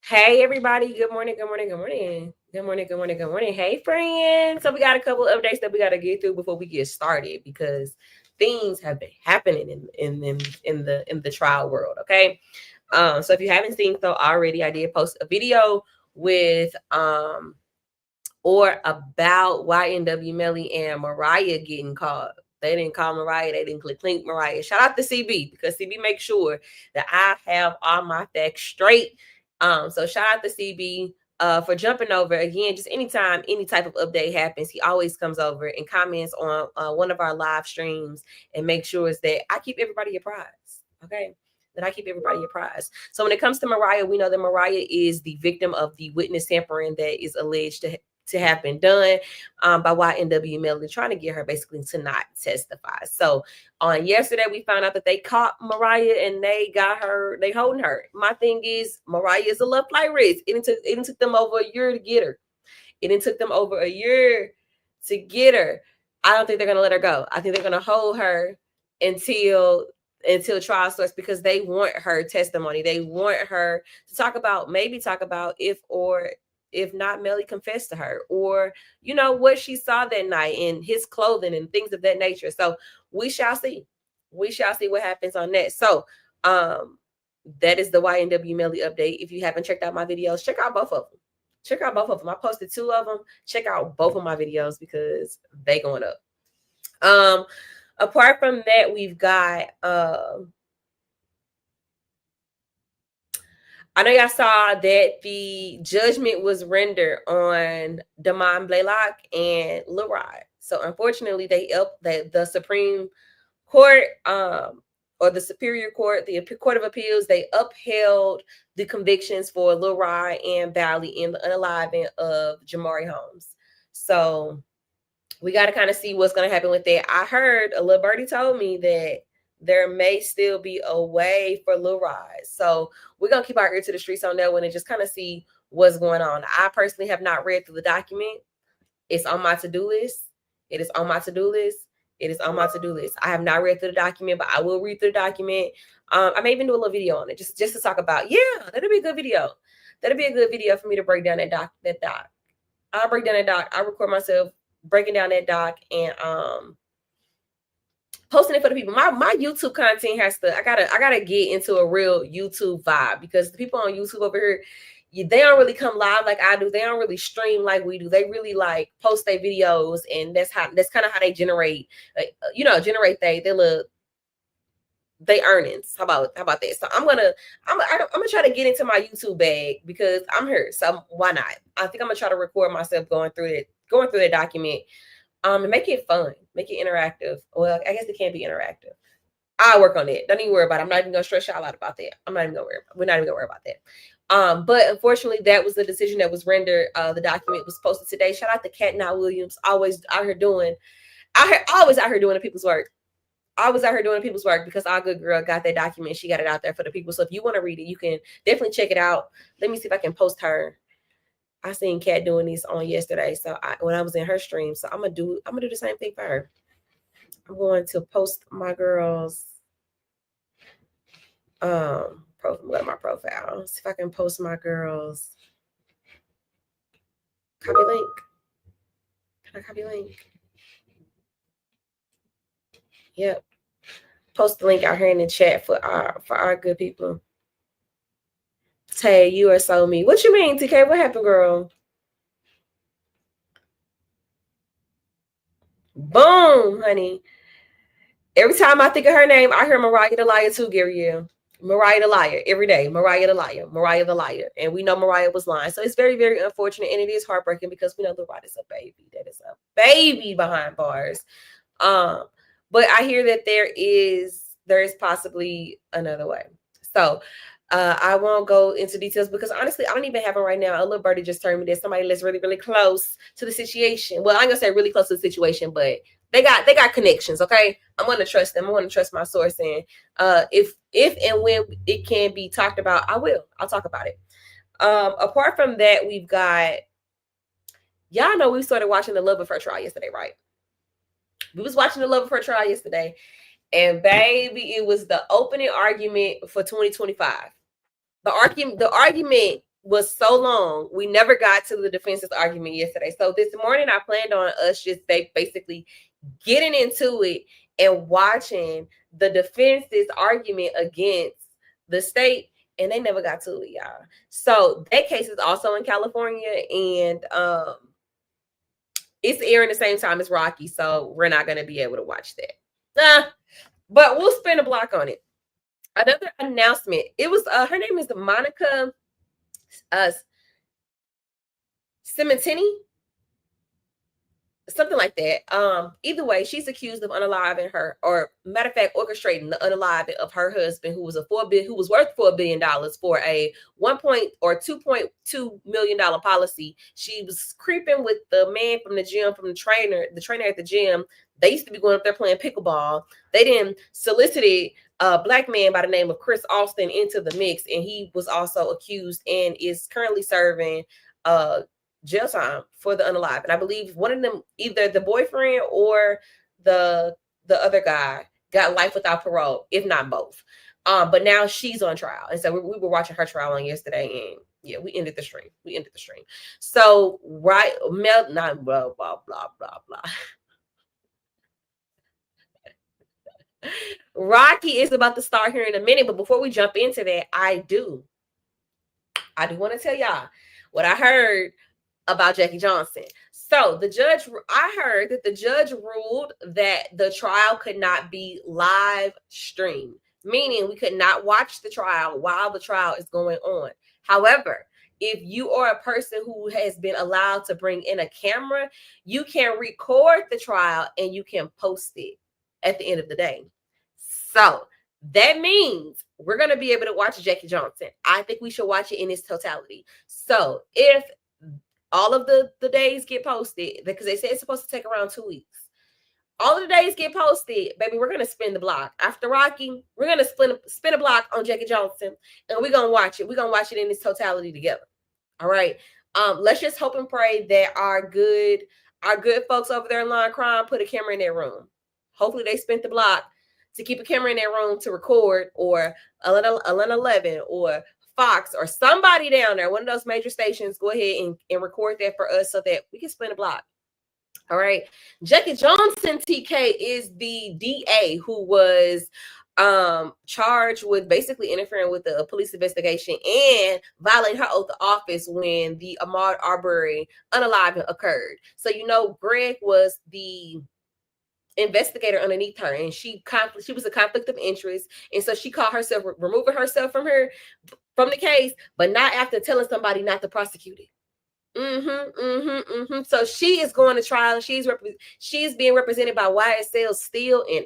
Hey everybody, good morning, good morning, good morning. Good morning, good morning, good morning. Hey friends. So we got a couple of updates that we gotta get through before we get started because things have been happening in the trial world. Okay. So if you haven't seen so already, I did post a video with or about YNW Melly and Mariah getting caught. They didn't call Mariah, they didn't click link Mariah. Shout out to CB because CB makes sure that I have all my facts straight. So shout out to CB for jumping over again. Just anytime any type of update happens, he always comes over and comments on one of our live streams and make sure that I keep everybody apprised. Okay. That I keep everybody apprised. So when it comes to Mariah, we know that Mariah is the victim of the witness tampering that is alleged to have been done by YNW Melly, trying to get her basically to not testify. So on yesterday, we found out that they caught Mariah and they got her, they holding her. My thing is, Mariah is a love flight risk. It took them over a year to get her. It took them over a year to get her. I don't think they're gonna let her go. I think they're gonna hold her until trial starts because they want her testimony. They want her to maybe talk about if not, Melly confessed to her, or what she saw that night in his clothing and things of that nature. So we shall see. We shall see what happens on that. So that is the YNW Melly update. If you haven't checked out my videos, check out both of them. Check out both of them. I posted 2 of them. Check out both of my videos because they going up. Apart from that, we've got I know y'all saw that the judgment was rendered on Damon Blaylock and Lil Rod. So unfortunately, the Supreme Court or the Superior Court, the Court of Appeals, they upheld the convictions for Lil Rod and Bally in the unaliving of Jamari Holmes. So we got to kind of see what's going to happen with that. I heard a little birdie told me that there may still be a way for Lil Rod. So we're going to keep our ear to the streets on that one and just kind of see what's going on. I personally have not read through the document. It's on my to-do list. It is on my to-do list. It is on my to-do list. I have not read through the document, but I will read through the document. I may even do a little video on it just to talk about. Yeah, that'll be a good video. That'll be a good video for me to break down that doc. I'll break down that doc. I'll record myself breaking down that doc and posting it for the people. My YouTube content I gotta get into a real YouTube vibe because the people on YouTube over here, they don't really come live like I do. They don't really stream like we do. They really like post their videos, and that's kind of how they generate, generate they earnings. How about that? So I'm gonna try to get into my YouTube bag because I'm here. So why not? I think I'm gonna try to record myself going through that document. And make it fun, make it interactive. Well, I guess it can't be interactive. I'll work on it. Don't even worry about it. I'm not even gonna stress y'all out about that. We're not even gonna worry about that. But unfortunately, that was the decision that was rendered. The document was posted today. Shout out to Cat Now Williams, always out here doing the people's work. Always out here doing people's work because our good girl got that document. She got it out there for the people. So if you want to read it, you can definitely check it out. Let me see if I can post her. I seen Kat doing this on yesterday, so when I was in her stream, so I'm gonna do the same thing for her. I'm going to post my girls. Go to my profile. See if I can post my girls. Copy link. Can I copy link? Yep. Post the link out here in the chat for our good people. Tay, you are so me. What you mean, TK? What happened, girl? Boom, honey. Every time I think of her name, I hear Mariah the Liar too, Gabrielle. Mariah the Liar every day. Mariah the Liar. Mariah the Liar. And we know Mariah was lying. So it's very, very unfortunate. And it is heartbreaking because we know Lil Rod is a baby. That is a baby behind bars. But I hear that there is possibly another way. So I won't go into details because honestly, I don't even have them right now. A little birdie just told me that somebody that's really, really close to the situation. Well, I'm gonna say really close to the situation, but they got connections. Okay, I'm gonna trust them. I'm gonna trust my source, and if and when it can be talked about, I'll talk about it. Apart from that, we've got, y'all know we started watching The Love Affair trial yesterday, right? We was watching The Love Affair trial yesterday, and baby, it was the opening argument for 2025. The argument was so long. We never got to the defense's argument yesterday. So this morning I planned on us just basically getting into it and watching the defense's argument against the state, and they never got to it, y'all. So that case is also in California, and it's airing the same time as Rocky, so we're not going to be able to watch that. But we'll spin a block on it. Another announcement. It was her name is Monica Cementini, something like that. Either way, she's accused of unaliving her, or matter of fact, orchestrating the unaliving of her husband, who was worth $4 billion for a $2.2 million policy. She was creeping with the man from the gym, from the trainer at the gym. They used to be going up there playing pickleball. They then solicited a black man by the name of Chris Austin into the mix, and he was also accused and is currently serving jail time for the unalive. And I believe one of them, either the boyfriend or the other guy, got life without parole, if not both. But now she's on trial, and so we were watching her trial on yesterday, and yeah, we ended the stream. So right, not blah blah blah blah blah. Rocky is about to start here in a minute, but before we jump into that, I do want to tell y'all what I heard about Jackie Johnson. So I heard that the judge ruled that the trial could not be live streamed, meaning we could not watch the trial while the trial is going on. However, if you are a person who has been allowed to bring in a camera, you can record the trial and you can post it at the end of the day. So that means we're going to be able to watch Jackie Johnson. I think we should watch it in its totality. So if all of the days get posted, because they say it's supposed to take around 2 weeks, all of the days get posted, baby, we're going to spin the block. After Rocky, we're going to spin a block on Jackie Johnson, and we're going to watch it. We're going to watch it in its totality together. All right. Let's just hope and pray that our good folks over there in Law and Crime put a camera in their room. Hopefully they spent the block to keep a camera in their room to record, or 11 or Fox or somebody down there, one of those major stations, go ahead and record that for us so that we can spin a block. All right. Jackie Johnson, TK, is the DA who was charged with basically interfering with the police investigation and violating her oath of office when the Ahmaud Arbery unaliving occurred. So, Greg was the investigator underneath her, and she was a conflict of interest, and so she called herself removing herself from the case, but not after telling somebody not to prosecute it. So she is going to trial. She's being represented by YSL Steele and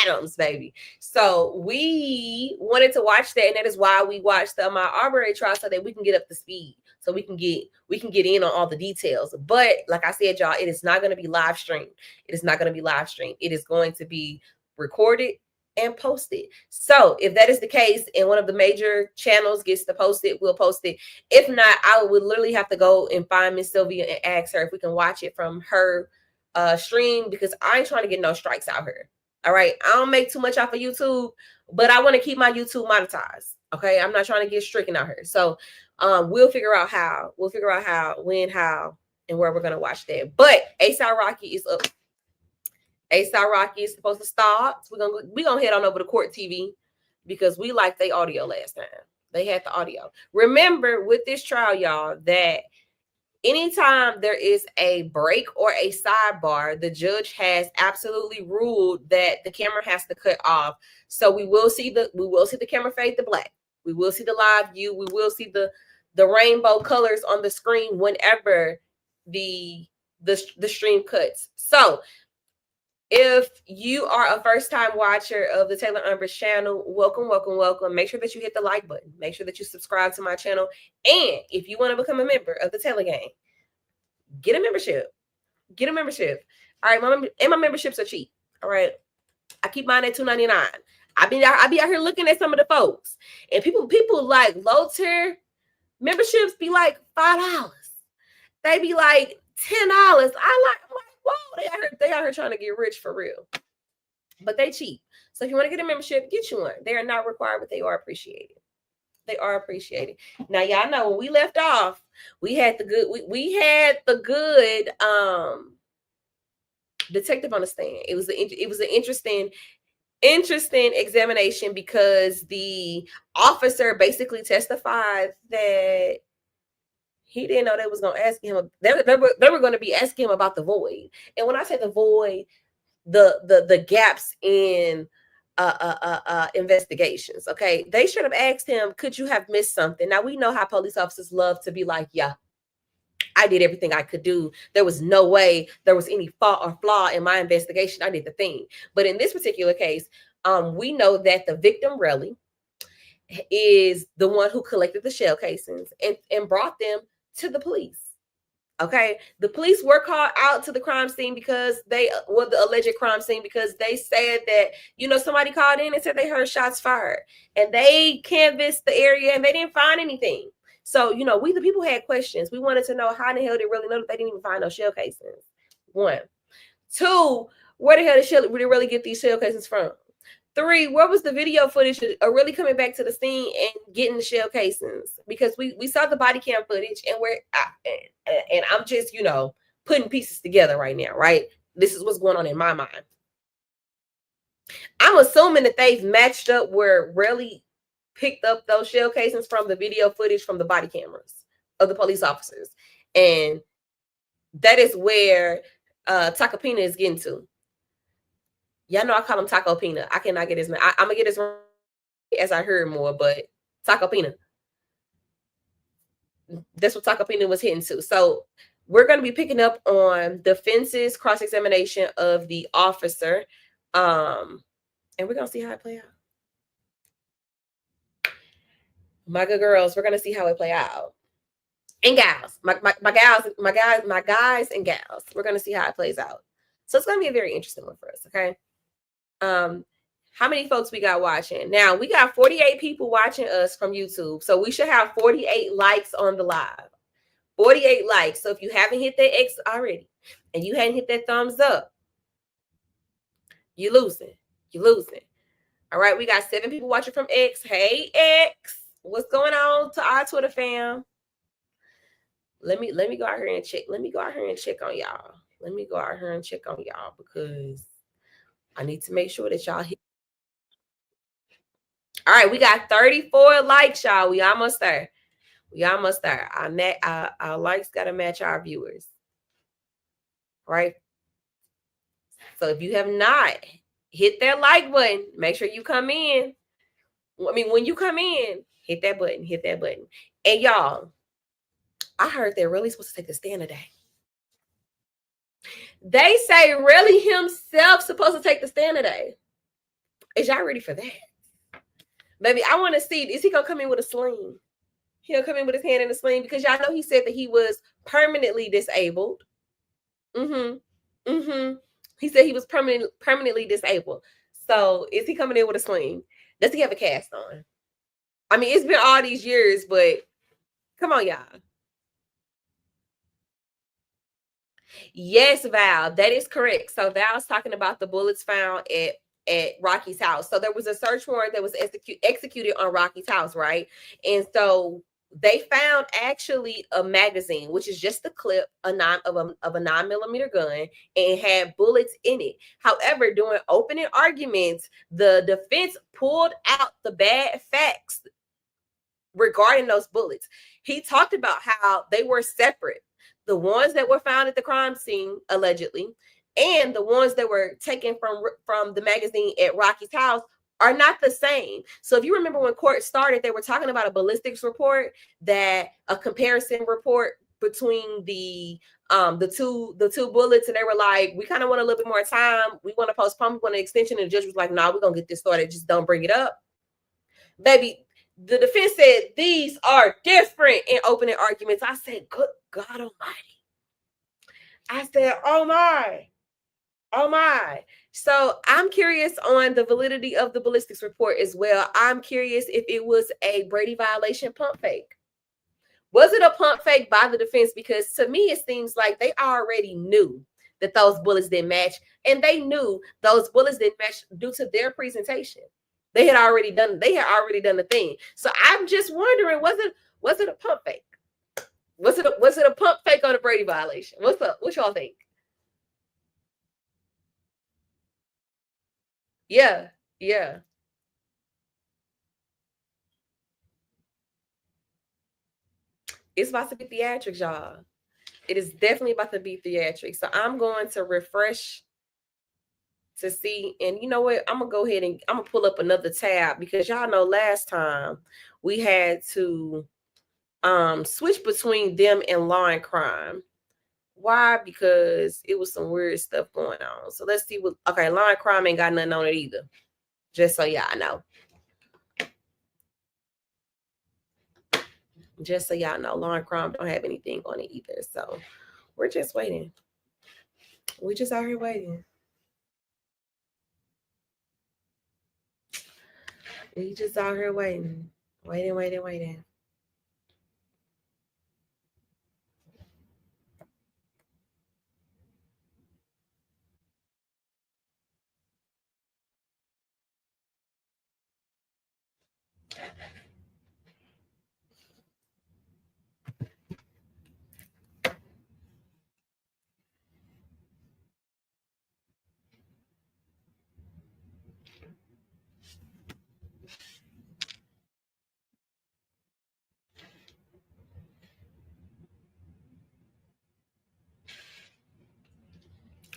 Adams, baby. So we wanted to watch that, and that is why we watched the Ahmaud Arbery trial, so that we can get up to speed, so we can get in on all the details. But like I said, y'all, it is not going to be live streamed. It is not going to be live streamed. It is going to be recorded and posted. So if that is the case and one of the major channels gets to post it, we'll post it. If not, I would literally have to go and find Miss Sylvia and ask her if we can watch it from her stream, because I ain't trying to get no strikes out here. All right. I don't make too much off of YouTube, but I want to keep my YouTube monetized. Okay. I'm not trying to get stricken out here. So we'll figure out how, when, how, and where we're going to watch that. But A$AP Rocky is up. A$AP Rocky is supposed to start. We're gonna head on over to Court TV, because we liked their audio last time. They had the audio. Remember with this trial, y'all, that anytime there is a break or a sidebar, the judge has absolutely ruled that the camera has to cut off. So we will see the camera fade to black. We will see the live view. We will see the rainbow colors on the screen whenever the stream cuts. So if you are a first-time watcher of the Taylor Umbrage channel, welcome. Make sure that you hit the like button. Make sure that you subscribe to my channel. And if you want to become a member of the Taylor Gang, get a membership. All right, my memberships are cheap. All right, I keep mine at $2.99. I be out here looking at some of the folks, and people like low tier memberships be like $5. They be like $10. I'm like, whoa, they out here trying to get rich for real. But they cheap. So if you want to get a membership, get you one. They are not required, but they are appreciated. They are appreciated. Now, y'all know when we left off, we had the good, we had the good detective on the stand. It was an interesting examination because the officer basically testified that he didn't know they was going to ask him. They were going to be asking him about the void. And when I say the void, the gaps in investigations. Okay, they should have asked him, could you have missed something? Now we know how police officers love to be like, yeah, I did everything I could do. There was no way there was any fault or flaw in my investigation. I did the thing. But in this particular case, we know that the victim really is the one who collected the shell casings and brought them to the police. Okay, the police were called out to the crime scene because they were the alleged crime scene because they said that, you know, somebody called in and said they heard shots fired, and they canvassed the area and they didn't find anything. So, you know, we the people had questions. We wanted to know how in the hell they really know that they didn't even find those shell casings. One. Two, where the hell did they really get these shell casings from? Three, where was the video footage of really coming back to the scene and getting the shell casings? Because we saw the body cam footage and and I'm just, you know, putting pieces together right now, right? This is what's going on in my mind. I'm assuming that they've matched up where really picked up those shell casings from the video footage from the body cameras of the police officers. And that is where Taco Pina is getting to. Y'all know I call him Taco Pina. I cannot get his name. I'm gonna get his name as I heard more, but Taco Pina. That's what Taco Pina was hitting to. So we're gonna be picking up on defense's cross-examination of the officer. And we're gonna see how it play out. My good girls, we're gonna see how it play out. And gals, my guys and gals, we're gonna see how it plays out. So it's gonna be a very interesting one for us, okay? How many folks we got watching? Now we got 48 people watching us from YouTube. So we should have 48 likes on the live. 48 likes. So if you haven't hit that X already and you hadn't hit that thumbs up, you're losing. You're losing. All right, we got 7 people watching from X. Hey X, what's going on to our Twitter fam? Let me go out here and check. Let me go out here and check on y'all. Let me go out here and check on y'all because I need to make sure that y'all hit. All right, we got 34 likes, y'all. We almost there. We almost there. Our likes got to match our viewers. Right? So if you have not hit that like button, make sure you come in. I mean, when you come in, hit that button, hit that button. And y'all, I heard they're really supposed to take a stand today. They say really himself supposed to take the stand today. Is y'all ready for that? Baby, I want to see, is he going to come in with a sling? He'll come in with his hand in a sling because y'all know he said that he was permanently disabled. He said he was permanently disabled. So is he coming in with a sling? Does he have a cast on? I mean, it's been all these years, but come on, y'all. Yes, Val, that is correct. So Val's talking about the bullets found at Rocky's house. So there was a search warrant that was executed on Rocky's house, right? And so they found actually a magazine, which is just a clip of a 9mm gun, and had bullets in it. However, during opening arguments, the defense pulled out the bad facts regarding those bullets. He talked about how they were separate. The ones that were found at the crime scene, allegedly, and the ones that were taken from the magazine at Rocky's house are not the same. So if you remember when court started, they were talking about a ballistics report, that a comparison report between the two bullets, and they were like, we kind of want a little bit more time. We want to postpone, we want an extension. And the judge was like, no, we're going to get this started. Just don't bring it up. Baby, the defense said these are different in opening arguments. I said, good God Almighty. I said, oh my. So I'm curious on the validity of the ballistics report as well. I'm curious if it was a Brady violation pump fake. Was it a pump fake by the defense? Because to me, it seems like they already knew that those bullets didn't match, and they knew those bullets didn't match due to their presentation. They had already done the thing. So I'm just wondering, was it a pump fake? Was it a pump fake on a Brady violation? What's up? What y'all think? Yeah, yeah. It's about to be theatrics, y'all. It is definitely about to be theatrics. So I'm going to refresh to see. And you know what? I'm gonna go ahead and I'm gonna pull up another tab because y'all know last time we had to switch between them and Law and Crime. Why? Because it was some weird stuff going on. So let's see what okay, Law and Crime ain't got nothing on it either. Just so y'all know. Just so y'all know, Law and Crime don't have anything on it either. So we're just waiting. We just out here waiting. We just out here waiting. Waiting.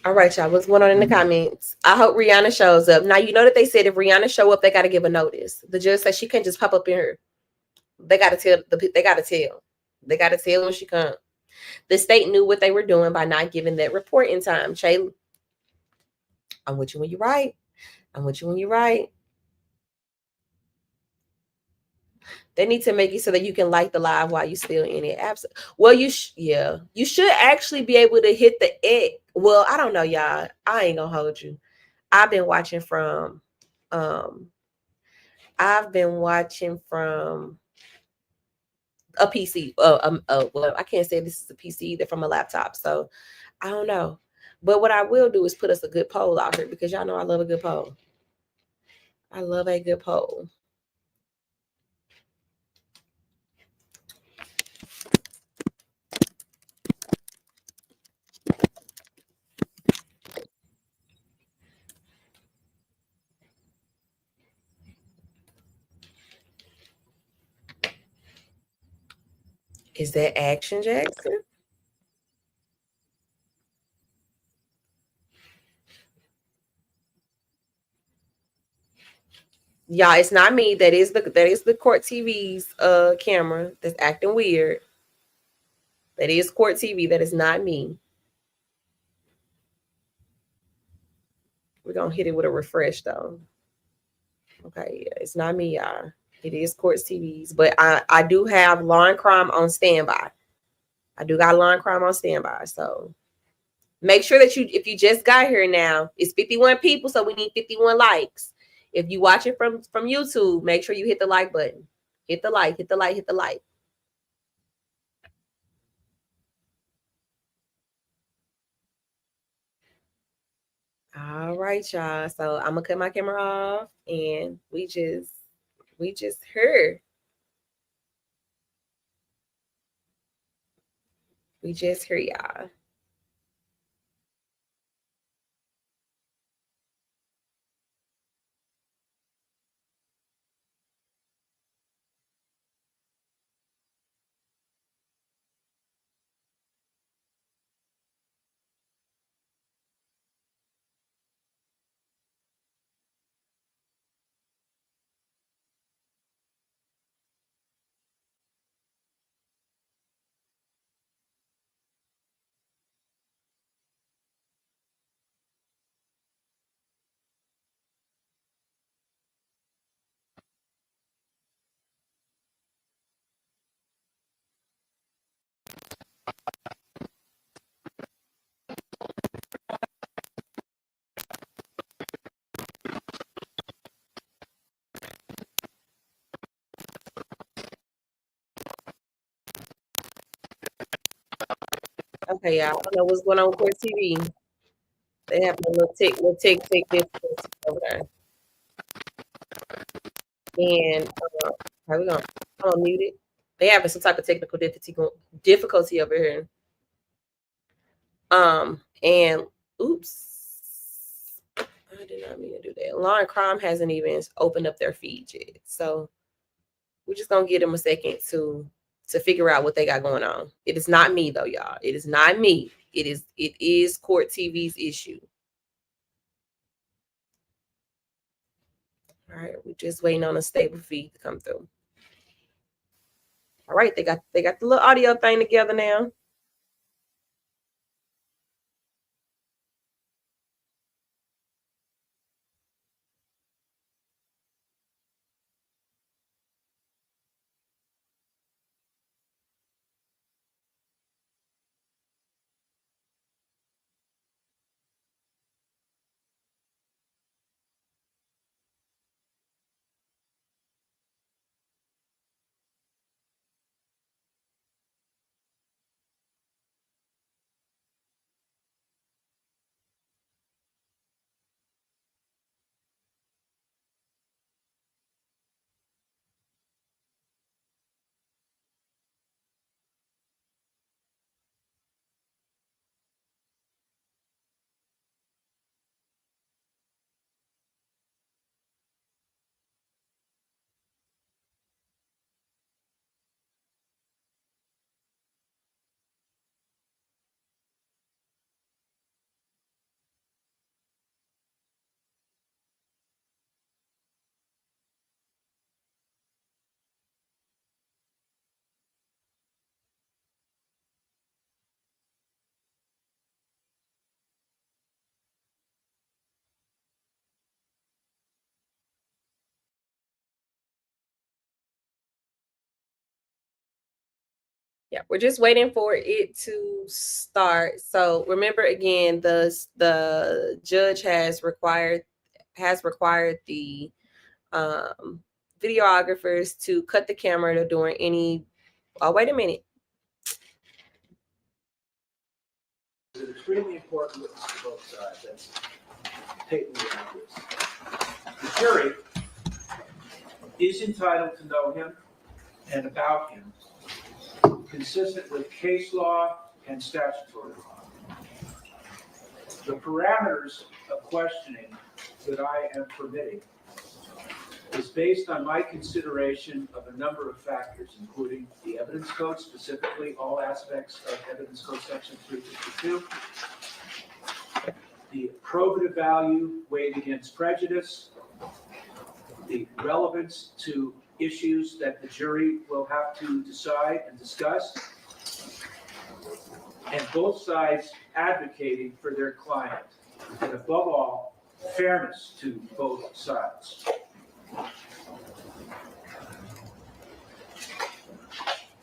All right, y'all. What's going on in the comments? I hope Rihanna shows up. Now you know that they said if Rihanna show up, they got to give a notice. The judge said she can't just pop up in here. They got to tell. They got to tell. They got to tell when she comes. The state knew what they were doing by not giving that report in time. Shay, I'm with you when you're right. I'm with you when you're right. They need to make it so that you can like the live while you're still in it. Absolutely. Well, yeah, you should actually be able to hit the X. Well, I don't know, y'all. I ain't gonna hold you. I've been watching from, um, I've been watching from a PC. Well, I can't say this is a PC either from a laptop. So I don't know. But what I will do is put us a good poll out here because y'all know I love a good poll. I love a good poll. Is that Action Jackson? Y'all, it's not me. That is the Court TV's camera that's acting weird. That is Court TV. That is not me. We're gonna hit it with a refresh though. Okay, yeah, it's not me, y'all. It is Court TV's, but I do have Law and Crime on standby. I do got Law and Crime on standby, so make sure that if you just got here now, it's 51 people, so we need 51 likes. If you watch it from YouTube, make sure you hit the like button. Hit the like, hit the like, hit the like. All right, y'all. So I'm gonna cut my camera off and we just heard. We just heard y'all. Okay, y'all. I don't know what's going on with Court TV. They have a little tick this over there. And okay, I'm gonna mute it. They having some type of technical difficulty over here. And oops, I did not mean to do that. Law and Crime hasn't even opened up their feed yet, so we're just gonna give them a second to figure out what they got going on. It is not me though, y'all. It is not me. It is Court TV's issue. All right, we're just waiting on a stable feed to come through. All right, they got the little audio thing together now. Yeah, we're just waiting for it to start. So remember again, the judge has required the videographers to cut the camera during any. Oh, wait a minute. It's extremely important witness to both sides. That's patently obvious. The jury is entitled to know him and about him, consistent with case law and statutory law. The parameters of questioning that I am permitting is based on my consideration of a number of factors, including the evidence code, specifically all aspects of evidence code section 352, the probative value weighed against prejudice, the relevance to issues that the jury will have to decide and discuss, and both sides advocating for their client, and above all, fairness to both sides.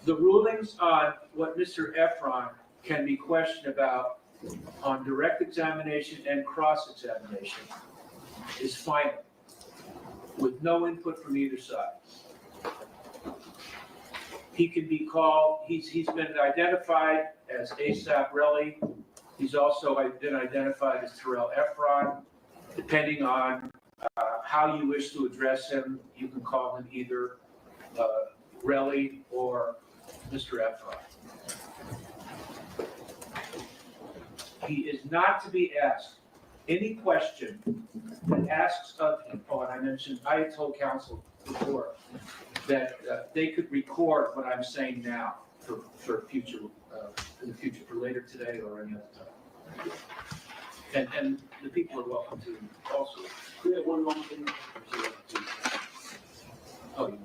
The rulings on what Mr. Efron can be questioned about on direct examination and cross-examination is final, with no input from either side. He can be called, he's been identified as ASAP Relly. He's also been identified as Terrell Efron. Depending on how you wish to address him, you can call him either Relly or Mr. Efron. He is not to be asked any question that asks of him. Oh, and I mentioned, I had told counsel before that they could record what I'm saying now for future, in the future, for later today or any other time. And the people are welcome to also. We have one more thing. Oh, yeah.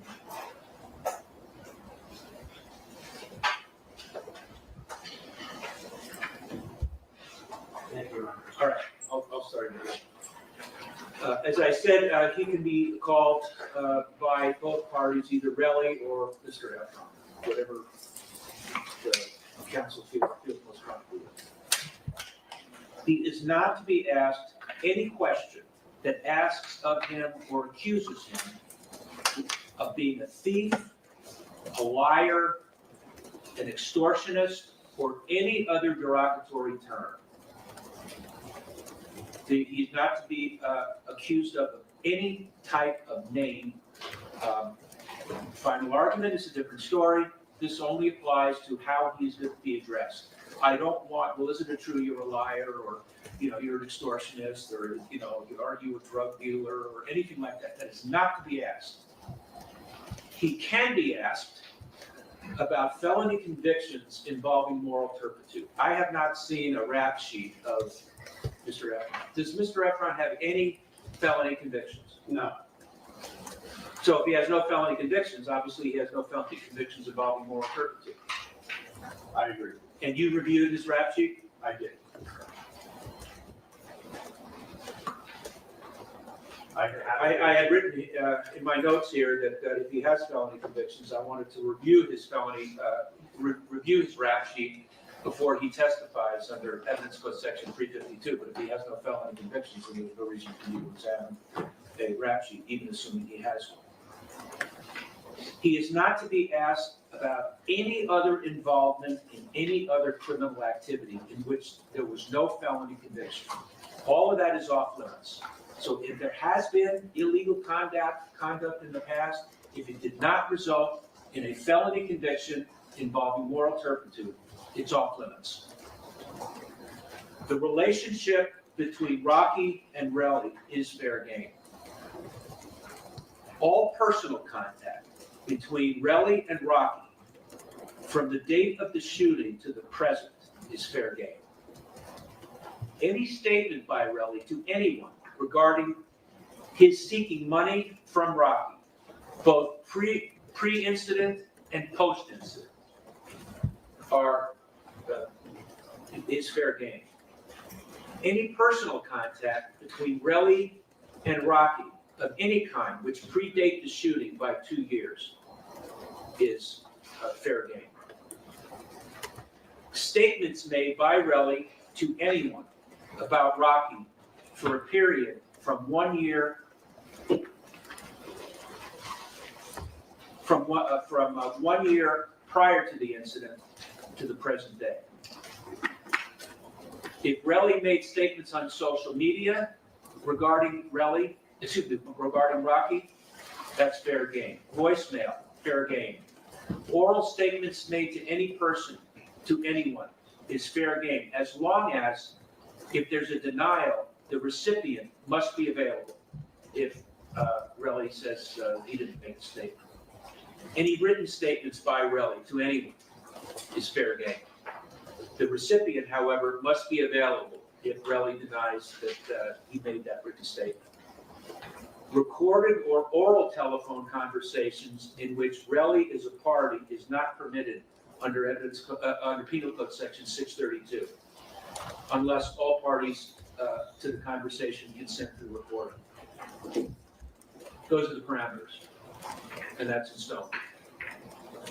Thank you. All right, I'll start again. As I said, he can be called by both parties, either Relly or Mr. Efron, whatever the counsel feels most comfortable with. He is not to be asked any question that asks of him or accuses him of being a thief, a liar, an extortionist, or any other derogatory term. He's not to be accused of any type of name Final argument is a different story. This only applies to how he's going to be addressed. I don't want, well, isn't it true you're a liar, or, you're an extortionist, or, you argue a drug dealer, or anything like that. That is not to be asked. He can be asked about felony convictions involving moral turpitude. I have not seen a rap sheet of Mr. Efron. Does Mr. Efron have any felony convictions? No. So if he has no felony convictions, obviously he has no felony convictions involving moral turpitude. I agree. And you reviewed his rap sheet? I did. I had written in my notes here that if he has felony convictions, I wanted to review his review his rap sheet before he testifies under Evidence Code Section 352. But if he has no felony convictions, then there's no reason for you to examine a rap sheet, even assuming he has one. He is not to be asked about any other involvement in any other criminal activity in which there was no felony conviction. All of that is off limits. So if there has been illegal conduct in the past, if it did not result in a felony conviction involving moral turpitude, it's off limits. The relationship between Rocky and Relly is fair game. All personal contact between Relly and Rocky from the date of the shooting to the present is fair game. Any statement by Relly to anyone regarding his seeking money from Rocky, both pre-incident and post-incident, is fair game. Any personal contact between Relly and Rocky of any kind which predate the shooting by 2 years is fair game. Statements made by Relly to anyone about Rocky for a period from 1 year from 1 year prior to the incident to the present day. If Relly made statements on social media regarding Rocky, that's fair game. Voicemail, fair game. Oral statements made to any person, to anyone, is fair game, as long as, if there's a denial, the recipient must be available. If Relly says he didn't make a statement. Any written statements by Relly to anyone is fair game. The recipient, however, must be available if Relly denies that he made that written statement. Recorded or oral telephone conversations in which Relly is a party is not permitted under Penal Code Section 632, unless all parties to the conversation consent to the recording. Those are the parameters, and that's in stone.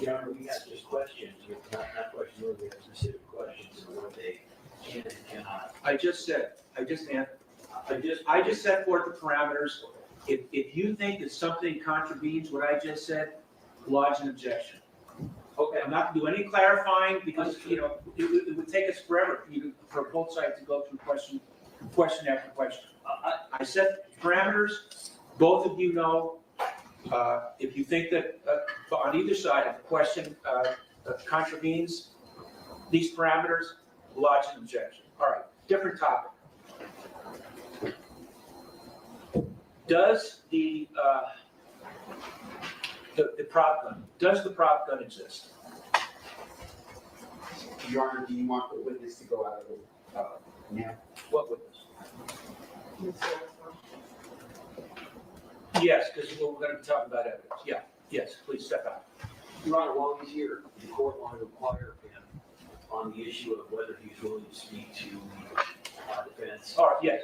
Your Honor, we ask just questions, not questions, we have specific questions of what they can and cannot. I just set forth the parameters. If you think that something contravenes what I just said, lodge an objection. Okay, I'm not going to do any clarifying because, it would take us forever for both sides to go through question after question. I set parameters. Both of you know, if you think that on either side, if the question contravenes these parameters, lodge an objection. All right, different topic. Does the prop gun exist? Your Honor, do you want the witness to go out of now? What witness? Yes, because we're going to be talking about evidence. Yeah, yes, please step out. Your Honor, while he's here, the court want to inquire of him on the issue of whether he's willing to speak to the defense. All right, yes.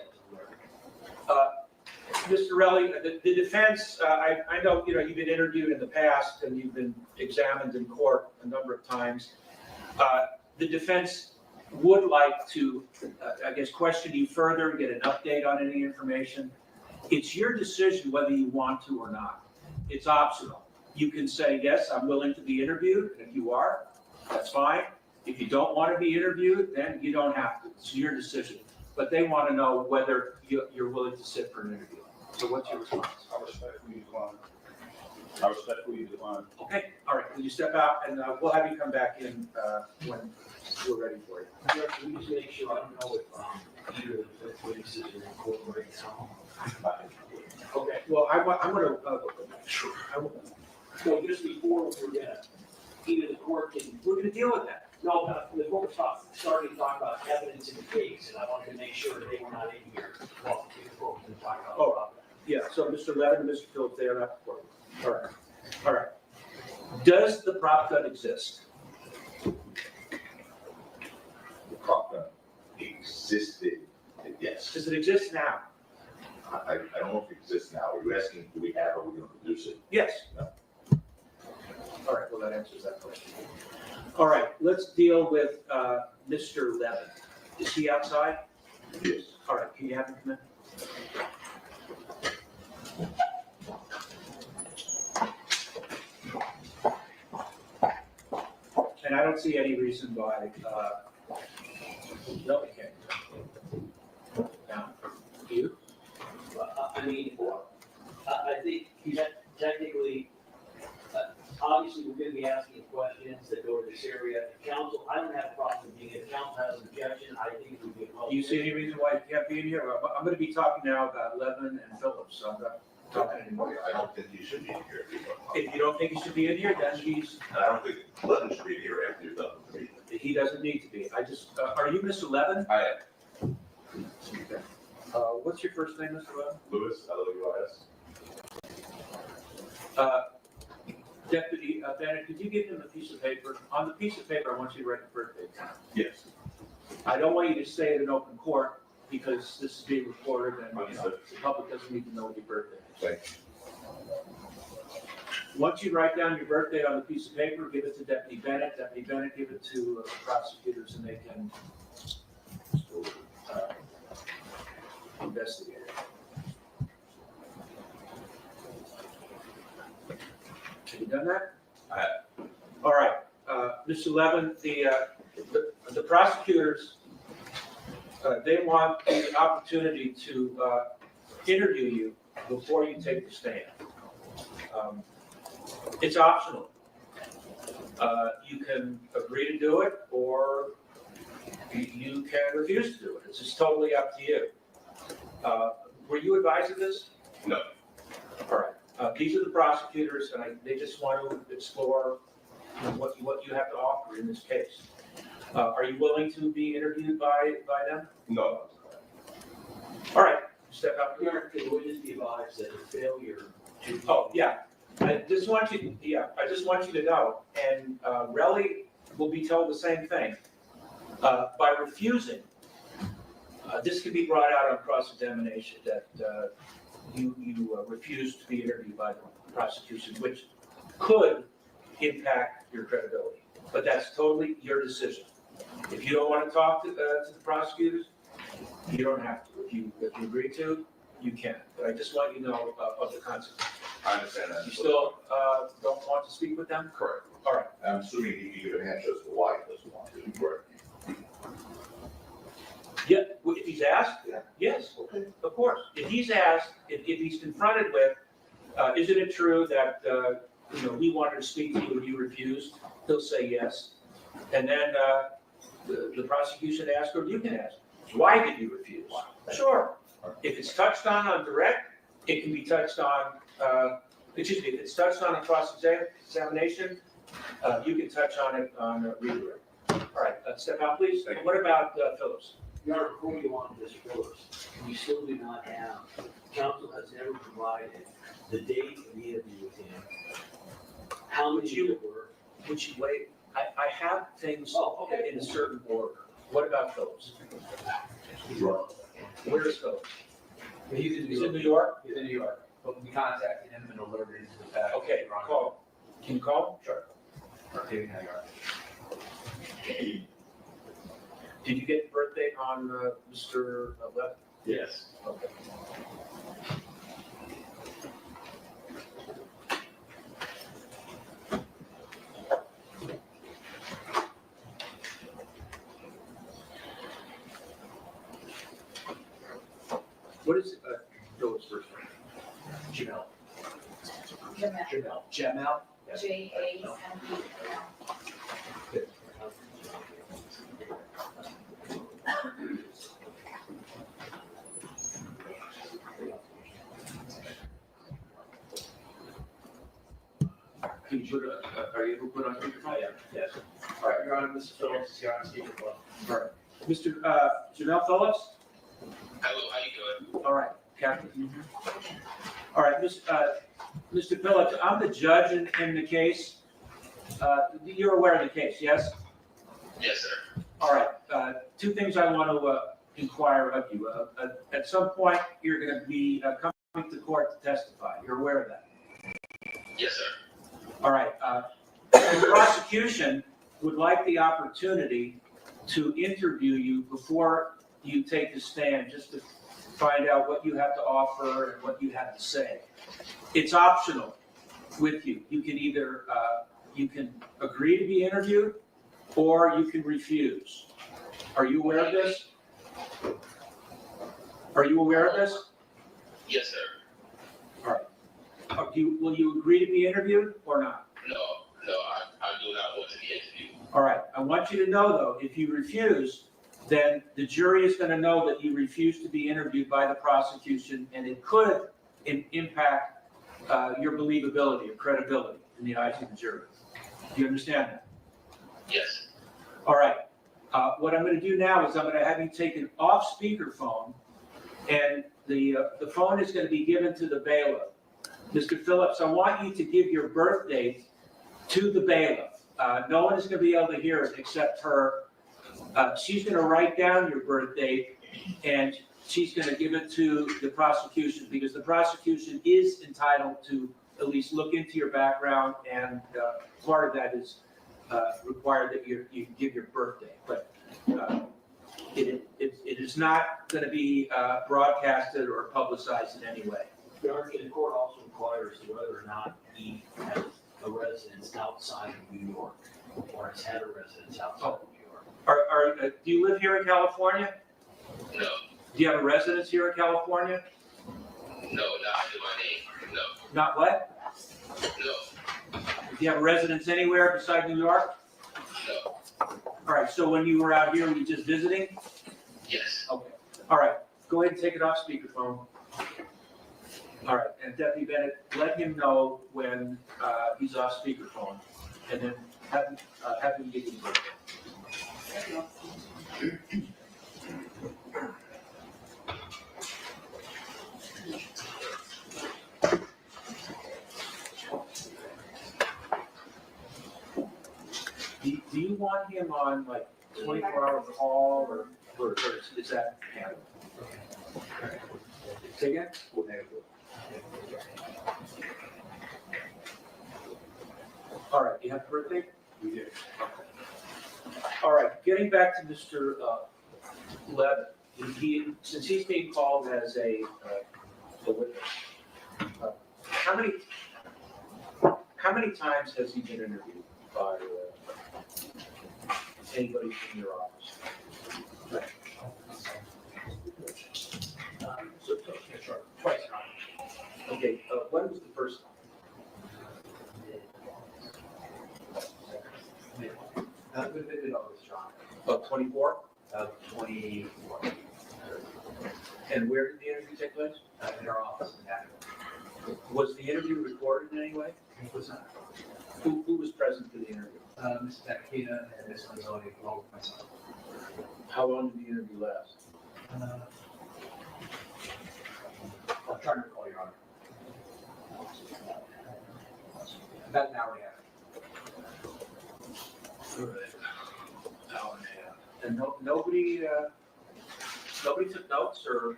Mr. Relly, the defense, I know, you've been interviewed in the past and you've been examined in court a number of times. The defense would like to, question you further and get an update on any information. It's your decision whether you want to or not. It's optional. You can say, yes, I'm willing to be interviewed, and if you are, that's fine. If you don't want to be interviewed, then you don't have to. It's your decision. But they want to know whether you're willing to sit for an interview. So what's your response? I respectfully decline. I respectfully decline. Okay, all right, will you step out and we'll have you come back in when we're ready for you. Mayor, can we just make sure, I don't know if either of the fifth witnesses are in court right now. Okay, well, I'm gonna, sure, So just before we're gonna, either the court can, we're gonna deal with that. no, the court was starting to talk about evidence in the case, and I wanted to make sure that they were not in here while the court was talking about. Oh. Yeah, so Mr. Levin and Mr. Phillips, they are not recording. All right, all right. Does the prop gun exist? The prop gun existed, yes. Does it exist now? I don't know if it exists now. Are you asking, do we have, or are we gonna produce it? Yes. No. All right, well, that answers that question. All right, let's deal with Mr. Levin. Is he outside? Yes. All right, can you have him come in? And I don't see any reason why, no, we can't. Now, you? I mean, I think technically, obviously, we're gonna be asking questions that go to this area. The council, I don't have a problem being here. The council has an objection, I think it would be a Do public. you see any reason why you can't be in here? I'm gonna be talking now about Levin and Phillips, so I'm not talking anymore. I don't think you should be in here. If you don't think he should be in here, then And I don't think Levin should be here after you're done with the meeting. he doesn't need to be. I just, are you Mr. Levin? I am What's your first name, Mr. Levin? Lewis, LWIS. Deputy Bennett, could you give him a piece of paper? On the piece of paper, I want you to write the birthday time. Yes. I don't want you to say it in open court because this is being recorded and, you know, Understood. the public doesn't need to know your birthday. Thank Once you write down your birthday on the piece of paper, give it to Deputy Bennett. Deputy Bennett, give it to the prosecutors and they can investigate it. Have you done that? I have. All right, Mr. Levin, the prosecutors, they want the opportunity to interview you before you take the stand. It's optional. You can agree to do it, or you can refuse to do it. It's just totally up to you. Were you advised of this? No. All right. These are the prosecutors, and they just want to explore what you have to offer in this case. Are you willing to be interviewed by them? No. All right, step out here. Mayor, can we just be advised that the failure to. Oh, yeah. I just want you to know, and Relly will be told the same thing. By refusing, this can be brought out on cross-examination that you refused to be interviewed by the prosecution, which could impact your credibility. But that's totally your decision. If you don't want to talk to the prosecutors, you don't have to. If you agree to, you can. But I just want you to know of the consequences. I understand that. You still don't want to speak with them? Correct. All right. I'm assuming he can give an answer as to why he doesn't want to. Correct. Yeah, if he's asked, Yeah. yes, Okay. of course. If he's asked, if he's confronted with, isn't it true that, we wanted to speak to you and you refused? He'll say yes. And then the prosecution asks, or you can ask, why did you refuse? Sure. If it's touched on direct, it can be touched on, if it's touched on a cross-examination, you can touch on it on redirect. All right, step out, please. Thank you. What about Phillips? Your Honor, before you on this first, we still do not have, council has never provided the date of the interview with him. How many you were? Would you wait? I have things Oh, okay. in a certain order. What about Phillips? Where is Phillips? He's in He's New in York. New York? He's in New York. But we contacted him and alerted him to the fact. Okay, call. Can you call? Sure. Okay, now you are. Did you get the birthday on Mr. Levin? Yes. Okay. What is Philip's first name? Janelle. Jamel, Jamel? Jamel. Can you put, are you able to put on speakerphone? Yes. All right. Your Honor, Mr. Phillips is here on speakerphone. All right. Mr. Jamel Phillips? Hello, how you doing? All right, Captain. All right, Mr. Phillips, I'm the judge in the case. You're aware of the case, yes? Yes, sir. All right, two things I want to inquire of you. At some point, you're going to be coming to court to testify. You're aware of that? Yes, sir. All right. The prosecution would like the opportunity to interview you before you take the stand, just to find out what you have to offer and what you have to say. It's optional with you. You can either, you can agree to be interviewed or you can refuse. Are you aware of this? Are you aware of this? Yes, sir. Will you agree to be interviewed or not? No, I do not want to be interviewed. All right, I want you to know though, if you refuse, then the jury is going to know that you refuse to be interviewed by the prosecution, and it could impact your believability or credibility in the eyes of the jury. Do you understand that? Yes. All right. What I'm going to do now is I'm going to have you take an off speakerphone, and the phone is going to be given to the bailiff. Mr. Phillips, I want you to give your birth date to the bailiff. No one is going to be able to hear it except her. She's going to write down your birth date, and she's going to give it to the prosecution, because the prosecution is entitled to at least look into your background, and part of that is required that you give your birth date. But it is not going to be broadcasted or publicized in any way. The court also inquires whether or not he has a residence outside of New York, or has had a residence outside of New York. Do you live here in California? No, Do you have a residence here in California? no, not in my name. No, Not what? no, Do you have a residence anywhere beside New York? no. All right, so when you were out here, were you just visiting? Yes. Okay. All right, go ahead and take it off speakerphone. All right, and Deputy Bennett, let him know when he's off speakerphone, and then have him give you the birthday. Do you want him on like 24-hour call or is that handled? Say again? All right, you have a birthday? We do. All right, getting back to Mr. Levin, since he's being called as a witness, how many times has he been interviewed by anybody from your office? Sure. Twice, Your Honor. Okay, when was the first time? We've been in August, Your Honor. About 24? 24. And where did the interview take place? In our office in Nashville. Was the interview recorded in any way? It was not. Who was present for the interview? Ms. Takeda and Ms. Mazzoni, along with myself. How long did the interview last? I'm trying to recall, Your Honor. About an hour and a half. Hour and a half. And nobody took notes or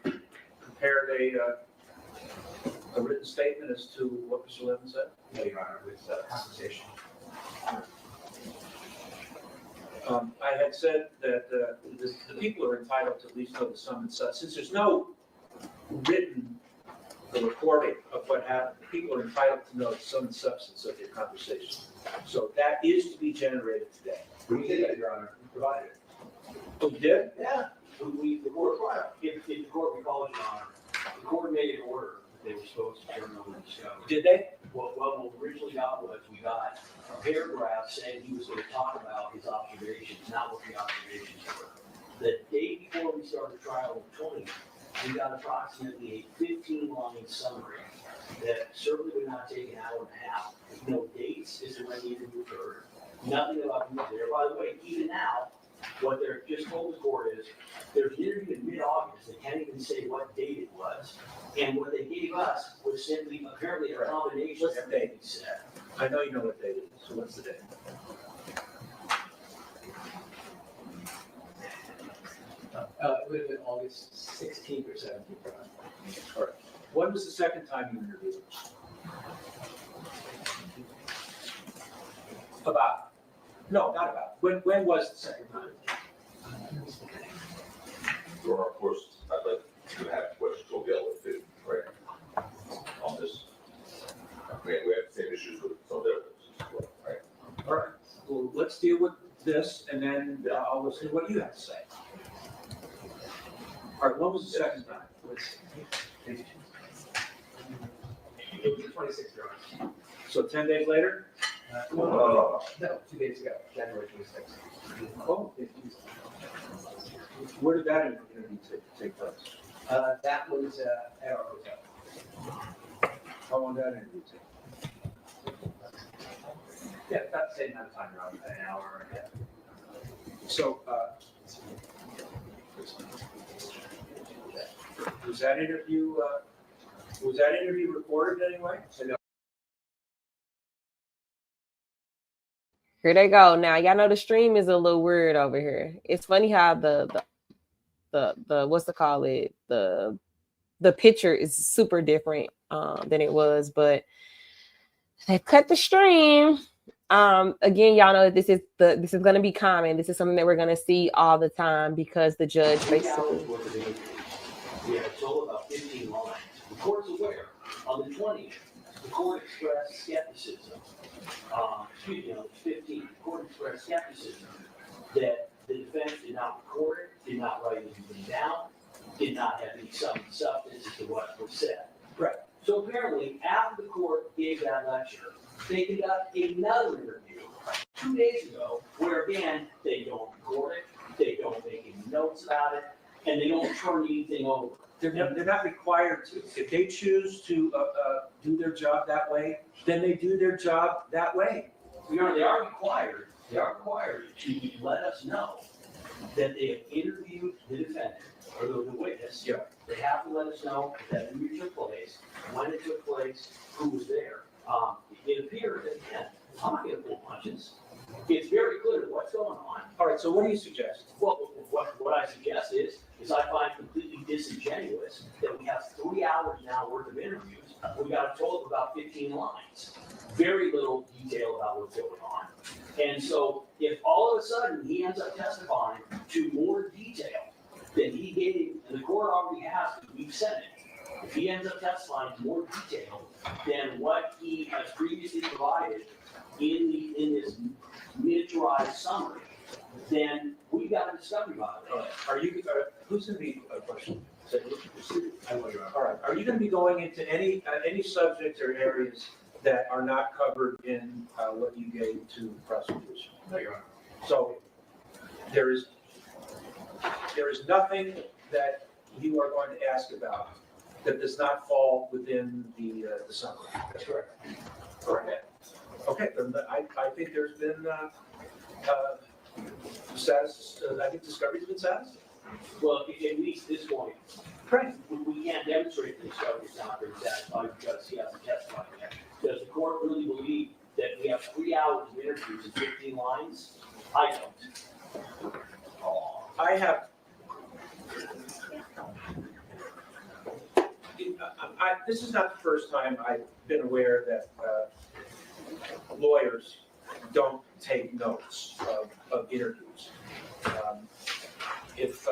prepared a written statement as to what Mr. Levin said? No, Your Honor, with conversation. I had said that the people are entitled to at least know the sum and substance. Since there's no written recording of what happened, people are entitled to know the sum and substance of your conversation. So that is to be generated today. We did that, Your Honor. We provided it. Oh, you did? Yeah, the court, if the court recalls, Your Honor, the court made an order, the they were supposed to turn over discovery. Did they? What we originally got was, we got a paragraph saying he was gonna talk about his observations, not what the observations were. The day before we started the trial on the 20th, we got approximately a 15-line summary that certainly would not take an hour and a half. With no dates as to when the interview occurred, nothing about who was there. By the way, even now, what they're just told the court is, there's an interview in mid-August, they can't even say what date it was. And what they gave us was simply apparently a combination of everything he said. I know you know what date it is, so what's the date? It would have been August 16th or 17th. Correct. When was the second time you interviewed? About? No, not about. When was the second time? Or of course, I'd like to have questions to deal with too, right? On this. We have the same issues with some of the others as well, right? All right, well, let's deal with this and then I'll listen to what you have to say. All right, when was the second time? It was the 26th, Your Honor. So 10 days later? No, 2 days ago, January 26th. Oh, where did that interview take place? That was at our hotel. How long did that interview take? Yeah, about the same amount of time, around an hour and a half. So, was that interview recorded anyway? Here they go. Now y'all know the stream is a little weird over here. It's funny how the what's to call it, the picture is super different than it was, but they cut the stream. Again, y'all know that this is going to be common. This is something that we're going to see all the time because the judge 3 basically. hours worth of interviews. We had a total of about 15 lines. The court's aware, on the 20th, the court expressed skepticism. On the 15th, the court expressed skepticism that the defense did not record it, did not write anything down, did not have any substance as to what was said. Right. So apparently, after the court gave that lecture, they conducted another interview 2 days ago, where again, they don't record it, they don't make any notes about it, and they don't turn anything over. They're not required to. If they choose to do their job that way, then they do their job that way. They are required to let us know that they have interviewed the defendant or the witness. Yeah. They have to let us know that interview took place, when it took place, who was there. It appears that, again, I'm not gonna pull punches. It's very clear what's going on. All right, so what do you suggest? Well, what I suggest is I find completely disingenuous that we have 3 hours now worth of interviews. We got a total of about 15 lines. Very little detail about what's going on. And so if all of a sudden he ends up testifying to more detail than he gave, and the court already has, because we've said it, if he ends up testifying to more detail than what he has previously provided in this miniaturized summary, then we got a discovery violation. Are you, who's going to be a question? All right, are you going to be going into any subjects or areas that are not covered in what you gave to the prosecution? No, Your Honor. So there is nothing that you are going to ask about that does not fall within the summary. That's correct. Correct. Okay, then I think there's been I think discovery's been satisfied. Well, at least this point, Right. we can't demonstrate the discovery is not been satisfied because he hasn't testified yet. Does the court really believe that we have 3 hours of interviews and 15 lines? I don't. I have. This is not the first time I've been aware that lawyers don't take notes of interviews. If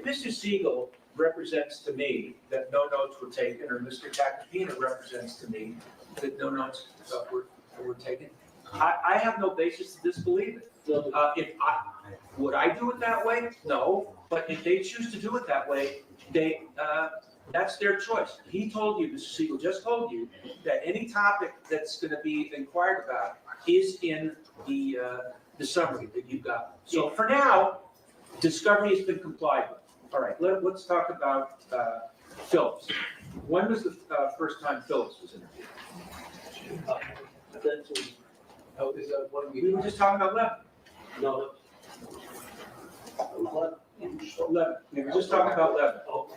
Mr. Siegel represents to me that no notes were taken, or Mr. Tacopina represents to me that no notes were taken, I have no basis to disbelieve it. Would I do it that way? No, but if they choose to do it that way, That's their choice. He told you, Mr. Siegel just told you, that any topic that's gonna be inquired about is in the summary that you've got. So for now, discovery has been complied with. All right, let's talk about Phillips. When was the first time Phillips was interviewed? That's, Oh, is that one We were just talking about Levin. no, what? Levin, we were just talking about Levin, Oh.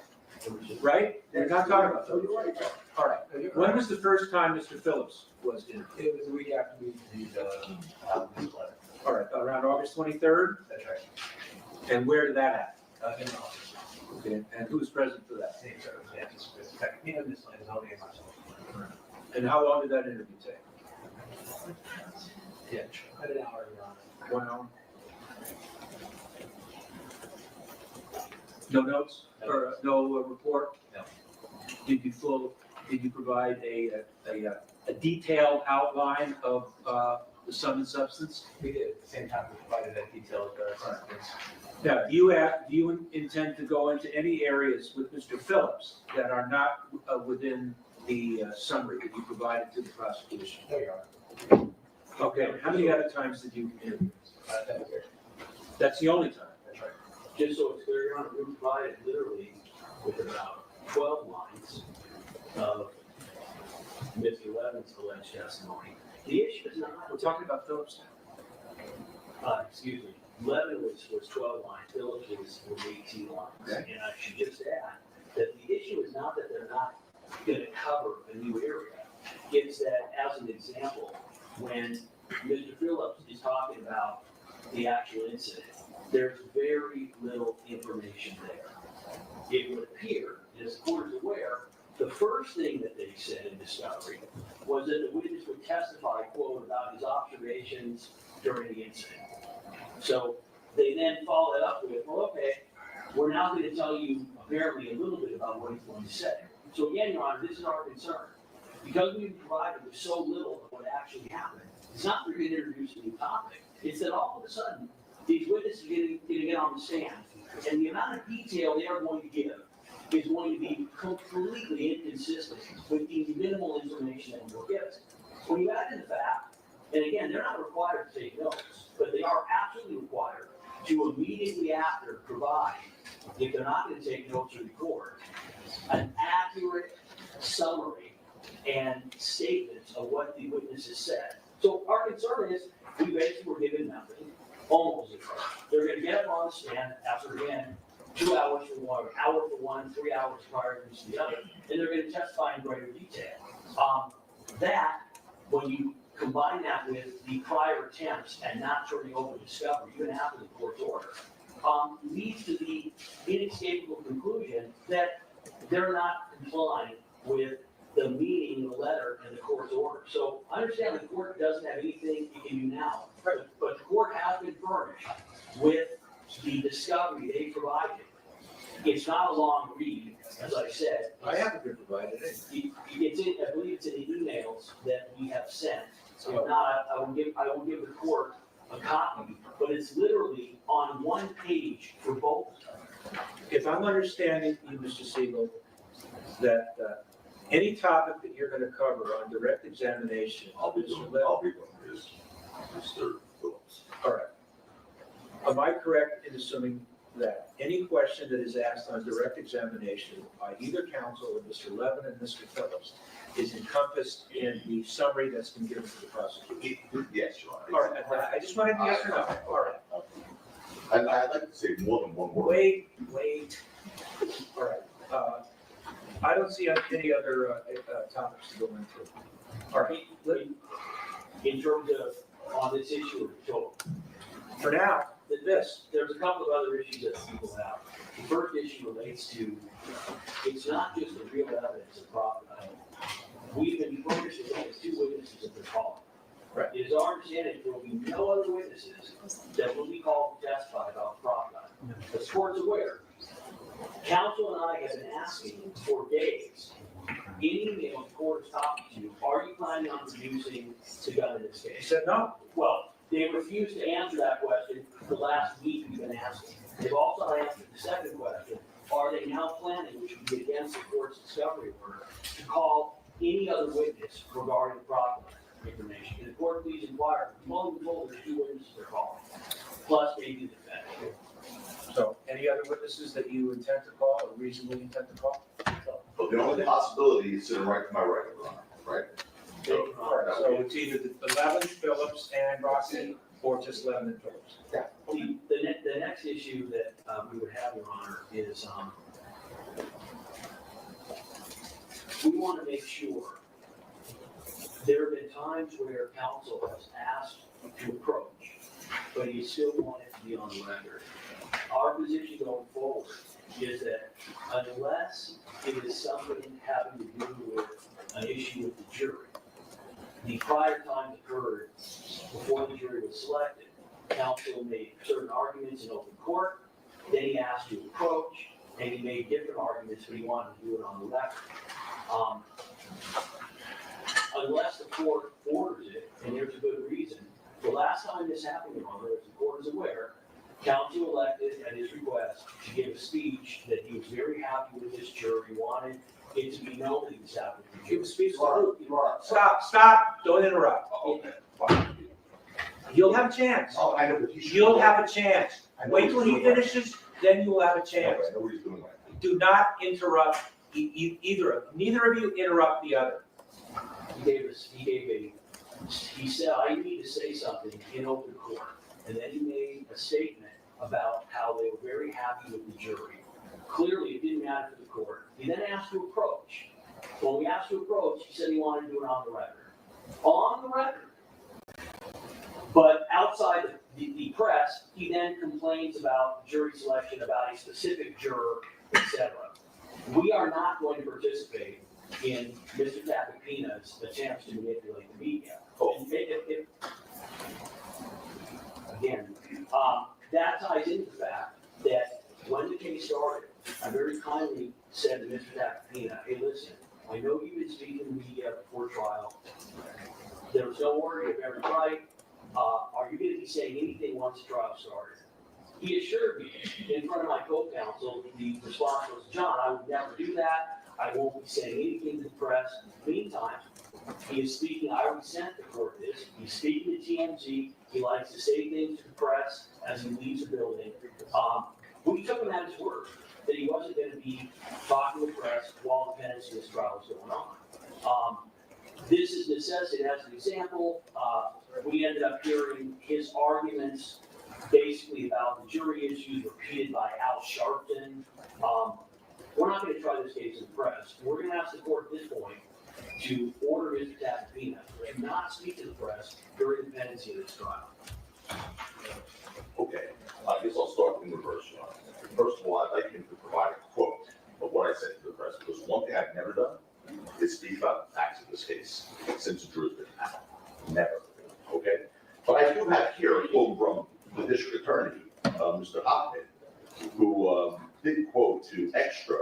right? We're not talking about Phillips. All right, Oh, you're when right. was the first time Mr. Phillips was interviewed? It was the week after we did, newsletter. All right, around August 23rd, That's right. and where did that In the office. happen? Okay, and who was present for that? Same circumstances, with respect, me and Ms. Lanzoni and myself. And how long did that interview take? Yeah, about an hour, Your Honor. 1 hour? No notes, or no report? No. Did you provide a detailed outline of the sum and substance? We did, at the same time, we provided that detailed sequence. Now, do you intend to go into any areas with Mr. Phillips that are not within the summary that you provided to the prosecution? There you are. Okay, how many other times did you interview? That here. That's the only time? That's right. Just so it's clear, Your Honor, we provided literally with about 12 lines of Mr. Levin's alleged testimony. The issue is not, We're talking about Phillips now. excuse me, Levin was 12 lines, Phillips was 18 lines. Okay. And I should just add that the issue is not that they're not gonna cover a new area. It's that, as an example, when Mr. Phillips is talking about the actual incident, there's very little information there. It would appear, as the court is aware, the first thing that they said in discovery was that the witness would testify, quote, about his observations during the incident. So they then follow it up with, well, okay, we're now going to tell you apparently a little bit about what he's going to say. So again, Your Honor, this is our concern. Because we've provided with so little of what actually happened, it's not that we're going to introduce a new topic. It's that all of a sudden, these witnesses are going to get on the stand, and the amount of detail they are going to give is going to be completely inconsistent with the minimal information that we're given. When you add in the fact, and again, they're not required to take notes, but they are absolutely required to immediately after provide, if they're not going to take notes or record, an accurate summary and statements of what the witness has said. So our concern is, we basically were given nothing, almost zero. They're gonna get up on the stand after, again, 2 hours for one, an hour for one, 3 hours prior to the other, and they're gonna testify in greater detail. That, when you combine that with the prior attempts and not turning over discovery, even after the court's order, leads to the inescapable conclusion that they're not complying with the meaning of the letter and the court's order. So I understand the court doesn't have anything it can do now, but the court has been furnished with the discovery they provided. It's not a long read, as I said. I haven't been provided any. It's in, I believe it's in the emails that we have sent. So if not, I will give the court a copy, but it's literally on one page for both. If I'm understanding you, Mr. Siegel, that any topic that you're going to cover on direct examination, I'll be Mr. doing, Levin, I'll be doing this, Mr. Phillips. all right. Am I correct in assuming that any question that is asked on direct examination by either counsel or Mr. Levin and Mr. Phillips is encompassed in the summary that's been given to the prosecution? Yes, Your Honor. All right, I just wanted to yes or no. All right. And I'd like to say more than one word. Wait. All right. I don't see any other topics to go into. All right, In terms of, on this issue of the total. for now, this, There's a couple of other issues that people have. The first issue relates to, it's not just the real evidence of profit. We've been furnished with only 2 witnesses at the call. Right. It is our understanding there will be no other witnesses that will be called to testify about profit. The court's aware. Counsel and I have been asking for days, in email, the court is talking to you, are you planning on producing the gun in this he case? said no. Well, they refused to answer that question the last week we've been asking. They've also answered the second question are they now planning, which would be against the court's discovery order, to call any other witness regarding the fraudulent information? Can the court please inquire? We've only been told there's 2 witnesses they're calling, plus maybe the defendant. So, any other witnesses that you intend to call or reasonably intend to call? But the only possibility is sitting right to my right, Your Honor, right? So, So it's either the Levin, Phillips, and Rocky, or just Levin and Phillips. The next issue that we would have, Your Honor, is we want to make sure, there have been times where counsel has asked to approach, but he still wanted to be on the record. Our position going forward is that unless it is something having to do with an issue with the jury, the prior times occurred before the jury was selected. Counsel made certain arguments in open court, then he asked to approach, and he made different arguments, but he wanted to do it on the record. Unless the court orders it, and there's a good reason, the last time this happened, Your Honor, as the court is aware, counsel elected at his request to give a speech that he was very happy with this jury, wanted it to be known that he was happy with the jury. Give a speech. You are. Stop, don't interrupt. Okay, fine. You'll have a chance. Oh, I know, but he should. You'll have a chance. I know Wait what till he's he doing. finishes, then you will have a No, chance. I know what he's doing right now. Do not interrupt either of them. Neither of you interrupt the other. He said, I need to say something in open court. And then he made a statement about how they were very happy with the jury. Clearly, it didn't matter to the court. He then asked to approach. When we asked to approach, he said he wanted to do it on the record. On the record. But outside the press, he then complains about jury selection, about a specific juror, etc. We are not going to participate in Mr. Tapapina's attempts to manipulate the media. Again, that ties into the fact that when the case started, I very kindly said to Mr. Tapapina, hey, listen, I know you've been speaking to the media before trial. There was no worry of every right. Are you going to be saying anything once the trial started? He assured me in front of my co-counsel, the response was, John, I would never do that. I won't be saying anything to the press. Meantime, he is speaking, I already sent the court this, he's speaking to TMZ, he likes to say things to the press as he leaves the building. We took him at his word, that he wasn't going to be talking to the press while the pendency of this trial was going on. This is necessity as an example. We ended up hearing his arguments basically about the jury issues repeated by Al Sharpton. We're not going to try this case in the press. We're going to ask the court at this point to order Mr. Tapapina to not speak to the press during the pendency of this trial. Okay, I guess I'll start in reverse, Your Honor. First of all, I'd like him to provide a quote of what I said to the press, because one thing I've never done is speak about the facts of this case since the jury's been out. Never, okay? But I do have here a quote from the district attorney, Mr. Hoffman, who did quote to Extra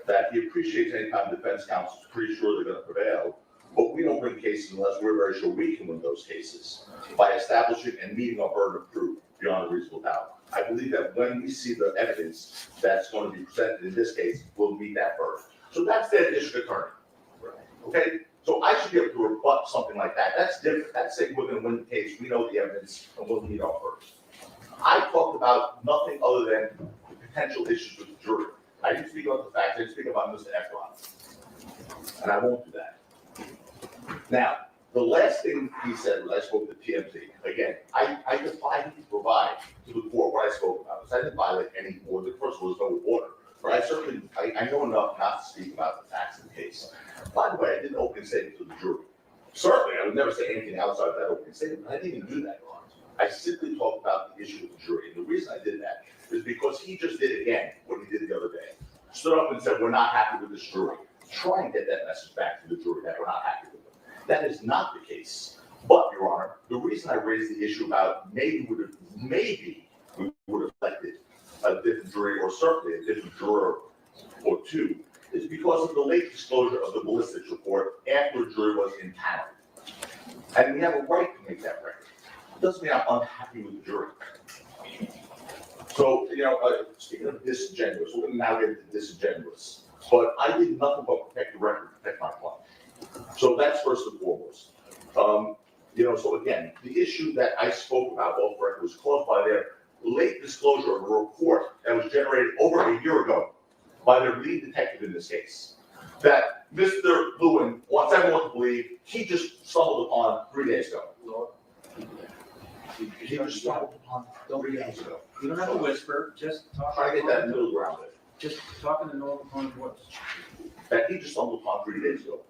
that he appreciates any time defense counsel is pretty sure they're going to prevail, but we don't win cases unless we're very sure we can win those cases by establishing and meeting our burden of proof beyond a reasonable doubt. I believe that when we see the evidence that's going to be presented in this case, we'll meet that burden. So that's their district attorney, okay? So I should be able to rebut something like that. That's different. That's saying we're going to win the case. We know the evidence and we'll meet our burden. I talked about nothing other than the potential issues with the jury. I didn't speak about the facts. I didn't speak about Mr. Efron. And I won't do that. Now, the last thing he said was I spoke to TMZ. Again, I defied him to provide to the court what I spoke about, because I didn't violate any order. First of all, there's no order. But I know enough not to speak about the facts of the case. By the way, I didn't open statement to the jury. Certainly, I would never say anything outside of that opening statement, but I didn't even do that, Your Honor. I simply talked about the issue with the jury. And the reason I did that is because he just did again what he did the other day. Stood up and said, we're not happy with this jury. Try and get that message back to the jury that we're not happy with them. That is not the case. But, Your Honor, the reason I raised the issue about maybe we would have elected a different jury, or certainly a different juror or two, is because of the late disclosure of the ballistics report after a jury was impounded. And we have a right to make that record. It doesn't mean I'm unhappy with the jury. So, speaking of disingenuous, we're gonna now get into disingenuous. But I did nothing but protect the record, protect my client. So that's first and foremost. So again, the issue that I spoke about off record was caused by their late disclosure of a report that was generated over a year ago by their lead detective in this case. That Mr. Lewin wants everyone to believe he just stumbled upon 3 days ago. He just stumbled upon 3 days ago. You don't have to whisper, just talk. Try to get that middle ground there. Just talk in the normal tone of voice. That he just stumbled upon 3 days ago.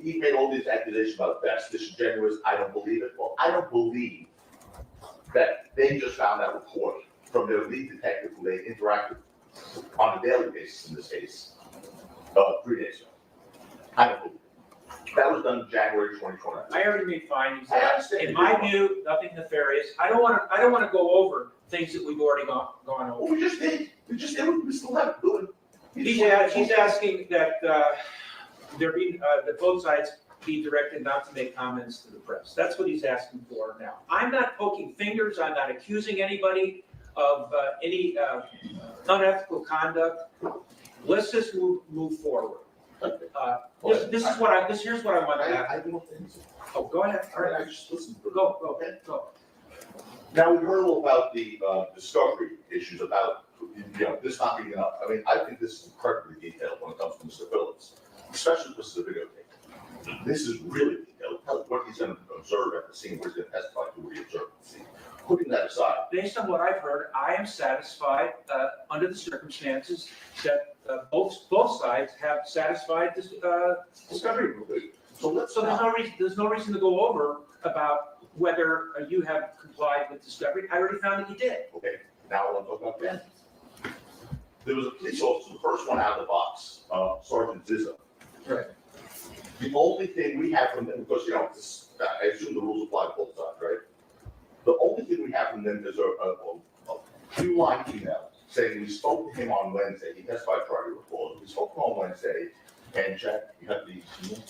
He made all these accusations about that's disingenuous. I don't believe it. Well, I don't believe that they just found that report from their lead detective who they interacted on a daily basis in this case 3 days ago. I don't believe it. That was done in January 2020. I already made findings. I understand. In my view, nothing nefarious. I don't want to go over things that we've already gone over. Well, we just did. We still have to do it. He's asking that that both sides be directed not to make comments to the press. That's what he's asking for now. I'm not poking fingers. I'm not accusing anybody of any unethical conduct. Let's just move forward. Here's what I want to have. I don't think so. Oh, go ahead. All right, I just listened to it. Go. Now, we heard all about the discovery issues about, this not being enough. I mean, I think this is incredibly detailed when it comes to Mr. Phillips, especially if this is a videotape. This is really detailed. Tell us what he's going to observe at the scene, what he's going to testify to, what he observed at the scene. Putting that aside, Based on what I've heard, I am satisfied, under the circumstances, that both sides have satisfied this discovery rule. so let's So there's no reason to go over about whether you have complied with discovery. I already found that you did. Okay, now I want to talk about Ben. There was a police officer, the first one out of the box, Sergeant Zizzo. Right. The only thing we have from them, because, I assume the rules apply to both sides, right? The only thing we have from them is a two-line email saying we spoke to him on Wednesday. He testified Friday before. We spoke to him on Wednesday, and Jack, you have the email?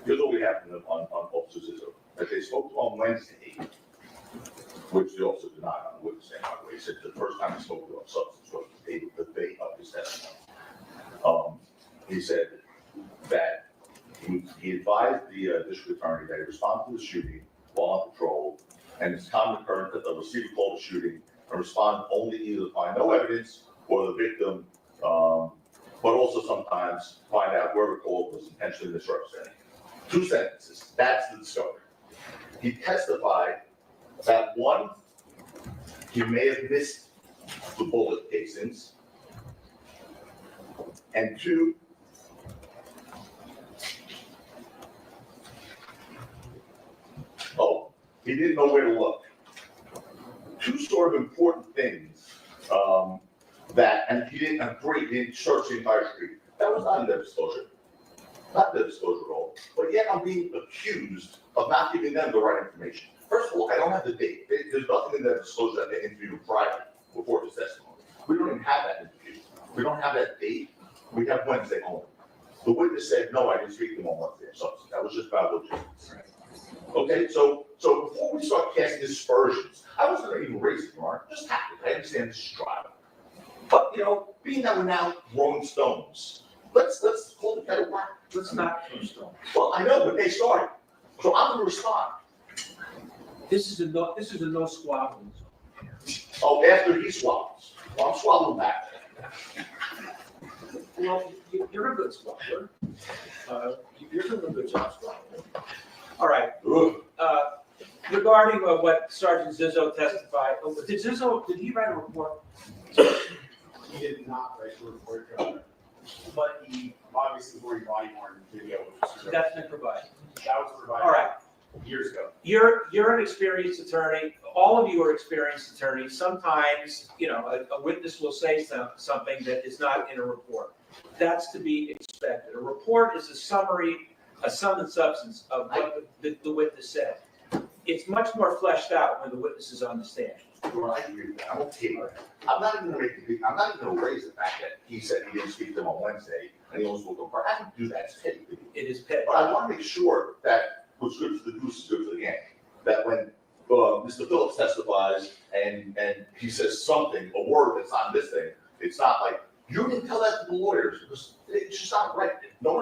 Here's what we have from them on Officer Zizzo, that they spoke to him on Wednesday, which they also denied on the witness stand, by the way. He said the first time he spoke to him on substance was the day of his testimony. He said that he advised the district attorney that he responded to the shooting while on patrol, and it's common occurrence that the receiver called the shooting and respond only either to find no evidence or the victim, but also sometimes find out whoever called was intentionally misrepresenting. 2 sentences, that's the discovery. He testified that 1, he may have missed the bullet casings, and 2, he didn't know where to look. 2 sort of important things and he didn't agree, he didn't search the entire street. That was not in their disclosure. Not their disclosure at all. But yet I'm being accused of not giving them the right information. First of all, I don't have the date. There's nothing in their disclosure that they interviewed Friday before his testimony. We don't even have that interview. We don't have that date. We have Wednesday only. The witness said, no, I didn't speak to him on Wednesday or something. That was just about logistics. Okay, so before we start casting aspersions, I wasn't going to even raise it, Mark. Just happened. I understand this is trial. But, being that we're now throwing stones, let's call the kettle black. Let's not throw stones. Well, I know, but they started. So I'm going to respond. This is a no squabbling zone. Oh, after he swallows. Well, I'm swallowing back. Well, you're a good squabbler. You're doing a good job squabbling. All right. Ugh. Regarding what Sergeant Zizzo testified, did he write a report? He did not write the report, Your Honor, but he obviously body worn video. That's been provided. That was provided. All right. years ago. You're an experienced attorney. All of you are experienced attorneys. Sometimes, a witness will say something that is not in a report. That's to be expected. A report is a summary, a sum and substance of what the witness said. It's much more fleshed out when the witness is on the stand. Well, I agree with that. I'm okay with that. I'm not even gonna raise the fact that he said he didn't speak to them on Wednesday and he almost will go. I don't do that. It's petty. It is petty. But I want to make sure that what's good for the goose is good for the gander. That when Mr. Phillips testifies and he says something, a word that's not in this thing, it's not like, you didn't tell that to the lawyers because it's just not right.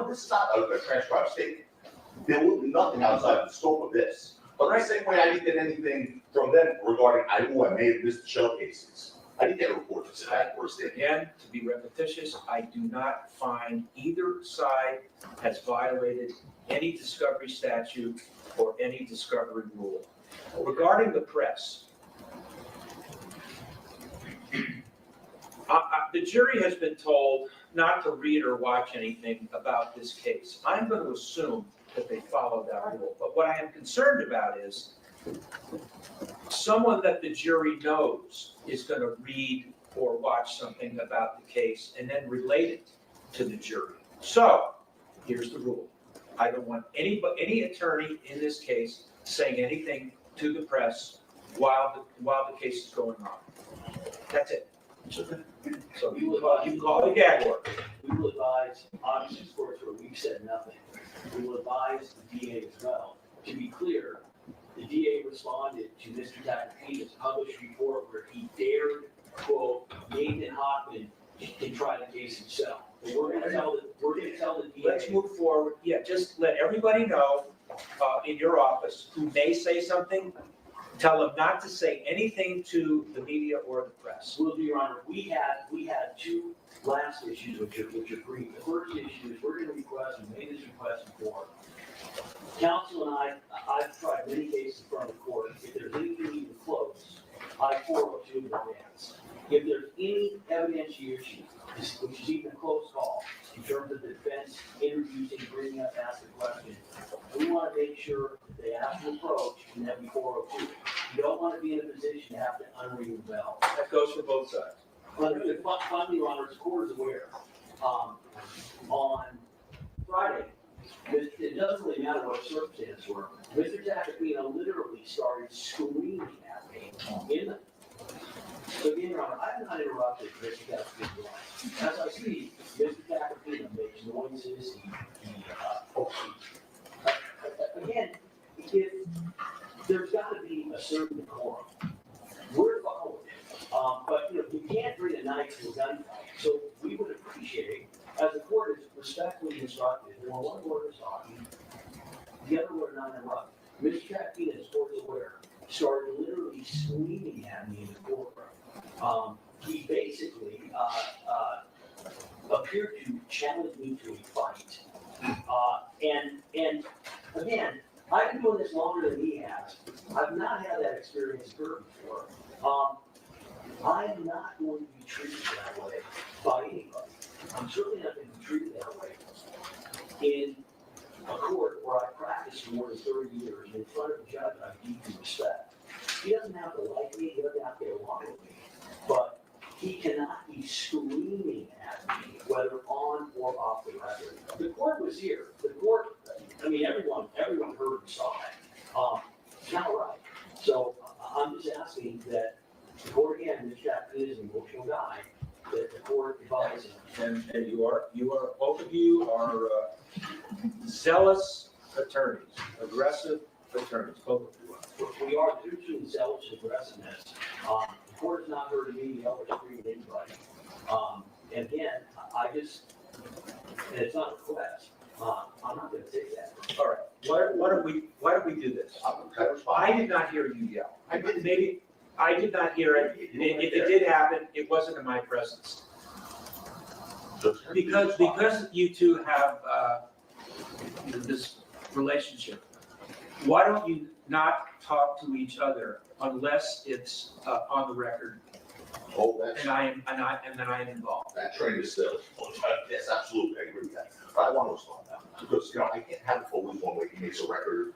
This is not a transcribed statement. There will be nothing outside the scope of this. But the same way I didn't get anything from them regarding, I may have missed the shell cases. I didn't get a report that said that or a statement. Again, to be repetitious, I do not find either side has violated any discovery statute or any discovery rule. Regarding the press, the jury has been told not to read or watch anything about this case. I'm going to assume that they followed that rule. But what I am concerned about is someone that the jury knows is going to read or watch something about the case and then relate it to the jury. So here's the rule. I don't want any attorney in this case saying anything to the press while the case is going on. That's it. So you can call it a gag order. We will advise, obviously, sports where we've said nothing. We will advise the DA as well. To be clear, the DA responded to Mr. Tacopina's published report where he dared, quote, Nathan Hockman can try the case himself. But we're gonna tell the DA. Let's move forward. Yeah, just let everybody know in your office who may say something, tell them not to say anything to the media or the press. Will do, Your Honor. We had two last issues which are brief. The first issue is we're gonna request, and made this request before. Counsel and I've tried many cases in front of the court. If there's anything even close, I forward to in advance. If there's any evidentiary issue, which is even a close call, in terms of the defense introducing, bringing up, asking a question, we want to make sure that they have to approach and that we 402. You don't want to be in a position to have to unring the bell. That goes for both sides. Finally, Your Honor, the court is aware. On Friday, it doesn't really matter what circumstances were. Mr. Tacopina literally started screaming at me in the. So again, Your Honor, I have not interrupted Mr. Tacopina's line. As I speak, Mr. Tacopina makes noises. Again, if there's got to be a certain decorum. We're following it. But you can't bring a knife to a gunfight. So we would appreciate, as the court is respectfully instructed, when one lawyer is talking, the other lawyer not interrupt. Mr. Tacopina, as court is aware, started literally screaming at me in the courtroom. He basically appeared to challenge me to a fight. And again, I've been doing this longer than he has. I've not had that experience occur before. I am not going to be treated that way by anybody. I'm certainly not going to be treated that way in a court where I practiced for more than 30 years in front of a judge I deeply respect. He doesn't have to like me, he doesn't have to get along with me, but he cannot be screaming at me, whether on or off the record. The court was here. The court, everyone heard and saw it. It's not right. So I'm just asking that the court, again, Mr. Tacopina is an emotional guy, that the court advises him. And you are, both of you are zealous attorneys, aggressive attorneys, both of you are. We are due to zealous aggressiveness. The court has not heard me yell or scream at anybody. And again, and it's not a request. I'm not going to take that. All right, why don't we do this? I did not hear you yell. I did not hear it. If it did happen, it wasn't in my presence. Because you two have this relationship, why don't you not talk to each other unless it's on the record? Oh, And I am involved. that train is still, yes, absolutely, I agree with that. But I want to respond now, because, I can't have it always one way, he makes a record,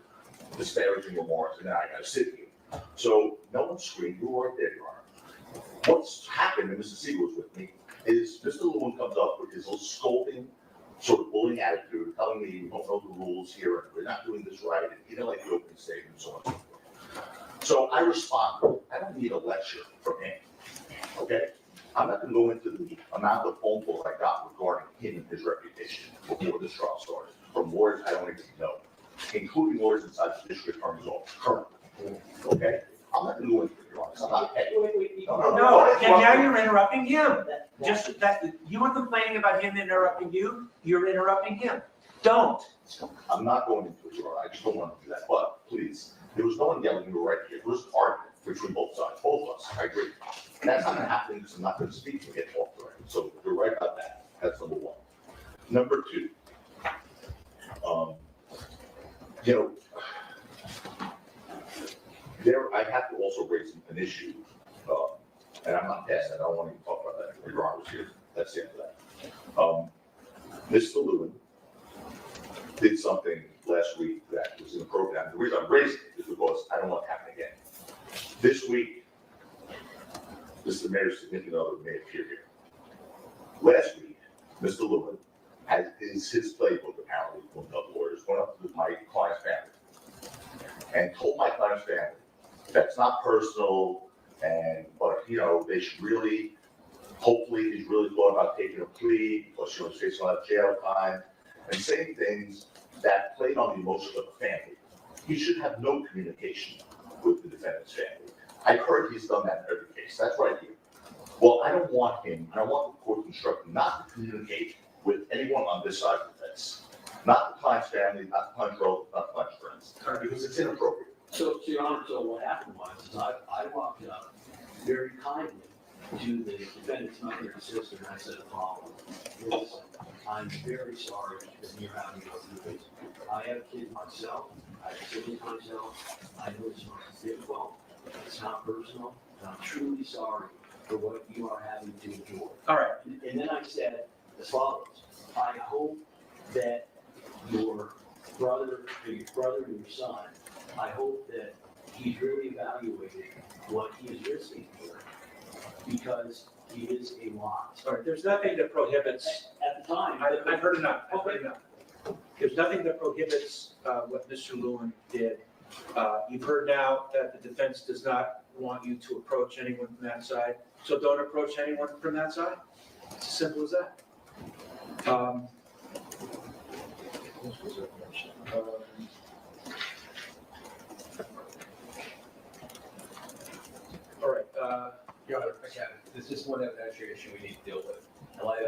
disparaging remarks, and then I gotta sit here. So no one screamed, you were right there, Your Honor. What's happened, and Mr. Siegel was with me, is Mr. Lewin comes up with his little scolding, sort of bullying attitude, telling me we don't know the rules here, and we're not doing this right, and he didn't like the opening statement, and so on and so forth. So I responded, I don't need a lecture from him, okay? I'm not gonna go into the amount of phone calls I got regarding him and his reputation before this trial started, from lawyers I don't even know, including lawyers inside the district attorney's office currently, okay? I'm not gonna go into it, Your Honor, I'm not petty. No, and now you're interrupting him. Just that, you were complaining about him interrupting you, you're interrupting him. Don't. I'm not going into it, Your Honor, I just don't want to do that, but please, there was no one yelling, you were right here, there was an argument between both sides, both of us, I agree. That's not gonna happen, because I'm not gonna speak to get off the record, so you're right about that, that's number one. Number two, you know, I have to also raise an issue, and I'm not past that, I don't want to even talk about that, Your Honor was here, that's the end of that. Mr. Lewin did something last week that was inappropriate. The reason I'm raising it is because I don't want it to happen again. This week, Mr. Mayor's significant other may appear here. Last week, Mr. Lewin had his playbook apparently from the lawyers, went up to my client's family and told my client's family that's not personal, but you know, they should really, hopefully he's really thought about taking a plea because she was facing a lot of jail time and saying things that played on the emotions of the family. He should have no communication with the defendant's family. I've heard he's done that in every case. That's right here. Well, I don't want him, and I want the court to instruct him not to communicate with anyone on this side of the fence. Not the client's family, not the client's relatives, not the client's friends, because it's inappropriate. So, Your Honor, so what happened was, is I walked up very kindly to the defendant's mother and sister, and I said the following: listen, I'm very sorry that you're having to go through this. I have kids myself, I have siblings myself, I know it's difficult, it's not personal, and I'm truly sorry for what you are having to endure. All right. And then I said as follows: I hope that your brother and your son, I hope that he's really evaluated what he is risking here, because he is a lot. All right, there's nothing that prohibits, At the time. I've heard enough, I've heard enough. There's nothing that prohibits what Mr. Lewin did. You've heard now that the defense does not want you to approach anyone from that side, so don't approach anyone from that side. It's as simple as that. All right, Your Honor, again, this is one evidentiary issue we need to deal with.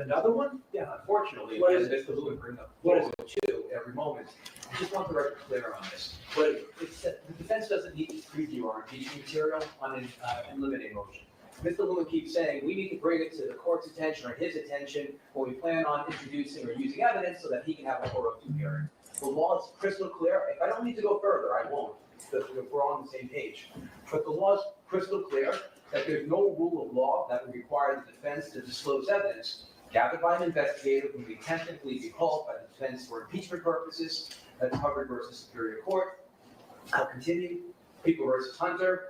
another one? Yeah, unfortunately, What as is it? Mr. Lewin brings up, What is two every moment. I just want the record clear on this. But it's that the defense doesn't need to preview our impeachment material on an eliminating motion. Mr. Lewin keeps saying, we need to bring it to the court's attention or his attention when we plan on introducing or using evidence so that he can have a court of hearing. The law is crystal clear. If I don't need to go further, I won't, because we're on the same page. But the law is crystal clear that there's no rule of law that would require the defense to disclose evidence gathered by an investigator who may tentatively be called by the defense for impeachment purposes. That's Hubbard versus Superior Court. I'll continue. People versus Hunter.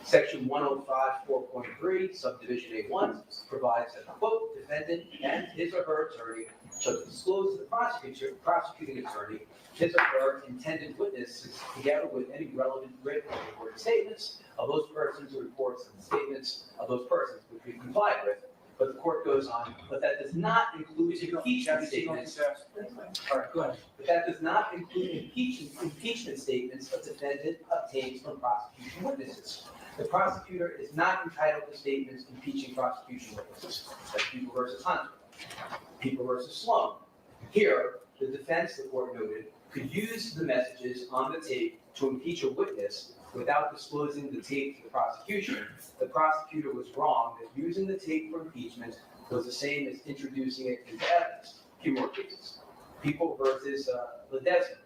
Section 105, 4.3, subdivision A1 provides that, quote, defendant and his or her attorney shall disclose to the prosecuting attorney his or her intended witnesses together with any relevant written or recorded statements of those persons or reports and statements of those persons which we complied with. But the court goes on, but that does not include impeachment statements. All right, go ahead. But that does not include impeachment statements a defendant obtains from prosecution witnesses. The prosecutor is not entitled to statements impeaching prosecution witnesses. That's People versus Hunter. People versus Sloan. Here, the defense, the court noted, could use the messages on the tape to impeach a witness without disclosing the tape to the prosecution. The prosecutor was wrong that using the tape for impeachment was the same as introducing it into evidence. A few more cases. People versus Ledesma.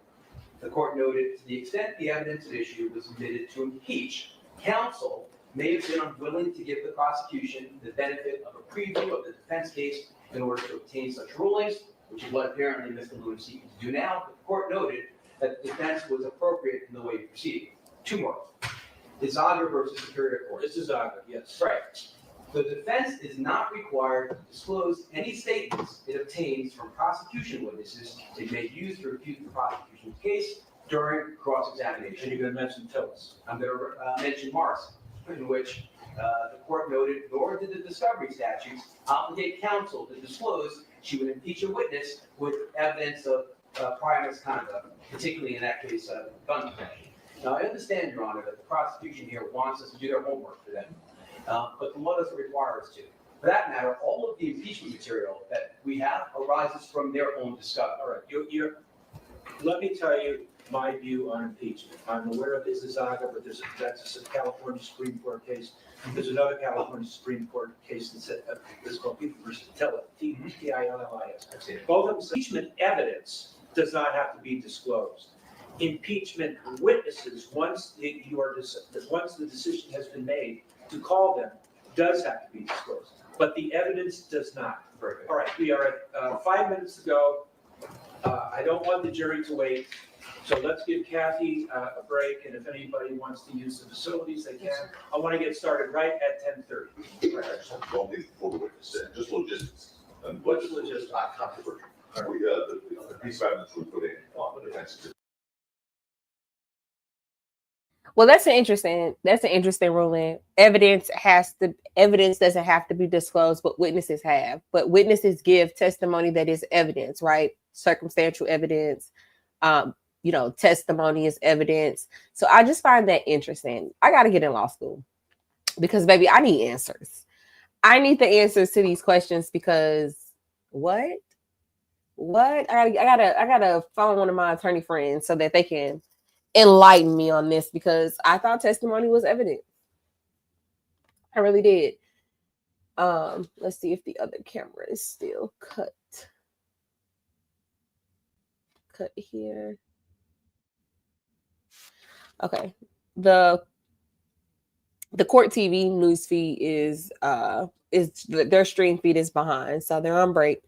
The court noted, to the extent the evidence at issue was admitted to impeach, counsel may have been unwilling to give the prosecution the benefit of a preview of the defense case in order to obtain such rulings, which is what apparently Mr. Lewin is seeking to do now. But the court noted that the defense was appropriate in the way it proceeded. Two more. Zaga versus Superior Court. This is Zaga, yes. Right. The defense is not required to disclose any statements it obtains from prosecution witnesses it may use to refute the prosecution's case during cross-examination. And you're gonna mention Phyllis. I'm going to mention Morrison, in which the court noted, nor did the discovery statutes obligate counsel to disclose she would impeach a witness with evidence of prior misconduct, particularly in that case, gun possession. Now, I understand, Your Honor, that the prosecution here wants us to do their homework for them, but the law doesn't require us to. For that matter, all of the impeachment material that we have arises from their own discovery. All right, let me tell you my view on impeachment. I'm aware of this Zaga, but that's a California Supreme Court case. There's another California Supreme Court case that's called People versus Tillis, Tillis. Both of them, impeachment evidence does not have to be disclosed. Impeachment witnesses, once the decision has been made to call them, does have to be disclosed, but the evidence does not. All right, we are at 5 minutes to go. I don't want the jury to wait, so let's give Kathy a break, and if anybody wants to use the facilities, they can. I want to get started right at 10:30. Right, I just don't think before the witness, just logistics. And What's logistics? Not controversial. We, the piece of evidence we put in on the defense. Well, that's an interesting ruling. Evidence doesn't have to be disclosed, but witnesses have. But witnesses give testimony that is evidence, right? Circumstantial evidence, testimony is evidence. So I just find that interesting. I got to get in law school because, baby, I need answers. I need the answers to these questions because what? I gotta phone one of my attorney friends so that they can enlighten me on this because I thought testimony was evidence. I really did. Let's see if the other camera is still cut. Cut here. Okay. The court TV news feed is their stream feed is behind, so they're on break.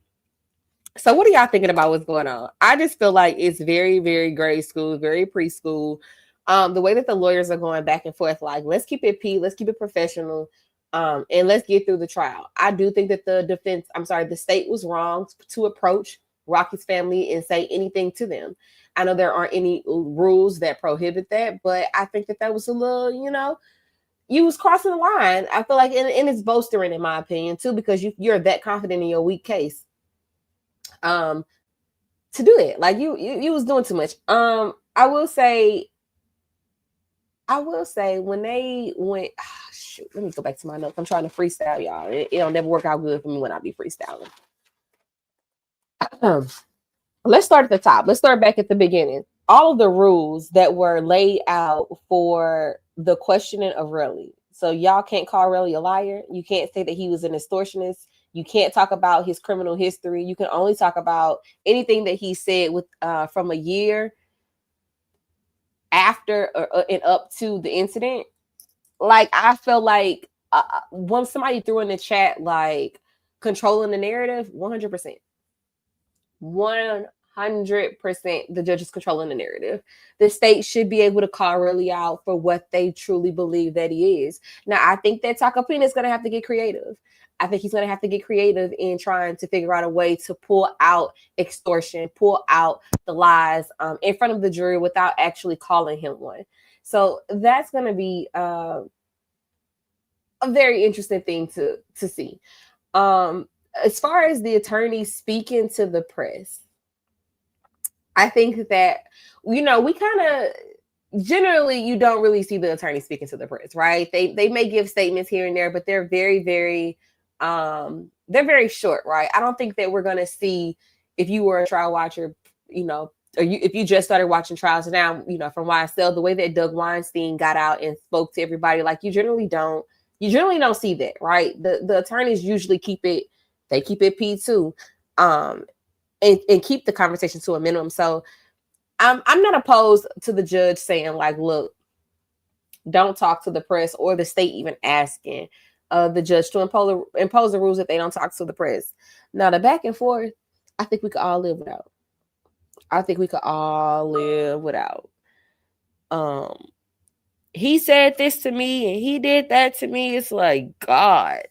So what are y'all thinking about what's going on? I just feel like it's very, very grade school, very preschool. The way that the lawyers are going back and forth, like, let's keep it let's keep it professional, and let's get through the trial. I do think that the state was wrong to approach Rocky's family and say anything to them. I know there aren't any rules that prohibit that, but I think that was a little, you was crossing the line. I feel like, and it's bolstering in my opinion too, because you're that confident in your weak case. To do it, like you was doing too much. I will say when they went, shoot, let me go back to my notes. I'm trying to freestyle, y'all. It'll never work out good for me when I be freestyling. Let's start at the top. Let's start back at the beginning. All of the rules that were laid out for the questioning of Relly. So y'all can't call Relly a liar. You can't say that he was an extortionist. You can't talk about his criminal history. You can only talk about anything that he said from a year after and up to the incident. Like, I felt like when somebody threw in the chat, like, controlling the narrative, 100%. 100% the judge is controlling the narrative. The state should be able to call Relly out for what they truly believe that he is. Now, I think that Tacopina is going to have to get creative. I think he's going to have to get creative in trying to figure out a way to pull out extortion, pull out the lies in front of the jury without actually calling him one. So that's going to be a very interesting thing to see. As far as the attorney speaking to the press, I think that, we kind of generally, you don't really see the attorney speaking to the press, right? They may give statements here and there, but they're very, very, they're very short, right? I don't think that we're going to see, if you were a trial watcher, or if you just started watching trials now, from YSL, the way that Doug Weinstein got out and spoke to everybody, like, you generally don't see that, right? The attorneys usually keep it P2, and keep the conversation to a minimum. So I'm not opposed to the judge saying, like, look, don't talk to the press, or the state even asking the judge to impose the rules that they don't talk to the press. Now, the back and forth, I think we could all live without. I think we could all live without. He said this to me and he did that to me. It's like, God,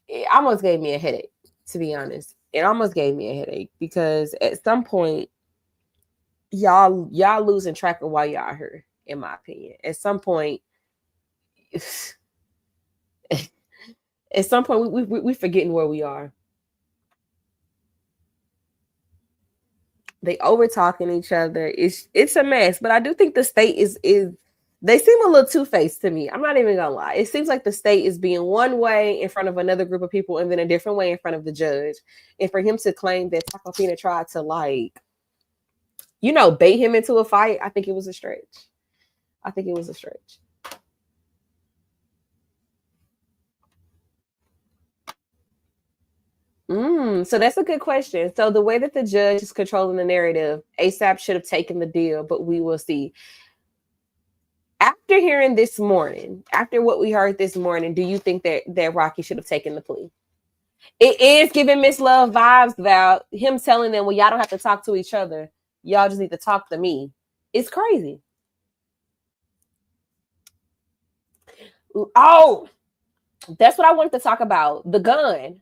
it almost gave me a headache, to be honest. It almost gave me a headache because at some point, y'all losing track of why y'all here, in my opinion. At some point, we forgetting where we are. They over talking each other. It's a mess. But I do think the state is they seem a little two-faced to me. I'm not even gonna lie. It seems like the state is being one way in front of another group of people and then a different way in front of the judge. And for him to claim that Tacofina tried to bait him into a fight, I think it was a stretch. So that's a good question. So the way that the judge is controlling the narrative, ASAP should have taken the deal, but we will see. After hearing this morning, after what we heard this morning, do you think that Rocky should have taken the plea? It is giving Miss Love vibes about him telling them, well, y'all don't have to talk to each other. Y'all just need to talk to me. It's crazy. Oh, that's what I wanted to talk about. The gun.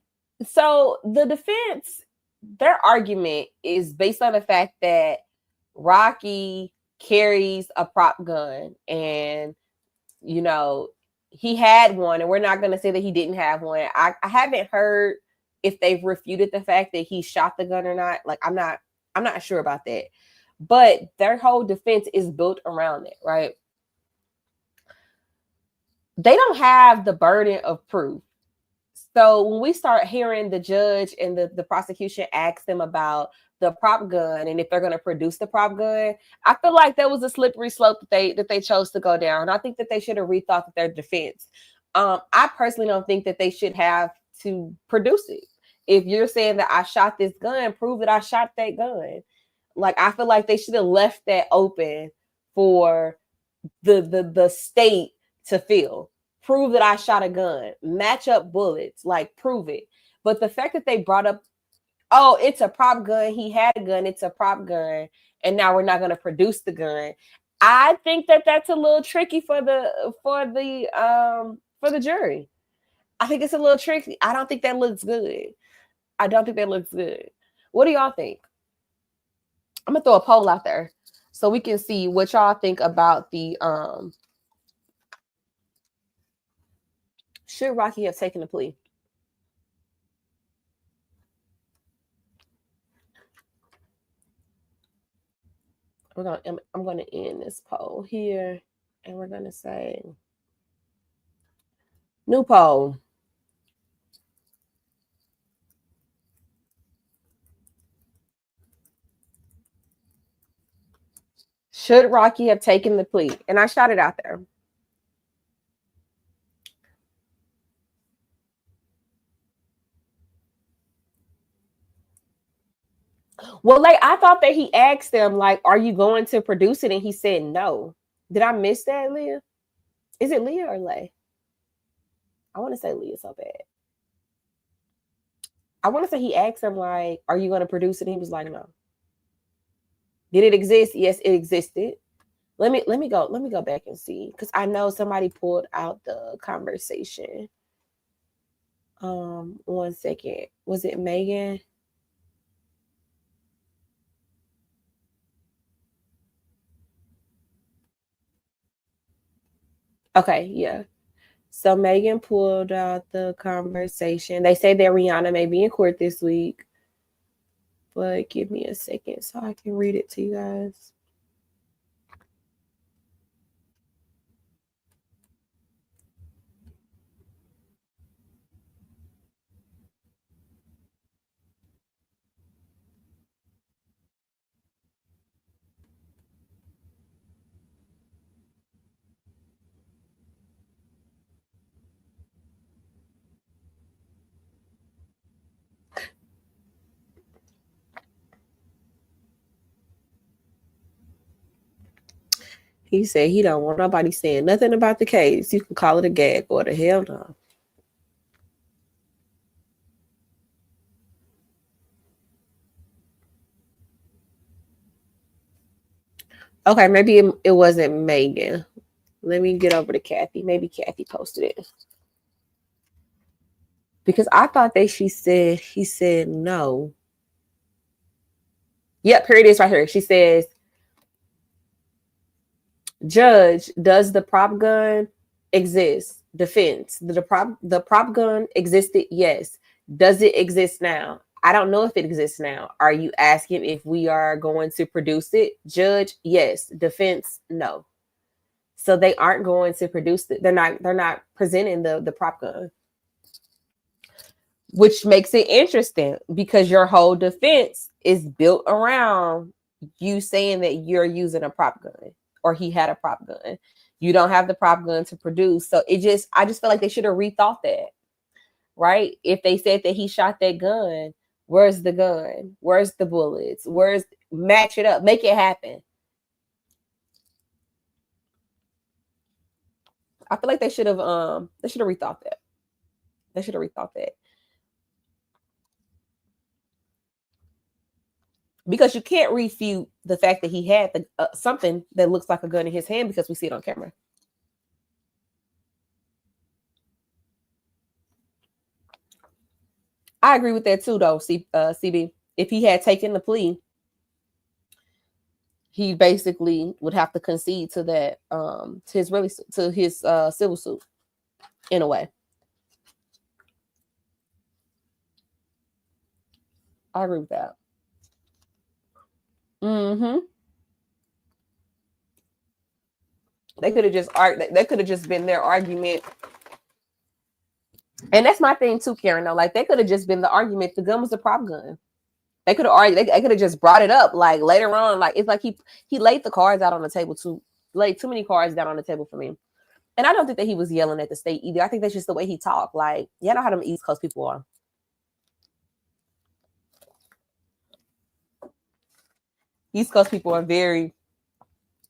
So the defense, their argument is based on the fact that Rocky carries a prop gun and, he had one, and we're not going to say that he didn't have one. I haven't heard if they've refuted the fact that he shot the gun or not. Like, I'm not sure about that. But their whole defense is built around it, right? They don't have the burden of proof. So when we start hearing the judge and the prosecution ask them about the prop gun and if they're going to produce the prop gun, I feel like that was a slippery slope that they chose to go down. I think that they should have rethought their defense. I personally don't think that they should have to produce it. If you're saying that I shot this gun, prove that I shot that gun. Like, I feel like they should have left that open for the state to fill. Prove that I shot a gun, match up bullets, like, prove it. But the fact that they brought up, oh, it's a prop gun, he had a gun, it's a prop gun, and now we're not going to produce the gun. I think that that's a little tricky for the jury. I think it's a little tricky. I don't think that looks good. What do y'all think? I'm gonna throw a poll out there so we can see what y'all think about the should Rocky have taken the plea? I'm gonna end this poll here, and we're gonna say new poll. Should Rocky have taken the plea? And I shot it out there. Well, like, I thought that he asked them, like, are you going to produce it? And he said no. Did I miss that, Leah? Is it Leah or Lay? I want to say Leah so bad. I want to say he asked him, like, are you going to produce it? And he was like, no. Did it exist? Yes, it existed. Let me go back and see, because I know somebody pulled out the conversation. 1 second. Was it Megan? Okay, yeah. So Megan pulled out the conversation. They say that Rihanna may be in court this week, but give me a second so I can read it to you guys. He said he don't want nobody saying nothing about the case. You can call it a gag order. Hell no. Okay, maybe it wasn't Megan. Let me get over to Kathy. Maybe Kathy posted it. Because I thought that he said no. Yep, here it is right here. She says, Judge, does the prop gun exist? Defense. The prop gun existed? Yes. Does it exist now? I don't know if it exists now. Are you asking if we are going to produce it? Judge, yes. Defense, no. So they aren't going to produce it. They're not presenting the prop gun. Which makes it interesting because your whole defense is built around you saying that you're using a prop gun or he had a prop gun. You don't have the prop gun to produce. So I just feel like they should have rethought that, right? If they said that he shot that gun, where's the gun? Where's the bullets? Match it up, make it happen. I feel like they should have rethought that. They should have rethought that. Because you can't refute the fact that he had something that looks like a gun in his hand because we see it on camera. I agree with that too, though, CB. If he had taken the plea, he basically would have to concede to that, to his civil suit, in a way. I agree with that. Mm-hmm. They could have just that could have just been their argument. And that's my thing too, Karen. Though, like, they could have just been the argument. The gun was a prop gun. They could have argued. They could have just brought it up, like, later on. Like, it's like he laid the cards out on the table laid too many cards down on the table for me. And I don't think that he was yelling at the state either. I think that's just the way he talked. Like, you know how them East Coast people are. East Coast people are very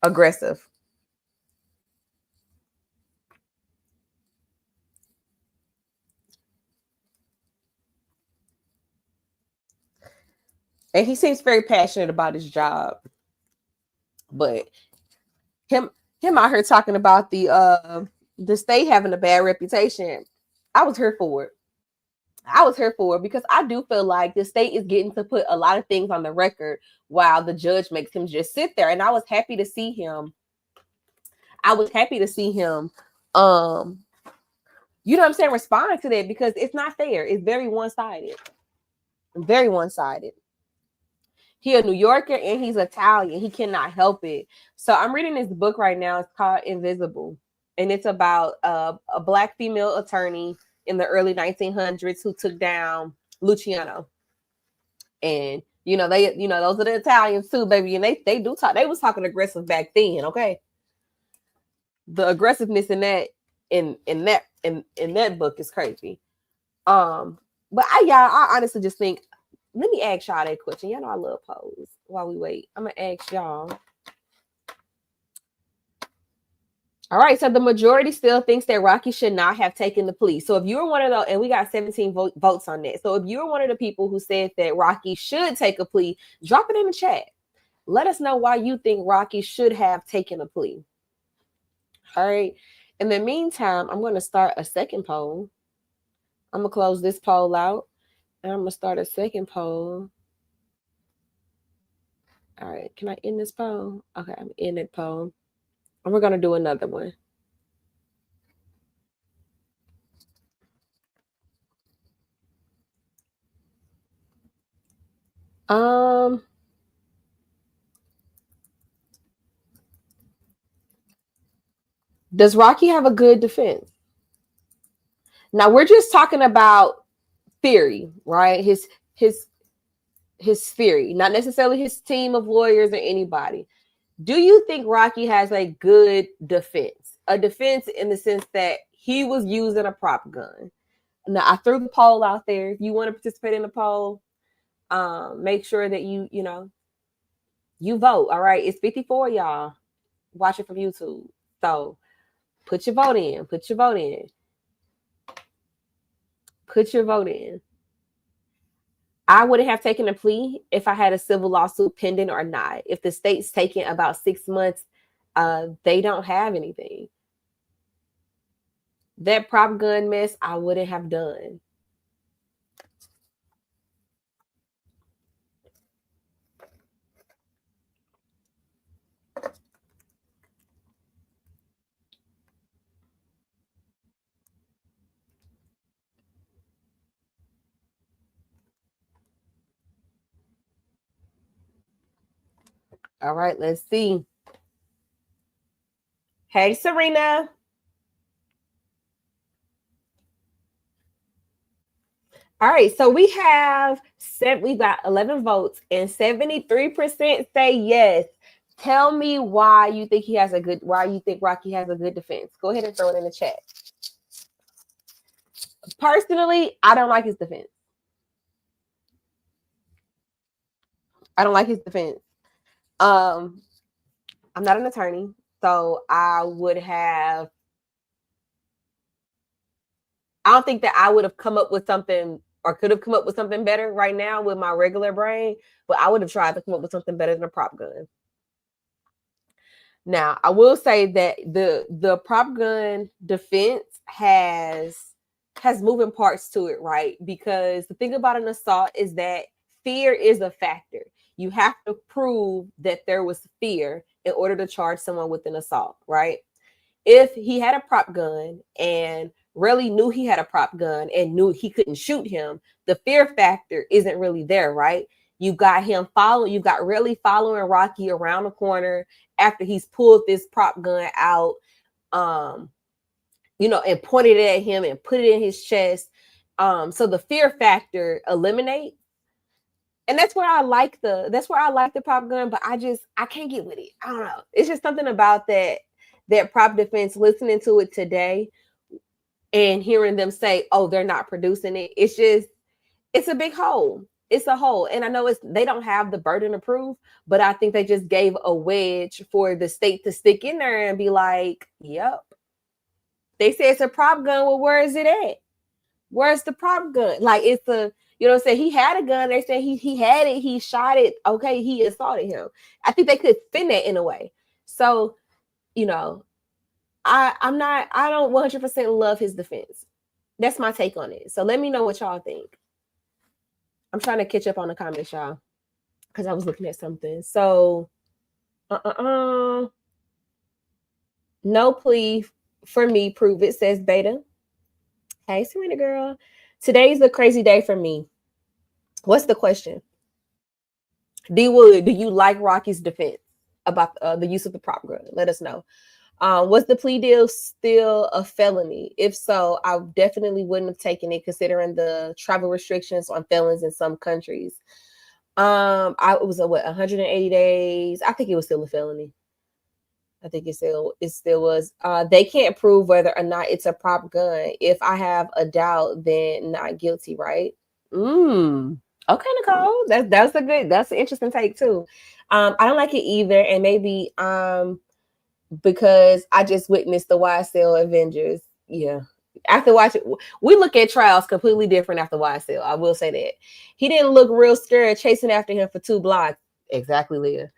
aggressive. And he seems very passionate about his job. But him out here talking about the state having a bad reputation, I was here for it. Because I do feel like the state is getting to put a lot of things on the record while the judge makes him just sit there. And I was happy to see him. You know what I'm saying, respond to that, because it's not fair. It's very one-sided. Very one-sided. He's a New Yorker and he's Italian. He cannot help it. So I'm reading this book right now. It's called Invisible. And it's about a Black female attorney in the early 1900s who took down Luciano. And, those are the Italians too, baby. And they do talk. They was talking aggressive back then, okay? The aggressiveness in that book is crazy. But I honestly just think, let me ask y'all that question. Y'all know I love polls. While we wait, I'm gonna ask y'all. All right, so the majority still thinks that Rocky should not have taken the plea. So if you're one of those, and we got 17 votes on that. So if you're one of the people who said that Rocky should take a plea, drop it in the chat. Let us know why you think Rocky should have taken a plea. All right. In the meantime, I'm going to start a second poll. I'm going to close this poll out. And I'm going to start a second poll. All right. Can I end this poll? Okay. I'm in that poll. And we're going to do another one. Does Rocky have a good defense? Now, we're just talking about theory, right? His theory, not necessarily his team of lawyers or anybody. Do you think Rocky has a good defense? A defense in the sense that he was using a prop gun. Now, I threw the poll out there. If you want to participate in the poll, make sure that you vote. All right, it's 54, y'all. Watch it from YouTube. So put your vote in. Put your vote in. I wouldn't have taken a plea if I had a civil lawsuit pending or not. If the state's taking about 6 months, they don't have anything. That prop gun mess, I wouldn't have done. All right, let's see. Hey, Serena. All right, so we got 11 votes and 73% say yes. Tell me why you think why you think Rocky has a good defense. Go ahead and throw it in the chat. Personally, I don't like his defense. I don't like his defense. I'm not an attorney, so I don't think that I would have come up with something or could have come up with something better right now with my regular brain, but I would have tried to come up with something better than a prop gun. Now, I will say that the prop gun defense has moving parts to it, right? Because the thing about an assault is that fear is a factor. You have to prove that there was fear in order to charge someone with an assault, right? If he had a prop gun and really knew he had a prop gun and knew he couldn't shoot him, the fear factor isn't really there, right? You got really following Rocky around the corner after he's pulled this prop gun out, and pointed it at him and put it in his chest. So the fear factor eliminates. And that's where I like the prop gun, but I can't get with it. I don't know. It's just something about that prop defense, listening to it today and hearing them say, oh, they're not producing it. It's a big hole. It's a hole. And I know they don't have the burden of proof, but I think they just gave a wedge for the state to stick in there and be like, yep. They say it's a prop gun. Well, where is it at? Where's the prop gun? Like, it's he had a gun. They say he had it. He shot it. Okay, he assaulted him. I think they could spin that in a way. So, I don't 100% love his defense. That's my take on it. So let me know what y'all think. I'm trying to catch up on the comments, y'all, because I was looking at something. So, no plea for me. Prove it, says Beta. Hey, Serena girl. Today's a crazy day for me. What's the question? D Wood, do you like Rocky's defense about the use of the prop gun? Let us know. Was the plea deal still a felony? If so, I definitely wouldn't have taken it, considering the travel restrictions on felons in some countries. It was 180 days. I think it was still a felony. I think it still was. They can't prove whether or not it's a prop gun. If I have a doubt, then not guilty, right? Okay, Nicole. That's an interesting take too. I don't like it either, and maybe because I just witnessed the YSL Avengers. Yeah. After watching, we look at trials completely different after YSL. I will say that. He didn't look real scared chasing after him for 2 blocks. Exactly, Leah.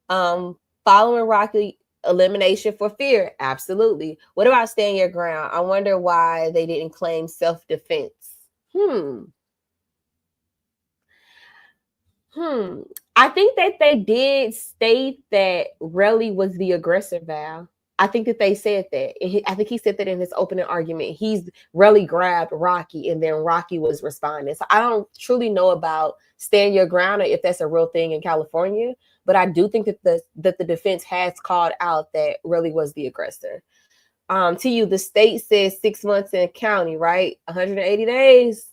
Following Rocky, elimination for fear. Absolutely. What about stand your ground? I wonder why they didn't claim self-defense. I think that they did state that Relly was the aggressor, Val. I think that they said that. I think he said that in his opening argument. Relly grabbed Rocky and then Rocky was responding. So I don't truly know about stand your ground or if that's a real thing in California, but I do think that the defense has called out that Relly was the aggressor. To you, the state says 6 months in county, right? 180 days.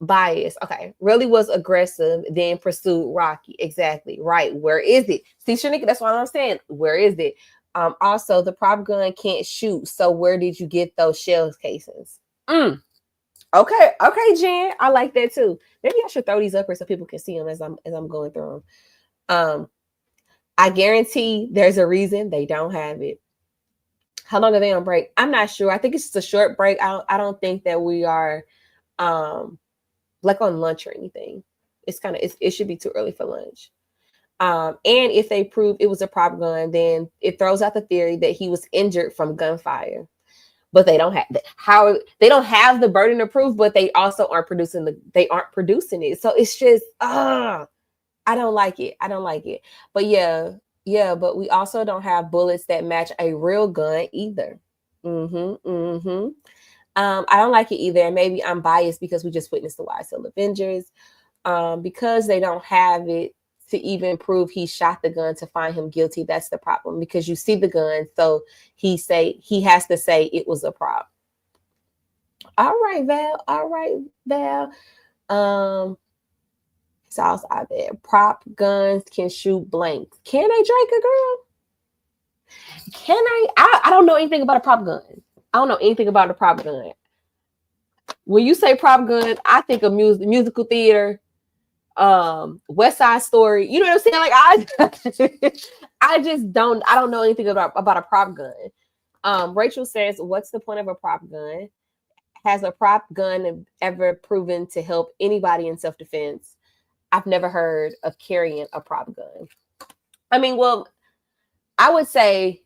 Bias. Okay. Relly was aggressive, then pursued Rocky. Exactly. Right. Where is it? See, Shanika, that's what I'm saying. Where is it? Also, the prop gun can't shoot. So where did you get those shell casings? Okay. Okay, Jen. I like that too. Maybe I should throw these up here so people can see them as I'm going through them. I guarantee there's a reason they don't have it. How long are they on break? I'm not sure. I think it's just a short break. I don't think that we are like on lunch or anything. It's kind of, it should be too early for lunch. And if they prove it was a prop gun, then it throws out the theory that he was injured from gunfire. But they don't have they don't have the burden of proof, but they also aren't producing it. So it's just I don't like it. I don't like it. But yeah, but we also don't have bullets that match a real gun either. I don't like it either. And maybe I'm biased because we just witnessed the YSL Avengers. Because they don't have it to even prove he shot the gun to find him guilty. That's the problem, because you see the gun, so he has to say it was a prop. All right, Val. It's also out there. Prop guns can shoot blanks. Can they, Drake, a girl? Can I don't know anything about a prop gun. I don't know anything about a prop gun. When you say prop gun, I think of musical theater, West Side Story. You know what I'm saying? Like I don't know anything about a prop gun. Rachel says, what's the point of a prop gun? Has a prop gun ever proven to help anybody in self-defense? I've never heard of carrying a prop gun. I mean, well, I would say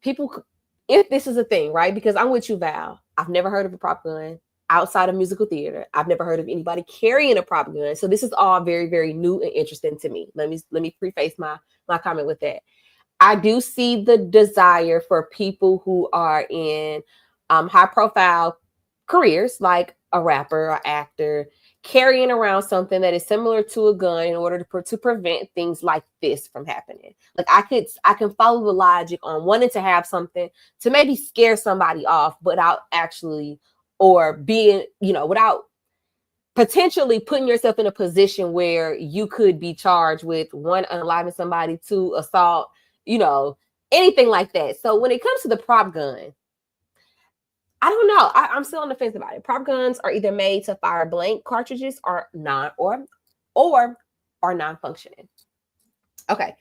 people, if this is a thing, right? Because I'm with you, Val. I've never heard of a prop gun outside of musical theater. I've never heard of anybody carrying a prop gun. So this is all very, very new and interesting to me. Let me preface my comment with that. I do see the desire for people who are in high profile careers, like a rapper or actor, carrying around something that is similar to a gun in order to prevent things like this from happening. Like I can follow the logic on wanting to have something to maybe scare somebody off, without actually, or being, without potentially putting yourself in a position where you could be charged with, 1, unaliving somebody, 2, assault, anything like that. So when it comes to the prop gun, I don't know. I'm still on the fence about it. Prop guns are either made to fire blank cartridges or are non-functioning. Okay.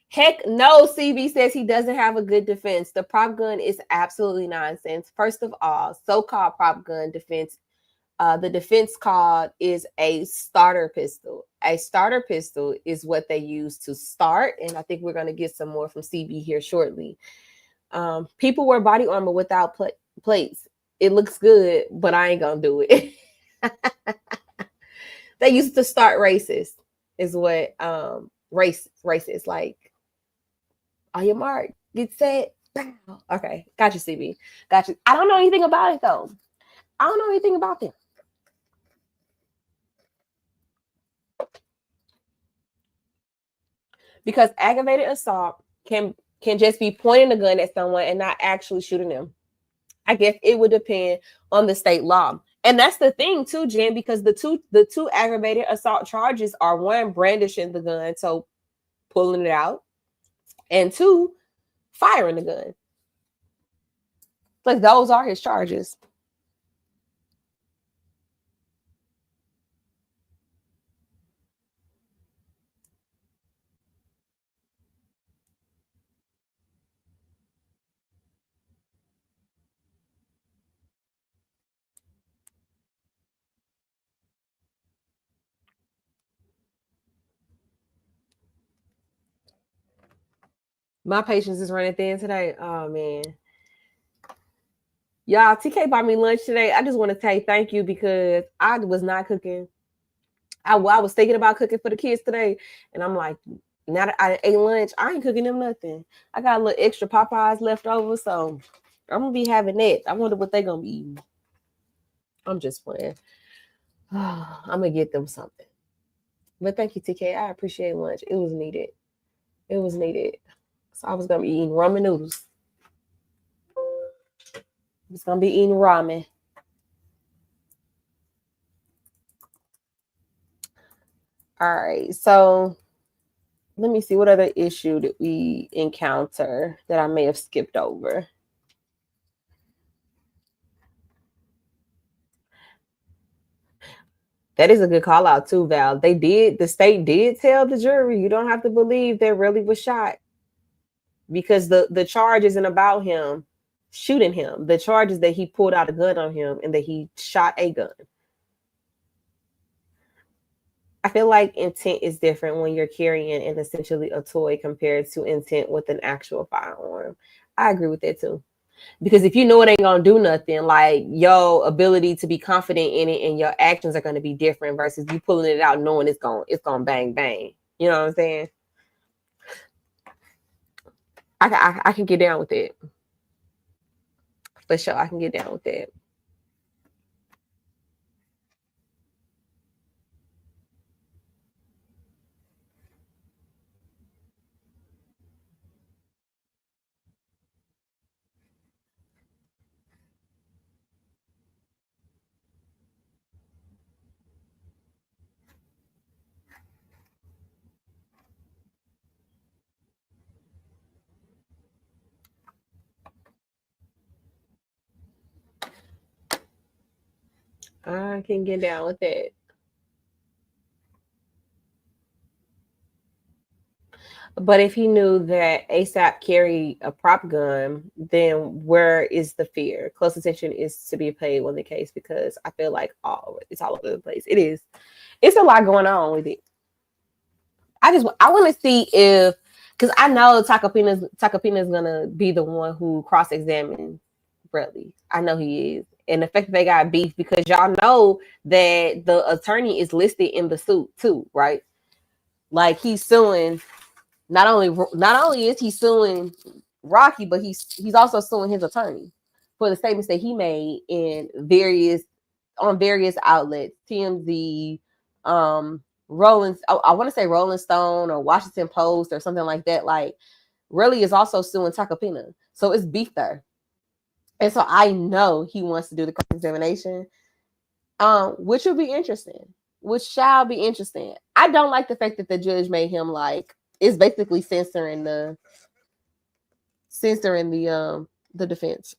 Heck no, CB says he doesn't have a good defense. The prop gun is absolutely nonsense. First of all, so-called prop gun defense, the defense called is a starter pistol. A starter pistol is what they use to start, and I think we're going to get some more from CB here shortly. People wear body armor without plates. It looks good, but I ain't gonna do it. They used to start races, is what races like. On your mark, get set. Okay, got you, CB. Got you. I don't know anything about it though. I don't know anything about them. Because aggravated assault can just be pointing a gun at someone and not actually shooting them. I guess it would depend on the state law. And that's the thing too, Jen, because the two aggravated assault charges are, 1, brandishing the gun, so pulling it out, and 2, firing the gun. Like, those are his charges. My patience is running thin today. Oh man. Y'all, TK bought me lunch today. I just want to say thank you, because I was not cooking. I was thinking about cooking for the kids today, and I'm like, now that I ate lunch, I ain't cooking them nothing. I got a little extra Popeyes left over, so I'm gonna be having that. I wonder what they're gonna be eating. I'm just playing. I'm gonna get them something. But thank you, TK. I appreciate lunch. It was needed. It was needed. So I was gonna be eating ramen noodles. I was gonna be eating ramen. All right, so let me see what other issue did we encounter that I may have skipped over. That is a good call out too, Val. The state did tell the jury, you don't have to believe there really was shot, because the charge isn't about him shooting him. The charge is that he pulled out a gun on him and that he shot a gun. I feel like intent is different when you're carrying an essentially a toy compared to intent with an actual firearm. I agree with that too. Because if you know it ain't gonna do nothing, like your ability to be confident in it and your actions are gonna be different versus you pulling it out knowing it's gonna bang bang. You know what I'm saying? I can get down with it. For sure. I can get down with that. I can get down with that. But if he knew that ASAP carried a prop gun, then where is the fear? Close attention is to be paid on the case because I feel like it's all over the place. It is. It's a lot going on with it. I want to see if because I know Takapina's gonna be the one who cross examines Bradley. I know he is. And the fact that they got beef because y'all know that the attorney is listed in the suit too, right? Like he's suing not only is he suing Rocky, but he's also suing his attorney for the statements that he made in various outlets, TMZ, Rolling. I want to say Rolling Stone or Washington Post or something like that. Like, really is also suing Takapina, so it's beef there, and so I know he wants to do the cross examination, which will be interesting. Which shall be interesting. I don't like the fact that the judge made him like it's basically censoring the defense.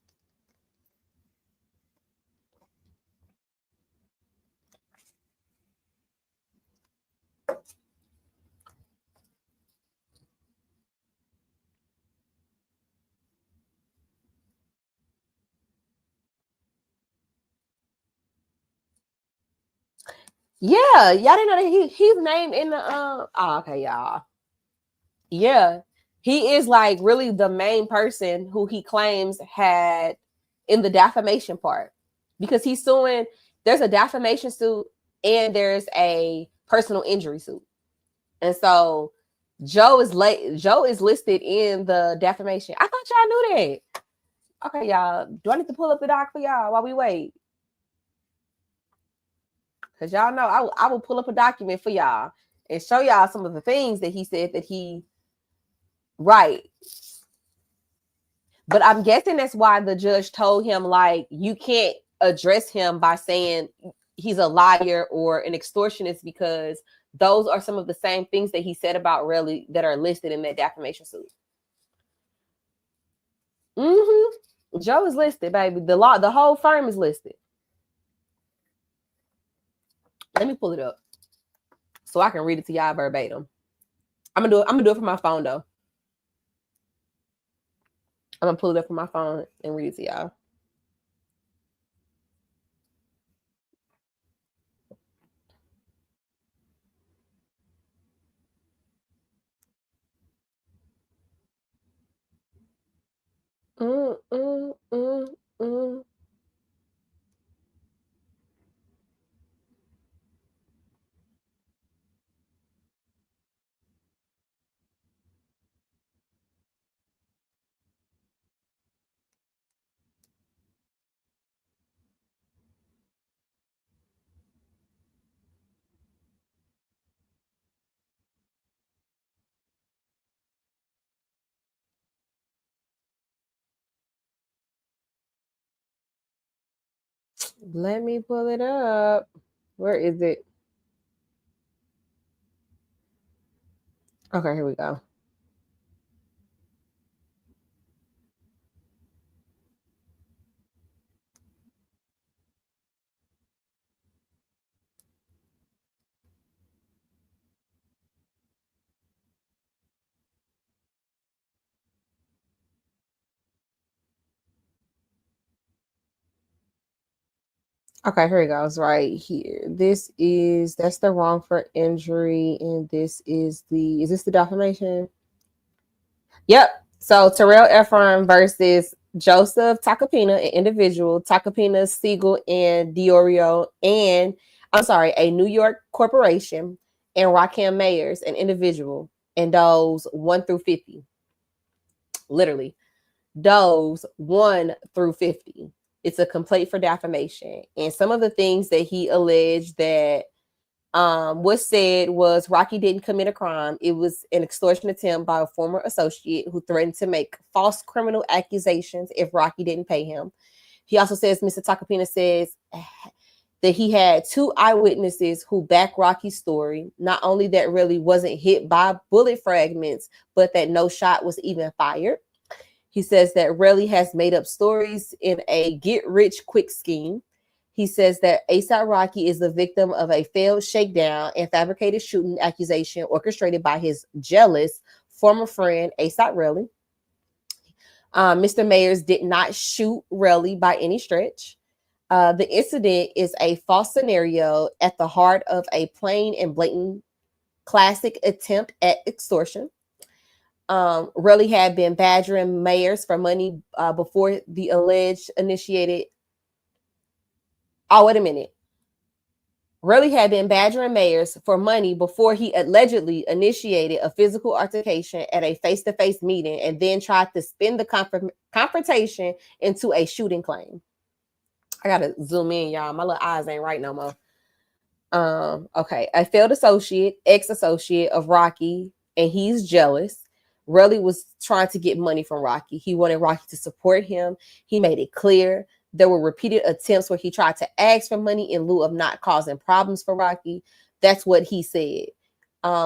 Yeah, y'all didn't know that he's named in the oh, okay, y'all. Yeah. He is like really the main person who he claims had in the defamation part. Because he's suing there's a defamation suit and there's a personal injury suit. And so Joe is listed in the defamation. I thought y'all knew that. Okay, y'all. Do I need to pull up the doc for y'all while we wait? Because y'all know I will pull up a document for y'all and show y'all some of the things that he said that he right. But I'm guessing that's why the judge told him like you can't address him by saying he's a liar or an extortionist because those are some of the same things that he said about Relly that are listed in that defamation suit. Joe is listed, baby. The whole firm is listed. Let me pull it up so I can read it to y'all verbatim. I'm gonna do it from my phone though. I'm gonna pull it up from my phone and read it to y'all. Mm, mm, mm, mm. Let me pull it up. Where is it? Okay, here we go. Okay, here it goes right here. That's the wrongful injury, and is this the defamation? Yep. So Terrell Efron versus Joseph Takapina, an individual, Takapina, Siegel, and Diorio, and I'm sorry, a New York corporation, and Rakim Mayers, an individual, and those 1 through 50. Literally. Those 1 through 50. It's a complaint for defamation. And some of the things that he alleged that was said was Rocky didn't commit a crime. It was an extortion attempt by a former associate who threatened to make false criminal accusations if Rocky didn't pay him. He also says Mr. Takapina says that he had 2 eyewitnesses who back Rocky's story. Not only that really wasn't hit by bullet fragments, but that no shot was even fired. He says that Relly has made up stories in a get-rich-quick scheme. He says that ASAP Rocky is the victim of a failed shakedown and fabricated shooting accusation orchestrated by his jealous former friend, ASAP Relly. Mr. Mayers did not shoot Relly by any stretch. The incident is a false scenario at the heart of a plain and blatant classic attempt at extortion. Relly had been badgering Mayers for money before the alleged initiated. Oh, wait a minute. Relly had been badgering Mayers for money before he allegedly initiated a physical altercation at a face-to-face meeting and then tried to spin the confrontation into a shooting claim. I gotta zoom in, y'all. My little eyes ain't right no more. Okay. A failed associate, ex-associate of Rocky, and he's jealous. Relly was trying to get money from Rocky. He wanted Rocky to support him. He made it clear. There were repeated attempts where he tried to ask for money in lieu of not causing problems for Rocky. That's what he said.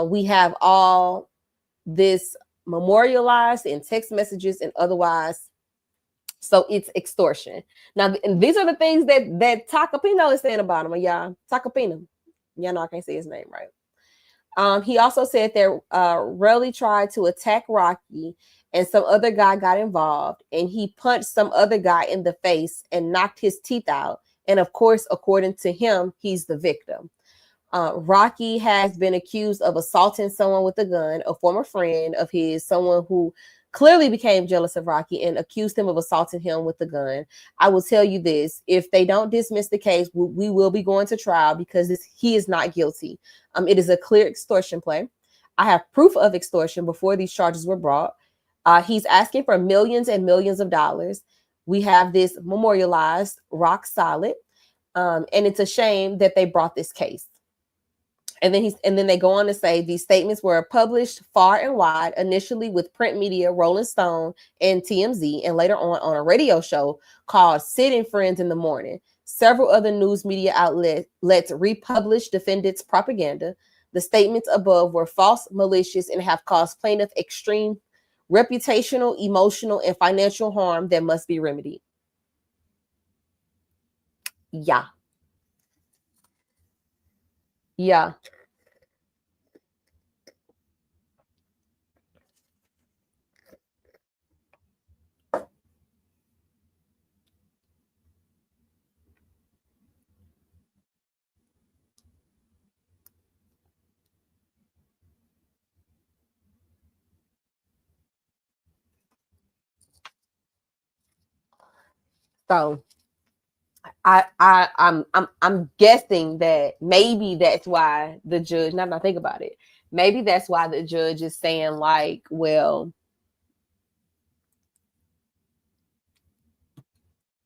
We have all this memorialized in text messages and otherwise. So it's extortion. Now, and these are the things that Takapino is saying about him, y'all. Takapino. Y'all know I can't say his name right. He also said that Relly tried to attack Rocky and some other guy got involved and he punched some other guy in the face and knocked his teeth out. And of course, according to him, he's the victim. Rocky has been accused of assaulting someone with a gun, a former friend of his, someone who clearly became jealous of Rocky and accused him of assaulting him with the gun. I will tell you this, if they don't dismiss the case, we will be going to trial because he is not guilty. It is a clear extortion play. I have proof of extortion before these charges were brought. He's asking for millions and millions of dollars. We have this memorialized, rock solid. And it's a shame that they brought this case. And then they go on to say these statements were published far and wide, initially with print media, Rolling Stone and TMZ, and later on a radio show called Sid and Friends in the Morning. Several other news media outlets republished defendants' propaganda. The statements above were false, malicious, and have caused plaintiff extreme reputational, emotional, and financial harm that must be remedied. Yeah. Yeah. So I'm guessing that maybe that's why the judge, now that I think about it, maybe that's why the judge is saying like, well,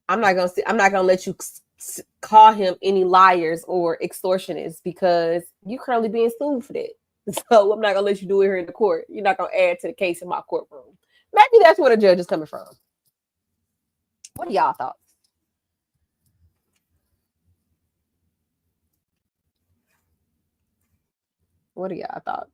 I'm not gonna let you call him any liars or extortionists because you're currently being sued for that. So I'm not gonna let you do it here in the court. You're not gonna add to the case in my courtroom. Maybe that's where the judge is coming from. What are y'all thoughts? What are y'all thoughts?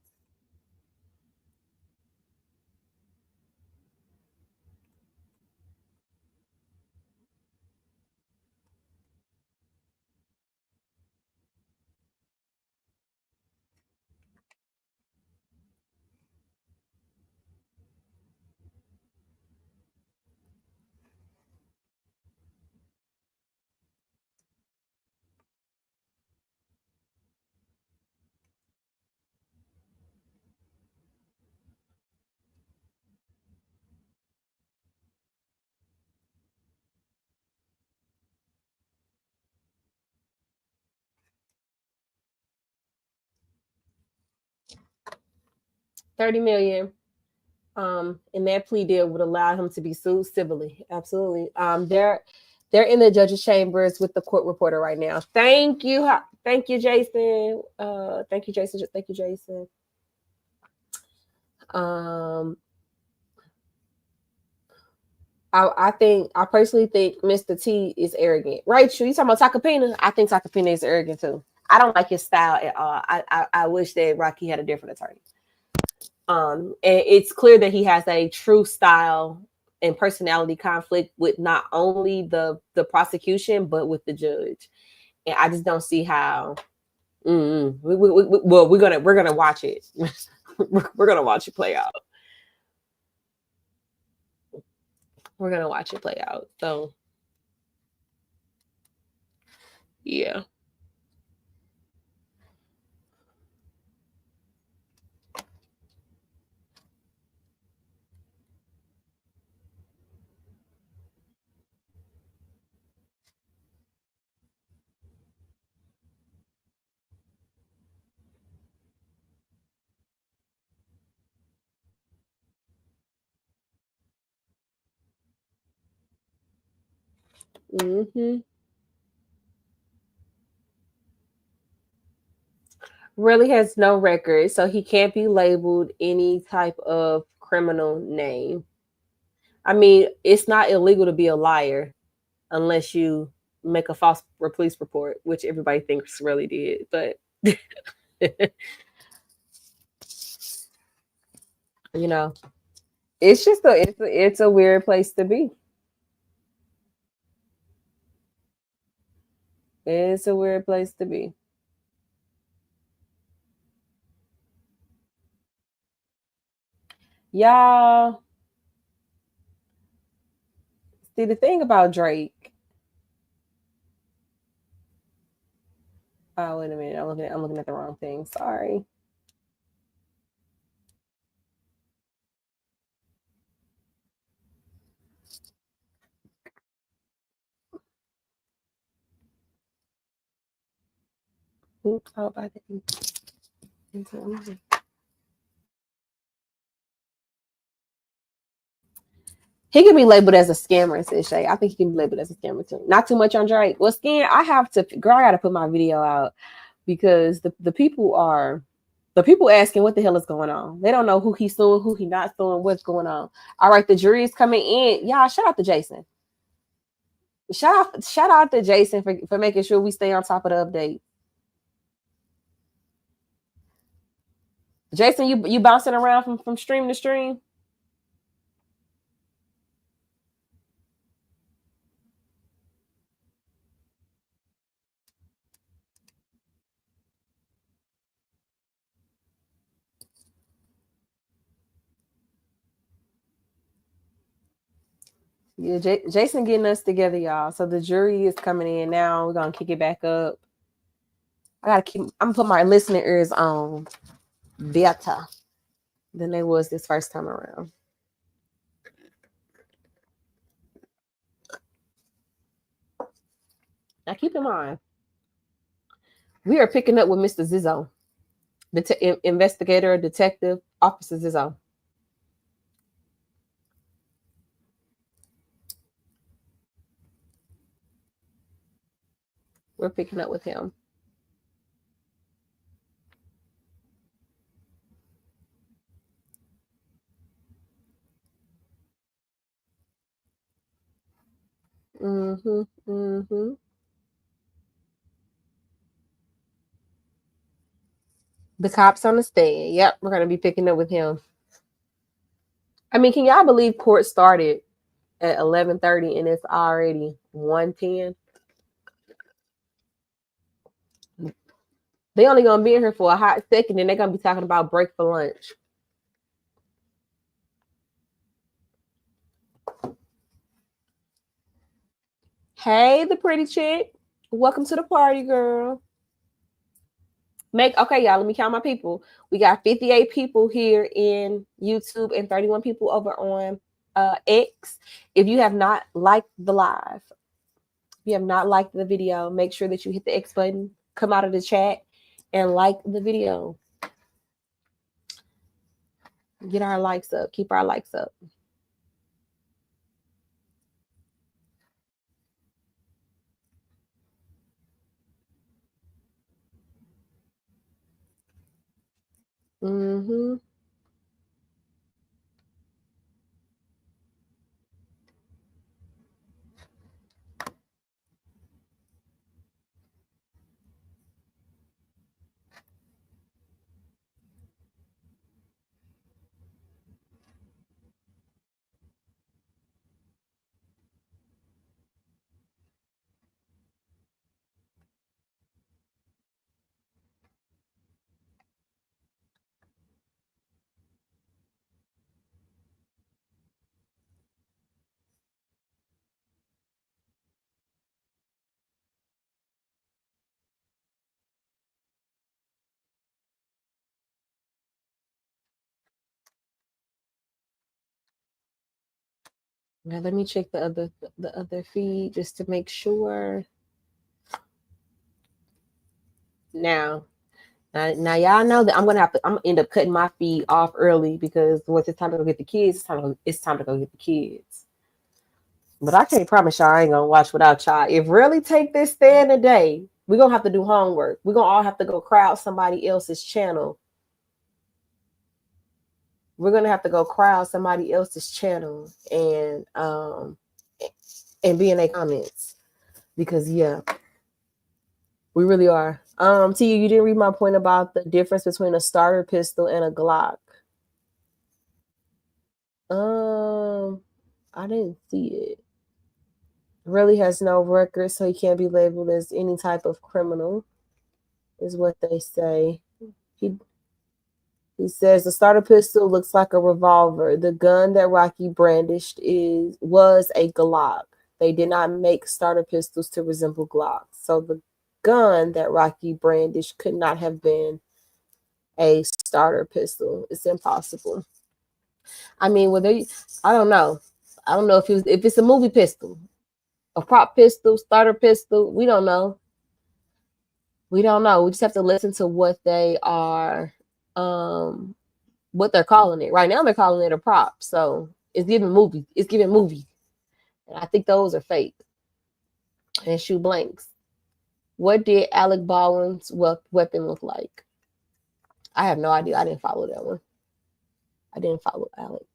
$30 million. And that plea deal would allow him to be sued civilly. Absolutely. They're in the judge's chambers with the court reporter right now. Thank you. Thank you, Jason. Thank you, Jason. Thank you, Jason. I personally think Mr. T is arrogant. Rachel, you talking about Takapina? I think Takapina is arrogant too. I don't like his style at all. I wish that Rocky had a different attorney. And it's clear that he has a true style and personality conflict with not only the prosecution but with the judge. And I just don't see how. Well, we're gonna watch it. We're gonna watch it play out. We're gonna watch it play out. So, yeah. Mm-hmm. Really has no record, so he can't be labeled any type of criminal name. I mean, it's not illegal to be a liar unless you make a false police report, which everybody thinks really did. But you know, it's just it's a weird place to be. It's a weird place to be. Y'all, see the thing about Drake. Oh, wait a minute. I'm looking at the wrong thing. Sorry. Oops, how about that? He can be labeled as a scammer, says Shay. I think he can be labeled as a scammer too. Not too much on Drake. Well, Skin, I gotta put my video out because the people asking what the hell is going on. They don't know who he's suing, who he not suing, what's going on. All right, the jury is coming in. Y'all, shout out to Jason. Shout out to Jason for making sure we stay on top of the update. Jason, you bouncing around from stream to stream? Yeah, Jason getting us together, y'all. So the jury is coming in now. We're gonna kick it back up. I'm gonna put my listening ears on better than they was this first time around. Now keep in mind, we are picking up with Mr. Zizzo, the investigator, detective, Officer Zizzo. We're picking up with him. Mm-hmm. Mm-hmm. The cops on the stand. Yep, we're gonna be picking up with him. I mean, can y'all believe court started at 11:30 and it's already 1:10? They only gonna be in here for a hot second, and they're gonna be talking about break for lunch. Hey, the pretty chick. Welcome to the party, girl. Okay, y'all, let me count my people. We got 58 people here in YouTube and 31 people over on X. If you have not liked the live, if you have not liked the video, make sure that you hit the X button, come out of the chat, and like the video. Get our likes up. Keep our likes up. Mm-hmm. Now let me check the other feed just to make sure. Now y'all know that I'm gonna end up cutting my feed off early because once it's time to go get the kids, it's time to go get the kids. But I can't promise y'all I ain't gonna watch without y'all. If really take this stand today, we're gonna have to do homework. We're gonna all have to go crowd somebody else's channel. We're gonna have to go crowd somebody else's channel and be in their comments. Because yeah, we really are. T, you didn't read my point about the difference between a starter pistol and a Glock. I didn't see it. Really has no record, so he can't be labeled as any type of criminal, is what they say. He says the starter pistol looks like a revolver. The gun that Rocky brandished was a Glock. They did not make starter pistols to resemble Glocks. So the gun that Rocky brandished could not have been a starter pistol. It's impossible. I mean, I don't know. I don't know if it's a movie pistol, a prop pistol, starter pistol. We don't know. We don't know. We just have to listen to what they are, what they're calling it. Right now, they're calling it a prop. So it's giving movie. It's giving movie. And I think those are fake. And shoot blanks. What did Alec Baldwin's weapon look like? I have no idea. I didn't follow that one. I didn't follow Alec.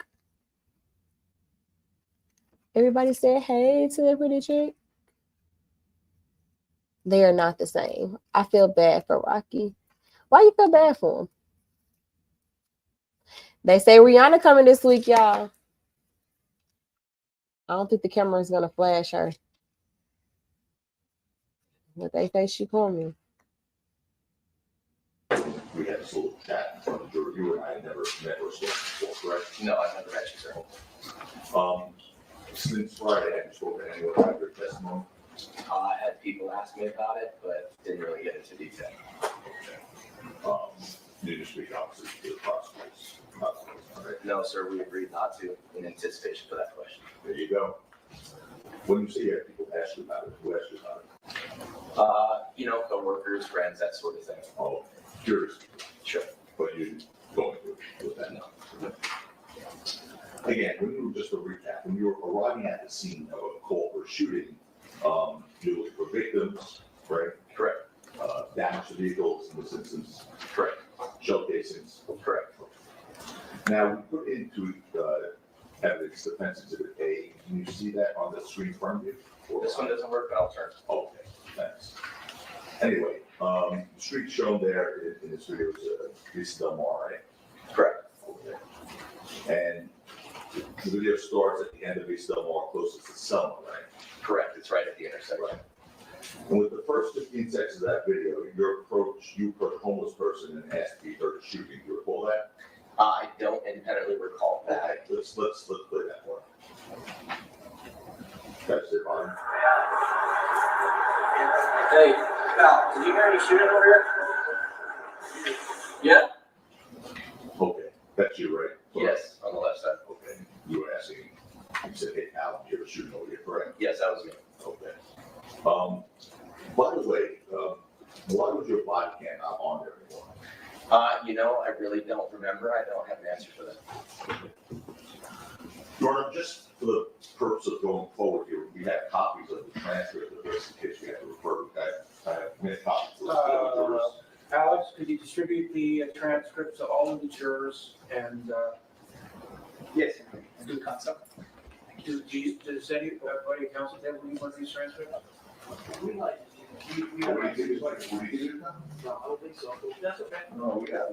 Everybody said hey to the pretty chick. They are not the same. I feel bad for Rocky. Why you feel bad for him? They say Rihanna coming this week, y'all. I don't think the camera is gonna flash her. But they say she coming. We had this little chat in front of Drew. You and I had never met or spoken before, correct? No, I've never met you, sir. Since Friday, have you spoken to anyone about your testimony? I had people ask me about it, but didn't really get into detail. You just speak opposite to the prosecutors. Right? No, sir, we agreed not to in anticipation for that question. There you go. When you say you have people ask you about it, who asked you about it? Coworkers, friends, that sort of thing. Oh, curious. Sure. But you going through with that now. Again, when you were just a recap, when you were arriving at the scene of a call for shooting, you looked for victims, right? Correct. Damage to vehicles in this instance. Correct. Shell casings. Correct. Now, we put into evidence defense exhibit A. Can you see that on the screen in front of you? This one doesn't work, but I'll turn. Okay, thanks. Anyway, the street shown there in this video is Vista Del Mar, right? Correct. Okay. And the video starts at the end of Vista Del Mar, closest to Selma, right? Correct. It's right at the intersection. Right. And with the first 15 seconds of that video, you approach a homeless person and ask if he heard a shooting. Do you recall that? I don't independently recall that. Okay, let's play that part. That's it, Ryan. Hey, Val, did you hear any shooting over here? Yeah? Okay, that's you, right? Yes, on the left side. Okay, you were asking, you said, hey, Al, you have a shooting over here, correct? Yes, that was me. Okay. By the way, why was your body cam not on there anymore? I really don't remember. I don't have an answer for that. Jordan, just for the purpose of going forward here, we have copies of the transcript of this in case we have to refer. I have many copies. Alex, could you distribute the transcripts to all of the jurors and, Yes, good concept. does anybody at council table need one of these transcripts? We like, we What do don't you like, think? What do you think? no, I don't think so, but that's okay. No, we have.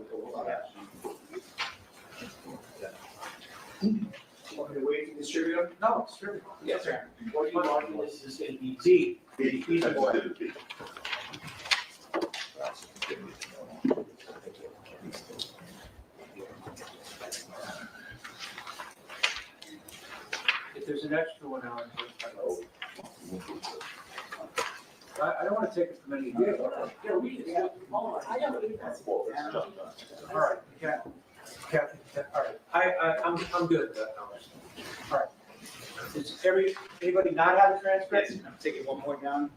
Want me to wait to distribute them? No, distribute them. Yes, sir. What do you want, this is gonna be. D. Easy boy. If there's an extra one, Alan, I don't want to take it from any of you. Yeah, we can, hold on. I don't think that's. All right, Kathy, all right, I'm good with that, Alex. All right. Does anybody not have a transcript? I'm taking one point down.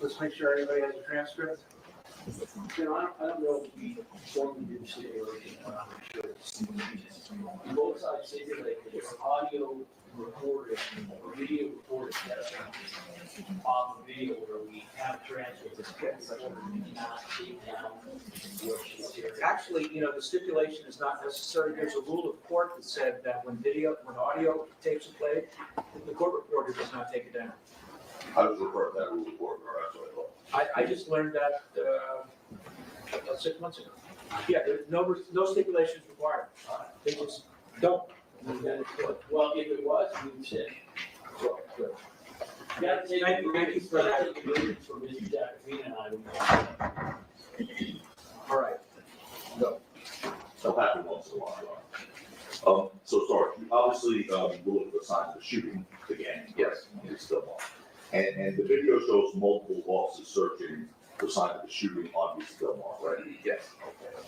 Let's make sure everybody has a transcript. You know, I don't know if we formally did stipulation, I'm not sure. Both sides stipulate that if audio recorded or video recorded, that's on the video where we have transcripts, it's not take down what she's hearing. Actually, the stipulation is not necessary. There's a rule of court that said that when audio tapes are played, the court reporter does not take it down. I was referring to that rule of order, that's what I thought. I just learned that, 6 months ago. Yeah, there's no stipulations required. They just don't. Well, if it was, we would say. So, good. You gotta take, Thank you for that. take a minute for Mr. Jacobina and I. All right. So happen once in a while. So sorry, obviously, we'll look at the signs of the shooting again. Yes. It's still on. And the video shows multiple officers searching for signs of the shooting on East Delmar, right? Yes. Okay.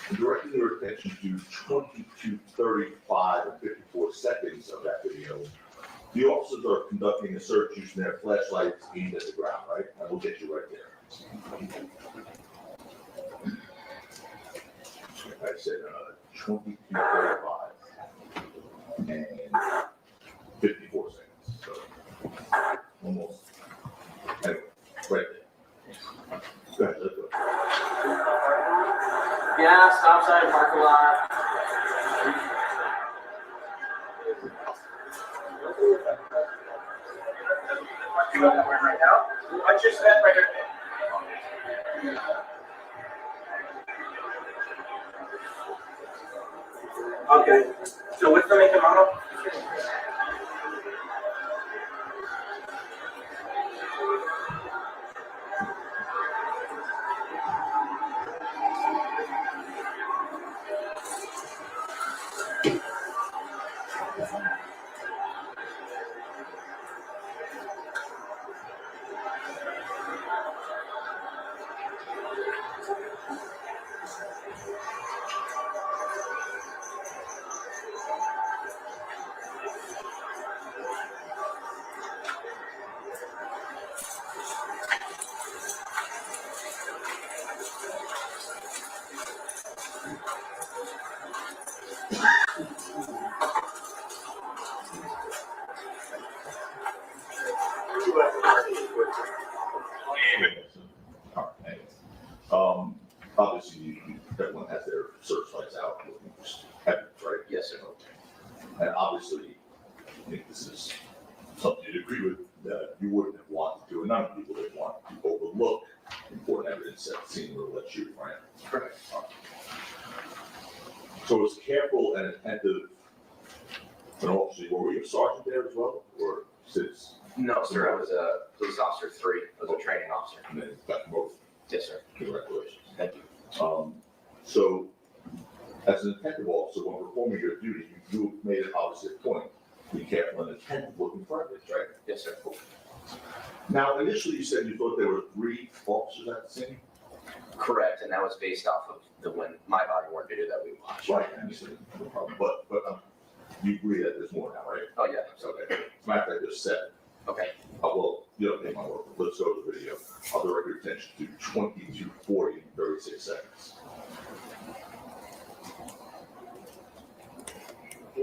And directing your attention to 22, 35, and 54 seconds of that video, the officers are conducting a search using their flashlights aimed at the ground, right? And we'll get you right there. I said 22, 35, and 54 seconds. So almost. Anyway, right there. Go ahead, let's go. Yeah, stop sign, parking lot. Right now? What's your step right here? Okay, so what's the make and model? All right, anyways. Obviously, everyone has their search lights out, looking for evidence, right? Yes, sir. And obviously, I think this is something you'd agree with, that you wouldn't have wanted to do, and none of people would want to overlook important evidence at the scene where let shooting, right? Correct. So it was careful and attentive, and obviously, were you a sergeant there as well, or since, No, sir, I was a police officer 3, I was a training officer. and then got promoted? Yes, sir. Congratulations. Thank you. So, as an attentive officer, when performing your duty, you made it obviously a point, to be careful and attentive looking for evidence, right? Yes, sir. Now, initially, you said you thought there were 3 officers at the scene? Correct, and that was based off of the my body worn video that we watched. Right, I understand, no problem, but, you agree that there's more now, right? Oh, yeah, So, okay, as a matter of fact, there's 7. okay. Well, you don't take my word, but let's go to the video. I'll direct your attention to 22:40 and 36 seconds.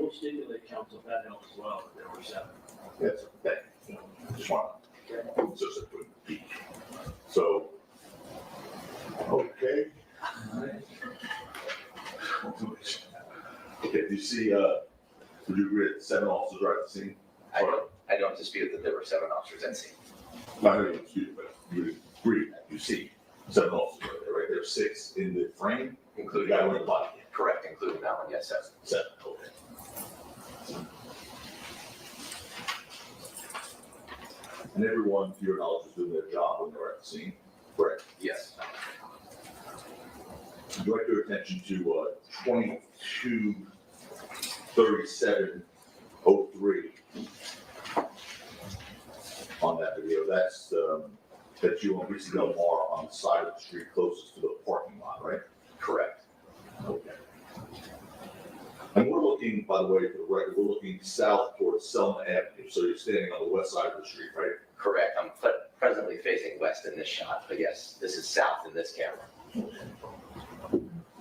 will stipulate, council, if that helps as well, that there were 7. That's, that, just want to, just a quick peek. So, okay. Okay, do you see, would you agree that 7 officers are at the scene? I don't dispute that there were 7 officers at scene. Not really dispute, but you agree that you see 7 officers right there, right? There's 6 in the frame, including the guy with the body. Correct, including that one, yes, 7. 7, okay. And everyone, to your knowledge, is doing their job when they're at the scene, correct? Yes. Direct your attention to 223703 on that video. That's you on Greasy Del Mar on the side of the street closest to the parking lot, right? Correct. Okay. And we're looking, by the way, for the record, we're looking south towards Selma Avenue. So you're standing on the west side of the street, right? Correct. I'm presently facing west in this shot, but yes, this is south in this camera.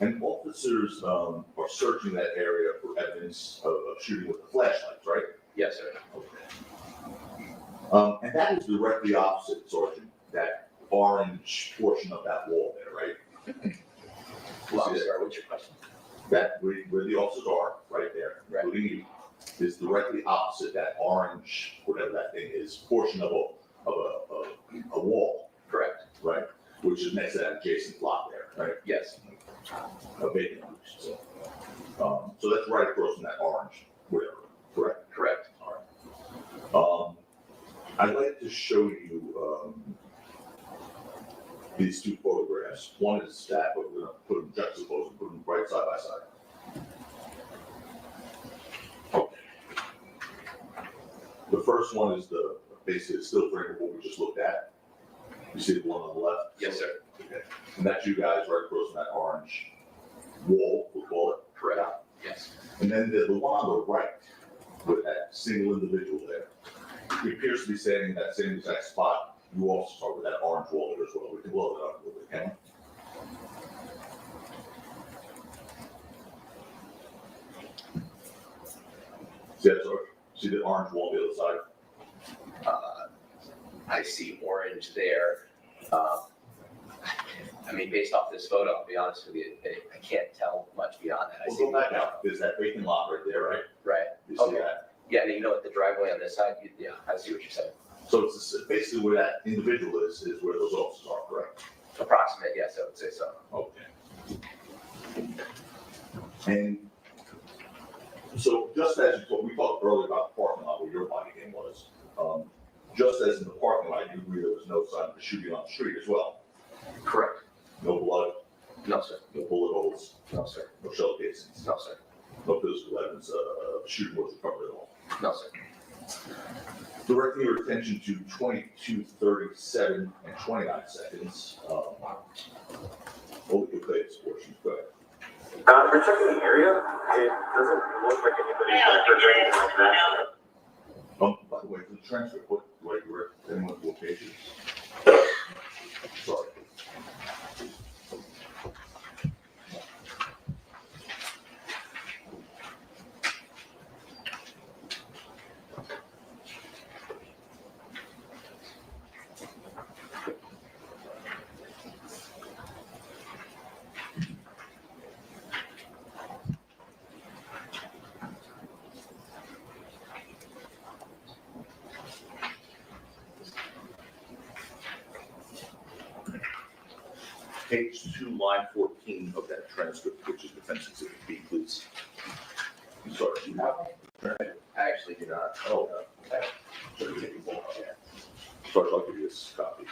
And officers are searching that area for evidence of shooting with the flashlights, right? Yes, sir. Okay. And that is directly opposite, Sergeant, that orange portion of that wall there, right? Well, I'm sorry, what's your question? That where the officers are, right there, Right. including you, is directly opposite that orange, whatever that thing is, portion of a wall, Correct. right? Which is next to that adjacent lot there, right? Yes. A vacant lot, so that's right across from that orange, whatever, correct? Correct. I'd like to show you these 2 photographs. One is that, but we're gonna put them juxtaposed and put them right side by side. Okay. The first one is basically the still frame of what we just looked at. You see the one on the left? Yes, sir. Okay. And that's you guys right across from that orange wall, we'll call it. Correct. Yes. And then the one on the right, with that single individual there, he appears to be standing in that same exact spot. You also start with that orange wall there as well. We can blow it up a little bit, can we? See that, Sarge? See the orange wall on the other side? I see orange there. I mean, based off this photo, I'll be honest with you, I can't tell much beyond that. I We'll see. go back out. There's that vacant lot right there, right? Right. You see Okay. that? Yeah, and you know what, the driveway on this side, yeah, I see what you're saying. So it's basically where that individual is where those officers are, correct? Approximate, yes, I would say so. Okay. And so just as we talked earlier about the parking lot where your body game was, just as in the parking lot, you agree there was no sign of a shooting on the street as well? Correct. No blood, No, sir. no bullet holes, No, sir. no shell casings, No, sir. no physical evidence of a shooting was recovered at all. No, sir. Directing your attention to 22:37 and 29 seconds. What we can play this portion, go ahead. We're checking the area. It doesn't look like anybody's records or anything like that. By the way, for the transfer, what, like, you're at anyone's location? Sorry. Page 2, line 14 of that transcript, which is Defense Exhibit B, please. I'm sorry, do you have it? I actually do not. Oh, okay. So you can pull it up. Sorry, I'll give you this copy.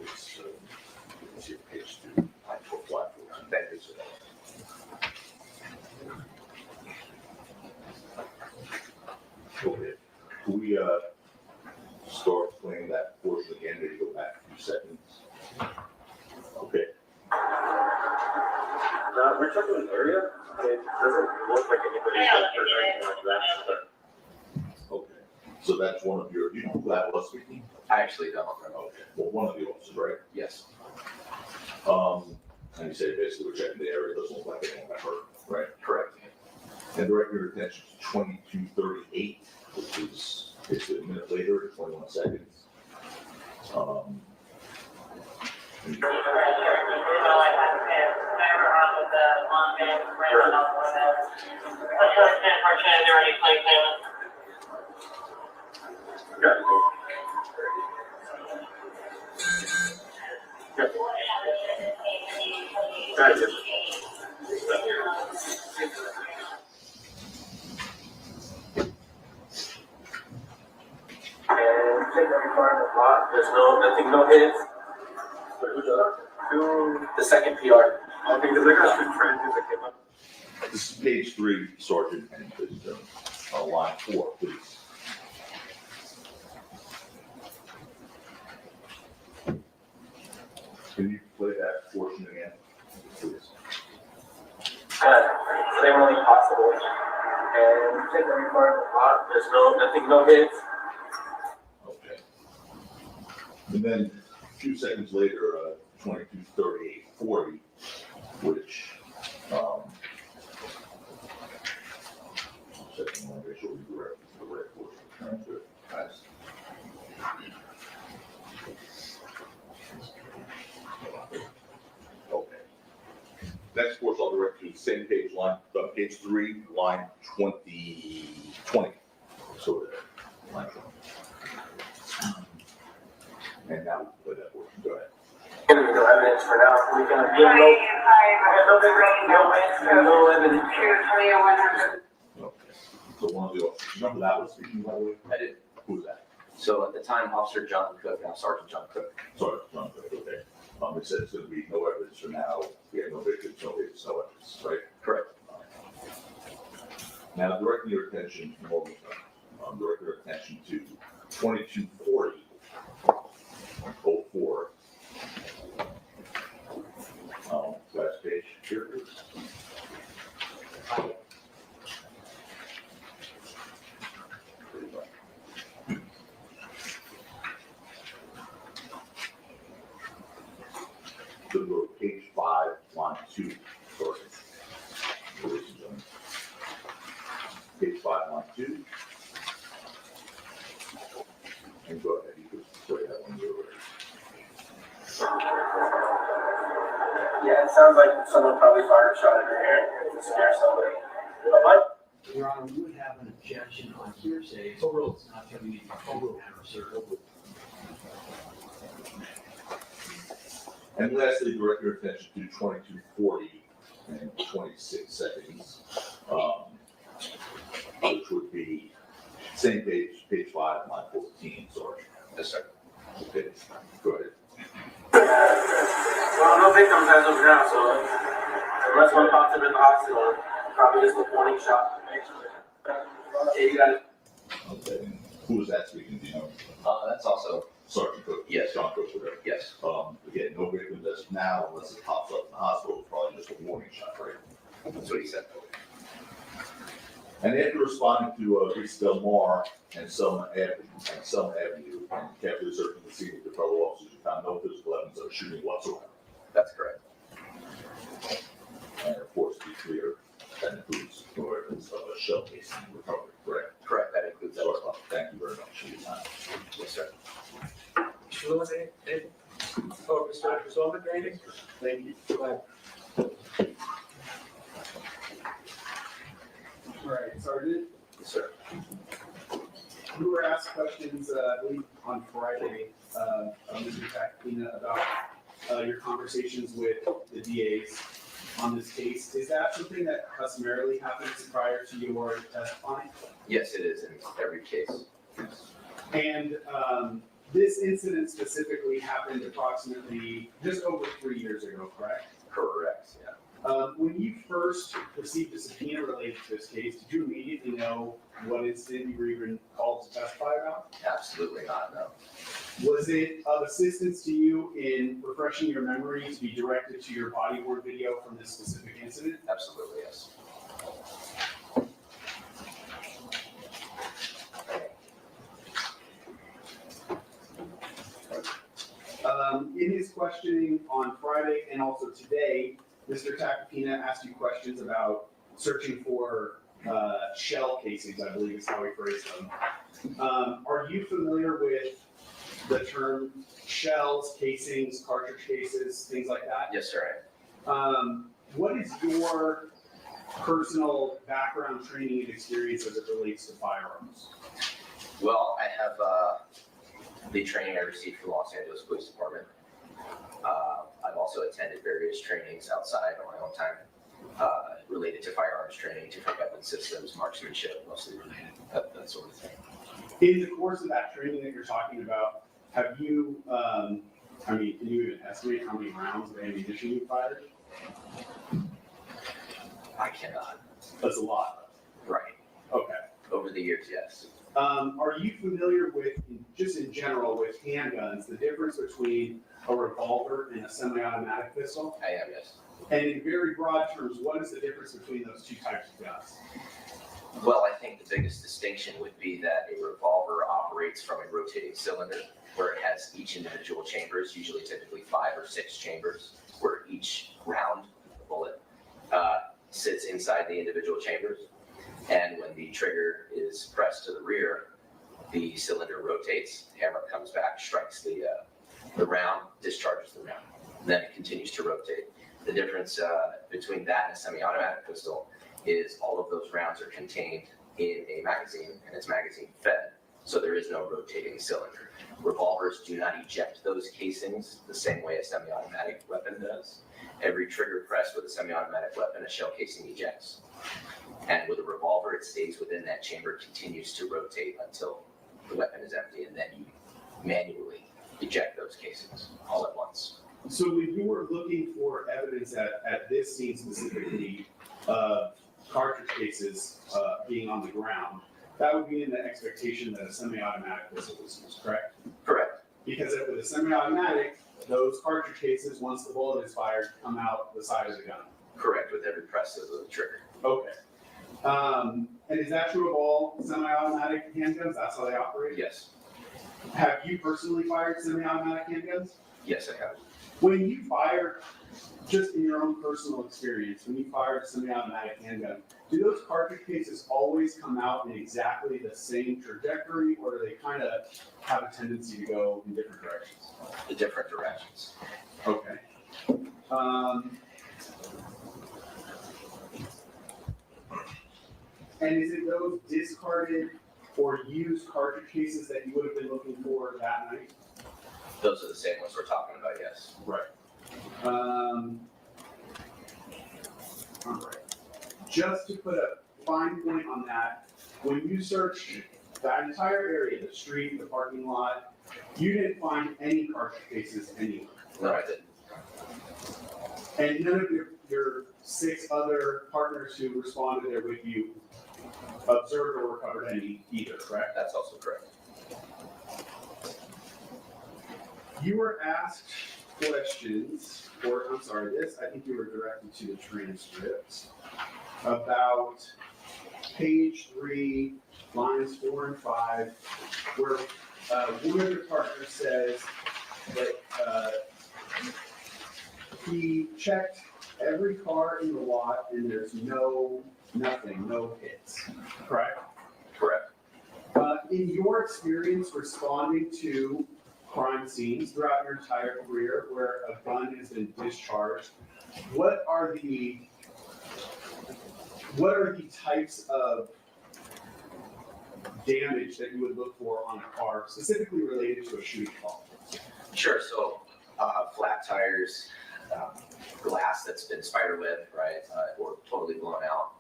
Let's see, page 2, line 14. Thank you, sir. Okay, can we, start playing that portion again, maybe go back a few seconds? Okay, We're checking the area. It doesn't look like anybody's records or anything like that. okay. So that's one of your, you know who that was speaking? I actually don't. Okay, well, one of the officers, right? Yes. And you say basically we're checking the area, it doesn't look like anyone got hurt, right? Correct. And direct your attention to 2238, which is basically a minute later, 21 seconds. Gotcha. And check every car in the block. There's nothing, no hits. The second PR. Okay, because I got some friends that came up. This is page 3, Sergeant, and line 4, please. Can you play that portion again, please? They were only possible. And check every car in the block. There's nothing, no hits. Okay. And then a few seconds later, 223840, which, second one, make sure we direct to the right portion of the transcript. Guys. Okay. Next course, I'll direct you to the same page, page 3, line 20. So there, line 20. And now we play that portion. Go ahead. No evidence for now. We can no evidence. Okay. So one of the officers, remember that was speaking, by the way? I did. Who was that? So at the time, Officer John Cook, now Sergeant John Cook. Sorry, John, okay. It says there's gonna be no evidence for now, we have no victims, no hits, no evidence, right? Correct. Now, directing your attention, direct your attention to 2240, 04. Last page, here it is. So go to page 5, line 2, sorry. Ladies and gentlemen. Page 5, line 2. And go ahead, you can play that when you're ready. Yeah, it sounds like someone probably fired a shot in your hair to scare somebody. But what? Your Honor, we would have an objection on hearsay. Overruled. It's not going to be overruled, sir. And lastly, direct your attention to 2240 and 26 seconds, which would be same page, page 5, line 14, sorry. Yes, sir. Okay, go ahead. Well, no victims as of now, so unless one pops up in the hospital, probably just a warning shot. Okay, you got it. Okay, who was that speaking, do you know? That's also, Sergeant Cook? Yes. John Cook, whatever. yes, Again, no victims as of now, unless it pops up in the hospital, it's probably just a warning shot, right? that's what he said. And after responding to East Del Mar and Selma Avenue, and carefully searching the scene with the fellow officers, you found no physical evidence of shooting whatsoever. That's correct. And of course, to be clear, that includes no evidence of a shell casing recovery, correct? Correct, that includes that as So, well. thank you very much for your time. Yes, sir. Mr. Lewis, anything? Oh, Mr. Solomon, anything? Thank you. Go ahead. All right, Sergeant, Yes, sir. you were asked questions, I believe, on Friday, of Mr. Tactina about your conversations with the DAs on this case. Is that something that customarily happens prior to your testifying? Yes, it is in every case. And this incident specifically happened approximately just over 3 years ago, correct? Correct, yeah. When you first received a subpoena related to this case, did you immediately know what incident you were even called to testify about? Absolutely not, no. Was it of assistance to you in refreshing your memory to be directed to your body worn video from this specific incident? Absolutely, yes. In his questioning on Friday and also today, Mr. Tacopina asked you questions about searching for shell casings, I believe is how he phrased them. Are you familiar with the term shells, casings, cartridge cases, things like that? Yes, sir. What is your personal background, training, and experience as it relates to firearms? Well, I have the training I received from Los Angeles Police Department. I've also attended various trainings outside on my own time related to firearms training, different weapon systems, marksmanship, mostly related, that sort of thing. In the course of that training that you're talking about, have you, can you even estimate how many rounds of ammunition you fired? I cannot. That's a lot. Right. Okay. Over the years, yes. Are you familiar with, just in general, with handguns, the difference between a revolver and a semi-automatic pistol? I am, yes. And in very broad terms, what is the difference between those two types of guns? Well, I think the biggest distinction would be that a revolver operates from a rotating cylinder where it has each individual chambers, usually typically 5 or 6 chambers, where each round of the bullet sits inside the individual chambers. And when the trigger is pressed to the rear, the cylinder rotates, hammer comes back, strikes the round, discharges the round. And then it continues to rotate. The difference between that and a semi-automatic pistol is all of those rounds are contained in a magazine, and it's magazine fed, so there is no rotating cylinder. Revolvers do not eject those casings the same way a semi-automatic weapon does. Every trigger press with a semi-automatic weapon, a shell casing ejects. And with a revolver, it stays within that chamber, continues to rotate until the weapon is empty, and then you manually eject those casings all at once. So when you were looking for evidence at this scene specifically of cartridge cases being on the ground, that would be in the expectation that a semi-automatic pistol was used, correct? Correct. Because with a semi-automatic, those cartridge cases, once the bullet is fired, come out the side of the gun. Correct, with every press of the trigger. Okay. And is that true of all semi-automatic handguns? That's how they operate? Yes. Have you personally fired semi-automatic handguns? Yes, I have. When you fire, just in your own personal experience, when you fire a semi-automatic handgun, do those cartridge cases always come out in exactly the same trajectory, or do they kind of have a tendency to go in different directions? The different directions. Okay. And is it those discarded or used cartridge cases that you would have been looking for that night? Those are the same ones we're talking about, yes. Right. All right. Just to put a fine point on that, when you searched that entire area, the street, the parking lot, you didn't find any cartridge cases anywhere. No, I didn't. And none of your 6 other partners who responded there with you observed or recovered any either, correct? That's also correct. You were asked questions, or I'm sorry, I think you were directed to the transcript about page 3, lines 4 and 5, where one of your partners says that he checked every car in the lot and there's nothing, no hits, correct? Correct. In your experience responding to crime scenes throughout your entire career where a gun has been discharged, what are the types of damage that you would look for on a car, specifically related to a shooting call? Sure, so flat tires, glass that's been spiderwebbed, right, or totally blown out,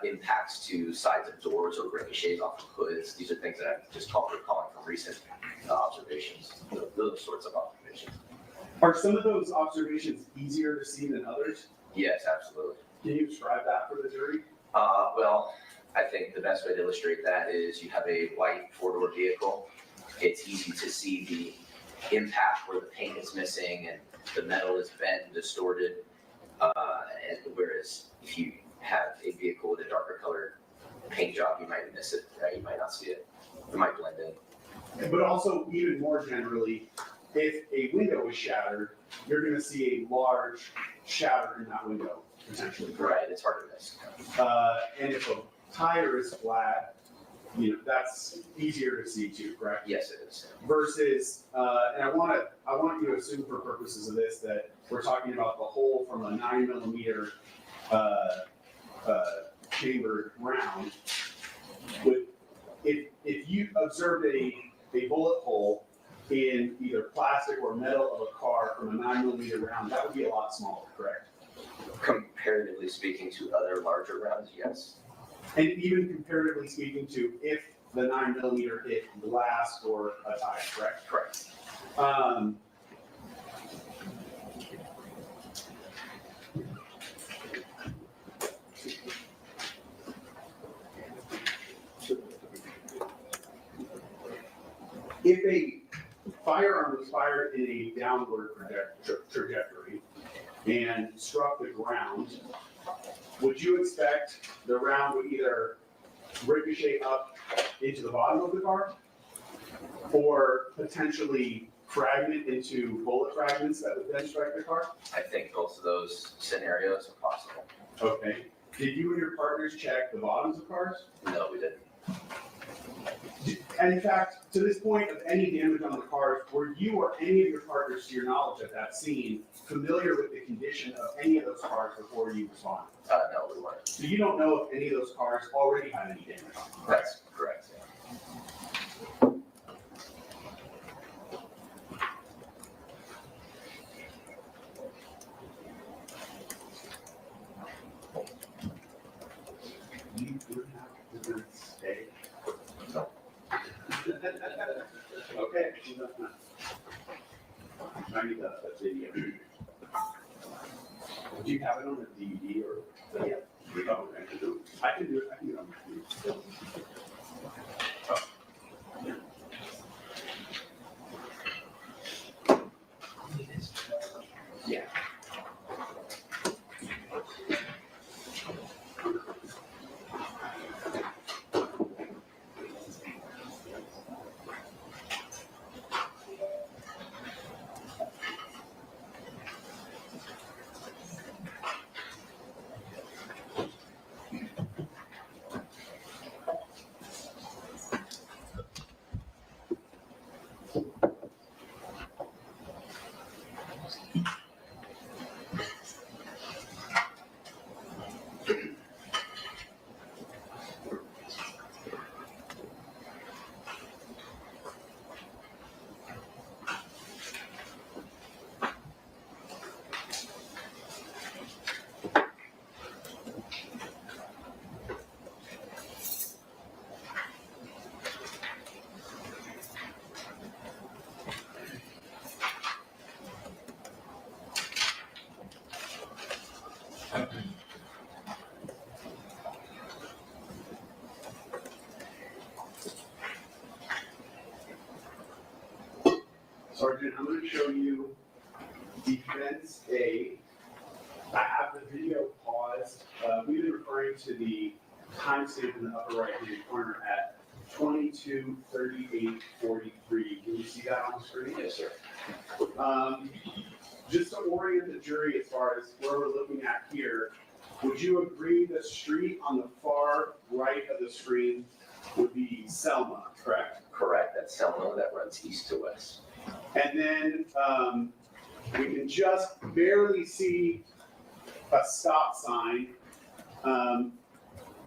impacts to sides of doors or ricochets off of hoods. These are things that I'm just recalling from recent observations, those sorts of observations. Are some of those observations easier to see than others? Yes, absolutely. Can you describe that for the jury? Well, I think the best way to illustrate that is you have a white 4-door vehicle. It's easy to see the impact where the paint is missing and the metal is bent and distorted. And whereas if you have a vehicle with a darker color paint job, you might miss it, right? You might not see it. It might blend in. But also, even more generally, if a window is shattered, you're gonna see a large shatter in that window, potentially, correct? Right, it's hard to miss. And if a tire is flat, that's easier to see too, correct? Yes, it is. Versus, and I want you to assume for purposes of this that we're talking about the hole from a 9mm chambered round. If you observed a bullet hole in either plastic or metal of a car from a 9mm round, that would be a lot smaller, correct? Comparatively speaking to other larger rounds, yes. And even comparatively speaking to if the 9mm hit glass or a tire, correct? Correct. If a firearm was fired in a downward trajectory and struck the ground, would you expect the round would either ricochet up into the bottom of the car or potentially fragment into bullet fragments that would then strike the car? I think both of those scenarios are possible. Okay. Did you and your partners check the bottoms of cars? No, we didn't. And in fact, to this point of any damage on the cars, were you or any of your partners, to your knowledge at that scene, familiar with the condition of any of those cars before you responded? No, we weren't. So you don't know if any of those cars already had any damage on them? That's correct. You would have to stay. No. Okay. I need that video. Do you have it on a DVD or? Yeah. Oh, okay. I can do it. I can do it on my DVD. Yeah. Sergeant, I'm going to show you defense A. I have the video paused. We've been referring to the timestamp in the upper right-hand corner at 22:38:43. Can you see that on the screen? Yes, sir. Just to orient the jury as far as where we're looking at here, would you agree the street on the far right of the screen would be Selma, correct? Correct. That's Selma that runs east to west. And then we can just barely see a stop sign. And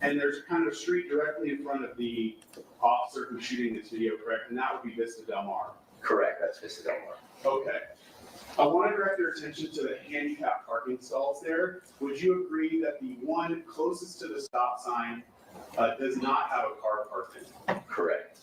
there's kind of street directly in front of the officer who's shooting this video, correct? And that would be Vista Del Mar. Correct. That's Vista Del Mar. Okay. I want to direct your attention to the handicap parking stalls there. Would you agree that the one closest to the stop sign does not have a car parked in? Correct.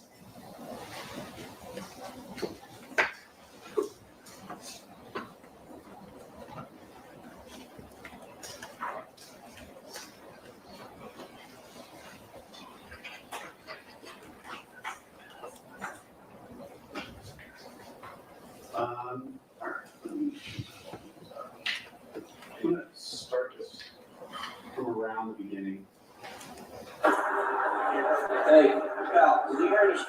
All right. I'm going to start this from around the beginning. Hey, Cal, can you hear us?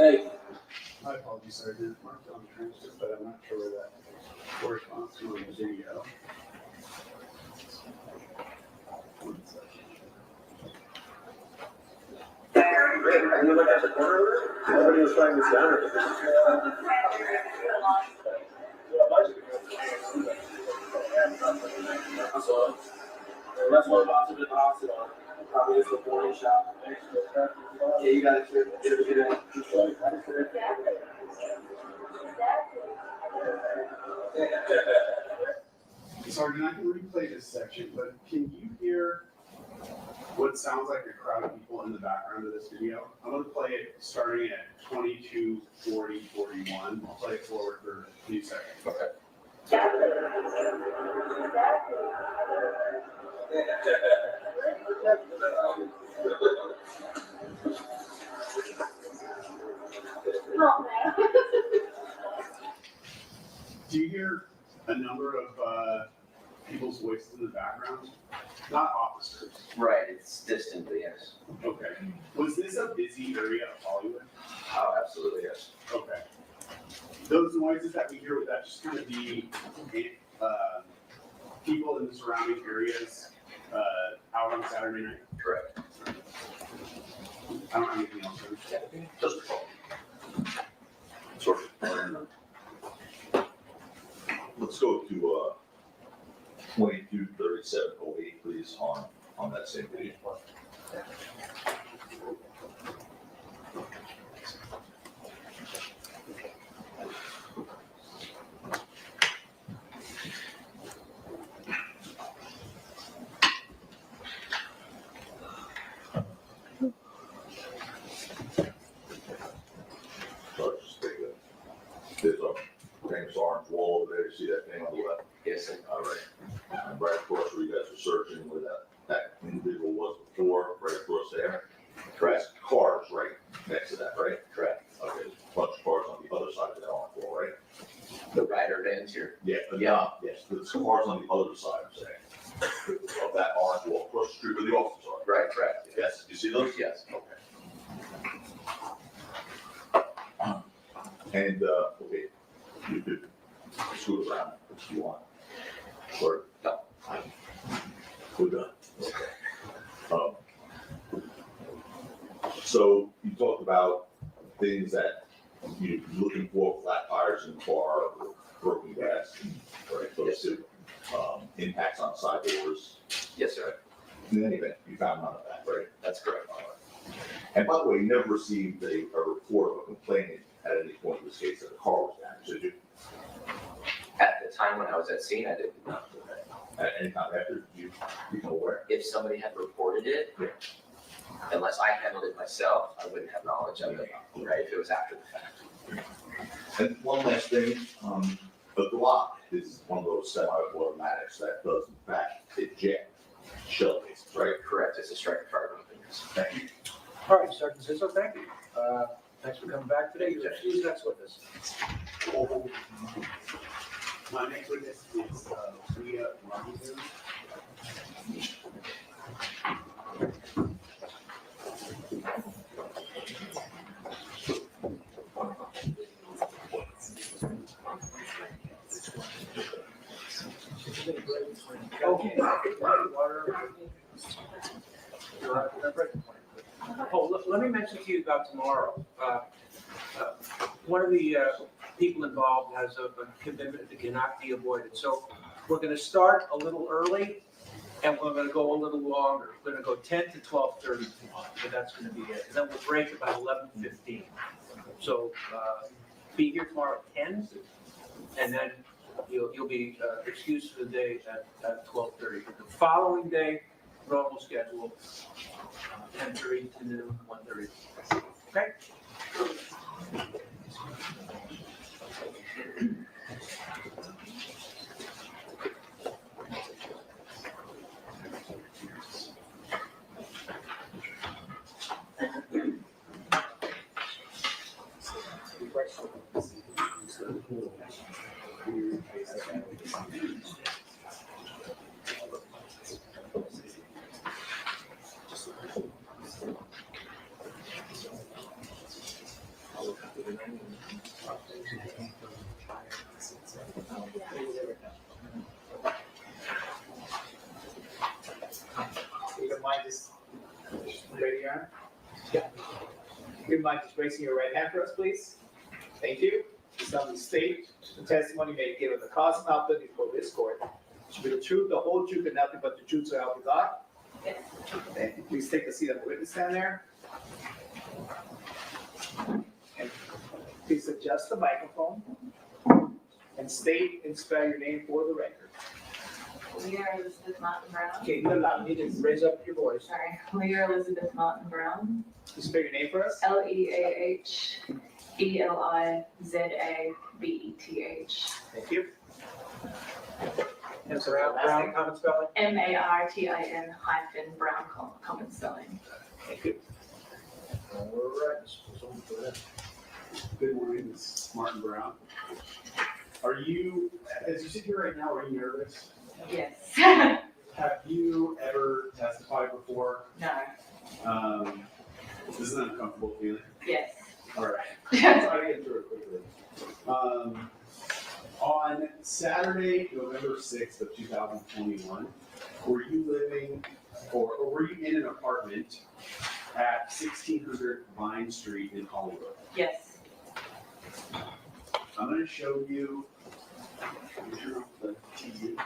Hey, My apologies, sir, I didn't mark it on the transcript, but I'm not sure where that corresponds to on the video. One second. you look at the corner, nobody was trying this down. So, let's move on to the hospital. Probably just a morning shot. Yeah, you gotta get it. Sergeant, I can replay this section, but can you hear what sounds like a crowd of people in the background of this video? I'm gonna play it starting at 22:40:41. I'll play it forward for a few seconds. Okay. Do you hear a number of people's voices in the background? Not officers. Right, it's distantly, yes. Okay. Was this a busy area of Hollywood? Oh, absolutely, yes. Okay. Those noises that we hear, would that just kind of be people in the surrounding areas out on Saturday night? Correct. I don't have anything else. Just a call. Sort of. Let's go to 22:37:08, please, on that same video. So just take there's a famous orange wall over there. You see that thing on the left? Yes, sir. All right. And right across where you guys were searching, where that individual was before, right across there. Correct. Cars right next to that, right? Correct. Okay, there's a bunch of cars on the other side of that orange wall, right? The rider vans here. Yeah. Yes, there's cars on the other side, I'm saying, of that orange wall, across the street where the officers are. Right, correct. Yes, you see those? Yes. Okay. And, okay, you could scoot around if you want. Or, No. We're done. Okay. So you talked about things that you're looking for, flat tires in the car, or broken glass, right? Those two, impacts on side doors. Yes, sir. In any event, you found none of that, right? That's correct. And by the way, you never received a report of a complainant at any point in this case that the car was damaged, did you? At the time when I was at scene, I did not. At any time after you became aware? If somebody had reported it, Yeah. unless I handled it myself, I wouldn't have knowledge of it, right, if it was after the fact. And one last thing, the Glock is one of those semi-automatics that does in fact hit jam, shell cases, right? Correct, it's a striker fire weapon, yes. Thank you. All right, Sergeant Zizzo, thank you. Thanks for coming back today. Who's next witness? My next witness is Priya Robinson. Okay. Oh, let me mention to you about tomorrow. One of the people involved has a commitment that cannot be avoided. So we're going to start a little early and we're going to go a little longer. We're going to go 10 to 12:30 tomorrow, but that's going to be it. And then we'll break about 11:15. So be here tomorrow at 10 and then you'll be excused for the day at 12:30. The following day, normal schedule, 10:30 to noon, 1:30. Okay? Ready, Your Honor? Yeah. If you mind just raising your right hand for us, please? Thank you. Solemnly state the testimony you may give of the cause of output before this court should be the truth, the whole truth, and nothing but the truth, so help you God. Yes. Thank you. Please take a seat on the witness stand there. And please adjust the microphone and state and spell your name for the record. Leah Elizabeth Martin Brown. Okay, you allow me to raise up your voice. Sorry, Leah Elizabeth Martin Brown. Please spell your name for us. LEAHELIZABETH. Thank you. And so Brown, common spelling. MARTIN common spelling. Thank you. All right. Good morning, Ms. Martin Brown. Are you, as you sit here right now, are you nervous? Yes. Have you ever testified before? No. This is an uncomfortable feeling. Yes. All right. I'll try to get through it quickly. On Saturday, November 6th of 2021, were you living or were you in an apartment at 1600 Vine Street in Hollywood? Yes. I'm going to show you turn off the TV.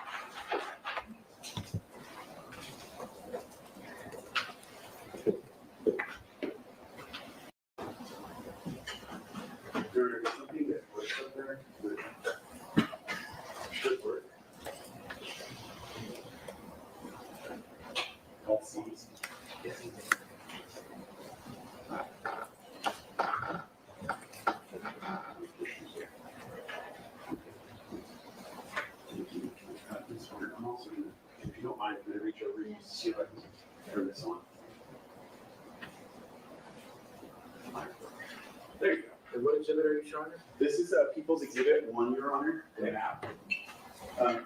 There is something that works up there that should work. All C's. Yes. I'm also gonna, if you don't mind, I'm gonna reach over and see if I can turn this on. There you go. And what exhibit are you showing us? This is People's Exhibit 1, Your Honor, the map.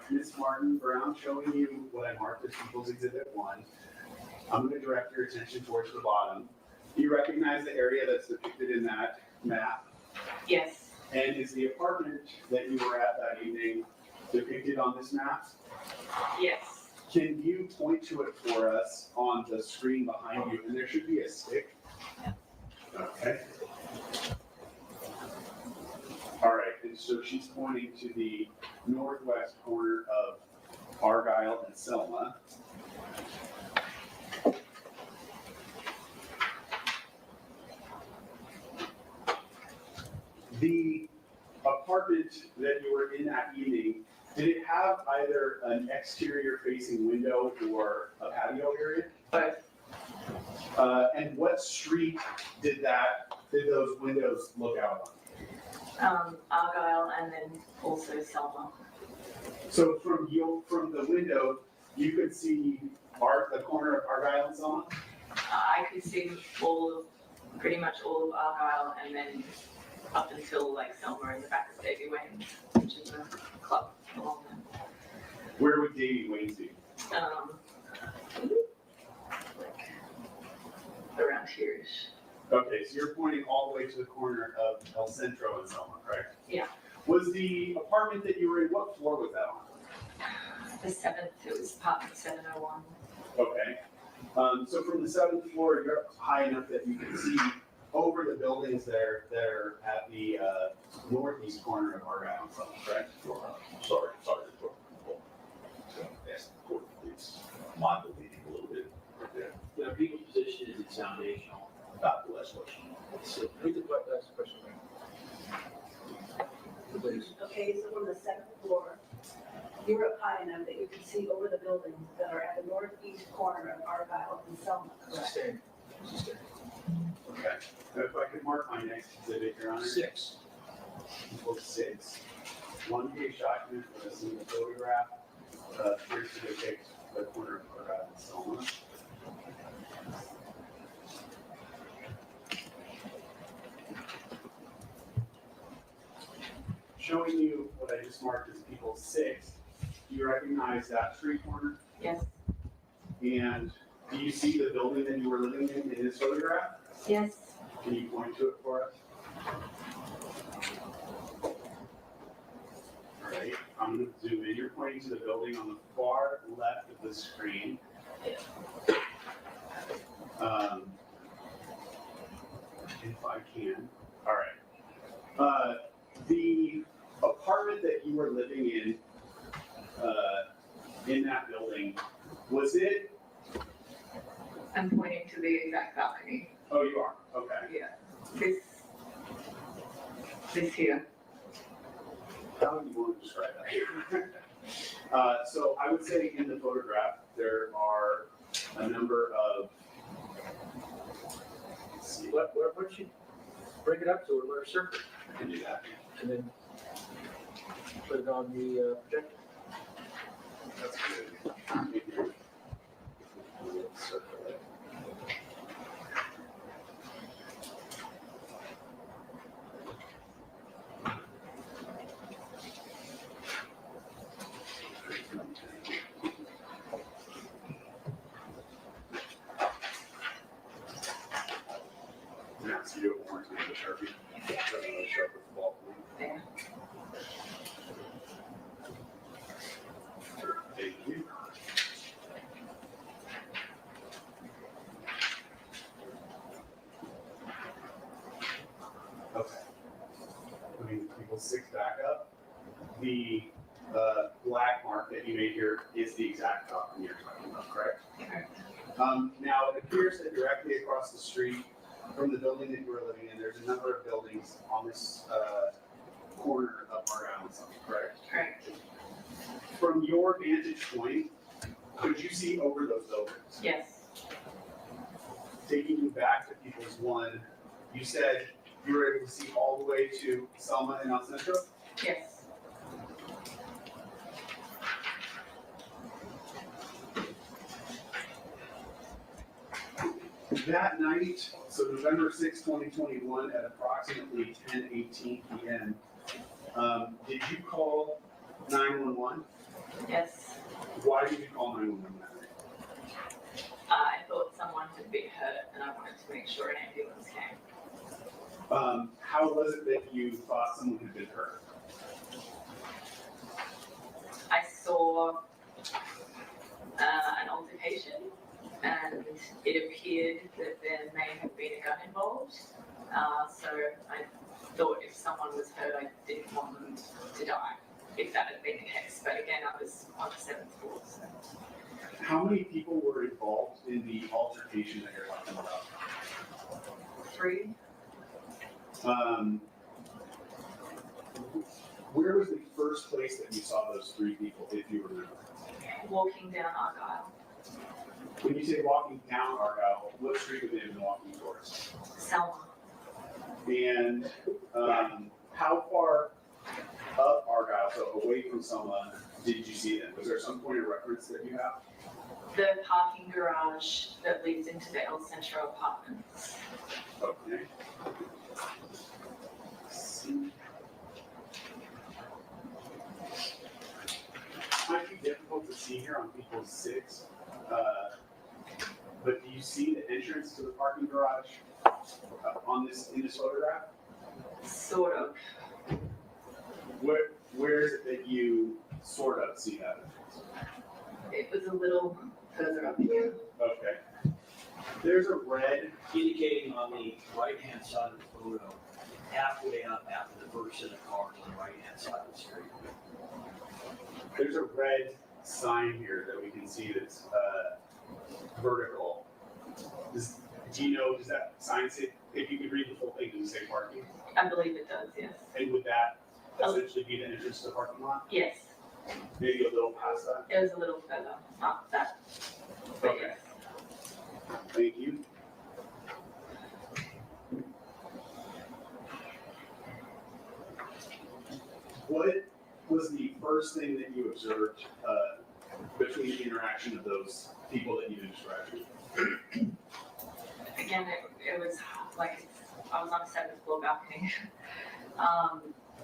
Ms. Martin Brown showing you what I marked as People's Exhibit 1. I'm going to direct your attention towards the bottom. Do you recognize the area that's depicted in that map? Yes. And is the apartment that you were at that evening depicted on this map? Yes. Can you point to it for us on the screen behind you? And there should be a stick. Okay. All right, and so she's pointing to the northwest corner of Argyle and Selma. The apartment that you were in that evening, did it have either an exterior facing window or a patio area? Both. And what street did those windows look out on? Argyle and then also Selma. So from the window, you could see the corner of Argyle and Selma? I could see pretty much all of Argyle and then up until like Selma in the back of Davy Wayne's, which is a club along there. Where would Davy Wayne's be? Like around here-ish. Okay, so you're pointing all the way to the corner of El Centro and Selma, correct? Yeah. Was the apartment that you were in, what floor was that on? The 7th, it was apartment 701. Okay. So from the 7th floor, you're high enough that you can see over the buildings there that are at the northeast corner of Argyle and Selma, correct? Sorry to interrupt. Ask the court, please. Mind deleting a little bit right there. You know, people's position is it's foundational. Not the last question. So, Read the last question. Please. Okay, so from the 7th floor, you're up high enough that you can see over the buildings that are at the northeast corner of Argyle and Selma, correct? Sustain. Okay. So if I could mark my next exhibit, Your Honor. 6. Equals 6. 1-page document with a single photograph. Here to depict the corner of Argyle and Selma. Showing you what I just marked as People 6. Do you recognize that street corner? Yes. And do you see the building that you were living in this photograph? Yes. Can you point to it for us? All right, I'm going to zoom in. You're pointing to the building on the far left of the screen. if I can. All right. The apartment that you were living in that building, was it? I'm pointing to the exact balcony. Oh, you are. Okay. Yeah. This here. How would you want to describe that? So I would say in the photograph, there are a number of. Let's see. Why don't you bring it up to her, let her circle, I can do that. and then put it on the projector. That's good. Circle it. Yeah, so you do it one more time with Sharpie. Sharp with the ball. There. Thank you. Okay. Putting people 6 back up. The black mark that you made here is the exact document you're talking about, correct? Correct. Now, it appears that directly across the street from the building that you were living in, there's a number of buildings on this corner of Art Island, correct? Correct. From your vantage point, could you see over those buildings? Yes. Taking you back to People's One, you said you were able to see all the way to Selma and El Centro? Yes. That night, so November 6, 2021, at approximately 10:18 p.m., did you call 911? Yes. Why did you call 911 that night? I thought someone had been hurt and I wanted to make sure an ambulance came. How was it that you thought someone had been hurt? I saw an altercation and it appeared that there may have been a gun involved. So I thought if someone was hurt, I didn't want them to die, if that had been the case. But again, I was on the 7th floor, so. How many people were involved in the altercation that you're talking about? 3. Where was the first place that you saw those 3 people, if you remember? Walking down Argyle. When you say walking down Argyle, what street would they have been walking towards? Selma. And how far up Argyle, so away from Selma, did you see them? Was there some point of reference that you have? The parking garage that leads into the El Centro apartments. Okay. Might be difficult to see here on People's 6, but do you see the entrance to the parking garage in this photograph? Sort of. Where is it that you sort of see that entrance? It was a little further up here. Okay. There's a red, Indicating on the right-hand side of the photo, halfway up after the first set of cars on the right-hand side of the street. there's a red sign here that we can see that's vertical. Do you know, does that sign say, if you could read the full thing, does it say parking? I believe it does, yes. And would that essentially be the entrance to the parking lot? Yes, Maybe a little past that? it was a little further, not that. But Okay. yes. Thank you. What was the first thing that you observed between the interaction of those people that you described? Again, it was like, I was on a 7th floor balcony.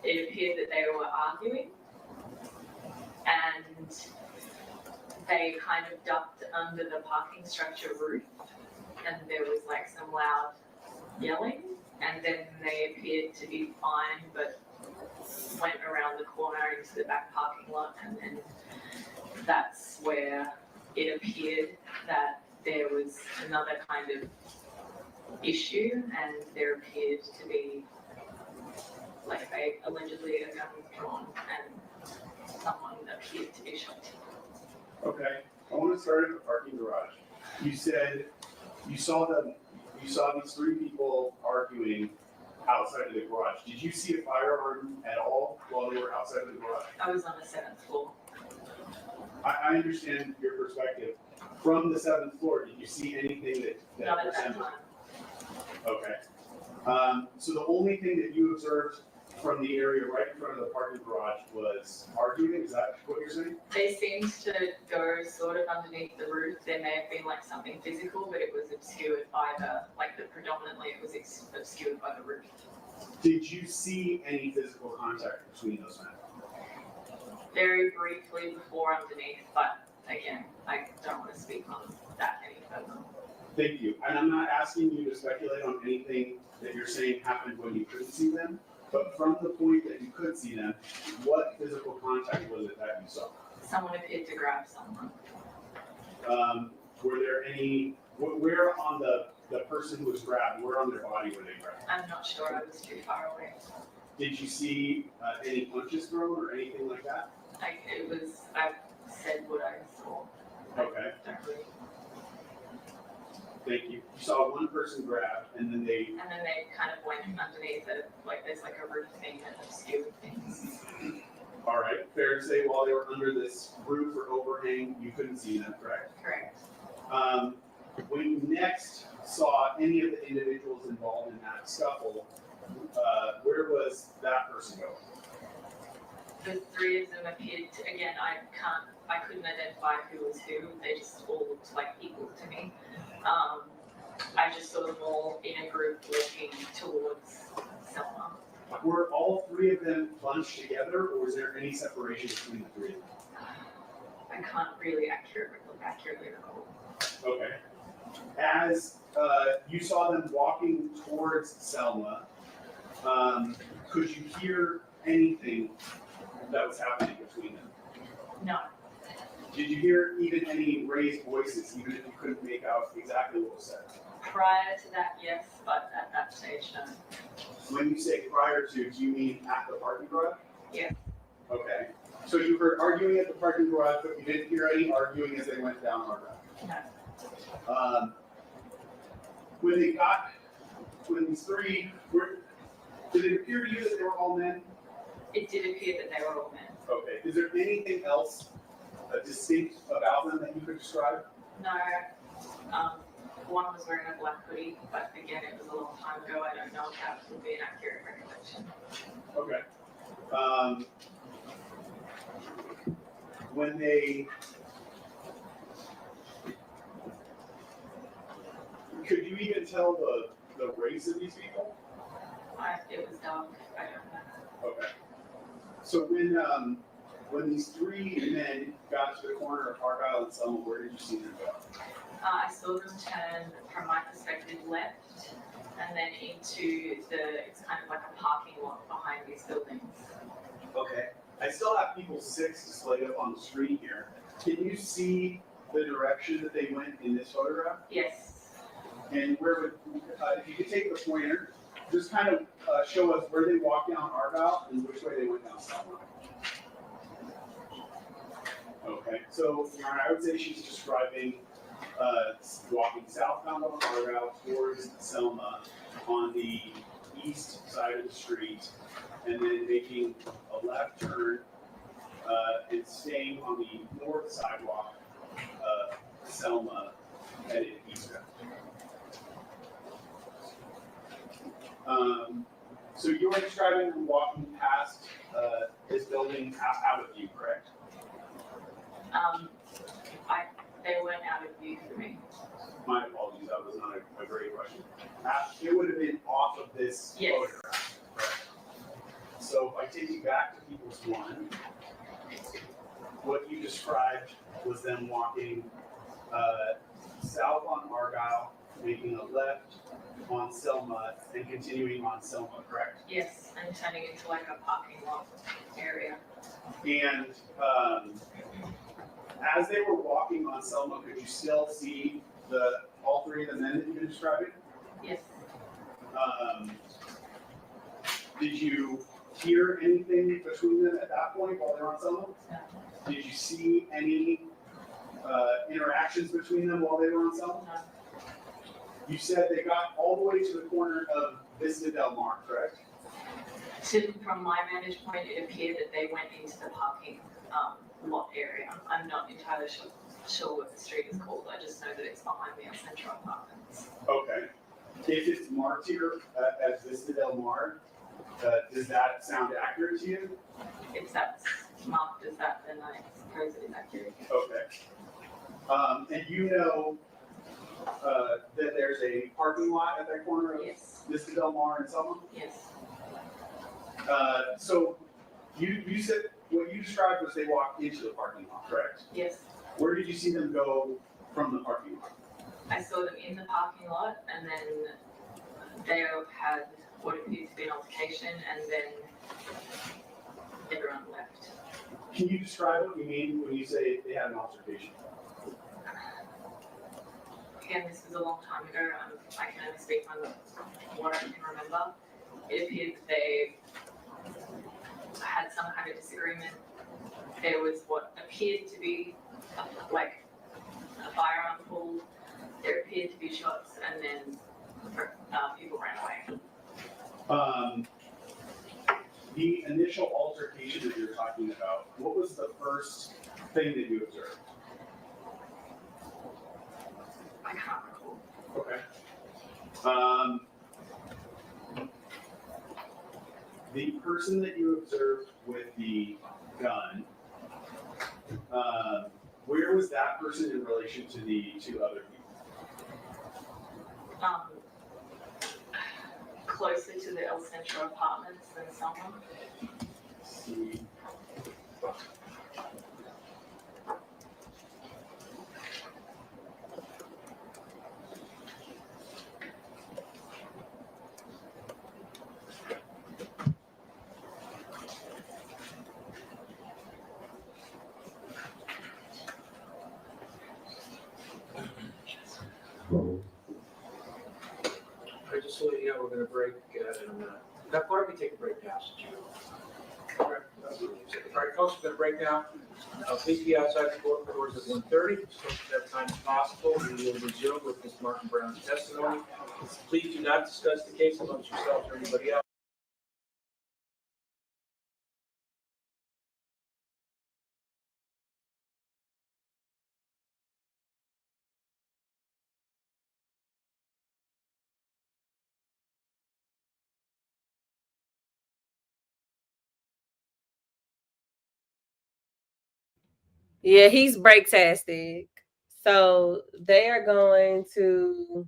It appeared that they were arguing and they kind of ducked under the parking structure roof and there was like some loud yelling and then they appeared to be fine but went around the corner into the back parking lot and then that's where it appeared that there was another kind of issue, and there appeared to be like allegedly a gun drawn and someone appeared to be shot. Okay, I want to start at the parking garage. You said you saw these three people arguing outside of the garage. Did you see a firearm at all while they were outside of the garage? I was on the 7th floor. I understand your perspective. From the 7th floor, did you see anything that Not at that resembled? time. Okay. So the only thing that you observed from the area right in front of the parking garage was arguing, is that what you're saying? They seemed to go sort of underneath the roof. There may have been like something physical, but it was obscured by predominantly it was obscured by the roof. Did you see any physical contact between those men? Very briefly before underneath, but again, I don't want to speak on that any further. Thank you. And I'm not asking you to speculate on anything that you're saying happened when you couldn't see them, but from the point that you could see them, what physical contact was it that you saw? Someone appeared to grab someone. Were there any, where on the person who was grabbed, where on their body were they grabbed? I'm not sure, I was too far away. Did you see any punches thrown or anything like that? I said what I saw. Okay, Don't really. thank you. You saw one person grabbed and then they, And then they kind of went underneath it, like there's like a roof thing that obscured things. all right, fair to say while they were under this roof or overhang, you couldn't see them, correct? Correct. When you next saw any of the individuals involved in that scuffle, where was that person going? The three of them appeared to, again, I couldn't identify who was who, they just all looked like equal to me. I just saw them all in a group walking towards Selma. Were all three of them bunched together, or was there any separation between the three of them? I can't really accurately recall. Okay. As you saw them walking towards Selma, could you hear anything that was happening between them? No, Did you hear even any raised voices, even if you couldn't make out exactly what was said? prior to that, yes, but at that stage, no. When you say prior to, do you mean at the parking garage? Yeah. Okay. So you heard arguing at the parking garage, but you didn't hear any arguing as they went down our road? No. When these three were, did it appear to you that they were all men? It did appear that they were all men. Okay. Is there anything else distinct about them that you could describe? No, one was wearing a black hoodie, but again, it was a long time ago. I don't know if that would be an accurate recollection. Okay. When they, could you even tell the race of these people? It was dark. I don't know. Okay. So when these three men got to the corner of Argyle and Selma, where did you see them go? I saw them turn, from my perspective, left, and then into it's kind of like a parking lot behind these buildings. Okay. I still have people 6 displayed up on the screen here. Can you see the direction that they went in this photograph? Yes. And where would, if you could take the pointer, just kind of show us where they walked down Argyle and which way they went down Selma. Okay, so Your Honor, I would say she's describing walking southbound on Argyle towards Selma on the east side of the street, and then making a left turn and staying on the north sidewalk of Selma, headed eastbound. So you're describing them walking past this building out of view, correct? They weren't out of view for me. My apologies, that was not a great question. It would have been off of this Yes. photograph. Correct. So if I take you back to People's One, what you described was them walking south on Argyle, making a left on Selma, and continuing on Selma, correct? Yes, and turning into like a parking lot area. And as they were walking on Selma, could you still see all three of the men that you've been describing? Yes. Did you hear anything between them at that point while they were on Selma? No. Did you see any interactions between them while they were on Selma? No. You said they got all the way to the corner of Vista Del Mar, correct? From my vantage point, it appeared that they went into the parking lot area. I'm not entirely sure what the street is called. I just know that it's behind the El Centro Apartments. Okay. If it's marked here as Vista Del Mar, does that sound accurate to you? If that's marked as that, then I suppose it is accurate. Okay. And you know that there's a parking lot at that corner of Yes. Vista Del Mar and Selma? Yes. So you said what you described was they walked into the parking lot, correct? Yes. Where did you see them go from the parking lot? I saw them in the parking lot, and then they had what appeared to be an altercation, and then everyone left. Can you describe what you mean when you say they had an altercation? Again, this was a long time ago. I can only speak on what I can remember. It appeared that they had some kind of disagreement. There was what appeared to be like a firearm pulled. There appeared to be shots, and then people ran away. The initial altercation that you're talking about, what was the first thing that you observed? I can't recall. Okay. The person that you observed with the gun, where was that person in relation to the two other people? Closer to the El Centro Apartments than someone. See. I just want you know we're gonna break in a minute. That part, we take a break now. All right, folks, we're gonna break now. Please be outside the court doors at 1:30, so that time as possible. We will resume with Ms. Martin Brown's testimony. Please do not discuss the case amongst yourselves or anybody else. Yeah, he's break-tastic. So they are going to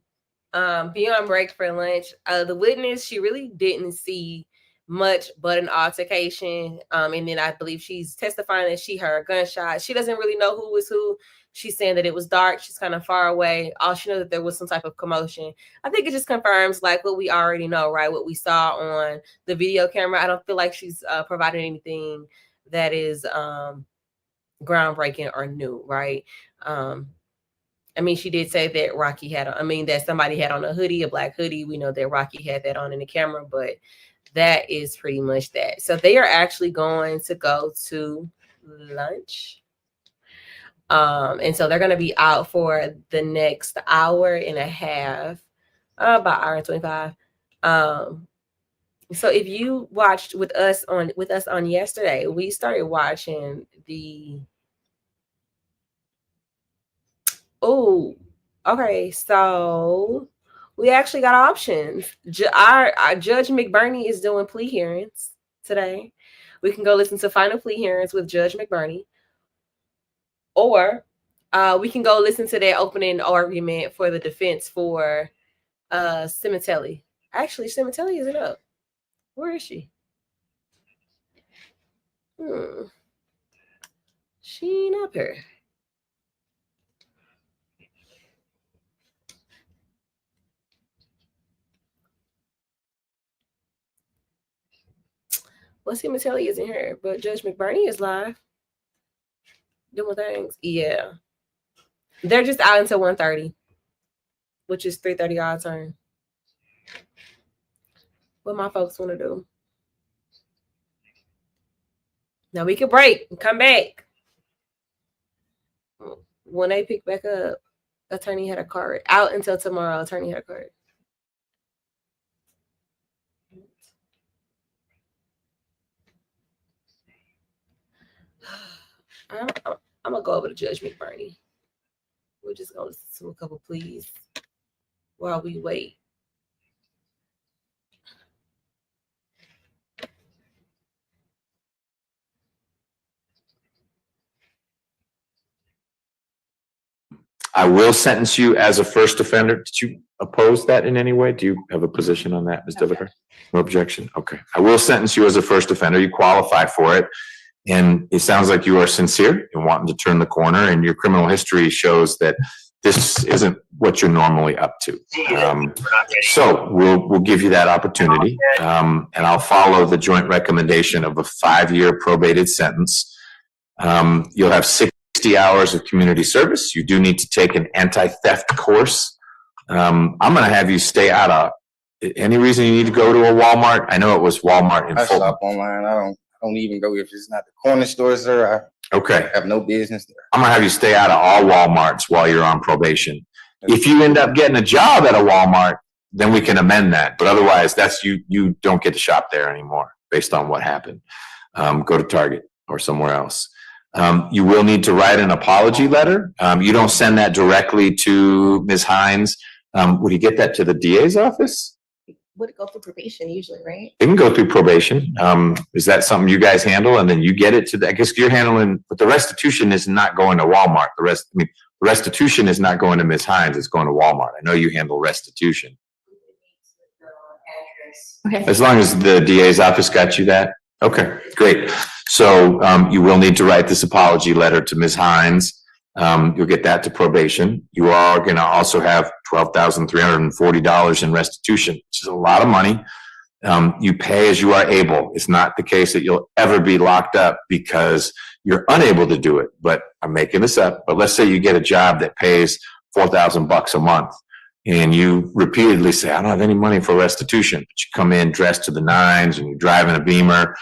be on break for lunch. The witness, she really didn't see much but an altercation. And then I believe she's testifying that she heard a gunshot. She doesn't really know who was who. She's saying that it was dark. She's kind of far away. All she knows that there was some type of commotion. I think it just confirms like what we already know, right? What we saw on the video camera. I don't feel like she's provided anything that is groundbreaking or new, right? I mean, she did say that Rocky had, that somebody had on a hoodie, a black hoodie. We know that Rocky had that on in the camera, but that is pretty much that. So they are actually going to go to lunch. And so they're going to be out for the next hour and a half, about hour and 25. So if you watched with us on yesterday, we started watching the okay, so we actually got options. Our Judge McBurney is doing plea hearings today. We can go listen to final plea hearings with Judge McBurney, or we can go listen to their opening argument for the defense for Cimitelli. Actually, Cimitelli isn't up. Where is she? She ain't up here. Well, Cimitelli isn't here, but Judge McBurney is live doing things. Yeah. They're just out until 1:30, which is 3:30 our time. What my folks want to do. Now we can break and come back. When they pick back up, attorney had a card. Out until tomorrow, attorney had a card. I'm gonna go over to Judge McBurney. We're just gonna listen to a couple pleas while we wait. I will sentence you as a first offender. Did you oppose that in any way? Do you have a position on that, Ms. Dilliger? No objection? Okay. I will sentence you as a first offender. You qualify for it. And it sounds like you are sincere in wanting to turn the corner, and your criminal history shows that this isn't what you're normally up to. So we'll give you that opportunity. And I'll follow the joint recommendation of a 5-year probated sentence. You'll have 60 hours of community service. You do need to take an anti-theft course. I'm going to have you stay out of any reason you need to go to a Walmart. I know it was Walmart in I Fulton. shop online. I don't even go if it's not the corner store, sir. Okay. I have no business there. I'm gonna have you stay out of all Walmarts while you're on probation. If you end up getting a job at a Walmart, then we can amend that. But otherwise, that's you don't get to shop there anymore based on what happened. Go to Target or somewhere else. You will need to write an apology letter. You don't send that directly to Ms. Hines. Would you get that to the DA's office? Would it go through probation usually, right? It can go through probation. Is that something you guys handle? And then you get it to I guess you're handling, but the restitution is not going to Walmart. Restitution is not going to Ms. Hines. It's going to Walmart. I know you handle restitution. Okay. As long as the DA's office got you that. Okay, great. So you will need to write this apology letter to Ms. Hines. You'll get that to probation. You are going to also have $12,340 in restitution, which is a lot of money. You pay as you are able. It's not the case that you'll ever be locked up because you're unable to do it. But I'm making this up. But let's say you get a job that pays $4,000 a month, and you repeatedly say, "I don't have any money for restitution." But you come in dressed to the nines and you're driving a Beamer.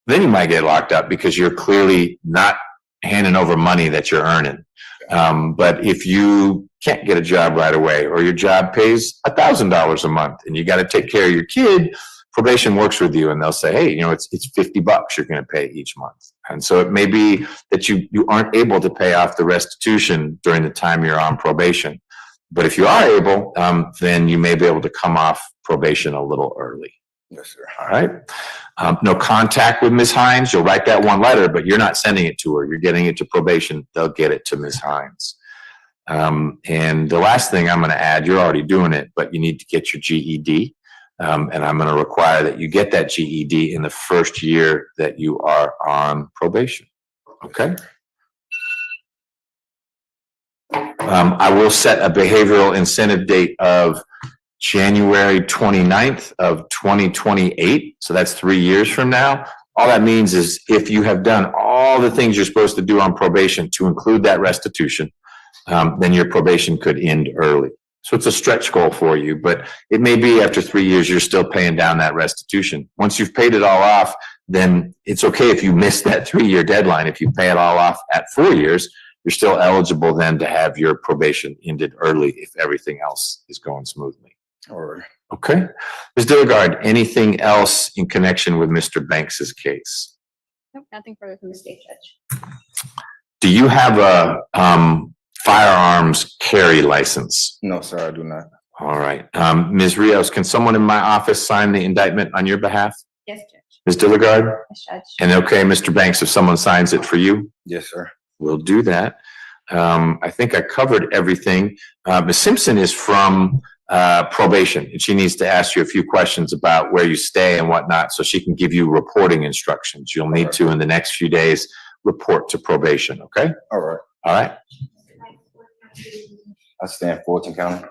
Then you might get locked up because you're clearly not handing over money that you're earning. But if you can't get a job right away, or your job pays $1,000 a month and you got to take care of your kid, probation works with you and they'll say, "Hey, it's $50 you're going to pay each month." And so it may be that you aren't able to pay off the restitution during the time you're on probation. But if you are able, then you may be able to come off probation a little early. Yes, sir. All right. No contact with Ms. Hines. You'll write that one letter, but you're not sending it to her. You're getting it to probation. They'll get it to Ms. Hines. And the last thing I'm going to add, you're already doing it, but you need to get your GED. And I'm going to require that you get that GED in the first year that you are on probation. Okay. I will set a behavioral incentive date of January 29th of 2028. So that's 3 years from now. All that means is if you have done all the things you're supposed to do on probation to include that restitution, then your probation could end early. So it's a stretch goal for you, but it may be after 3 years, you're still paying down that restitution. Once you've paid it all off, then it's okay if you miss that 3-year deadline. If you pay it all off at 4 years, you're still eligible then to have your probation ended early if everything else is going smoothly. All right. Okay. Ms. Dilligard, anything else in connection with Mr. Banks's case? Nope, nothing further from the state judge. Do you have a firearms carry license? No, sir, I do not. All right. Ms. Rios, can someone in my office sign the indictment on your behalf? Yes, Judge. Ms. Dilligard? Yes, Judge. And okay, Mr. Banks, if someone signs it for you? Yes, sir. We'll do that. I think I covered everything. Ms. Simpson is from probation, and she needs to ask you a few questions about where you stay and whatnot so she can give you reporting instructions. You'll need to, in the next few days, report to probation, okay? All right. All right. I stay in Fulton County.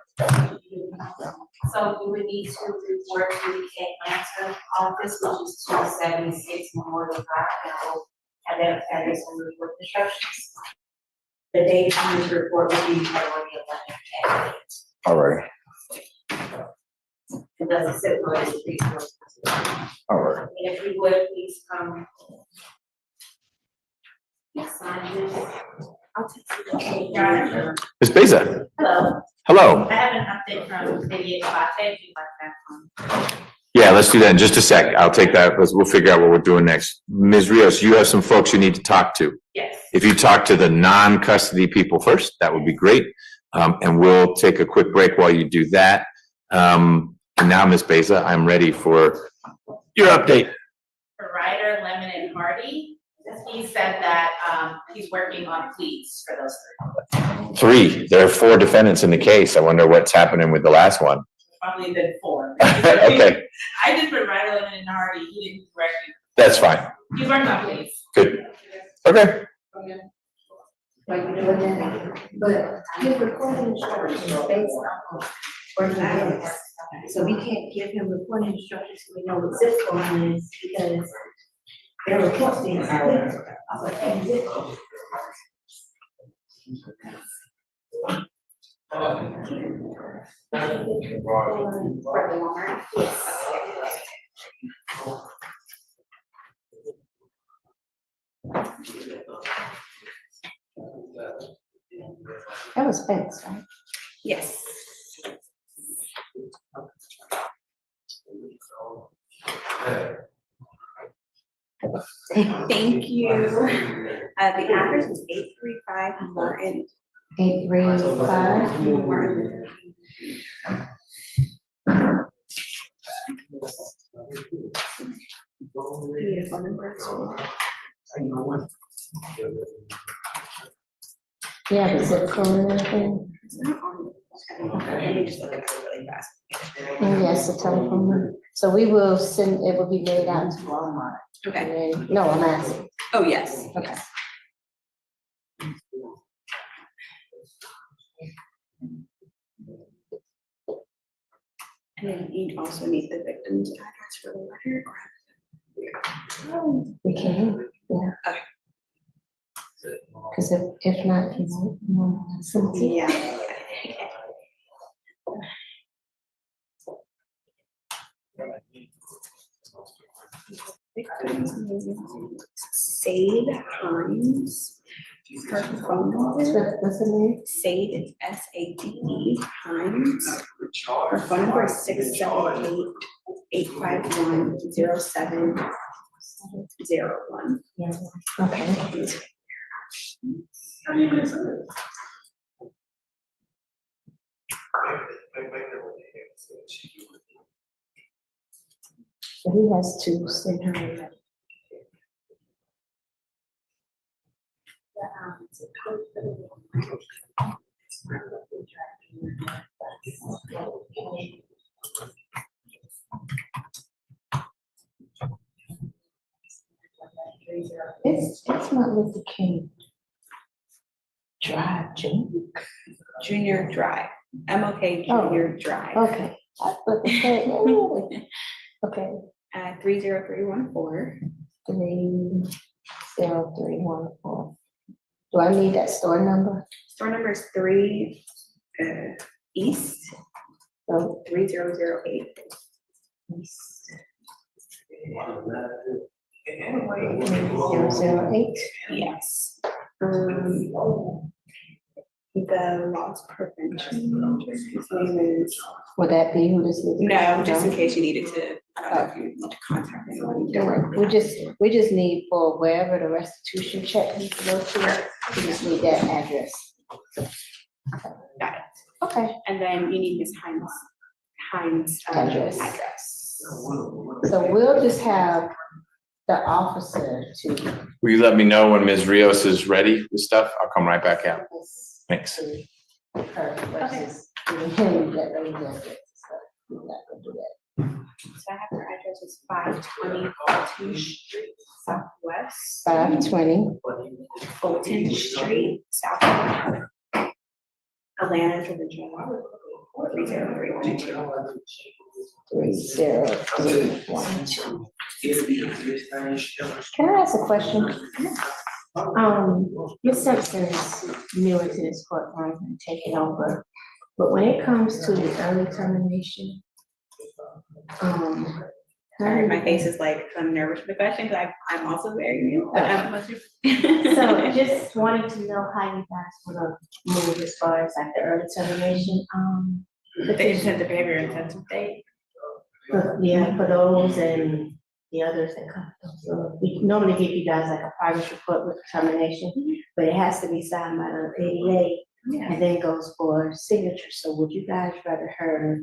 So you would need to report to the Atlanta office, which is 276 Memorial Drive, and I will have that address and report instructions. The date on this report will be priority of Atlanta. All right. unless it's set for his All right. And if you would, please come. Sign this. I'll take you. Got it. Ms. Beza, Hello, hello. I have an update from City of Bate, if you'd like that. Yeah, let's do that in just a sec. I'll take that. We'll figure out what we're doing next. Ms. Rios, you have some folks you need to talk to. Yes. If you talk to the non-custody people first, that would be great. And we'll take a quick break while you do that. And now, Ms. Beza, I'm ready for your update. For Ryder, Lemon, and Hardy, he said that, he's working on pleas for those three. There are 4 defendants in the case. I wonder what's happening with the last one. Probably been 4. Okay, I did put Ryder, Lemon, and Hardy, he didn't correct me. that's fine. He's working on pleas. Good. Okay. Like you're doing that, but his recording instructions are based on where he is. So we can't give him recording instructions, so we know what zip code is, because they're requesting. I was like, hey, zip code. For the warrant, yes. That was Spence, right? Yes. Thank you. The address is 835 Martin. 835. Martin. Need a phone number? Yeah, the zip code and everything. It's not on. Let me just look it up really fast. And yes, the telephone number. So we will send, it will be made out to Walmart. Okay. And no, I'm asking. Oh, yes. Okay. And then you also need the victim's address for the letter. We can, yeah. Okay. Because if not, you won't send it. Yeah. Sade Hines. Her phone number. What's the name? Sade is SADE Hines. Her phone number is 678-851-0701. Okay. So he has 2 sent her. It's not Luther King Drive, Junior Drive. MLK Junior Drive. Okay. I thought the same. Okay. 30314. 30314. Do I need that store number? Store number is 3 East. So 3008. East. 008. Yes. The loss prevention. His name is. Would that be who this is? No, just in case you needed to, I don't know if you need to contact anyone. Don't worry. We just need for wherever the restitution check needs to go to, we just need that address. Got it. Okay. And then you need Ms. Hines' Address. address. So we'll just have the officer to. Will you let me know when Ms. Rios is ready with stuff? I'll come right back out. Thanks. Her versus him that really does it. So we're not gonna do that. So I have her address is 520 Fulton Street Southwest. 520. Fulton Street Southwest. Atlanta, Georgia. 30312. 30312. Can I ask a question? Ms. Simpson is new into this courtroom and taking over, but when it comes to the early termination, Sorry, my face is like, I'm nervous for the question, because I'm also very new. But So just wanted to know how you guys wanna move as far as like the early termination, The intent, the behavior intensive date. yeah, for those and the others that come. So we normally give you guys like a progress report with termination, but it has to be signed by the ADA and then goes for signature. So would you guys rather her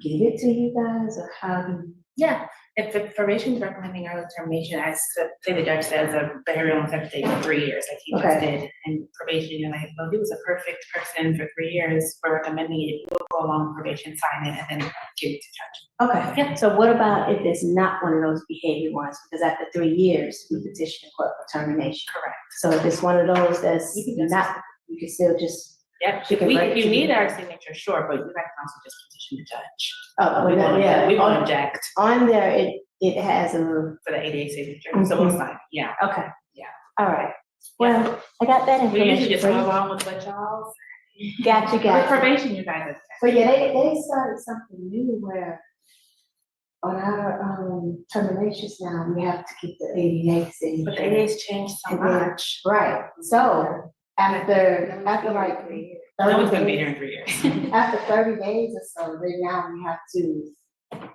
give it to you guys or how do you? Yeah, if the probation is recommending early termination, as say the judge says, a behavioral intensive date for 3 years, like he just Okay. did, and probation, you're like, well, he was a perfect person for 3 years, we're recommending it, we'll go along with probation, sign it, and then give it to judge. Okay, Yeah. so what about if it's not one of those behavior ones? Because after 3 years, we petition the court for termination. Correct. So if it's one of those that's You can just- not, you can still just, Yeah, She can write it if you to need you. our signature, sure, but you guys can also just petition the judge. oh, We won't, yeah. we won't object On there, it has a, for the ADA signature, so we'll sign, yeah. okay. Yeah. All right. Well, I got that We usually information just for go you. along with what y'all. Gotcha, With gotcha. probation, you guys. But yeah, they started something new where on our, terminations now, we have to keep the ADA signature. But the ADA's changed so And then- much. Right, so after like. No one's gonna be 30 here in 3 years. After 30 days or so, then now we have to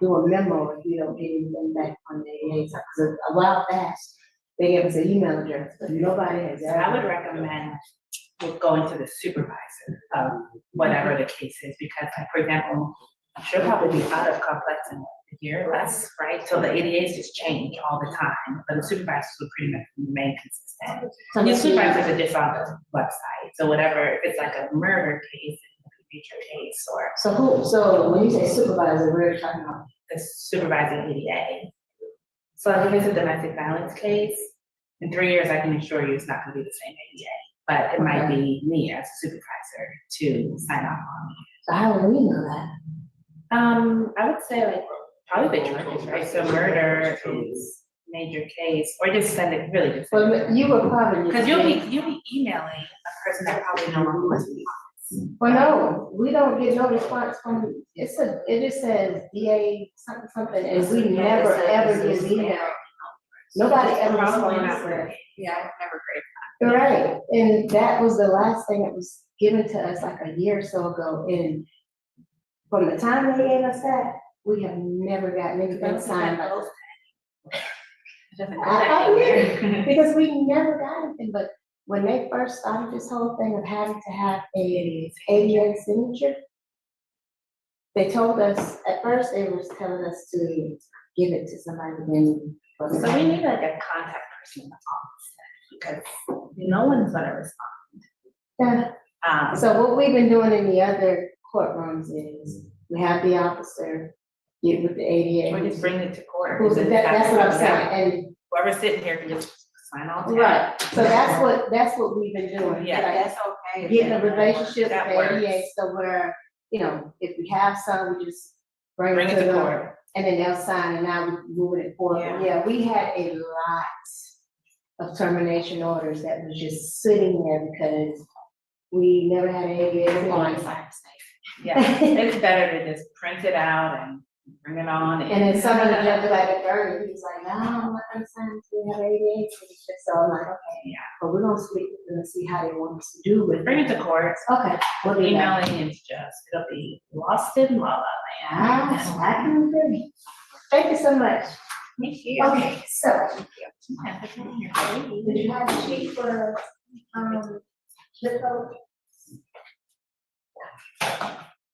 do a memo if you don't get anything back from the ADA. Because a while past, they gave us an email address, but nobody has ever. I would recommend going to the supervisor of whatever the case is, because like, for example, she'll probably be out of complex in a year or less, right? So the ADAs just change all the time, but the supervisors will pretty much remain consistent. So The this is- supervisors are just on the website, so whatever, if it's like a murder case, it could be a future case, or So when you say supervisor, we're talking about. the supervising ADA. So if it's a domestic violence case, in 3 years, I can assure you it's not gonna be the same ADA, but it might be me as a supervisor to sign off on it. So how do we know that? I would say like probably the charges, right? So murder is major case, or just send it, really just. send it. Well, you were probably. Cause you'll be emailing a person that probably no longer wants to be. Well, no, we don't get no response from, it just says DA something, something, and we never, ever get email. Nobody ever Probably responds not to that. working. Yeah, I've never heard. You're right, and that was the last thing that was given to us like a year or so ago, and from the time they gave us that, we have never gotten anything signed. Because we never got anything, but when they first started this whole thing of having to have a ADA signature, they told us, at first they was telling us to give it to somebody, then. So we need like a contact person in the office, because no one's gonna respond. Yeah. So what we've been doing in the other courtrooms is, we have the officer get with the ADA. Or just bring it to court. That's what I'm saying, and Whoever's sitting here can just sign off. right, so that's what we've been doing. Yeah, like, that's okay. Getting a relationship with That the ADA, works. so where, if we have some, we just bring Bring it it to to them, court. and then they'll sign, and now we're moving it forward. Yeah. Yeah, we had a lot of termination orders that was just sitting there because we never had an ADA. On site. Yeah, it's better to just print it out and bring it on. And then some of the judges like Bernie, he was like, no, I'm not gonna sign until we have ADA. So I'm like, okay, Yeah. but we're gonna speak with them and see how they want us to do with it. Bring it to court. Okay, we'll do that. Emailing is just, it'll be lost in la la land. I can agree. Thank you so much. Thank you. Okay, so, Yeah. did you have a sheet for, the vote?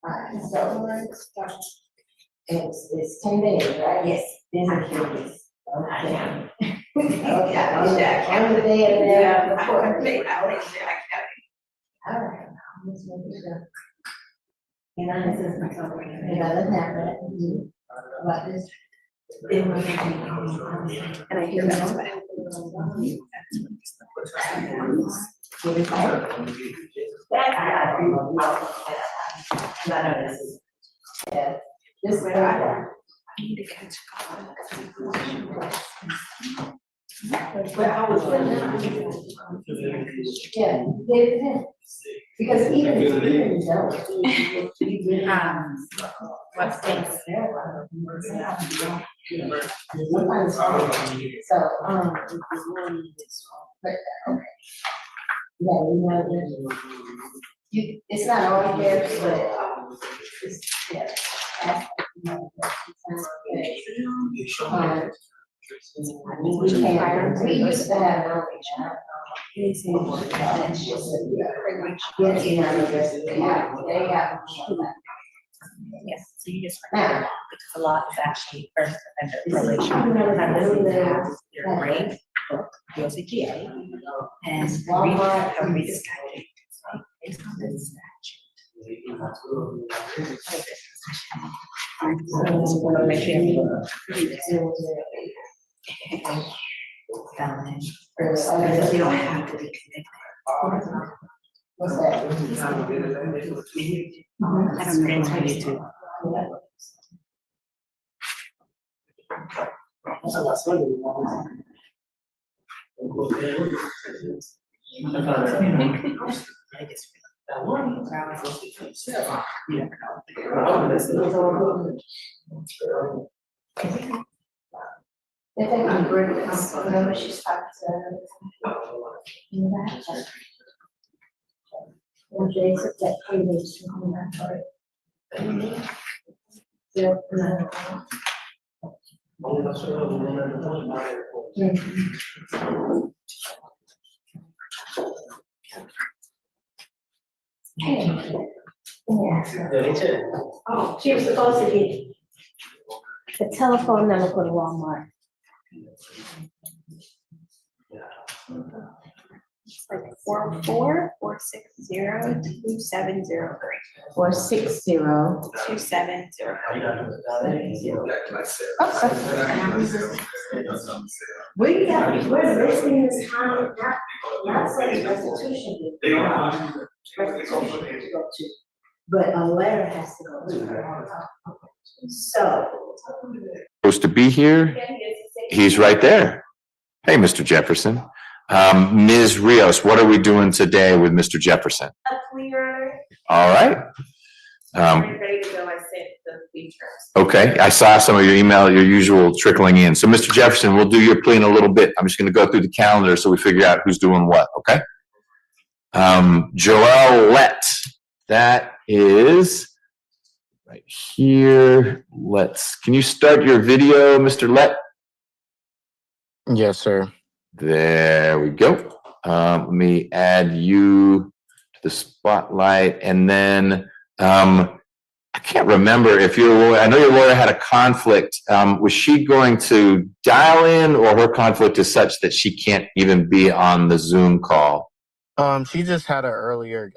Alright, so, it's 10 days, right? Yes. Okay. Okay, on the day of the court. Alright, I'm just making sure. And I, this is my cover, and I didn't have that, about this. And I hear that. Yeah, this way I need to catch Yeah, David, Because even though What's things? So, but, okay. Yeah, you know, it's not all there, but it's, yeah. We used to have. Yes, Yes, so you just, because a lot is actually first offender probation. I literally have your grade book, your CGA, and read how we this statute. Based on this statute. Make sure you felon, because you don't have to be convicted. What's that? I don't tell you to. If they can bring this, whenever she's talking to. And Jason, that previous to come back, right? Yeah. Oh, she was supposed to get the telephone number for the Walmart. It's like 44-460-2703. 460. 2703. We're listening this time, not saying restitution. Restitution to go to, but a letter has to go to. So. Supposed to be here. He's right there. Hey, Mr. Jefferson. Ms. Rios, what are we doing today with Mr. Jefferson? A clear. All right. Ready to go, I sent the features. Okay, I saw some of your email, your usual trickling in. So Mr. Jefferson, we'll do your plea in a little bit. I'm just gonna go through the calendar so we figure out who's doing what, okay? Joelle Lett, that is right here. Can you start your video, Mr. Lett? Yes, sir. There we go. Let me add you to the spotlight, and then I can't remember if your lawyer, I know your lawyer had a conflict. Was she going to dial in, or her conflict is such that she can't even be on the Zoom call? She just had an earlier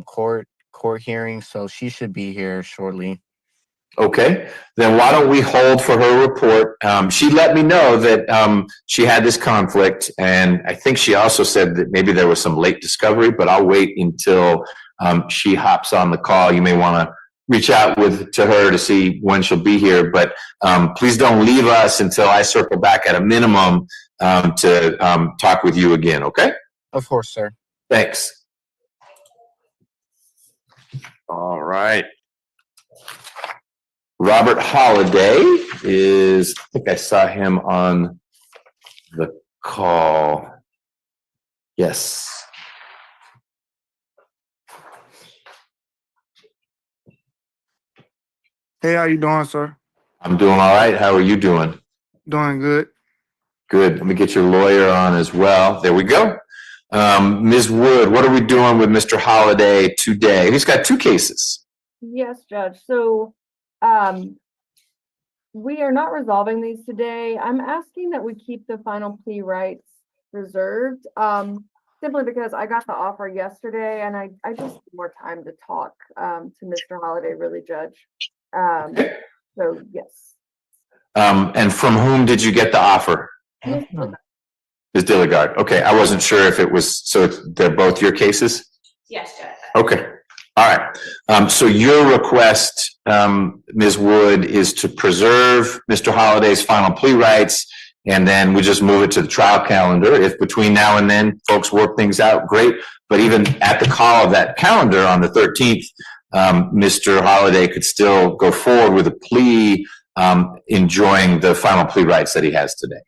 court hearing, so she should be here shortly. Okay, then why don't we hold for her report? She let me know that she had this conflict, and I think she also said that maybe there was some late discovery, but I'll wait until she hops on the call. You may want to reach out to her to see when she'll be here, but please don't leave us until I circle back at a minimum to talk with you again, okay? Of course, sir. Thanks. All right. Robert Holiday is, I think I saw him on the call. Yes. Hey, how you doing, sir? I'm doing all right. How are you doing? Doing good. Good. Let me get your lawyer on as well. There we go. Ms. Wood, what are we doing with Mr. Holiday today? He's got two cases. Yes, Judge. So we are not resolving these today. I'm asking that we keep the final plea rights reserved, simply because I got the offer yesterday and I just need more time to talk to Mr. Holiday, really, Judge. So, yes. And from whom did you get the offer? Ms. Dilligard. Okay, I wasn't sure if it was, so they're both your cases? Yes, Judge. Okay, all right. So your request, Ms. Wood, is to preserve Mr. Holiday's final plea rights And then we just move it to the trial calendar. If between now and then folks work things out, great. But even at the call of that calendar on the 13th, Mr. Holliday could still go forward with a plea, enjoying the final plea rights that he has today.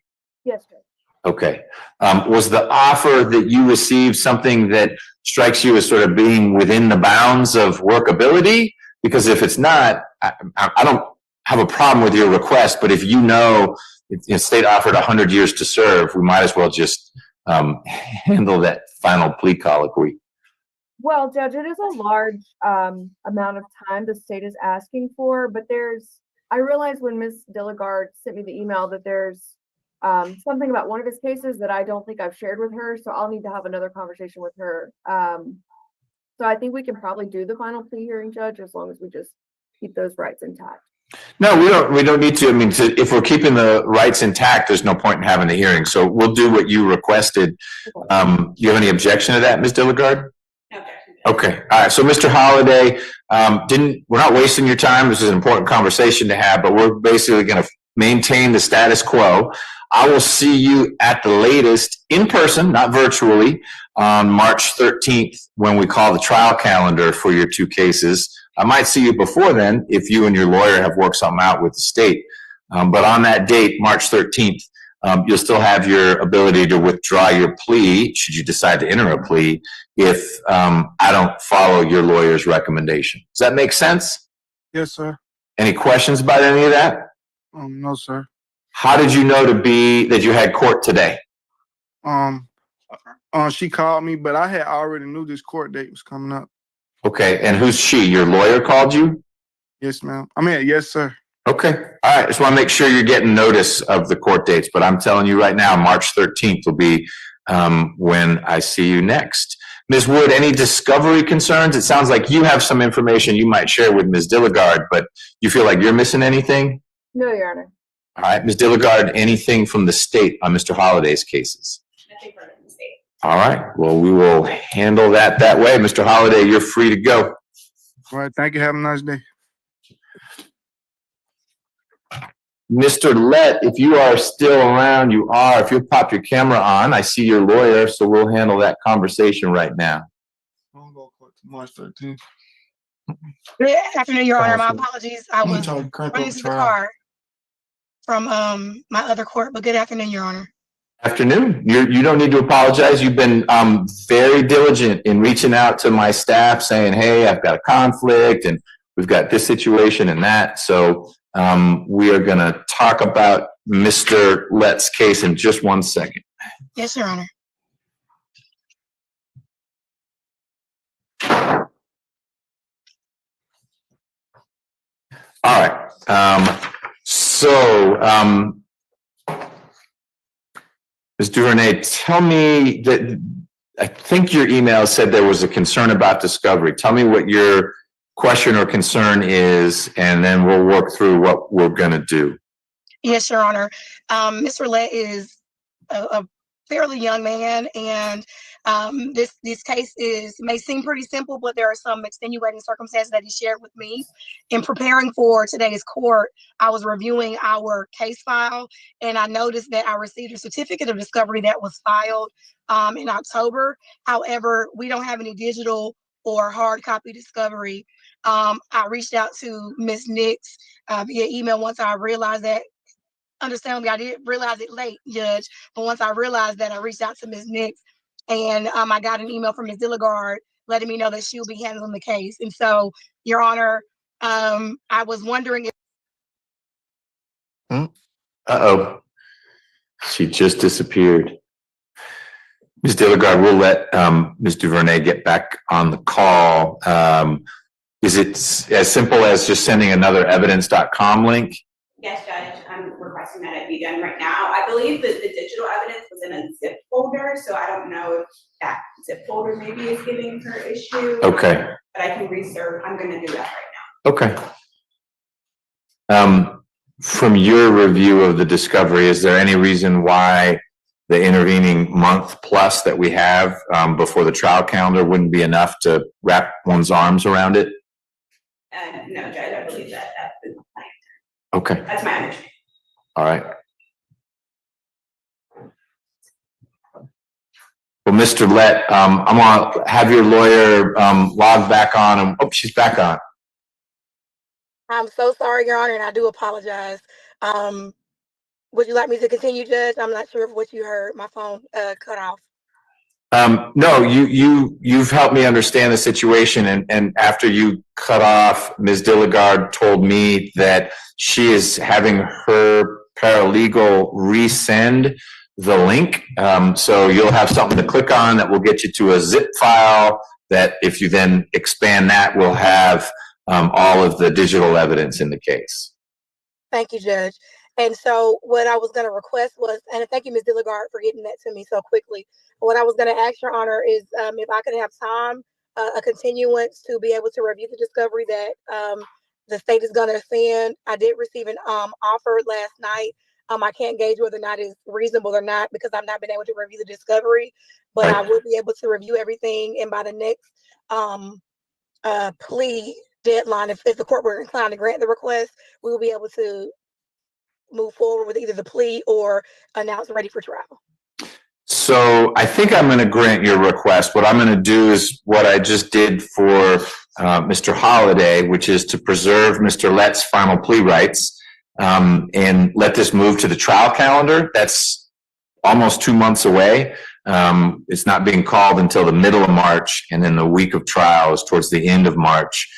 Yes, sir. Okay. Was the offer that you received something that strikes you as sort of being within the bounds of workability? Because if it's not, I don't have a problem with your request, but if you know if the state offered 100 years to serve, we might as well just handle that final plea colloquy. Well, Judge, it is a large amount of time the state is asking for, but I realized when Ms. Dilligard sent me the email that there's something about one of his cases that I don't think I've shared with her, so I'll need to have another conversation with her. So I think we can probably do the final plea hearing, Judge, as long as we just keep those rights intact. No, we don't need to. I mean, if we're keeping the rights intact, there's no point in having the hearing. So we'll do what you requested. Do you have any objection to that, Ms. Dilligard? Okay. All right. So Mr. Holliday, we're not wasting your time. This is an important conversation to have, but we're basically going to maintain the status quo. I will see you at the latest in person, not virtually, on March 13th when we call the trial calendar for your two cases. I might see you before then if you and your lawyer have worked something out with the state. But on that date, March 13th, you'll still have your ability to withdraw your plea, should you decide to enter a plea, if I don't follow your lawyer's recommendation. Does that make sense? Yes, sir. Any questions about any of that? No, sir. How did you know that you had court today? She called me, but I had already knew this court date was coming up. Okay, and who's she? Your lawyer called you? Yes, ma'am. I mean, yes, sir. Okay, all right. Just want to make sure you're getting notice of the court dates, but I'm telling you right now, March 13th will be when I see you next. Ms. Wood, any discovery concerns? It sounds like you have some information you might share with Ms. Dilligard, but you feel like you're missing anything? No, Your Honor. All right, Ms. Dilligard, anything from the state on Mr. Holliday's cases? Nothing from the state. All right, well, we will handle that way. Mr. Holliday, you're free to go. All right, thank you. Have a nice day. Mr. Lett, if you are still around, you are. If you'll pop your camera on, I see your lawyer, so we'll handle that conversation right now. I'll go court to March 13th. Good afternoon, Your Honor. My apologies. I was running to the car from my other court, but good afternoon, Your Honor. Afternoon. You don't need to apologize. You've been very diligent in reaching out to my staff saying, hey, I've got a conflict and we've got this situation and that. So we are going to talk about Mr. Lett's case in just 1 second. Yes, Your Honor. All right. Ms. Duvernay, tell me that I think your email said there was a concern about discovery. Tell me what your question or concern is, and then we'll work through what we're going to do. Yes, Your Honor. Mr. Lett is a fairly young man, and this case may seem pretty simple, but there are some extenuating circumstances that he shared with me. In preparing for today's court, I was reviewing our case file, and I noticed that I received a certificate of discovery that was filed in October. However, we don't have any digital or hard copy discovery. I reached out to Ms. Nix via email once I realized that. Understandably, I didn't realize it late, Judge, but once I realized that, I reached out to Ms. Nix, and I got an email from Ms. Dilligard letting me know that she'll be handling the case. And so, Your Honor, I was wondering if... Uh-oh. She just disappeared. Ms. Dilligard, we'll let Ms. Duvernay get back on the call. Is it as simple as just sending another evidence.com link? Yes, Judge, I'm requesting that it be done right now. I believe that the digital evidence was in a zip folder, so I don't know if that zip folder maybe is giving her issue. Okay. But I can reserve, I'm gonna do that right Okay. From your review of the discovery, is there any reason why the intervening month plus that we have before the trial calendar wouldn't be enough to wrap one's arms around it? now. No, Judge, I believe that that's the plan. Okay. That's my understanding. All right. Well, Mr. Lett, I'm gonna have your lawyer log back on, and oh, she's back on. I'm so sorry, Your Honor, and I do apologize. Would you like me to continue, Judge? I'm not sure of what you heard. My phone cut off. No, you've helped me understand the situation, and after you cut off, Ms. Dilligard told me that she is having her paralegal resend the link. So you'll have something to click on that will get you to a zip file that if you then expand that will have all of the digital evidence in the case. Thank you, Judge. And so what I was going to request was, and thank you, Ms. Dilligard, for getting that to me so quickly. What I was going to ask Your Honor is if I could have time, a continuance to be able to review the discovery that the state is going to send. I did receive an offer last night. I can't gauge whether or not it's reasonable or not because I've not been able to review the discovery, but I will be able to review everything. And by the next plea deadline, if the court were inclined to grant the request, we will be able to move forward with either the plea or announce ready for trial. So I think I'm going to grant your request. What I'm going to do is what I just did for Mr. Holliday, which is to preserve Mr. Lett's final plea rights and let this move to the trial calendar. That's almost 2 months away. It's not being called until the middle of March, and then the week of trial is towards the end of March.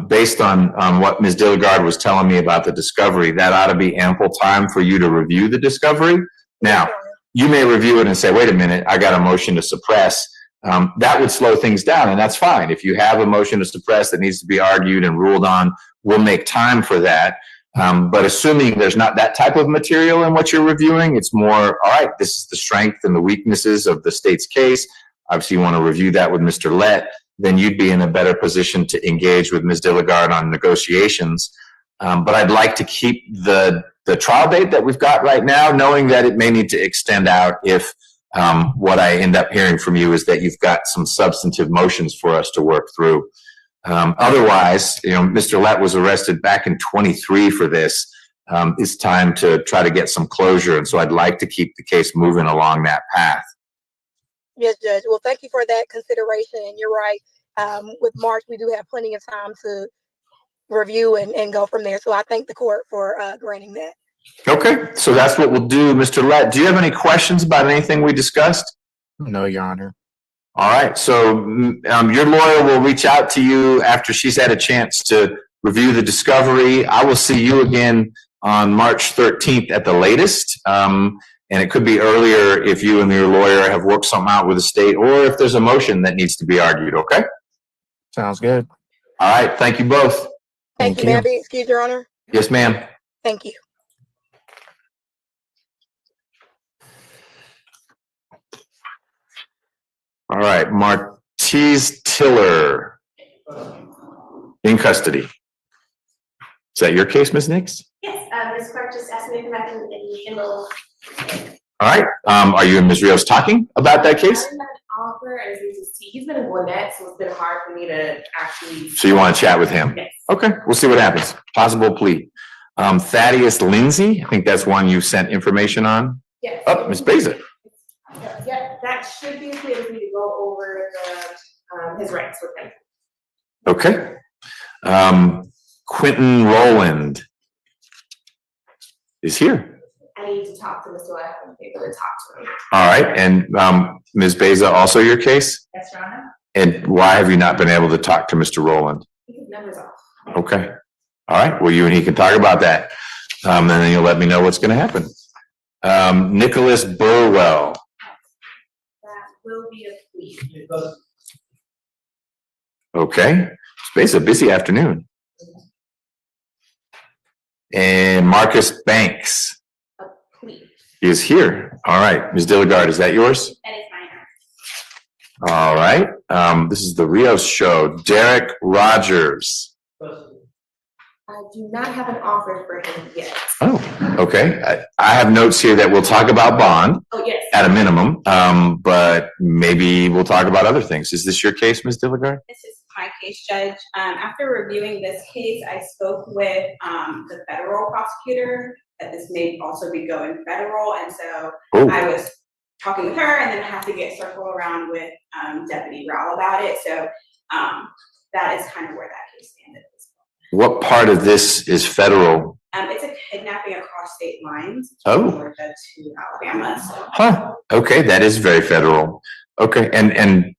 Based on what Ms. Dilligard was telling me about the discovery, that ought to be ample time for you to review the discovery. Now, you may review it and say, wait a minute, I got a motion to suppress. That would slow things down, and that's fine. If you have a motion to suppress that needs to be argued and ruled on, we'll make time for that. But assuming there's not that type of material in what you're reviewing, it's more, all right, this is the strength and the weaknesses of the state's case. Obviously, you want to review that with Mr. Lett. Then you'd be in a better position to engage with Ms. Dilligard on negotiations. But I'd like to keep the trial date that we've got right now, knowing that it may need to extend out if what I end up hearing from you is that you've got some substantive motions for us to work through. Otherwise, Mr. Lett was arrested back in 23 for this. It's time to try to get some closure. And so I'd like to keep the case moving along that path. Yes, Judge. Well, thank you for that consideration. And you're right. With March, we do have plenty of time to review and go from there. So I thank the court for granting that. Okay, so that's what we'll do. Mr. Lett, do you have any questions about anything we discussed? No, Your Honor. All right, so your lawyer will reach out to you after she's had a chance to review the discovery. I will see you again on March 13th at the latest. And it could be earlier if you and your lawyer have worked something out with the state, or if there's a motion that needs to be argued, okay? Sounds good. All right, thank you both. Thank you. May I be excused, Your Honor? Yes, ma'am. Thank you. All right, Martise Tiller in custody. Is that your case, Ms. Nix? Yes, Ms. Clark just asked me if I can handle. All right, are you and Ms. Rios talking about that case? I didn't have an offer, as you can see, he's been in Gwinnett, so it's been hard for me to actually. So you want to chat with him? Yes. Okay, we'll see what happens. Possible plea. Thaddeus Lindsay, I think that's one you sent information on. Yes. Oh, Ms. Beza. Yeah, that should be clear for me to go over his rights with him. Okay. Quentin Rowland is here. I need to talk to Mr. Lett and be able to talk to him. All right, and Ms. Beza, also your case? Yes, Your Honor. And why have you not been able to talk to Mr. Rowland? His number's off. Okay. All right, well, you and he can talk about that. And then you'll let me know what's going to happen. Nicholas Burwell. That will be a plea. Okay, it's a busy afternoon. And Marcus Banks A plea. is here. All right, Ms. Dilligard, is that yours? That is mine. All right, this is the Rios show. Derek Rogers. I do not have an offer for him yet. Oh, okay. I have notes here that we'll talk about bond Oh, yes. at a minimum, but maybe we'll talk about other things. Is this your case, Ms. Dilligard? This is my case, Judge. After reviewing this case, I spoke with the federal prosecutor that this may also be going federal, and so Oh. I was talking with her, and then I have to get circle around with Deputy Rowell about it. So that is kind of where that case stands at this What part of this is federal? point. It's a kidnapping across state lines. Oh. From Georgia to Alabama. So. Huh, okay, that is very federal. Okay, and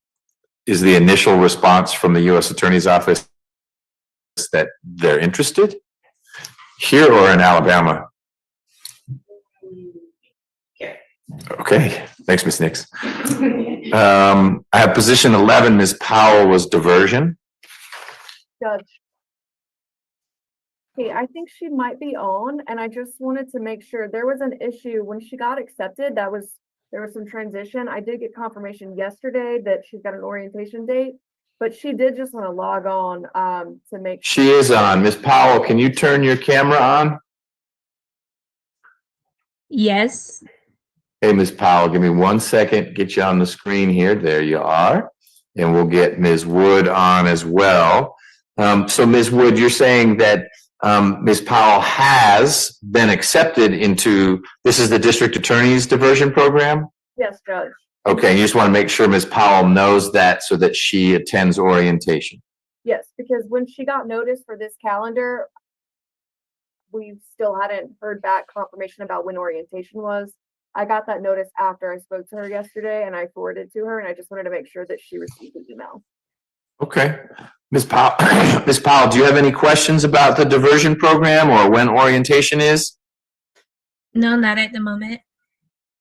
is the initial response from the U.S. Attorney's Office that they're interested? Here or in Alabama? Here. Okay, thanks, Ms. Nix. I have position 11, Ms. Powell was diversion. Judge. Okay, I think she might be on, and I just wanted to make sure there was an issue when she got accepted. There was some transition. I did get confirmation yesterday that she's got an orientation date, but she did just want to log on to make. She is on. Ms. Powell, can you turn your camera on? Yes. Hey, Ms. Powell, give me 1 second, get you on the screen here. There you are. And we'll get Ms. Wood on as well. So Ms. Wood, you're saying that Ms. Powell has been accepted into, this is the district attorney's diversion program? Yes, Judge. Okay, you just want to make sure Ms. Powell knows that so that she attends orientation. Yes, because when she got notice for this calendar, we still hadn't heard back confirmation about when orientation was. I got that notice after I spoke to her yesterday and I forwarded to her, and I just wanted to make sure that she received the email. Okay. Ms. Powell, Ms. Powell, do you have any questions about the diversion program or when orientation is? No, not at the moment.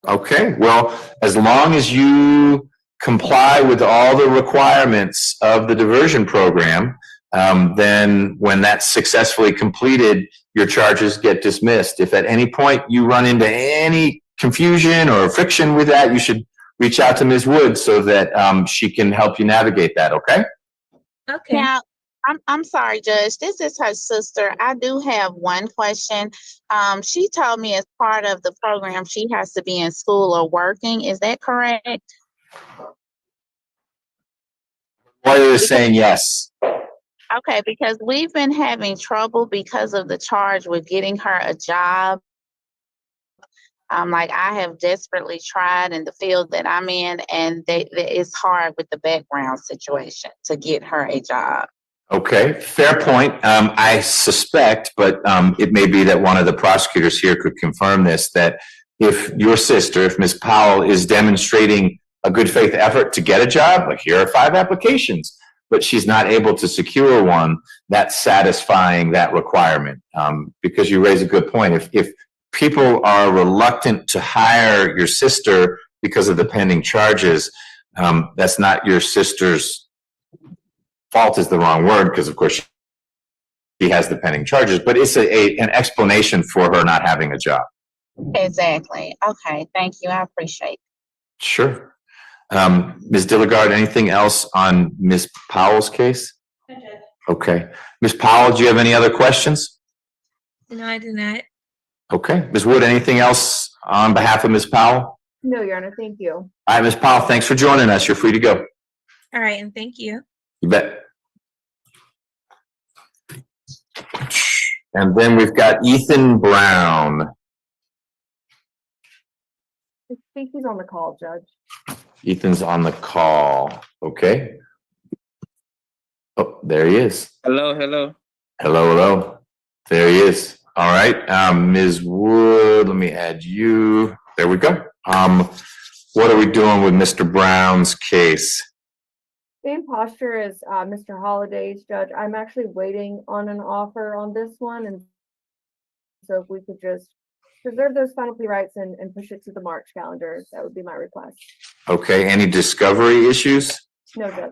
Okay, well, as long as you comply with all the requirements of the diversion program, then when that's successfully completed, your charges get dismissed. If at any point you run into any confusion or friction with that, you should reach out to Ms. Wood so that she can help you navigate that, okay? Okay. Now, I'm sorry, Judge. This is her sister. I do have one question. She told me as part of the program she has to be in school or working. Is that correct? Lawyer is saying yes. Okay, because we've been having trouble because of the charge with getting her a job. Like I have desperately tried in the field that I'm in, and it's hard with the background situation to get her a job. Okay, fair point. I suspect, but it may be that one of the prosecutors here could confirm this, that if your sister, if Ms. Powell is demonstrating a good faith effort to get a job, like here are 5 applications, but she's not able to secure one, that's satisfying that requirement. Because you raise a good point. If people are reluctant to hire your sister because of the pending charges, that's not your sister's fault is the wrong word, because of course she has the pending charges, but it's an explanation for her not having a job. Exactly. Okay, thank you. I appreciate it. Sure. Ms. Dilligard, anything else on Ms. Powell's case? Okay. Ms. Powell, do you have any other questions? No, I do not. Okay. Ms. Wood, anything else on behalf of Ms. Powell? No, Your Honor, thank you. All right, Ms. Powell, thanks for joining us. You're free to go. All right, and thank you. You bet. And then we've got Ethan Brown. I think he's on the call, Judge. Ethan's on the call. Okay. Oh, there he is. Hello. Hello. There he is. All right. Ms. Wood, let me add you. There we go. What are we doing with Mr. Brown's case? Same posture as Mr. Holliday's, Judge. I'm actually waiting on an offer on this one, and so if we could just preserve those final plea rights and push it to the March calendar, that would be my request. Okay. Any discovery issues? No, Judge.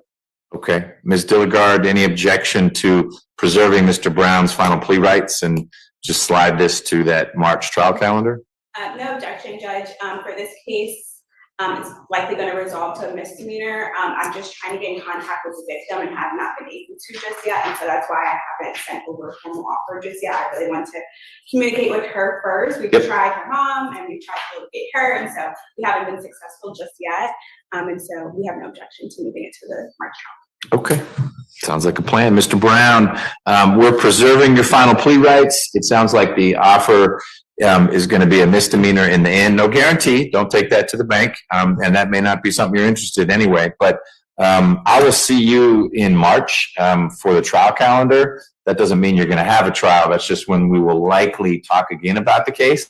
Okay. Ms. Dilligard, any objection to preserving Mr. Brown's final plea rights and just slide this to that March trial calendar? No objection, Judge. For this case, it's likely going to resolve to a misdemeanor. I'm just trying to get in contact with the victim and have not been able to just yet, and so that's why I haven't sent over a formal offer just yet. I really want to communicate with her first. We've tried her mom and we've tried to locate her, and so we haven't been successful just yet. And so we have no objection to moving it to the March trial. Okay. Sounds like a plan. Mr. Brown, we're preserving your final plea rights. It sounds like the offer is going to be a misdemeanor in the end. No guarantee. Don't take that to the bank. And that may not be something you're interested in anyway. But I will see you in March for the trial calendar. That doesn't mean you're going to have a trial. That's just when we will likely talk again about the case.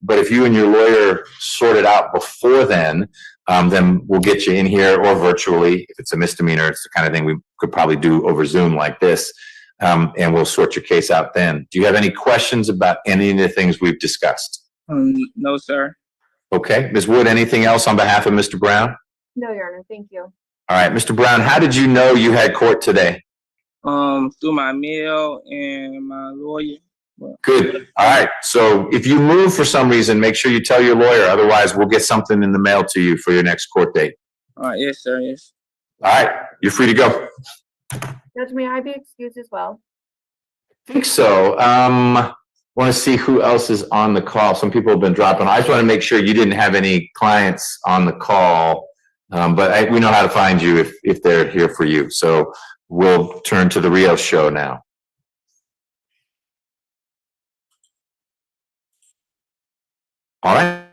But if you and your lawyer sort it out before then we'll get you in here or virtually. If it's a misdemeanor, it's the kind of thing we could probably do over Zoom like this. And we'll sort your case out then. Do you have any questions about any of the things we've discussed? No, sir. Okay. Ms. Wood, anything else on behalf of Mr. Brown? No, Your Honor, thank you. All right, Mr. Brown, how did you know you had court today? Through my mail and my lawyer. Good. All right. So if you move for some reason, make sure you tell your lawyer. Otherwise, we'll get something in the mail to you for your next court date. All right, yes, sir, yes. All right. You're free to go. Judge, may I be excused as well? I think so. Want to see who else is on the call. Some people have been dropping. I just want to make sure you didn't have any clients on the call. But we know how to find you if they're here for you. So we'll turn to the Rios show now. All right.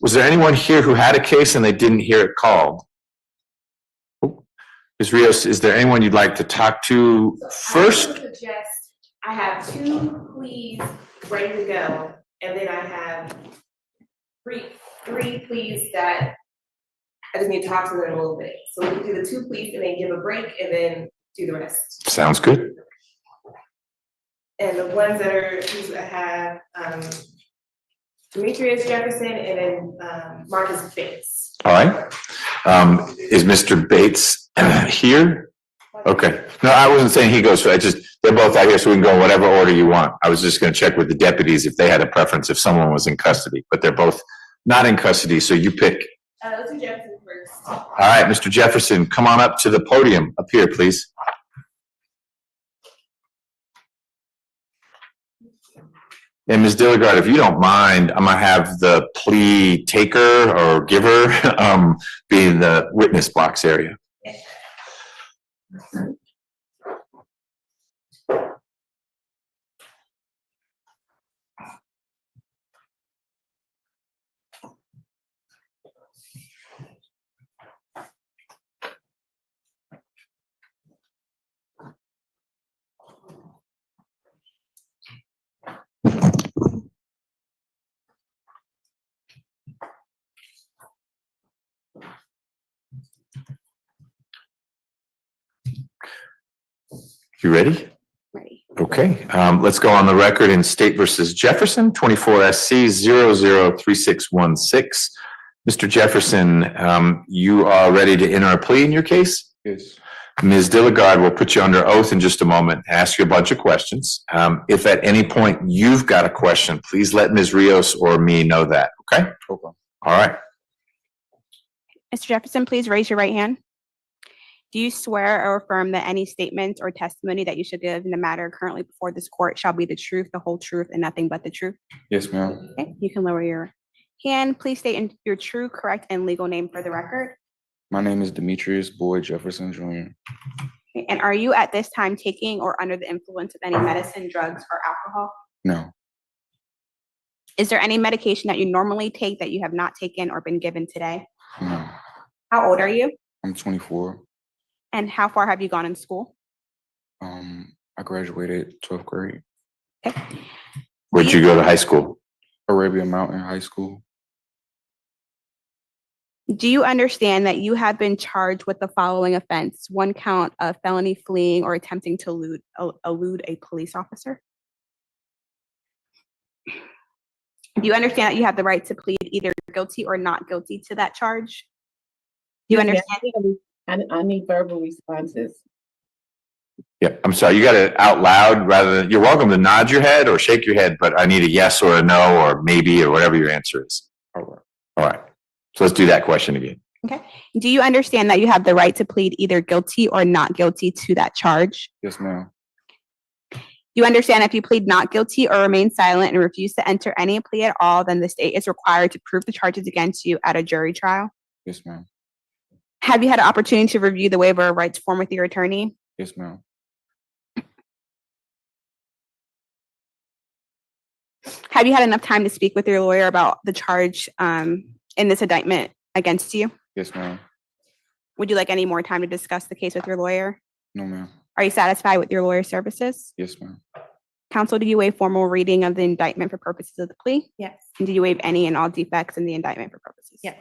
Was there anyone here who had a case and they didn't hear it called? Ms. Rios, is there anyone you'd like to talk to first? I would suggest I have 2 pleas ready to go, and then I have three pleas that I just need to talk to them a little bit. So we can do the 2 pleas and then give a break and then do the rest. Sounds good. And the ones that are, I have Demetrius Jefferson and then Marcus Bates. All right. Is Mr. Bates here? Okay. No, I wasn't saying he goes. They're both out here, so we can go in whatever order you want. I was just going to check with the deputies if they had a preference if someone was in custody, but they're both not in custody, so you pick. Let's do Jefferson first. All right, Mr. Jefferson, come on up to the podium up here, please. And Ms. Dilligard, if you don't mind, I'm gonna have the plea taker or giver be in the witness box area. You ready? Ready. Okay, let's go on the record in State versus Jefferson, 24 SC 003616. Mr. Jefferson, you are ready to enter a plea in your case? Yes. Ms. Dilligard will put you under oath in just a moment, ask you a bunch of questions. If at any point you've got a question, please let Ms. Rios or me know that, okay? Okay. All right. Mr. Jefferson, please raise your right hand. Do you swear or affirm that any statements or testimony that you should give in the matter currently before this court shall be the truth, the whole truth, and nothing but the truth? Yes, ma'am. Okay, you can lower your hand. Please state your true, correct, and legal name for the record. My name is Demetrius Boyd Jefferson Jr. Okay, and are you at this time taking or under the influence of any medicine, drugs, or alcohol? No. Is there any medication that you normally take that you have not taken or been given today? No. How old are you? I'm 24. And how far have you gone in school? I graduated 12th grade. Okay. Where'd you go to high school? Arabia Mountain High School. Do you understand that you have been charged with the following offense? 1 count of felony fleeing or attempting to elude a police officer? Do you understand that you have the right to plead either guilty or not guilty to that charge? Do you understand? I need verbal responses. Yeah, I'm sorry, you got it out loud rather than, you're welcome to nod your head or shake your head, but I need a yes or a no or maybe or whatever your answer is. All right. So let's do that question again. Okay. Do you understand that you have the right to plead either guilty or not guilty to that charge? Yes, ma'am. Do you understand if you plead not guilty or remain silent and refuse to enter any plea at all, then the state is required to prove the charges against you at a jury trial? Yes, ma'am. Have you had an opportunity to review the waiver of rights form with your attorney? Yes, ma'am. Have you had enough time to speak with your lawyer about the charge in this indictment against you? Yes, ma'am. Would you like any more time to discuss the case with your lawyer? No, ma'am. Are you satisfied with your lawyer's services? Yes, ma'am. Counsel, do you waive formal reading of the indictment for purposes of the plea? Yes. And do you waive any and all defects in the indictment for purposes? Yes.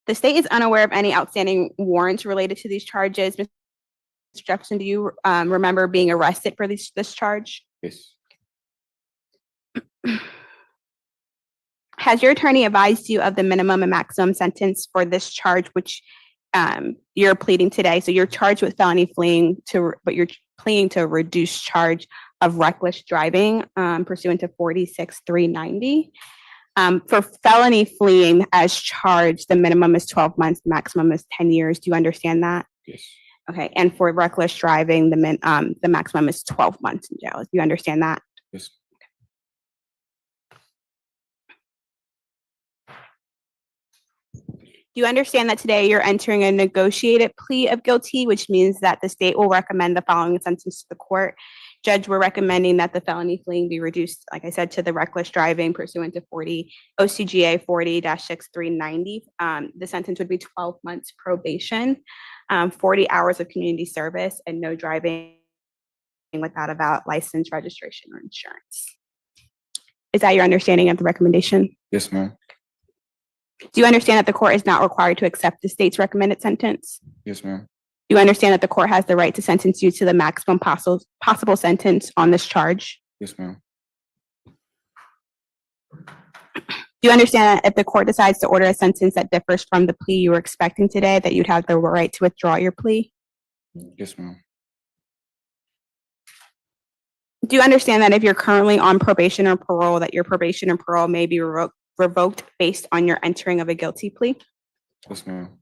The state is unaware of any outstanding warrants related to these charges. Mr. Jefferson, do you remember being arrested for this charge? Yes. Has your attorney advised you of the minimum and maximum sentence for this charge, which you're pleading today? So you're charged with felony fleeing but you're pleading to a reduced charge of reckless driving pursuant to 46-390. For felony fleeing as charged, the minimum is 12 months, the maximum is 10 years. Do you understand that? Yes. Okay, and for reckless driving, the maximum is 12 months in jail. Do you understand that? Yes. Do you understand that today you're entering a negotiated plea of guilty, which means that the state will recommend the following sentence to the court? Judge, we're recommending that the felony fleeing be reduced, like I said, to the reckless driving pursuant to OCGA 40-6390. The sentence would be 12 months probation, 40 hours of community service, and no driving without a valid license, registration, or insurance. Is that your understanding of the recommendation? Yes, ma'am. Do you understand that the court is not required to accept the state's recommended sentence? Yes, ma'am. Do you understand that the court has the right to sentence you to the maximum possible sentence on this charge? Yes, ma'am. Do you understand that if the court decides to order a sentence that differs from the plea you were expecting today, that you'd have the right to withdraw your plea? Yes, ma'am. Do you understand that if you're currently on probation or parole, that your probation or parole may be revoked based on your entering of a guilty plea? Yes, ma'am.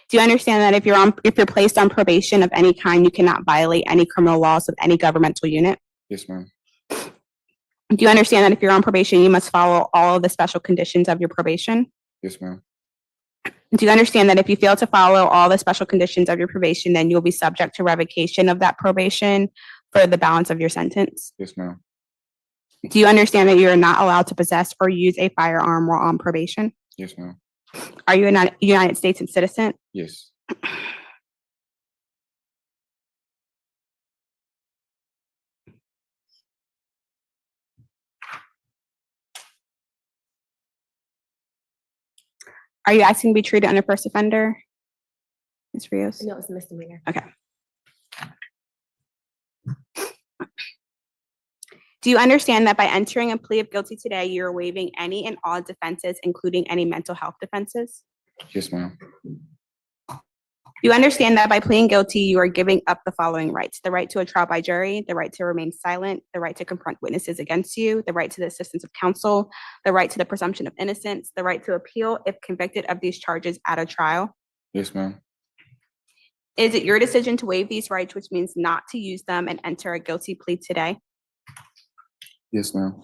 Do you understand that if you're placed on probation of any kind, you cannot violate any criminal laws of any governmental unit? Yes, ma'am. Do you understand that if you're on probation, you must follow all of the special conditions of your probation? Yes, ma'am. Do you understand that if you fail to follow all the special conditions of your probation, then you'll be subject to revocation of that probation for the balance of your sentence? Yes, ma'am. Do you understand that you are not allowed to possess or use a firearm while on probation? Yes, ma'am. Are you a United States citizen? Yes. Are you asking to be treated under first offender? Ms. Rios? No, it's a misdemeanor. Okay. Do you understand that by entering a plea of guilty today, you're waiving any and all defenses, including any mental health defenses? Yes, ma'am. Do you understand that by pleading guilty, you are giving up the following rights: the right to a trial by jury, the right to remain silent, the right to confront witnesses against you, the right to the assistance of counsel, the right to the presumption of innocence, the right to appeal if convicted of these charges at a trial? Yes, ma'am. Is it your decision to waive these rights, which means not to use them and enter a guilty plea today? Yes, ma'am.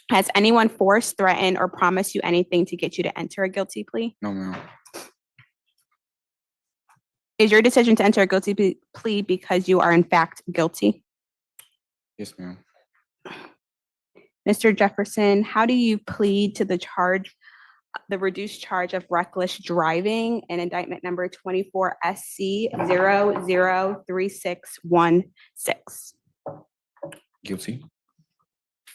Has anyone forced, threatened, or promised you anything to get you to enter a guilty plea? No, ma'am. Is your decision to enter a guilty plea because you are in fact guilty? Yes, ma'am. Mr. Jefferson, how do you plead to the charge, the reduced charge of reckless driving in indictment number 24 SC 003616? Guilty.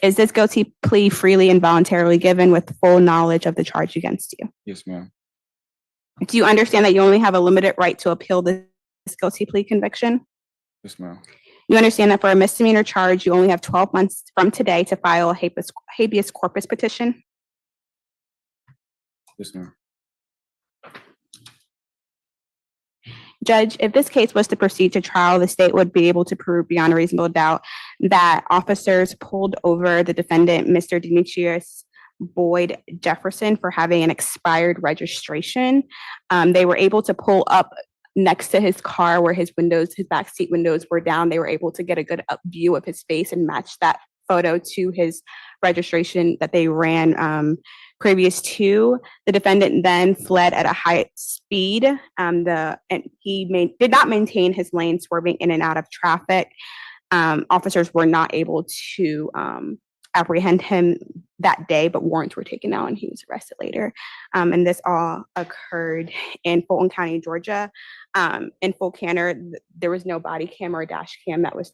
Is this guilty plea freely and voluntarily given with full knowledge of the charge against you? Yes, ma'am. Do you understand that you only have a limited right to appeal this guilty plea conviction? Yes, ma'am. You understand that for a misdemeanor charge, you only have 12 months from today to file a habeas corpus petition? Yes, ma'am. Judge, if this case was to proceed to trial, the state would be able to prove beyond a reasonable doubt that officers pulled over the defendant, Mr. Demetrius Boyd Jefferson, for having an expired registration. They were able to pull up next to his car where his backseat windows were down. They were able to get a good up view of his face and match that photo to his registration that they ran previous to. The defendant then fled at a high speed. And he did not maintain his lane, swerving in and out of traffic. Officers were not able to apprehend him that day, but warrants were taken out and he was arrested later. And this all occurred in Fulton County, Georgia. In full candor, there was no body cam or dash cam that was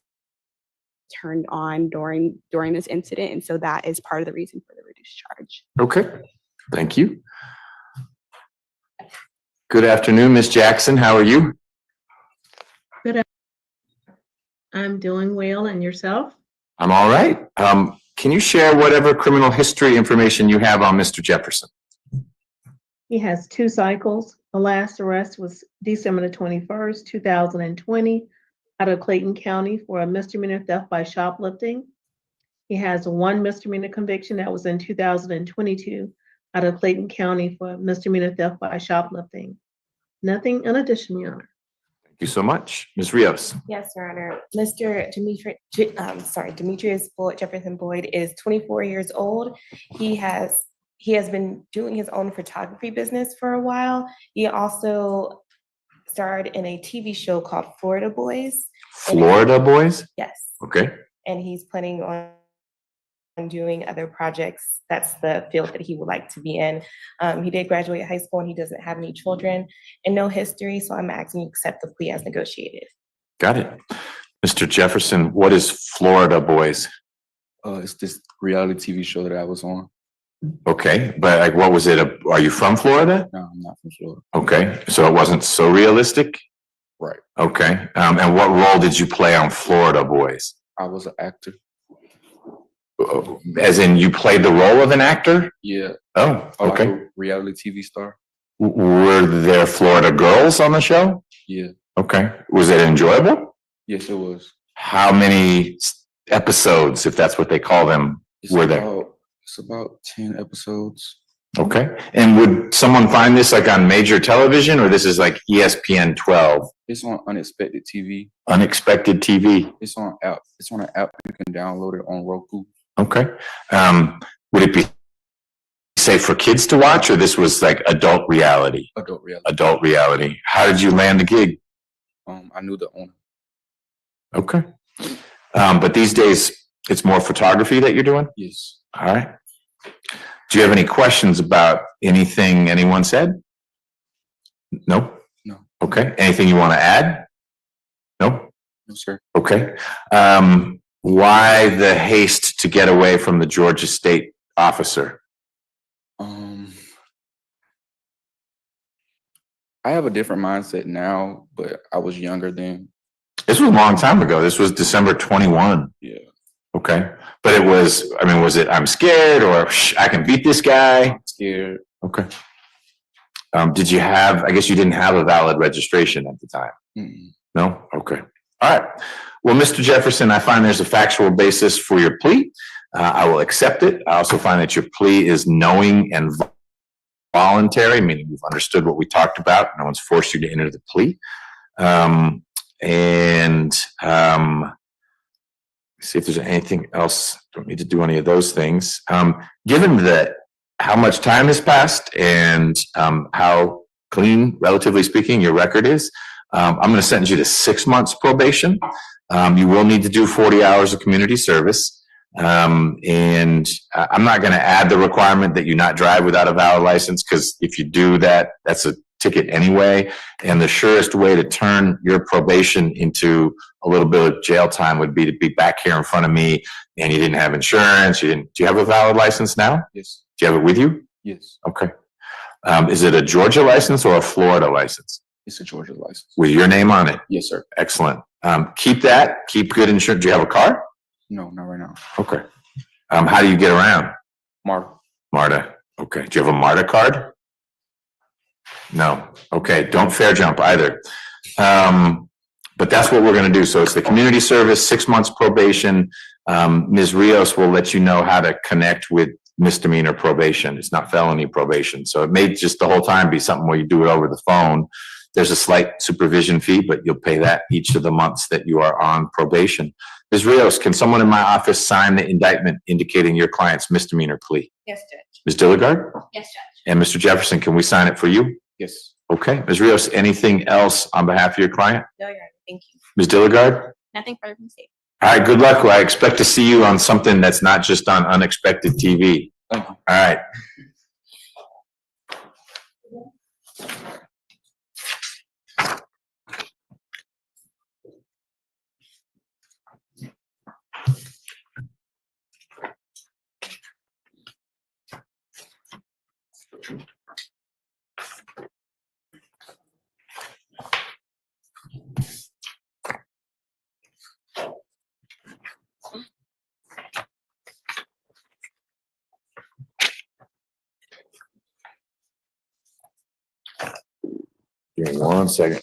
turned on during this incident. And so that is part of the reason for the reduced charge. Okay, thank you. Good afternoon, Ms. Jackson. How are you? I'm doing well, and yourself? I'm all right. Can you share whatever criminal history information you have on Mr. Jefferson? He has 2 cycles. The last arrest was December the 21st, 2020, out of Clayton County for a misdemeanor theft by shoplifting. He has 1 misdemeanor conviction that was in 2022 out of Clayton County for misdemeanor theft by shoplifting. Nothing in addition, Your Honor. Thank you so much. Ms. Rios. Yes, Your Honor. Mr. Demetrius Jefferson Boyd is 24 years old. He has been doing his own photography business for a while. He also starred in a TV show called Florida Boys. Florida Boys? Yes. Okay. And he's planning on doing other projects. That's the field that he would like to be in. He did graduate high school and he doesn't have any children and no history, so I'm asking you to accept the plea as negotiated. Got it. Mr. Jefferson, what is Florida Boys? It's this reality TV show that I was on. Okay, but like, what was it? Are you from Florida? No, I'm not from Florida. Okay, so it wasn't so realistic? Right. Okay, and what role did you play on Florida Boys? I was an actor. As in, you played the role of an actor? Yeah. Oh, Like okay. a reality TV star. Were there Florida girls on the show? Yeah. Okay. Was it enjoyable? Yes, it was. How many episodes, if that's what they call them, were there? It's about 10 episodes. Okay. And would someone find this like on major television, or this is like ESPN 12? It's on Unexpected TV. Unexpected TV. It's on app. It's on an app. You can download it on Roku. Okay. Would it be safe for kids to watch, or this was like adult reality? Adult reality. Adult reality. How did you land the gig? I knew the owner. Okay. But these days, it's more photography that you're doing? Yes. All right. Do you have any questions about anything anyone said? No? No. Okay. Anything you want to add? No? No, sir. Okay. Why the haste to get away from the Georgia State officer? I have a different mindset now, but I was younger then. This was a long time ago. This was December 21. Yeah. Okay. But it was, I mean, was it, I'm scared, or I can beat this guy? Scared. Okay. Did you have, I guess you didn't have a valid registration at the time? Mm-mm. No? Okay. All right. Well, Mr. Jefferson, I find there's a factual basis for your plea. I will accept it. I also find that your plea is knowing and voluntary, meaning you've understood what we talked about. No one's forced you to enter the plea. See if there's anything else. Don't need to do any of those things. Given that how much time has passed and how clean, relatively speaking, your record is, I'm going to sentence you to 6 months probation. You will need to do 40 hours of community service. And I'm not going to add the requirement that you not drive without a valid license, because if you do that, that's a ticket anyway. And the surest way to turn your probation into a little bit of jail time would be to be back here in front of me and you didn't have insurance. Do you have a valid license now? Yes. Do you have it with you? Yes. Okay. Is it a Georgia license or a Florida license? It's a Georgia license. With your name on it? Yes, sir. Excellent. Keep that. Keep good insurance. Do you have a car? No, not right now. Okay. How do you get around? MARTA. Okay. Do you have a MARTA card? No. Okay. Don't fare jump either. But that's what we're going to do. So it's the community service, 6 months probation. Ms. Rios will let you know how to connect with misdemeanor probation. It's not felony probation. So it may just the whole time be something where you do it over the phone. There's a slight supervision fee, but you'll pay that each of the months that you are on probation. Ms. Rios, can someone in my office sign the indictment indicating your client's misdemeanor plea? Yes, Judge. Ms. Dilligard? Yes, Judge. And Mr. Jefferson, can we sign it for you? Yes. Okay, Ms. Rios, anything else on behalf of your client? No, Your Honor, thank you. Ms. Dilligard? Nothing further from the state. All right, good luck. I expect to see you on something that's not just on Unexpected TV. Thank you. All right. Give me 1 second.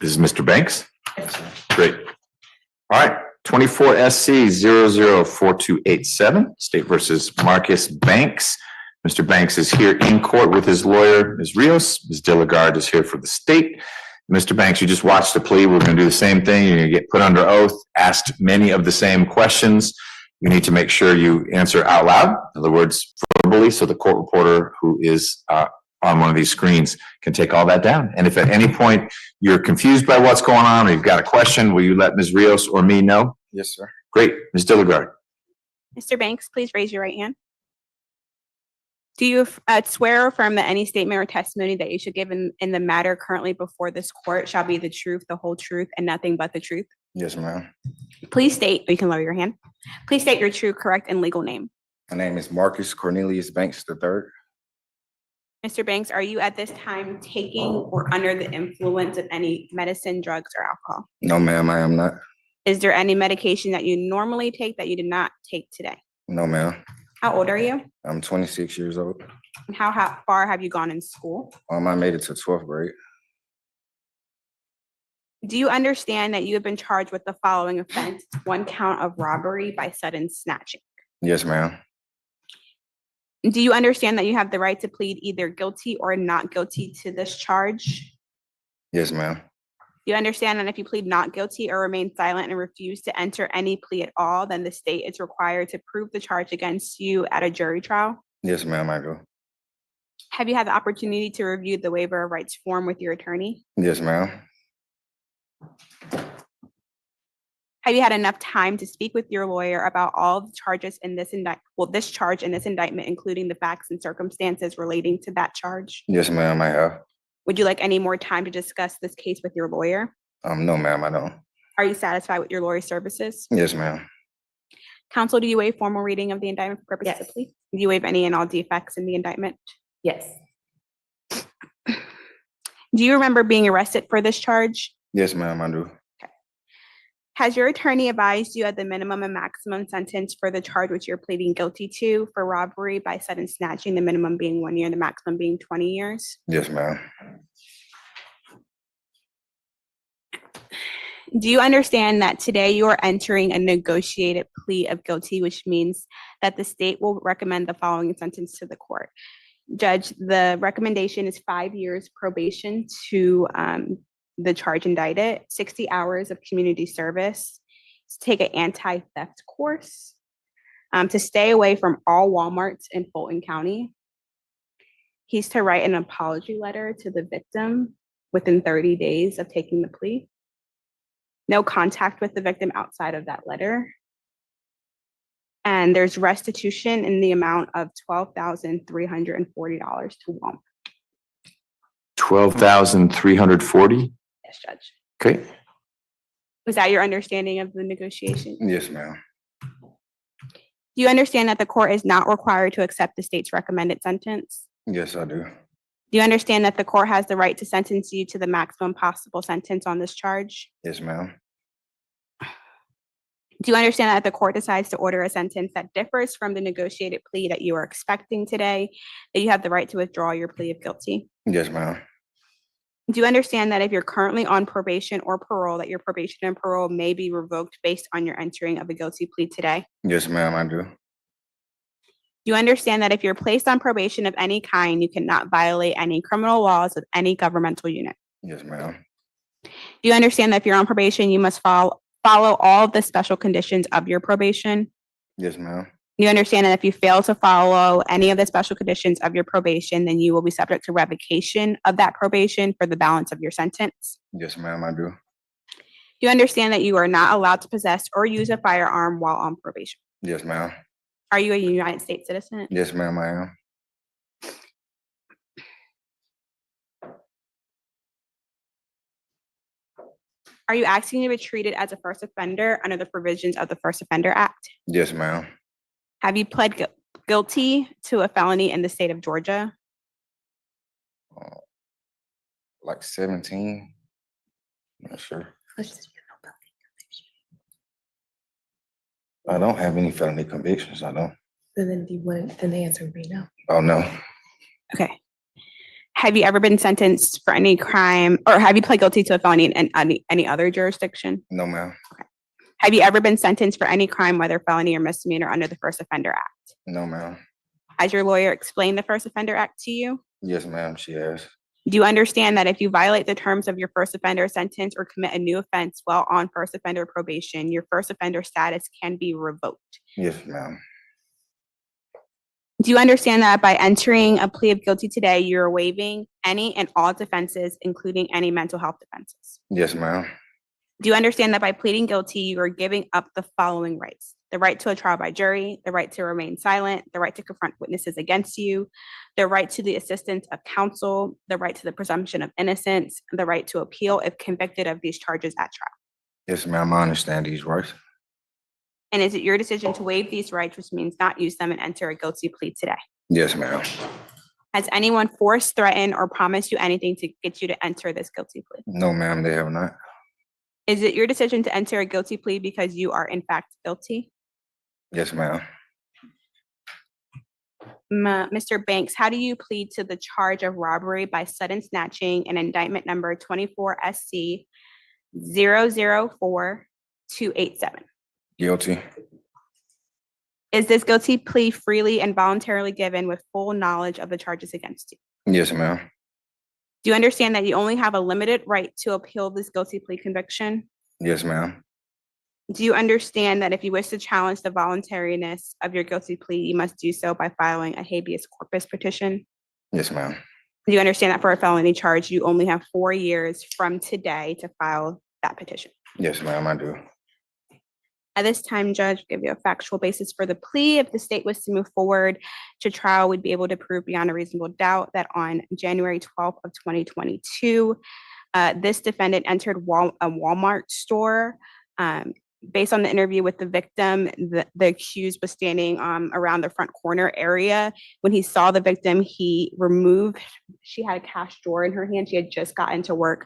This is Mr. Banks? Great. All right, 24 SC 004287, State versus Marcus Banks. Mr. Banks is here in court with his lawyer, Ms. Rios. Ms. Dilligard is here for the state. Mr. Banks, you just watched the plea. We're going to do the same thing. You're going to get put under oath, asked many of the same questions. You need to make sure you answer out loud, in other words, verbally, so the court reporter who is on one of these screens can take all that down. And if at any point you're confused by what's going on or you've got a question, will you let Ms. Rios or me know? Yes, sir. Great. Ms. Dilligard. Mr. Banks, please raise your right hand. Do you swear or affirm that any statement or testimony that you should give in the matter currently before this court shall be the truth, the whole truth, and nothing but the truth? Yes, ma'am. Please state, you can lower your hand. Please state your true, correct, and legal name. My name is Marcus Cornelius Banks III. Mr. Banks, are you at this time taking or under the influence of any medicine, drugs, or alcohol? No, ma'am, I am not. Is there any medication that you normally take that you did not take today? No, ma'am. How old are you? I'm 26 years old. And how far have you gone in school? I made it to 12th grade. Do you understand that you have been charged with the following offense? 1 count of robbery by sudden snatching. Yes, ma'am. Do you understand that you have the right to plead either guilty or not guilty to this charge? Yes, ma'am. Do you understand that if you plead not guilty or remain silent and refuse to enter any plea at all, then the state is required to prove the charge against you at a jury trial? Yes, ma'am, I do. Have you had the opportunity to review the waiver of rights form with your attorney? Yes, ma'am. Have you had enough time to speak with your lawyer about all the charges in this this charge in this indictment, including the facts and circumstances relating to that charge? Yes, ma'am, I have. Would you like any more time to discuss this case with your lawyer? No, ma'am, I don't. Are you satisfied with your lawyer's services? Yes, ma'am. Counsel, do you waive formal reading of the indictment for purposes of plea? Do you waive any and all defects in the indictment? Yes. Do you remember being arrested for this charge? Yes, ma'am, I do. Has your attorney advised you of the minimum and maximum sentence for the charge which you're pleading guilty to for robbery by sudden snatching, the minimum being 1 year, the maximum being 20 years? Yes, ma'am. Do you understand that today you are entering a negotiated plea of guilty, which means that the state will recommend the following sentence to the court? Judge, the recommendation is 5 years probation to the charge indicted, 60 hours of community service, to take an anti-theft course, to stay away from all Walmarts in Fulton County. He's to write an apology letter to the victim within 30 days of taking the plea. No contact with the victim outside of that letter. And there's restitution in the amount of $12,340 to Walmart. $12,340. Yes, Judge. Okay. Was that your understanding of the negotiation? Yes, ma'am. Do you understand that the court is not required to accept the state's recommended sentence? Yes, I do. Do you understand that the court has the right to sentence you to the maximum possible sentence on this charge? Yes, ma'am. Do you understand that if the court decides to order a sentence that differs from the negotiated plea that you are expecting today, that you have the right to withdraw your plea of guilty? Yes, ma'am. Do you understand that if you're currently on probation or parole, that your probation and parole may be revoked based on your entering of a guilty plea today? Yes, ma'am, I do. Do you understand that if you're placed on probation of any kind, you cannot violate any criminal laws of any governmental unit? Yes, ma'am. Do you understand that if you're on probation, you must follow all of the special conditions of your probation? Yes, ma'am. Do you understand that if you fail to follow any of the special conditions of your probation, then you will be subject to revocation of that probation for the balance of your sentence? Yes, ma'am, I do. Do you understand that you are not allowed to possess or use a firearm while on probation? Yes, ma'am. Are you a United States citizen? Yes, ma'am, I am. Are you asking to be treated as a first offender under the provisions of the First Offender Act? Yes, ma'am. Have you pled guilty to a felony in the state of Georgia? Like 17. Not sure. I don't have any felony convictions. I don't. Then the answer would be no. Oh, no. Okay. Have you ever been sentenced for any crime, or have you pled guilty to a felony in any other jurisdiction? No, ma'am. Have you ever been sentenced for any crime, whether felony or misdemeanor, under the First Offender Act? No, ma'am. Has your lawyer explained the First Offender Act to you? Yes, ma'am, she has. Do you understand that if you violate the terms of your first offender sentence or commit a new offense while on first offender probation, your first offender status can be revoked? Yes, ma'am. Do you understand that by entering a plea of guilty today, you're waiving any and all defenses, including any mental health defenses? Yes, ma'am. Do you understand that by pleading guilty, you are giving up the following rights: the right to a trial by jury, the right to remain silent, the right to confront witnesses against you, the right to the assistance of counsel, the right to the presumption of innocence, the right to appeal if convicted of these charges at trial? Yes, ma'am, I understand these rights. And is it your decision to waive these rights, which means not use them, and enter a guilty plea today? Yes, ma'am. Has anyone forced, threatened, or promised you anything to get you to enter this guilty plea? No, ma'am, they have not. Is it your decision to enter a guilty plea because you are in fact guilty? Yes, ma'am. Mr. Banks, how do you plead to the charge of robbery by sudden snatching and indictment number 24 SC 004287? Guilty. Is this guilty plea freely and voluntarily given with full knowledge of the charges against you? Yes, ma'am. Do you understand that you only have a limited right to appeal this guilty plea conviction? Yes, ma'am. Do you understand that if you wish to challenge the voluntariness of your guilty plea, you must do so by filing a habeas corpus petition? Yes, ma'am. Do you understand that for a felony charge, you only have 4 years from today to file that petition? Yes, ma'am, I do. At this time, Judge, give you a factual basis for the plea. If the state was to move forward to trial, we'd be able to prove beyond a reasonable doubt that on January 12th of 2022, this defendant entered a Walmart store. Based on the interview with the victim, the accused was standing around the front corner area. When he saw the victim, he removed, she had a cash drawer in her hand. She had just gotten to work.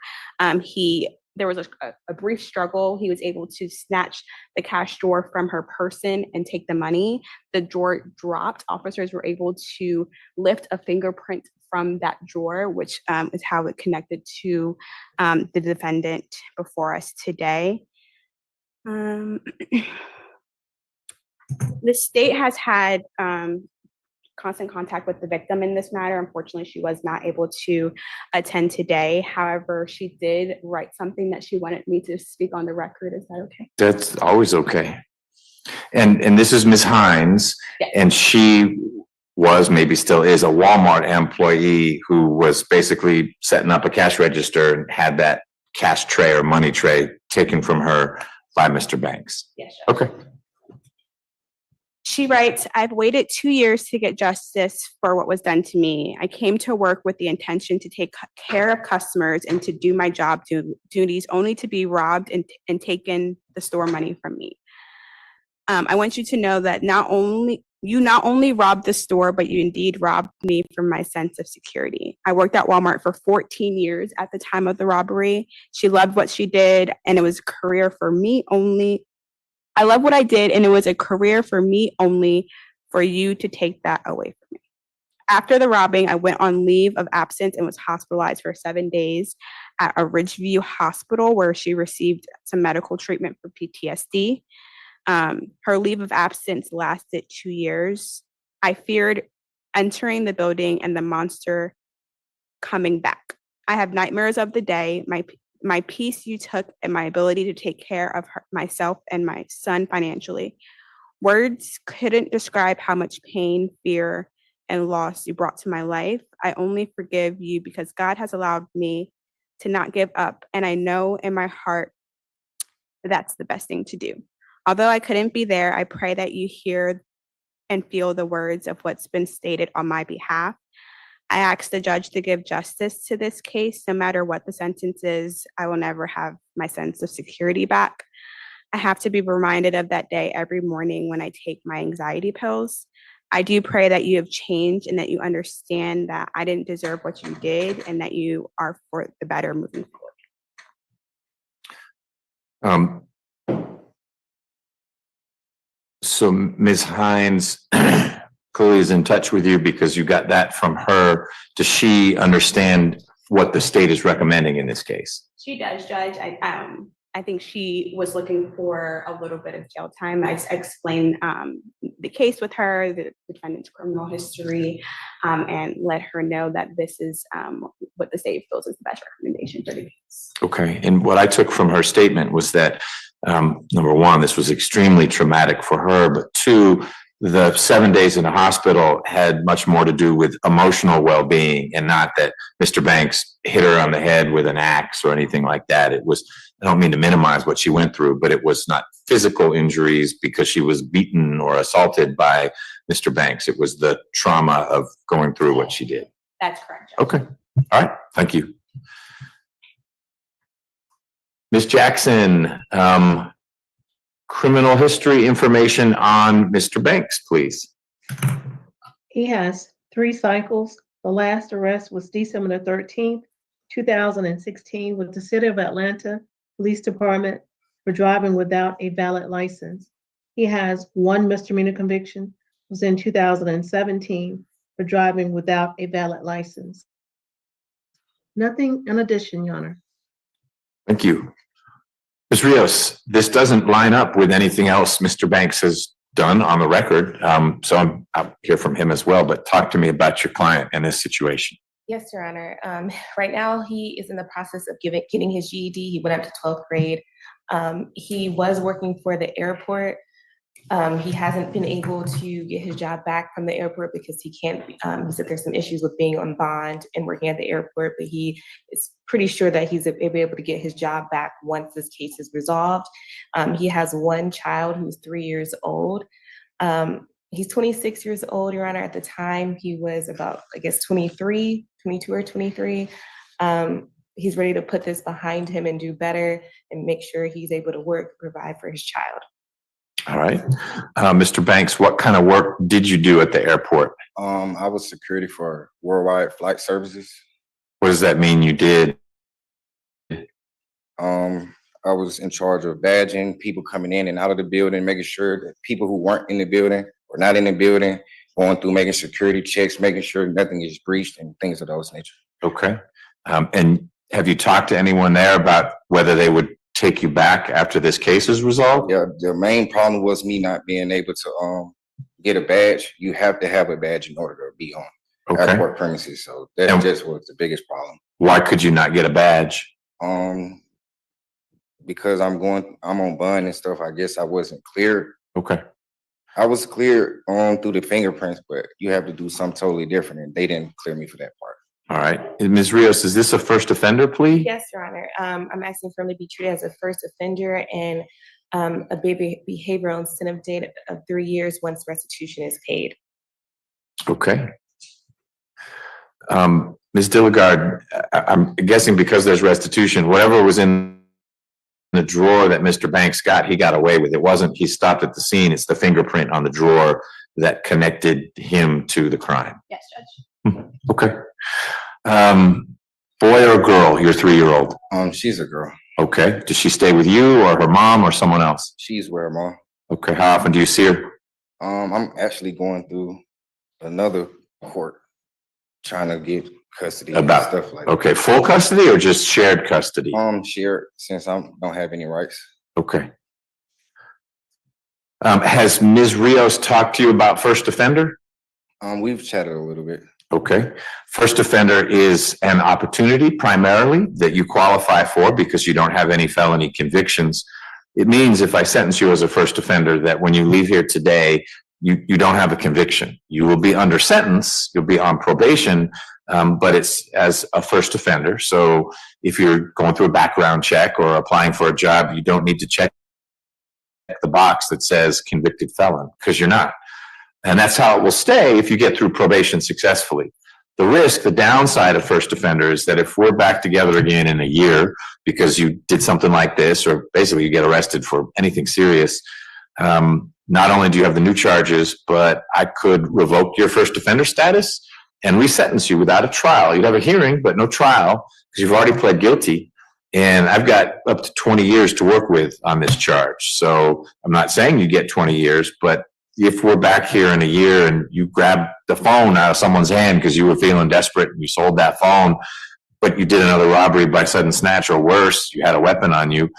There was a brief struggle. He was able to snatch the cash drawer from her person and take the money. The drawer dropped. Officers were able to lift a fingerprint from that drawer, which is how it connected to the defendant before us today. The state has had constant contact with the victim in this matter. Unfortunately, she was not able to attend today. However, she did write something that she wanted me to speak on the record. Is that okay? That's always okay. And this is Ms. Hines, Yes. and she was, maybe still is, a Walmart employee who was basically setting up a cash register and had that cash tray or money tray taken from her by Mr. Banks. Yes. Okay. She writes, I've waited 2 years to get justice for what was done to me. I came to work with the intention to take care of customers and to do my job duties, only to be robbed and taken the store money from me. I want you to know that you not only robbed the store, but you indeed robbed me from my sense of security. I worked at Walmart for 14 years at the time of the robbery. She loved what she did, and it was a career for me only. I love what I did, and it was a career for me only for you to take that away from me. After the robbing, I went on leave of absence and was hospitalized for 7 days at a Ridgeview hospital where she received some medical treatment for PTSD. Her leave of absence lasted 2 years. I feared entering the building and the monster coming back. I have nightmares of the day, my peace you took, and my ability to take care of myself and my son financially. Words couldn't describe how much pain, fear, and loss you brought to my life. I only forgive you because God has allowed me to not give up, and I know in my heart that's the best thing to do. Although I couldn't be there, I pray that you hear and feel the words of what's been stated on my behalf. I ask the judge to give justice to this case. No matter what the sentence is, I will never have my sense of security back. I have to be reminded of that day every morning when I take my anxiety pills. I do pray that you have changed and that you understand that I didn't deserve what you did and that you are for the better moving forward. So Ms. Hines clearly is in touch with you because you got that from her. Does she understand what the state is recommending in this case? She does, Judge. I think she was looking for a little bit of jail time. I explained the case with her, the defendant's criminal history, and let her know that this is what the state feels is the best recommendation for the case. Okay, and what I took from her statement was that, number one, this was extremely traumatic for her, but two, the 7 days in the hospital had much more to do with emotional well-being and not that Mr. Banks hit her on the head with an axe or anything like that. It was, I don't mean to minimize what she went through, but it was not physical injuries because she was beaten or assaulted by Mr. Banks. It was the trauma of going through what she did. That's correct, Judge. Okay, all right, thank you. Ms. Jackson, criminal history information on Mr. Banks, please. He has 3 cycles. The last arrest was December the 13th, 2016 with the City of Atlanta Police Department for driving without a valid license. He has 1 misdemeanor conviction, it was in 2017 for driving without a valid license. Nothing in addition, Your Honor. Thank you. Ms. Rios, this doesn't line up with anything else Mr. Banks has done on the record. So I'll hear from him as well, but talk to me about your client and this situation. Yes, Your Honor. Right now, he is in the process of getting his GED. He went up to 12th grade. He was working for the airport. He hasn't been able to get his job back from the airport because he can't, he said there's some issues with being on bond and working at the airport, but he is pretty sure that he's able to get his job back once this case is resolved. He has 1 child who's 3 years old. He's 26 years old, Your Honor. At the time, he was about, I guess, 22 or 23. He's ready to put this behind him and do better and make sure he's able to work, provide for his child. All right. Mr. Banks, what kind of work did you do at the airport? I was security for Worldwide Flight Services. What does that mean you did? I was in charge of badging people coming in and out of the building, making sure that people who weren't in the building or not in the building, going through making security checks, making sure nothing is breached and things of those nature. Okay. And have you talked to anyone there about whether they would take you back after this case is resolved? Yeah, the main problem was me not being able to get a badge. You have to have a badge in order to be on airport premises. So that just was the biggest problem. Why could you not get a badge? Because I'm on bond and stuff. I guess I wasn't clear. Okay. I was cleared through the fingerprints, but you have to do something totally different, and they didn't clear me for that part. All right. And Ms. Rios, is this a first offender plea? Yes, Your Honor. I'm asking for him to be treated as a first offender and a behavioral incentive date of 3 years once restitution is paid. Okay. Ms. Dilligard, I'm guessing because there's restitution, whatever was in the drawer that Mr. Banks got, he got away with. It wasn't, he stopped at the scene. It's the fingerprint on the drawer that connected him to the crime. Yes, Judge. Okay. Boy or girl, your 3-year-old? She's a girl. Okay. Does she stay with you or her mom or someone else? She's where mom. Okay. How often do you see her? I'm actually going through another court trying to get custody and About, stuff like that. okay, full custody or just shared custody? Shared, since I don't have any rights. Okay. Has Ms. Rios talked to you about first offender? We've chatted a little bit. Okay. First offender is an opportunity primarily that you qualify for because you don't have any felony convictions. It means if I sentence you as a first offender, that when you leave here today, you don't have a conviction. You will be under sentence, you'll be on probation, but it's as a first offender. So if you're going through a background check or applying for a job, you don't need to check the box that says convicted felon, because you're not. And that's how it will stay if you get through probation successfully. The risk, the downside of first offender is that if we're back together again in a year because you did something like this, or basically you get arrested for anything serious, not only do you have the new charges, but I could revoke your first offender status and resentence you without a trial. You'd have a hearing, but no trial because you've already pled guilty. And I've got up to 20 years to work with on this charge. So I'm not saying you get 20 years, but if we're back here in a year and you grab the phone out of someone's hand because you were feeling desperate and you sold that phone, but you did another robbery by sudden snatch or worse, you had a weapon on you,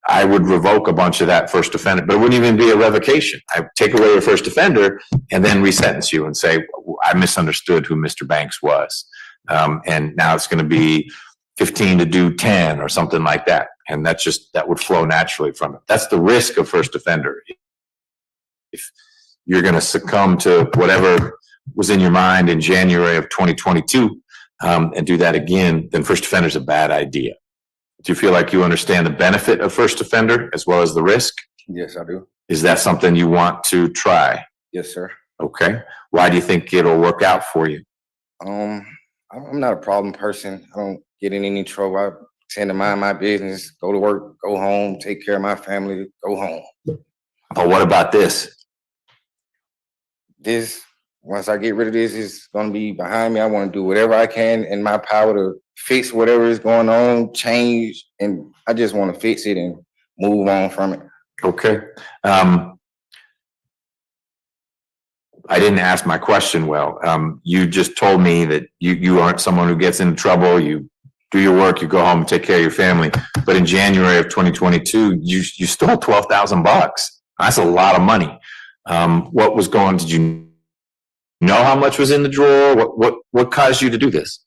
I would revoke a bunch of that first offender, but it wouldn't even be a revocation. I would take away your first offender and then resentence you and say, I misunderstood who Mr. Banks was. And now it's going to be 15 to do 10 or something like that. And that would flow naturally from it. That's the risk of first offender. If you're going to succumb to whatever was in your mind in January of 2022 and do that again, then first offender is a bad idea. Do you feel like you understand the benefit of first offender as well as the risk? Yes, I do. Is that something you want to try? Yes, sir. Okay. Why do you think it'll work out for you? I'm not a problem person. I don't get in any trouble. I tend to mind my business, go to work, go home, take care of my family, go home. Oh, what about this? Once I get rid of this, it's going to be behind me. I want to do whatever I can in my power to fix whatever is going on, change, and I just want to fix it and move on from it. Okay. I didn't ask my question well. You just told me that you aren't someone who gets into trouble. You do your work, you go home and take care of your family. But in January of 2022, you stole $12,000. That's a lot of money. Did you know how much was in the drawer? What caused you to do this?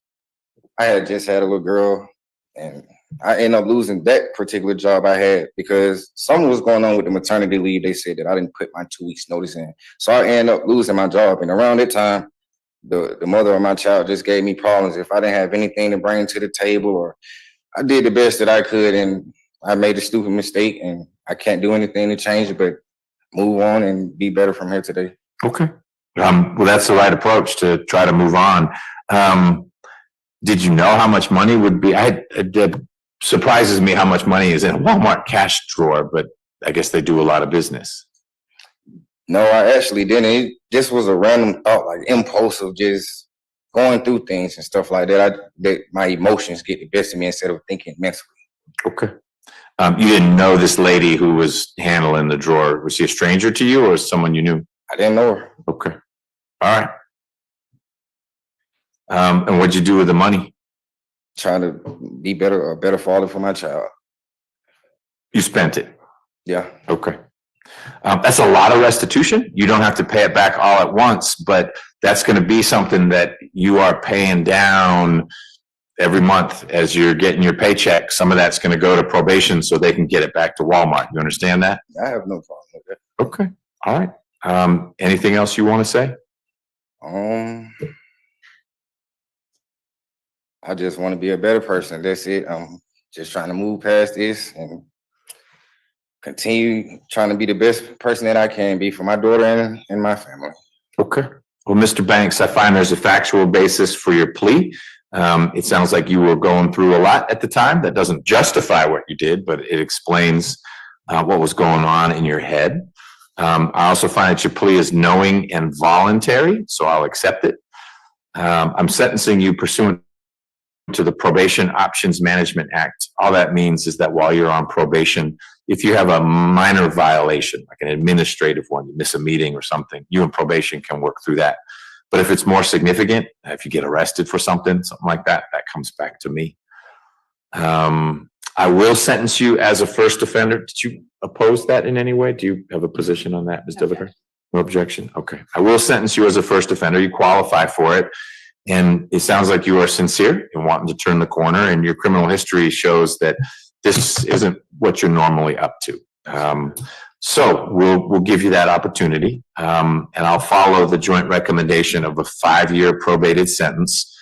I had just had a little girl and I ended up losing that particular job I had because something was going on with the maternity leave. They said that I didn't put my 2 weeks notice in. So I ended up losing my job. And around that time, the mother of my child just gave me problems if I didn't have anything to bring to the table, or I did the best that I could and I made a stupid mistake and I can't do anything to change it, but move on and be better from here today. Okay. Well, that's the right approach to try to move on. Did you know how much money would be? It surprises me how much money is in a Walmart cash drawer, but I guess they do a lot of business. No, I actually didn't. It just was a random thought, like impulse of just going through things and stuff like that. That my emotions get the best of me instead of thinking mentally. Okay. You didn't know this lady who was handling the drawer. Was she a stranger to you or someone you knew? I didn't know her. Okay. All right. And what'd you do with the money? Trying to be a better father for my child. You spent it? Yeah. Okay. That's a lot of restitution. You don't have to pay it back all at once, but that's going to be something that you are paying down every month as you're getting your paycheck. Some of that's going to go to probation so they can get it back to Walmart. You understand that? I have no problem with that. Okay. All right. Anything else you want to say? I just want to be a better person. That's it. I'm just trying to move past this and continue trying to be the best person that I can be for my daughter and my family. Okay. Well, Mr. Banks, I find there's a factual basis for your plea. It sounds like you were going through a lot at the time. That doesn't justify what you did, but it explains what was going on in your head. I also find that your plea is knowing and voluntary, so I'll accept it. I'm sentencing you pursuant to the Probation Options Management Act. All that means is that while you're on probation, if you have a minor violation, like an administrative one, you miss a meeting or something, you and probation can work through that. But if it's more significant, if you get arrested for something like that, that comes back to me. I will sentence you as a first offender. Did you oppose that in any way? Do you have a position on that, Ms. Dilliger? No objection? Okay. I will sentence you as a first offender. You qualify for it. And it sounds like you are sincere in wanting to turn the corner, and your criminal history shows that this isn't what you're normally up to. So we'll give you that opportunity. And I'll follow the joint recommendation of a 5-year probated sentence.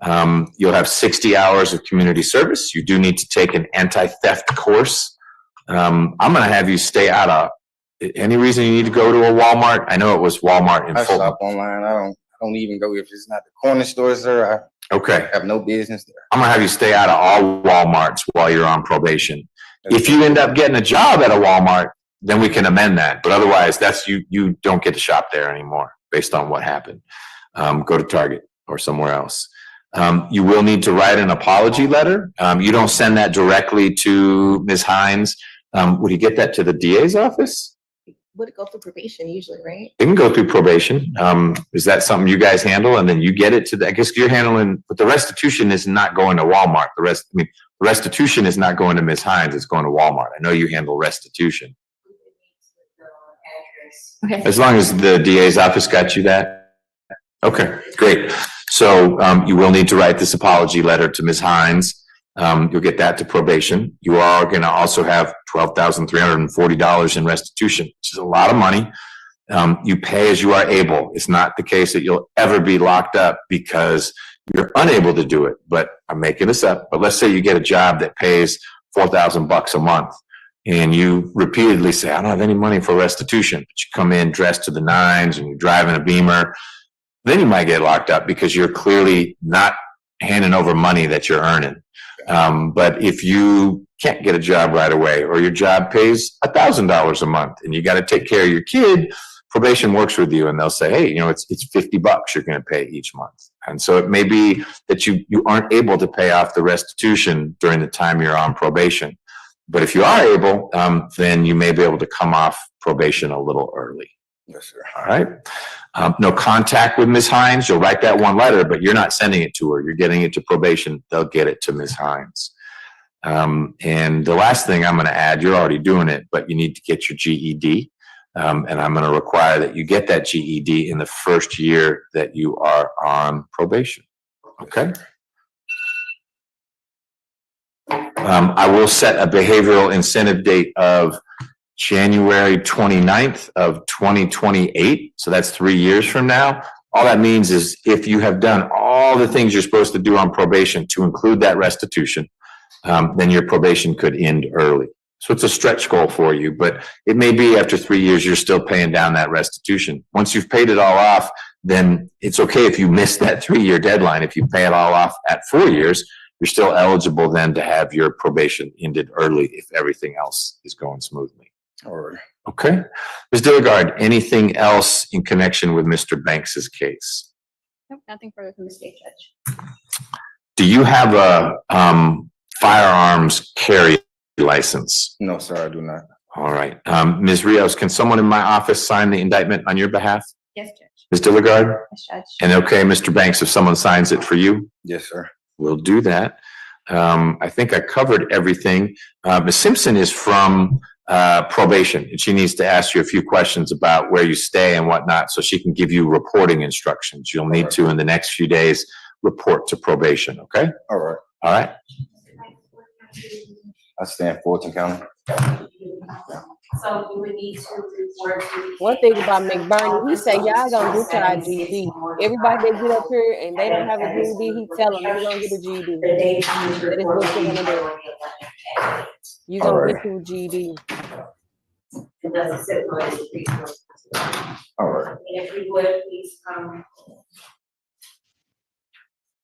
You'll have 60 hours of community service. You do need to take an anti-theft course. I'm going to have you stay out of any reason you need to go to a Walmart. I know it was Walmart in I Fulton. shop online. I don't even go if it's not the corner stores there. Okay. I have no business there. I'm gonna have you stay out of all Walmarts while you're on probation. If you end up getting a job at a Walmart, then we can amend that. But otherwise, that's you don't get to shop there anymore based on what happened. Go to Target or somewhere else. You will need to write an apology letter. You don't send that directly to Ms. Hines. Would you get that to the DA's office? Would it go through probation usually, right? It can go through probation. Is that something you guys handle? And then you get it to the, I guess you're handling, but the restitution is not going to Walmart. The restitution is not going to Ms. Hines, it's going to Walmart. I know you handle restitution. Okay. As long as the DA's office got you that. Okay, great. So you will need to write this apology letter to Ms. Hines. You'll get that to probation. You are going to also have $12,340 in restitution, which is a lot of money. You pay as you are able. It's not the case that you'll ever be locked up because you're unable to do it. But I'm making this up. But let's say you get a job that pays $4,000 a month, and you repeatedly say, "I don't have any money for restitution." But you come in dressed to the nines and you're driving a Beamer. Then you might get locked up because you're clearly not handing over money that you're earning. But if you can't get a job right away, or your job pays $1,000 a month and you got to take care of your kid, probation works with you and they'll say, "Hey, it's $50 you're going to pay each month." And so it may be that you aren't able to pay off the restitution during the time you're on probation. But if you are able, then you may be able to come off probation a little early. Yes, sir. All right. No contact with Ms. Hines. You'll write that one letter, but you're not sending it to her. You're getting it to probation. They'll get it to Ms. Hines. And the last thing I'm going to add, you're already doing it, but you need to get your GED. And I'm going to require that you get that GED in the first year that you are on probation. Okay. I will set a behavioral incentive date of January 29th of 2028. So that's 3 years from now. All that means is if you have done all the things you're supposed to do on probation to include that restitution, then your probation could end early. So it's a stretch goal for you, but it may be after 3 years, you're still paying down that restitution. Once you've paid it all off, then it's okay if you miss that 3-year deadline. If you pay it all off at 4 years, you're still eligible then to have your probation ended early if everything else is going smoothly. All right. Okay. Ms. Dilligard, anything else in connection with Mr. Banks's case? Nope, nothing further from the state judge. Do you have a firearms carry license? No, sir, I do not. All right. Ms. Rios, can someone in my office sign the indictment on your behalf? Yes, Judge. Ms. Dilligard? Yes, Judge. And okay, Mr. Banks, if someone signs it for you? Yes, sir. We'll do that. I think I covered everything. Ms. Simpson is from probation, and she needs to ask you a few questions about where you stay and whatnot so she can give you reporting instructions. You'll need to, in the next few days, report to probation, okay? All right. All right. I stay in Fulton County. So we would need to report. One thing about McBurney, he say y'all gonna get y'all GED. Everybody that get up here and they don't have a GED, he tell them you're gonna get a GED. That is what you're gonna do. You gonna get your GED. It doesn't sit for us. All right. And if we would, please come.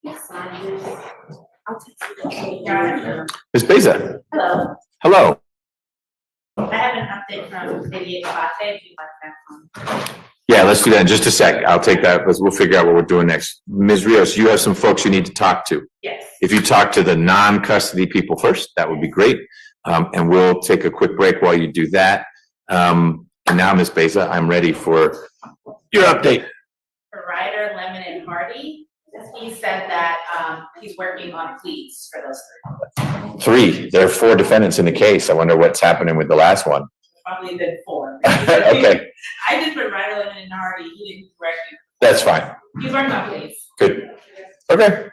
Sign this. I'll take it. Ms. Beza. Hello. Hello. I have an update from 88 if you'd like that. Yeah, let's do that in just a sec. I'll take that. We'll figure out what we're doing next. Ms. Rios, you have some folks you need to talk to. Yes. If you talk to the non-custody people first, that would be great. And we'll take a quick break while you do that. And now, Ms. Beza, I'm ready for your update. for Ryder, Lemon, and Hardy. He said that, he's working on pleas for those Three. There are 4 defendants in the case. I wonder what's happening with the last one. probably been 4. Okay, I just put Ryder, Lemon, and Hardy. He didn't correct me. that's fine. He's working on pleas. Good. Okay.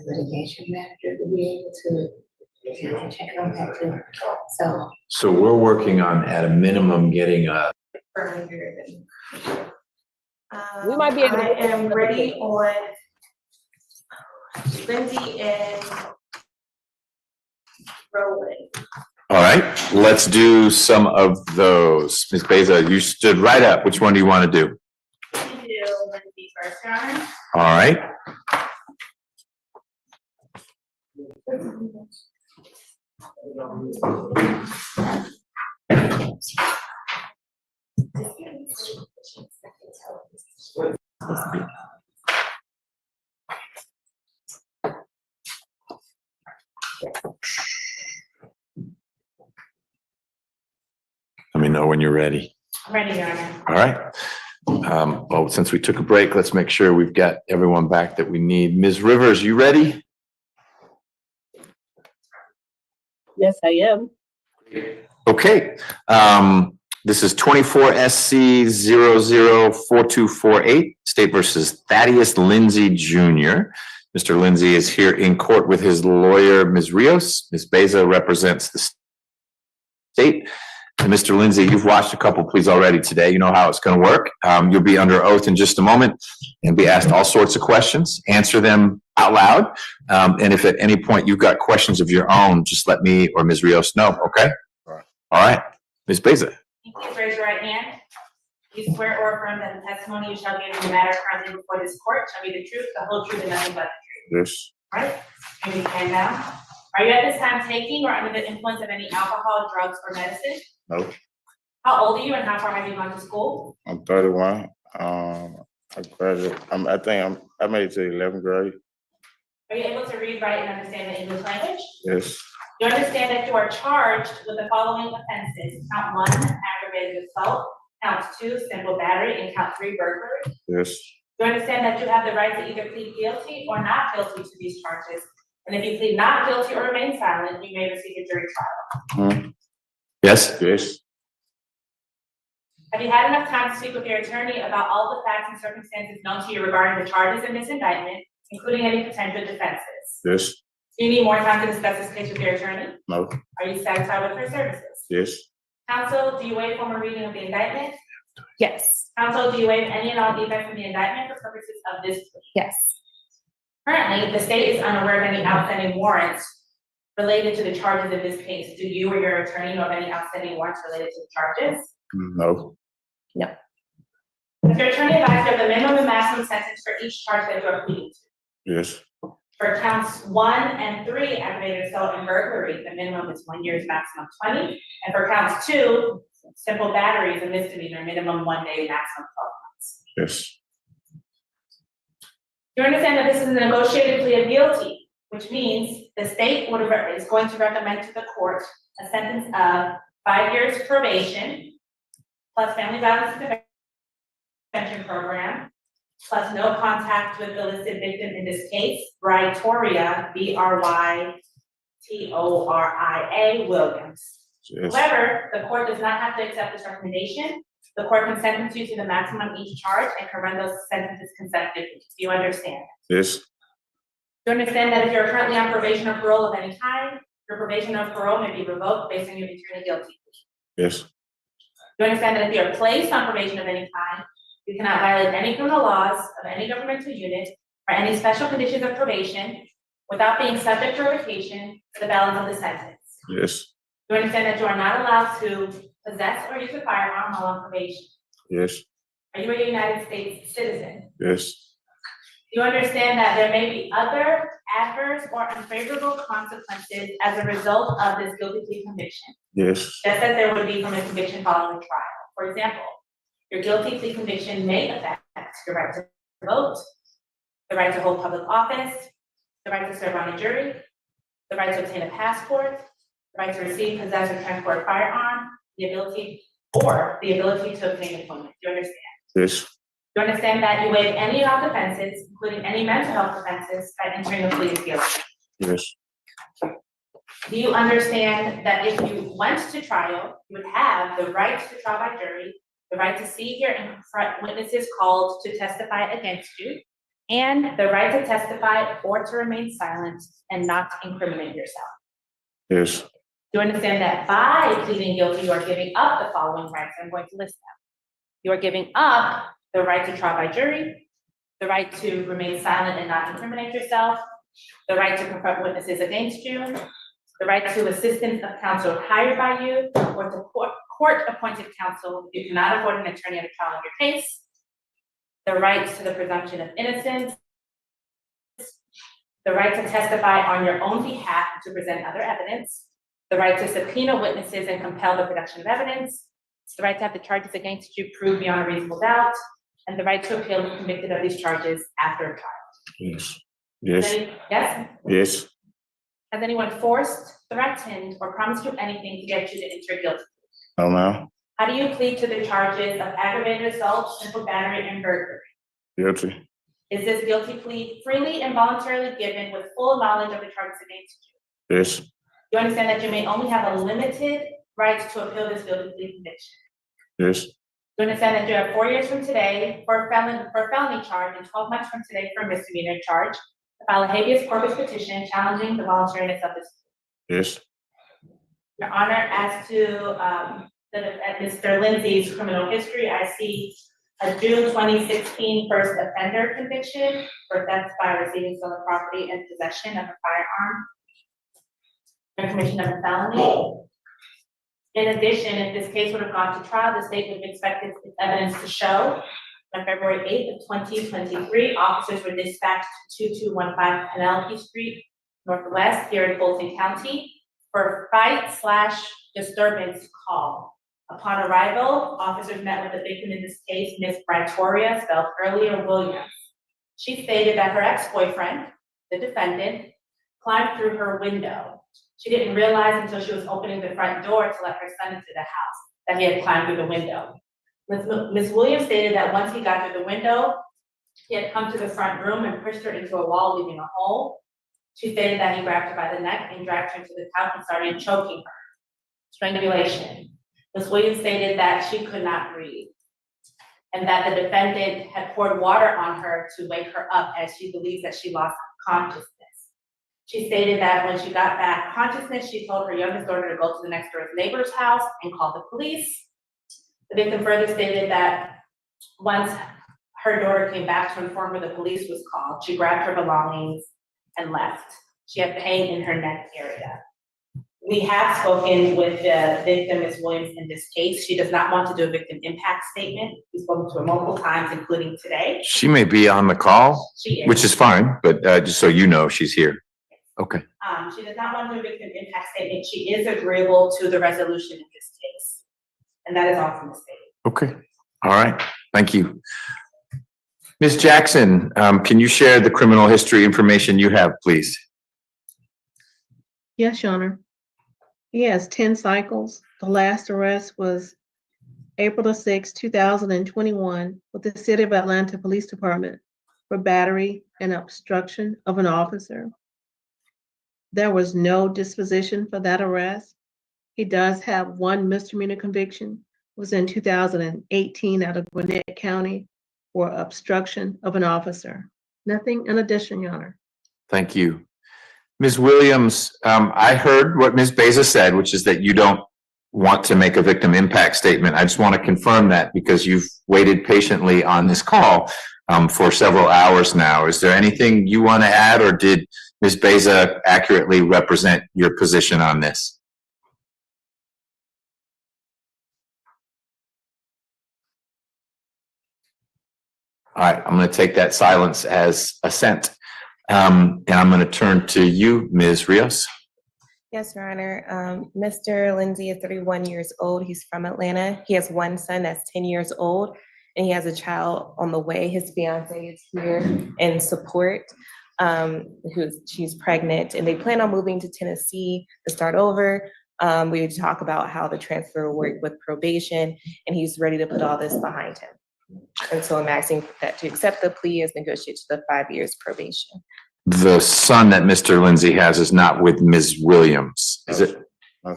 Litigation manager to be able to check on that too. So. So we're working on, at a minimum, getting a, We might be able to I get am ready on Lindsay and Roland. all right, let's do some of those. Ms. Beza, you stood right up. Which one do you want to do? We can do Lindsay first, Your Honor. All right. Let me know when you're ready. I'm ready, Your Honor. All right. Well, since we took a break, let's make sure we've got everyone back that we need. Ms. Rivers, you ready? Yes, I am. Okay. This is 24 SC 004248, State versus Thaddeus Lindsay Jr. Mr. Lindsay is here in court with his lawyer, Ms. Rios. Ms. Beza represents the state. And Mr. Lindsay, you've watched a couple pleas already today. You know how it's going to work. You'll be under oath in just a moment and be asked all sorts of questions. Answer them out loud. And if at any point you've got questions of your own, just let me or Ms. Rios know, okay? All right. Ms. Beza. Please raise your right hand. You swear or affirm that the testimony you shall give in the matter currently before this court shall be the truth, the whole truth, and nothing but the truth. Yes. Right? Can you stand down? Are you at this time taking or under the influence of any alcohol, drugs, or medicine? No, How old are you and how far have you gone to school? I'm 31. I graduated. I made it to 11th grade. Are you able to read, write, and understand the English language? Yes, You understand that you are charged with the following offenses: count 1, aggravated assault; count 2, simple battery; and count 3, burglary. yes, You understand that you have the right to either plead guilty or not guilty to these charges. And if you plead not guilty or remain silent, you may receive a jury trial. Yes. yes, Have you had enough time to speak with your attorney about all the facts and circumstances known to you regarding the charges in this indictment, including any potential defenses? yes, Do you need more time to discuss this case with your attorney? no, Are you satisfied with her services? yes, Counsel, do you waive formal reading of the indictment? Yes. Counsel, do you waive any and all defects from the indictment for purposes of this plea? Yes. Currently, the state is unaware of any outstanding warrants related to the charges in this case. Do you or your attorney know of any outstanding warrants related to the charges? no, Has your attorney advised you of the minimum and maximum sentence for each charge that you are pleading to? yes, For counts 1 and 3, aggravated assault and burglary, the minimum is 1 year's maximum 20. And for counts 2, simple battery is a misdemeanor, minimum 1 day, maximum 12 months. yes, You understand that this is a negotiated plea of guilty, which means the state is going to recommend to the court a sentence of 5 years probation, plus family violence prevention program, plus no contact with the listed victim in this case, Brytoria, Brytoria Williams. yes, However, the court does not have to accept this recommendation. The court can sentence you to the maximum each charge and can run those sentences consecutively. Do you understand? yes, Do you understand that if you're currently on probation or parole of any kind, your probation or parole may be revoked based on your return a guilty plea? yes, Do you understand that if you're placed on probation of any kind, you cannot violate any criminal laws of any governmental unit or any special conditions of probation without being subject to revocation for the balance of the sentence? yes, Do you understand that you are not allowed to possess or use a firearm while on probation? yes, Are you a United States citizen? yes, Do you understand that there may be other adverse or unfavorable consequences as a result of this guilty plea conviction, yes, just as there would be from a conviction following trial? For example, your guilty plea conviction may affect your right to vote, the right to hold public office, the right to serve on a jury, the right to obtain a passport, the right to receive, possess, or transport a firearm, the ability to obtain employment. Do you understand? Yes. Do you understand that you waive any of the defenses, including any mental health defenses, by entering a plea of guilty? Yes. Do you understand that if you went to trial, you would have the right to trial by jury, the right to see, hear, and confront witnesses called to testify against you, and the right to testify or to remain silent and not incriminate yourself? Yes. Do you understand that by pleading guilty, you are giving up the following rights? I'm going to list them. You are giving up the right to trial by jury, the right to remain silent and not incriminate yourself, the right to confront witnesses against you, the right to assistance of counsel hired by you, or to court-appointed counsel if you cannot afford an attorney at a trial of your case, the right to the presumption of innocence, the right to testify on your own behalf to present other evidence, the right to subpoena witnesses and compel the production of evidence, the right to have the charges against you proved beyond a reasonable doubt, and the right to appeal if convicted of these charges after a trial. Yes. Yes. Yes? Yes. Has anyone forced, threatened, or promised you anything to get you to enter guilty? No, ma'am. How do you plead to the charges of aggravated assault, simple battery, and burglary? Guilty. Is this guilty plea freely and voluntarily given with full knowledge of the charges against you? Yes. You understand that you may only have a limited right to appeal this guilty plea conviction? Yes. You understand that you have 4 years from today for a felony charge and 12 months from today for a misdemeanor charge to file a habeas corpus petition challenging the voluntariness of this. Yes. Your Honor, as to Mr. Lindsay's criminal history, I see a June 2016 first offender conviction for theft by receiving stolen property and possession of a firearm and commission of a felony. In addition, if this case would have gone to trial, the state would have expected its evidence to show on February 8th of 2023, officers were dispatched to 2215 Penelope Street Northwest here in Fulton County for a fight/disturbance call. Upon arrival, officers met with the victim in this case, Ms. Britoria, spelled earlier Williams. She stated that her ex-boyfriend, the defendant, climbed through her window. She didn't realize until she was opening the front door to let her son into the house that he had climbed through the window. Ms. Williams stated that once he got through the window, he had come to the front room and pushed her into a wall, leaving a hole. She stated that he grabbed her by the neck and dragged her to the couch and started choking her. Strangulation. Ms. Williams stated that she could not breathe and that the defendant had poured water on her to wake her up as she believes that she lost consciousness. She stated that when she got back consciousness, she told her youngest daughter to go to the next door neighbor's house and call the police. The victim further stated that once her daughter came back to inform her the police was called, she grabbed her belongings and left. She had pain in her neck area. We have spoken with the victim, Ms. Williams, in this case. She does not want to do a victim impact statement. We've spoken to her multiple times, including today. She may be on the call, She is. which is fine, but just so you know, she's here. Okay. She does not want to do a victim impact statement. She is agreeable to the resolution in this case. And that is all from the state. Okay. All right. Thank you. Ms. Jackson, can you share the criminal history information you have, please? Yes, Your Honor. He has 10 cycles. The last arrest was April the 6th, 2021 with the City of Atlanta Police Department for battery and obstruction of an officer. There was no disposition for that arrest. He does have one misdemeanor conviction, was in 2018 out of Gwinnett County for obstruction of an officer. Nothing in addition, Your Honor. Thank you. Ms. Williams, I heard what Ms. Beza said, which is that you don't want to make a victim impact statement. I just want to confirm that because you've waited patiently on this call for several hours now. Is there anything you want to add, or did Ms. Beza accurately represent your position on this? All right, I'm going to take that silence as assent. And I'm going to turn to you, Ms. Rios. Yes, Your Honor. Mr. Lindsay is 31 years old. He's from Atlanta. He has one son that's 10 years old, and he has a child on the way. His fiance is here in support. She's pregnant, and they plan on moving to Tennessee to start over. We would talk about how the transfer will work with probation, and he's ready to put all this behind him. And so I'm asking that to accept the plea as negotiated to the 5 years probation. The son that Mr. Lindsay has is not with Ms. Williams, is it?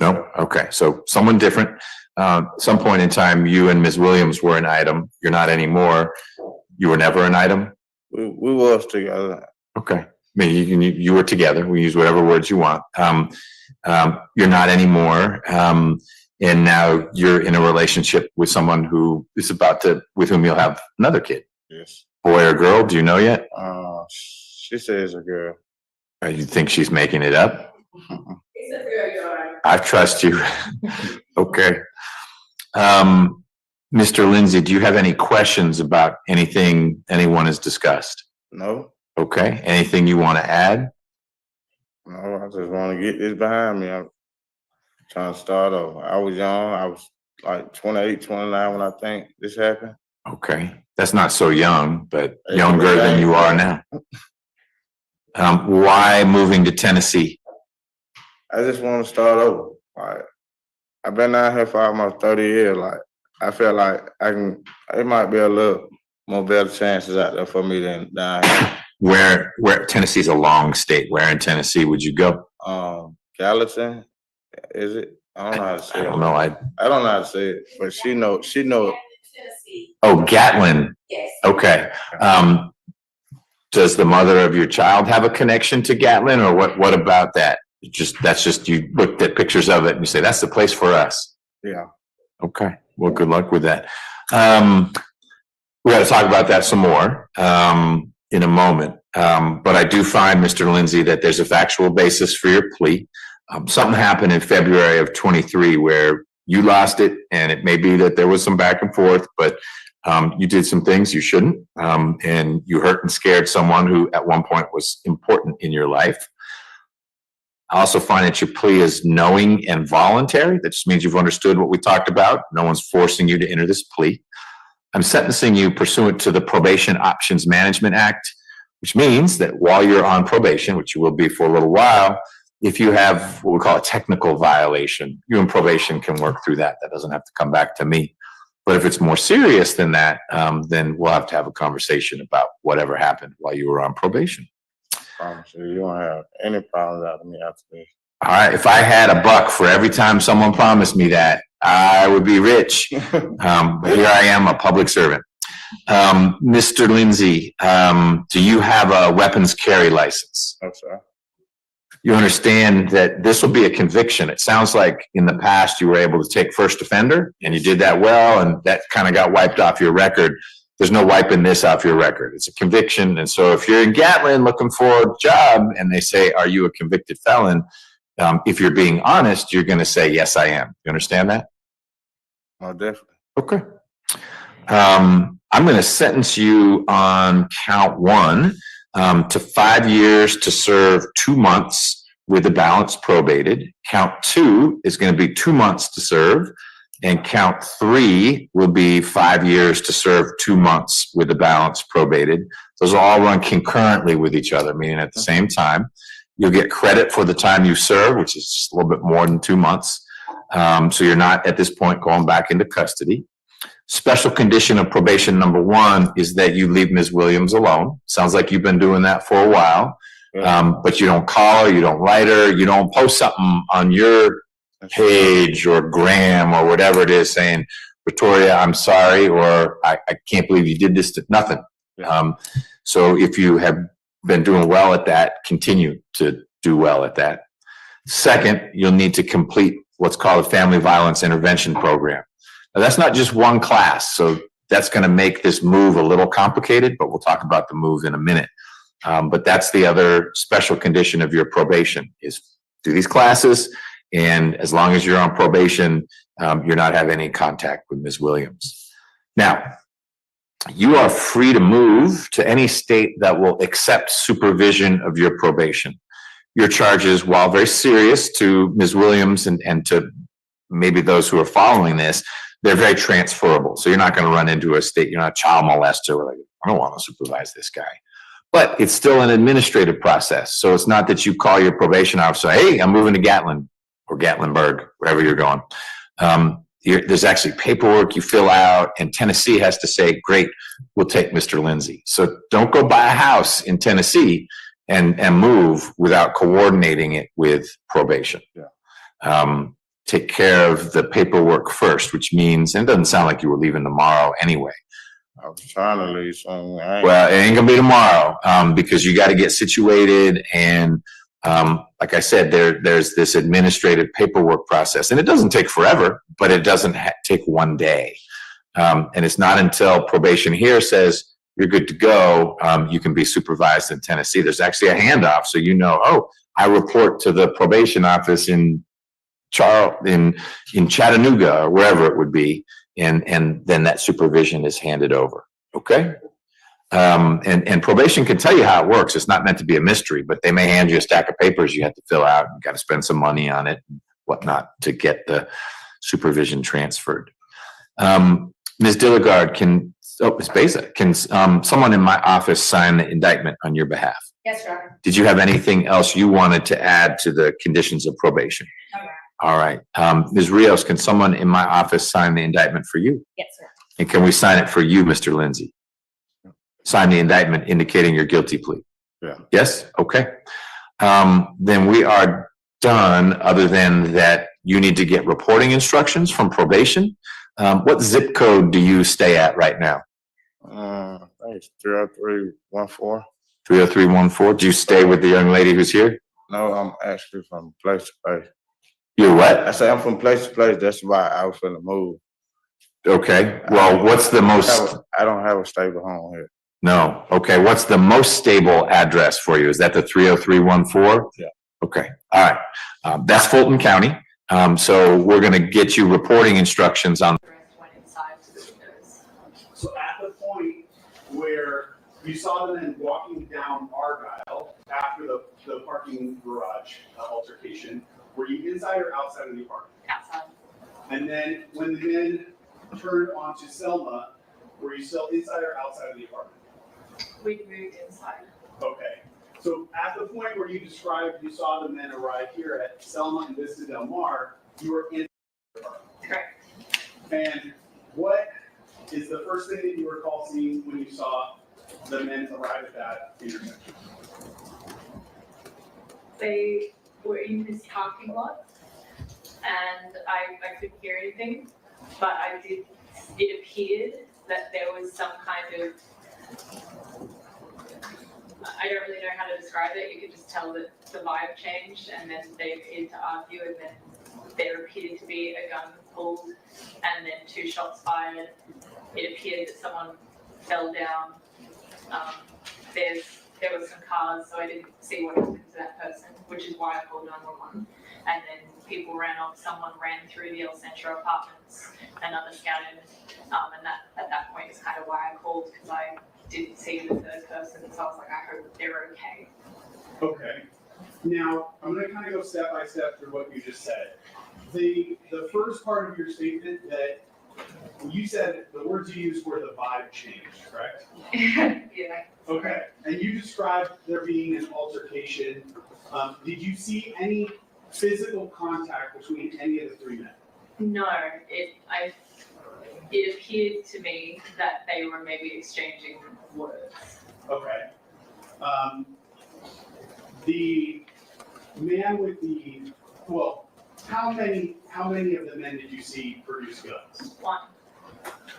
No? Okay, so someone different. Some point in time, you and Ms. Williams were an item. You're not anymore. You were never an item? We was together. Okay. I mean, you were together. We use whatever words you want. You're not anymore. And now you're in a relationship with someone who is with whom you'll have another kid. Yes. Boy or girl, do you know yet? She says a girl. You think she's making it up? It's a girl, Your Honor. I trust you. Okay. Mr. Lindsay, do you have any questions about anything anyone has discussed? No. Okay. Anything you want to add? No, I just want to get this behind me. I'm trying to start over. I was young. I was like 28, 29 when I think this happened. Okay. That's not so young, but younger than you are now. Why moving to Tennessee? I just want to start over. Like, I've been out here for almost 30 years. Like, I feel like it might be a little more better chances out there for me than down here. Where Tennessee's a long state. Where in Tennessee would you go? Gallatin, is it? I don't know how to say it. I don't know. I don't know how to say it, but she know. Oh, Gatlin. Yes. Okay. Does the mother of your child have a connection to Gatlin, or what about that? That's just you looked at pictures of it and you say that's the place for us. Yeah. Okay. Well, good luck with that. We got to talk about that some more in a moment. But I do find, Mr. Lindsay, that there's a factual basis for your plea. Something happened in February of 23 where you lost it, and it may be that there was some back and forth, but you did some things you shouldn't, and you hurt and scared someone who at one point was important in your life. I also find that your plea is knowing and voluntary. That just means you've understood what we talked about. No one's forcing you to enter this plea. I'm sentencing you pursuant to the Probation Options Management Act, which means that while you're on probation, which you will be for a little while, if you have what we call a technical violation, you and probation can work through that. That doesn't have to come back to me. But if it's more serious than that, then we'll have to have a conversation about whatever happened while you were on probation. I promise you won't have any problems out of me after this. All right. If I had $1 for every time someone promised me that, I would be rich. But here I am, a public servant. Mr. Lindsay, do you have a weapons carry license? No, sir. You understand that this will be a conviction. It sounds like in the past you were able to take first offender and you did that well, and that kind of got wiped off your record. There's no wiping this off your record. It's a conviction. And so if you're in Gatlin looking for a job and they say, are you a convicted felon? If you're being honest, you're going to say, yes, I am. You understand that? Oh, definitely. Okay. I'm going to sentence you on count 1 to 5 years to serve 2 months with the balance probated. Count 2 is going to be 2 months to serve. And count 3 will be 5 years to serve 2 months with the balance probated. Those will all run concurrently with each other, meaning at the same time. You'll get credit for the time you serve, which is just a little bit more than 2 months. So you're not at this point going back into custody. Special condition of probation number 1 is that you leave Ms. Williams alone. Sounds like you've been doing that for a while. But you don't call her, you don't write her, you don't post something on your page or gram or whatever it is saying, Victoria, I'm sorry, or I can't believe you did this to nothing. So if you have been doing well at that, continue to do well at that. Second, you'll need to complete what's called a family violence intervention program. Now, that's not just one class, so that's going to make this move a little complicated, but we'll talk about the move in a minute. But that's the other special condition of your probation is do these classes, and as long as you're on probation, you're not having any contact with Ms. Williams. Now, you are free to move to any state that will accept supervision of your probation. Your charges, while very serious to Ms. Williams and to maybe those who are following this, they're very transferable. So you're not going to run into a state, you're not a child molester, like, I don't want to supervise this guy. But it's still an administrative process. So it's not that you call your probation officer, hey, I'm moving to Gatlin, or Gatlinburg, wherever you're going. There's actually paperwork you fill out, and Tennessee has to say, great, we'll take Mr. Lindsay. So don't go buy a house in Tennessee and move without coordinating it with probation. Take care of the paperwork first, which means, and it doesn't sound like you were leaving tomorrow anyway. I was trying to leave something. Well, it ain't gonna be tomorrow, because you got to get situated, and like I said, there's this administrative paperwork process, and it doesn't take forever, but it doesn't take one day. And it's not until probation here says you're good to go, you can be supervised in Tennessee. There's actually a handoff, so you know, oh, I report to the probation office in Chattanooga or wherever it would be, and then that supervision is handed over. Okay. And probation can tell you how it works. It's not meant to be a mystery, but they may hand you a stack of papers you have to fill out. You got to spend some money on it and whatnot to get the supervision transferred. Ms. Dilligard, Ms. Beza, can someone in my office sign the indictment on your behalf? Yes, Your Honor. Did you have anything else you wanted to add to the conditions of probation? No, Your All right. Ms. Rios, can someone in my office sign the indictment for you? Yes, sir. And can we sign it for you, Mr. Lindsay? Sign the indictment indicating your guilty plea. Yeah. Yes? Okay. Then we are done, other than that you need to get reporting instructions from probation. What zip code do you stay at right now? I think it's 30314. 30314. Do you stay with the young lady who's here? No, I'm actually from place to place. You're what? I say I'm from place to place. That's why I was finna move. Okay. Well, what's the most? I don't have a stable home here. No. Okay. What's the most stable address for you? Is that the 30314? Yeah. Okay. All right. That's Fulton County. So we're going to get you reporting instructions on. So at the point where you saw the men walking down Argyle after the parking garage altercation, were you inside or outside of the apartment? Outside. And then when the men turned onto Selma, were you still inside or outside of the apartment? We moved inside. Okay. So at the point where you described you saw the men arrive here at Selma and Vista Del Mar, you were in the apartment. Correct. And what is the first thing that you recall seeing when you saw the men arrive at that intersection? They were in this parking lot, and I couldn't hear anything, but it appeared that there was some kind of, I don't really know how to describe it. You could just tell that the vibe changed, and then they appeared to argue, and then there appeared to be a gun pulled, and then 2 shots fired. It appeared that someone fell down. There were some cars, so I didn't see what happened to that person, which is why I called 911. And then people ran off. Someone ran through the El Centro apartments, another scattered. And that at that point is kind of why I called, because I didn't see the third person, so I was like, I hope they're okay. Okay. Now, I'm going to kind of go step by step through what you just said. The first part of your statement that you said the words you used were the vibe changed, correct? Yeah. Okay. And you described there being an altercation. Did you see any physical contact between any of the 3 men? No, it appeared to me that they were maybe exchanging words. Okay. The man with how many of the men did you see produce guns? 1.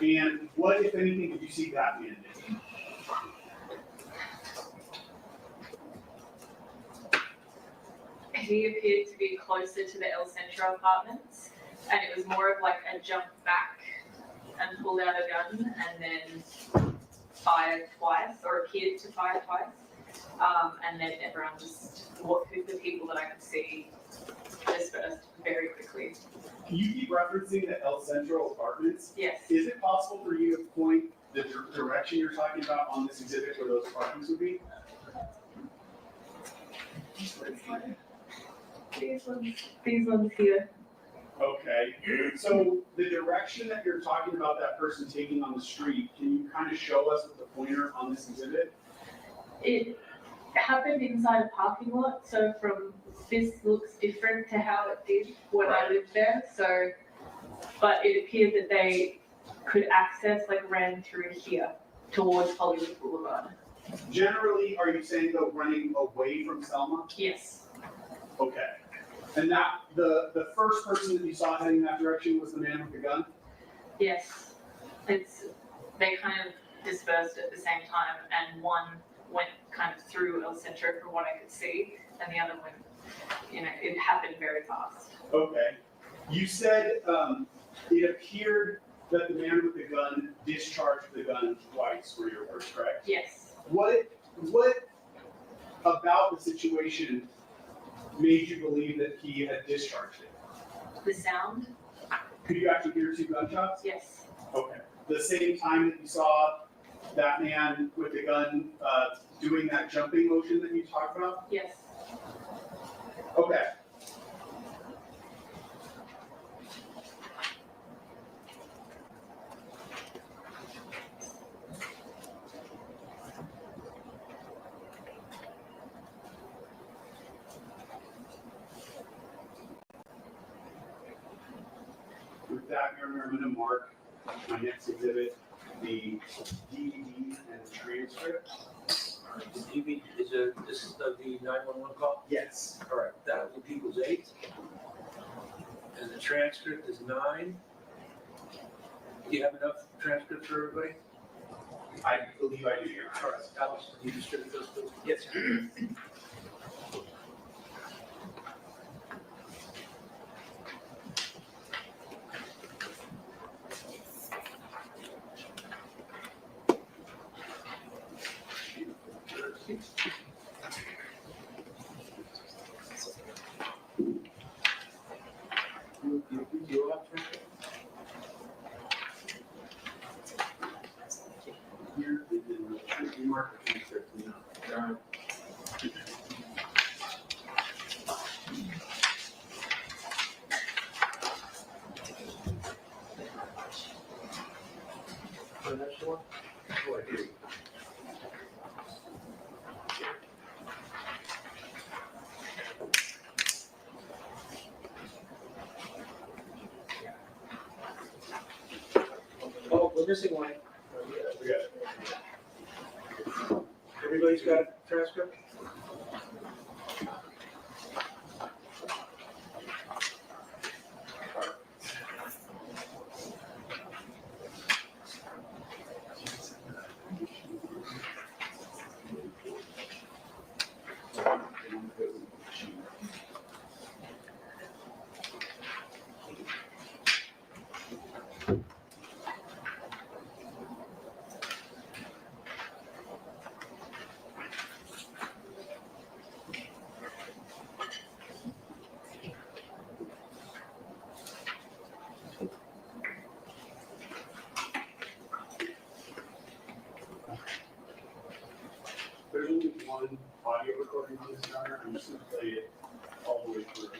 And what, if anything, did you see that man do? He appeared to be closer to the El Centro apartments, and it was more of like a jump back and pulled out a gun and then fired twice, or appeared to fire twice. And then everyone the people that I could see dispersed very quickly. Can you keep referencing the El Centro apartments? Yes. Is it possible for you to point the direction you're talking about on this exhibit where those apartments would be? These ones here. Okay, so the direction that you're talking about that person taking on the street, can you kind of show us with the pointer on this exhibit? It happened inside a parking lot, so from this looks different to how it did when I lived there, so, but it appeared that they could access, like, ran through here towards Hollywood Boulevard. Generally, are you saying though running away from Selma? Yes. Okay. And that, the first person that you saw heading that direction was the man with the gun? Yes. They kind of dispersed at the same time, and one went kind of through El Centro from what I could see, and the other went, it happened very fast. Okay. You said, it appeared that the man with the gun discharged the gun twice, were your words correct? Yes. What about the situation made you believe that he had discharged it? The sound? Could you actually hear 2 gunshots? Yes. Okay. The same time that you saw that man with the gun doing that jumping motion that you talked about? Yes. Okay. With that, Your Honor, I'm going to mark my next exhibit, the DVD and transcript. The DVD this is of the 911 call? Yes. All right, that was People's 8. And the transcript is 9. Do you have enough transcripts for everybody? I believe I do, Your Honor. All right, Alex, do you distribute those, please? Yes. You have transcript? Here, you mark the transcript. No. Oh, that's the one? Oh, I do. Oh, we're missing one. We got it. Everybody's got a transcript? There's only one audio recording on this, Your Honor. I'm just going to play it all the way through.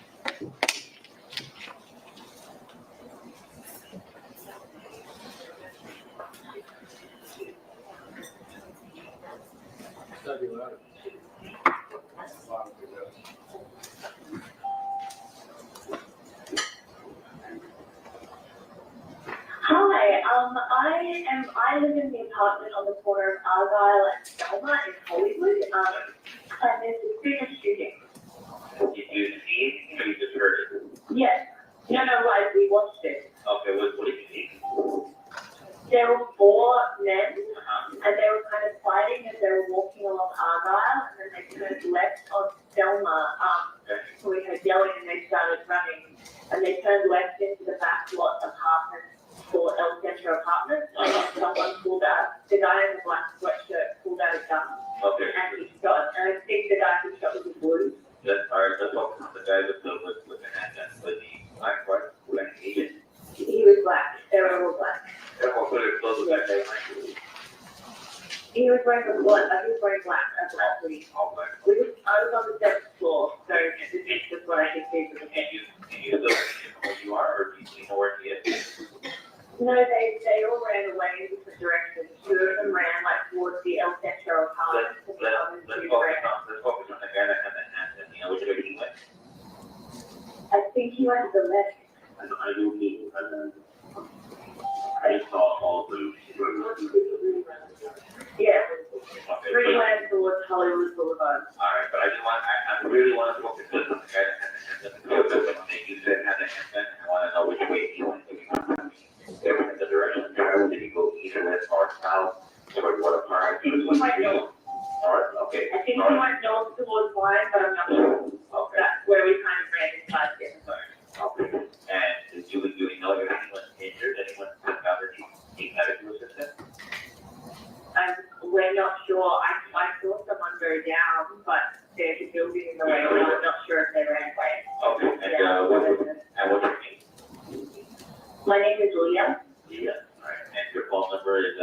It's gotta be louder. Hi, I live in the apartment on the corner of Argyle and Selma in Hollywood, and there's a student shooting. Did you see? Or you just heard it? Yes, no, like, we watched it. Okay, what did you see? There were 4 men, and they were kind of fighting as they were walking along Argyle, and then they turned left on Selma, so we heard yelling and they started running, and they turned left into the back lot apartment for El Centro Apartments, and someone pulled out, the guy in the black sweatshirt pulled out a gun. Okay. And he shot, and I think the guy who shot was a blue. That's all right. Let's focus on the guy with the handgun. Was he black, white, black, Asian? He was black, they were all black. Everyone put it close to that guy. He was wearing a black, he was wearing black, hoodie. All black. I was on the 7th floor, so this is just what I can see from the picture. Can you look where you are, or do you know where he is? No, they all ran away in different directions. 2 of them ran like towards the El Centro apartment. Let's focus on the guy that had the handgun. You know which way he went. right, but I just want, I really want to focus on the guy that has the handgun. You said had the handgun, I want to know which way you want to go. There was the direction of travel, did you go east or west, north, south, toward what part? I think he might know. North, okay. I think he might know towards one, but I'm not sure. Okay. That's where we kind of ran into last year. Okay. And do we know if anyone injured, anyone got any medical assistance? We're not sure. I saw someone go down, but there's a building in the way. I'm not sure if they ran away. Okay, and what's your name? My name is Leah. Yeah, all right, and your phone number is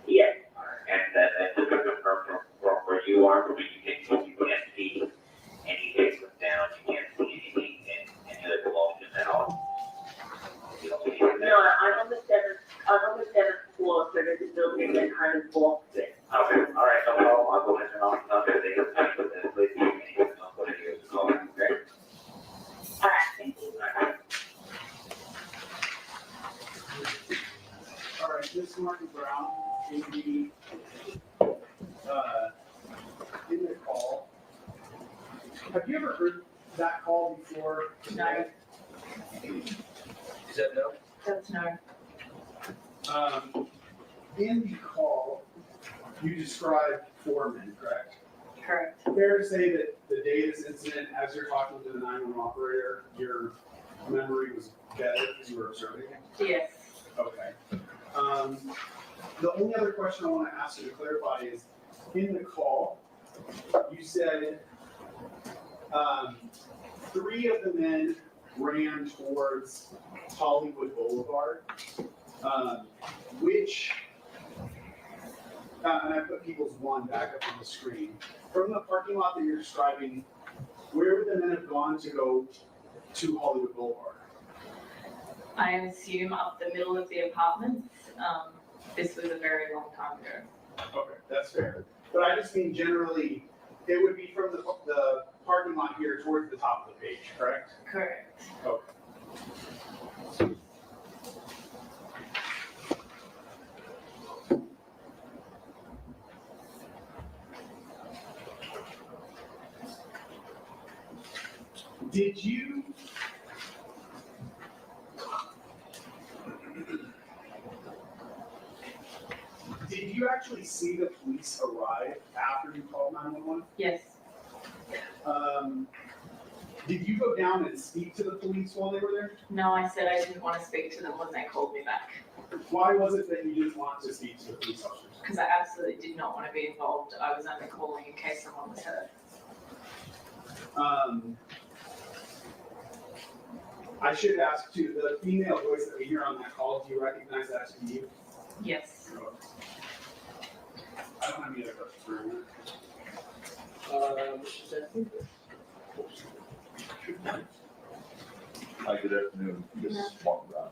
Yes. all right, and that just to confirm from where you are, from where you can't see anything from down, you can't see anything in any of the commotion at all? You don't see anything? No, I'm on the seventh floor, so there's a building that kind of blocks it. Okay, all right, no problem, I'll go ahead and I'll get it, they can put that, please, anything, I'll go ahead and give us a call, okay? All right, thank you. All right, this is Martin Brown, in the call. Have you ever heard that call before tonight? Is that no? That's no. In the call, you described four men, correct? Correct. Fair to say that the day of this incident, as you're talking to the 911 operator, your memory was better because you were observing it? Yes. Okay. The only other question I want to ask you to clarify is, in the call, you said three of the men ran towards Hollywood Boulevard. And I put People's One back up on the screen. From the parking lot that you're describing, where would the men have gone to go to Hollywood Boulevard? I assume up the middle of the apartments. This was a very long time ago. Okay, that's fair. But I just mean generally, it would be from the parking lot here towards the top of the page, correct? Correct. Okay. Did you actually see the police arrive after you called 911? Yes. Did you go down and speak to the police while they were there? No, I said I didn't want to speak to them when they called me back. Why was it that you didn't want to speak to the police officers? Because I absolutely did not want to be involved. I was only calling in case someone was hurt. I should ask too, the female voice that we hear on that call, do you recognize that to be you? Yes. I don't have any other questions for you. Hi, good afternoon, this is Mark Brown.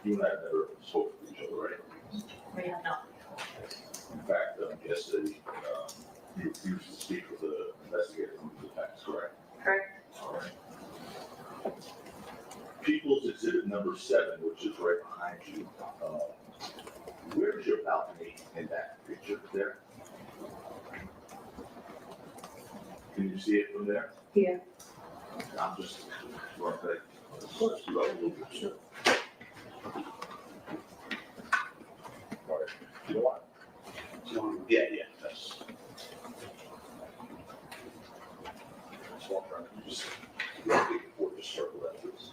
You and I have never spoken to each other, right? We have not. In fact, yesterday, you refused to speak with the investigator from the defense, correct? Correct. All right. People's Exhibit number 7, which is right behind you, where's your balcony in that picture there? Can you see it from there? Yeah. I'm just, going to let's do that a little bit. Sure. All right, you know what? Yeah, that's. Let's walk around, you just, just circle that, please.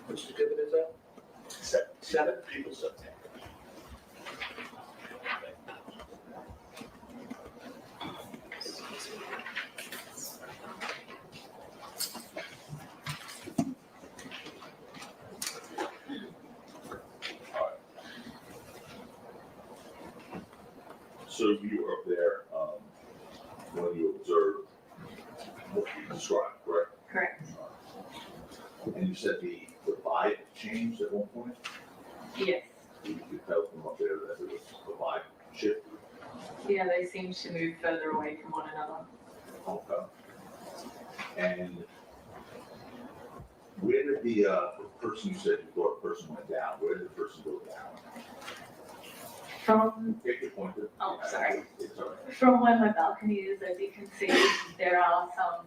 Which exhibit is that? 7, people 7. So you were up there when you observed what you described, correct? Correct. And you said the vibe changed at one point? Yes. You could tell from up there that it was the vibe shift? Yeah, they seem to move further away from one another. Okay. And where did the person you said you thought the person went down, where did the person go down? From, Take your point. oh, sorry. It's all right. From where my balcony is, as you can see, there are some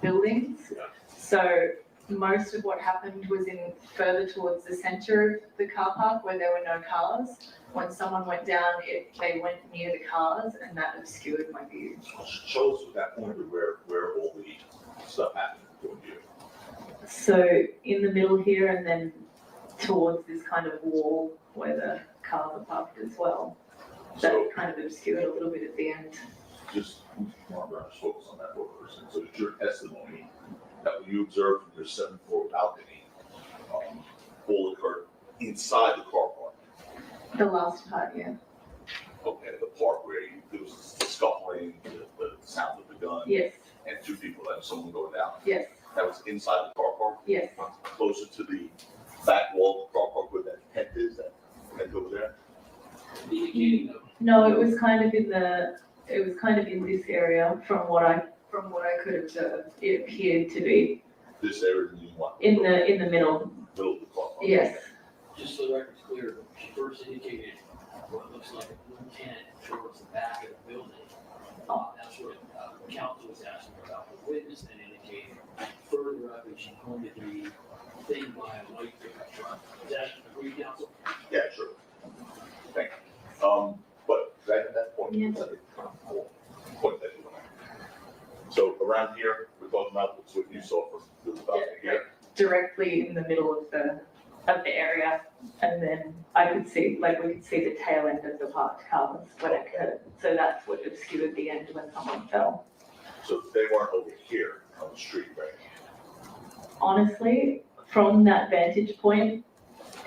buildings. Yeah. So most of what happened was in further towards the center of the car park where there were no cars. When someone went down, they went near the cars and that obscured my view. Show us at that point where all the stuff happened to you. So in the middle here and then towards this kind of wall where the cars are parked as well. That So kind of obscured a little bit at the end. just want to focus on that for a person. So it's your testimony that what you observed from your 7th floor balcony, all occurred inside the car park. The last part, yeah. Okay, the part where there was the scuffling, the sound of the gun. Yes, And 2 people and someone going down. yes, That was inside the car park, yes. closer to the back wall of the car park where that tent is, that tent over there. No, it was kind of in this area from what I could observe. It appeared to be This area you want. in the middle. Middle of the car park. Yes, Just so the record's clear, she first indicated what looks like a blue tent towards the back of the building. That's what counsel was asking about. The witness then indicated further up as she pointed the thing by a white pickup truck. Is that agreed, counsel? Yeah, sure. Thank you. But that, at that point, Yeah. point that you want. So around here, we're talking about what you saw from the balcony here. directly in the middle of the area, and then we could see the tail end of the parked cars when it occurred. So that's what obscured the end when someone fell. So they weren't over here on the street, right? Honestly, from that vantage point,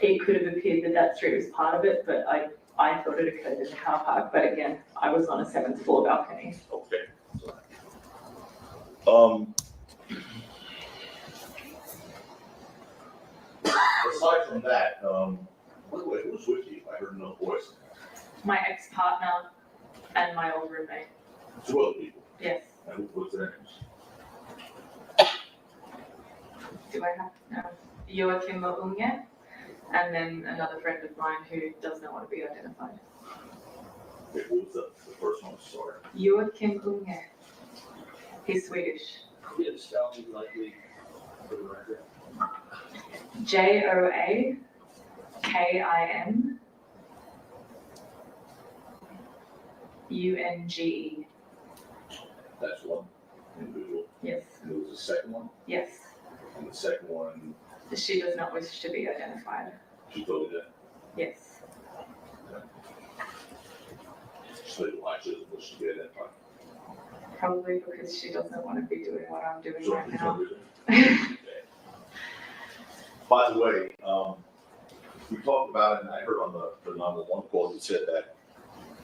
it could have appeared that street was part of it, but I thought it occurred in the car park. But again, I was on a 7th floor balcony. Okay. Aside from that, by the way, who was with you? I heard no voice. My ex-partner and my old roommate. 2 other people. Yes. And what's their names? Do I have Joachim Unge, and then another friend of mine who does not want to be identified. Okay, what was the first one? Sorry. Joachim Unge. He's Swedish. We have spelling likely for the record. Joakim Unge. That's one individual. Yes. And there was a second one, Yes. and the second one, She does not wish to be identified. she told you that. Yes. So why she doesn't wish to be identified. Probably because she doesn't want to be doing what I'm doing So, right now. by the way, we talked about it, and I heard on the 911 call, you said that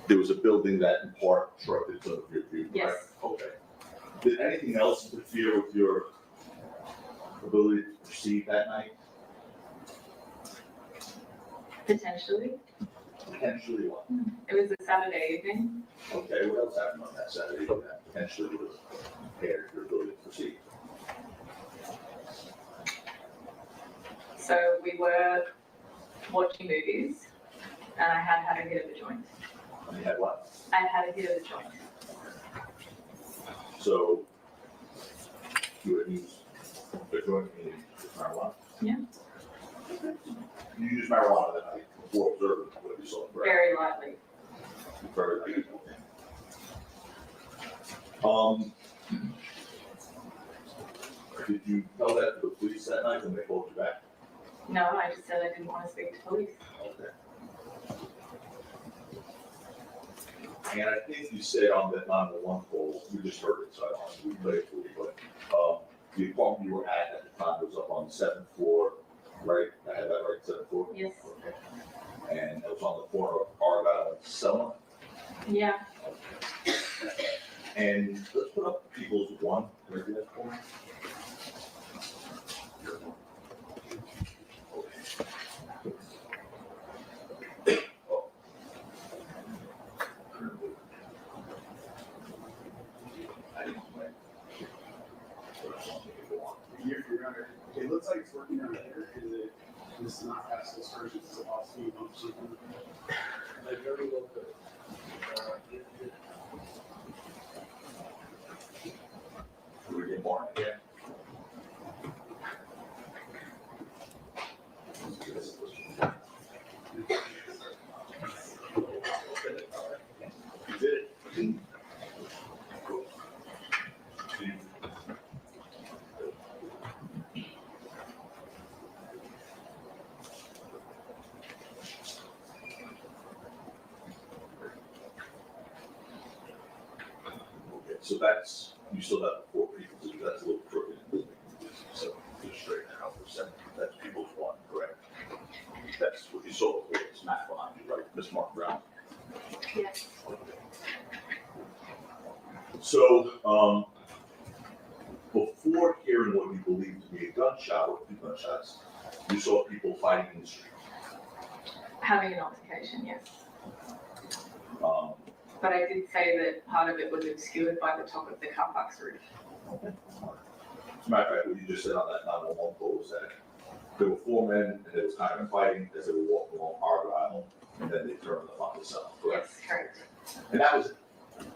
there was a building that in part obstructed some of your view, right? Yes. Okay. Did anything else interfere with your ability to perceive that night? Potentially. Potentially what? It was a Saturday evening. Okay, what else happened on that Saturday that potentially would have impaired your ability to perceive? So we were watching movies, and I had a hit of a joint. You had what? I had a hit of a joint. So you had used the joint in marijuana? Yeah. You used marijuana that night before observing what you saw, correct? Very lightly. Very lightly. Did you tell that to the police that night when they called you back? No, I just said I didn't want to speak to police. Okay. And I think you said on that 911 call, we just heard it, so I don't want to replay it for you, but, the apartment you were at the time was up on the 7th floor, right? I had that right, 7th floor? Yes. Okay. And it was on the corner of Argyle and Selma. Yeah. And let's put up People's One, can I do that for me? Your Honor, it looks like it's working on here. Is it This is not past discussion, it's about speed bumps. They very well could. We get more, yeah. You did it. Okay, so that's, you still have 4 people to do, that's a little crooked. So just straighten that out for a second, that's people's one, correct? That's what you saw before, it's Matt behind you, right, Ms. Mark Brown? Yes. So, before hearing what you believe to be a gunshot or 2 gunshots, you saw people fighting in the street. Having an altercation, yes. Um, But I did say that part of it was obscured by the top of the car park's roof. As a matter of fact, what you just said on that 911 call was that there were 4 men and there was kind of fighting as they were walking along Argyle, and then they turned them on the cell, correct? Yes, correct. And that was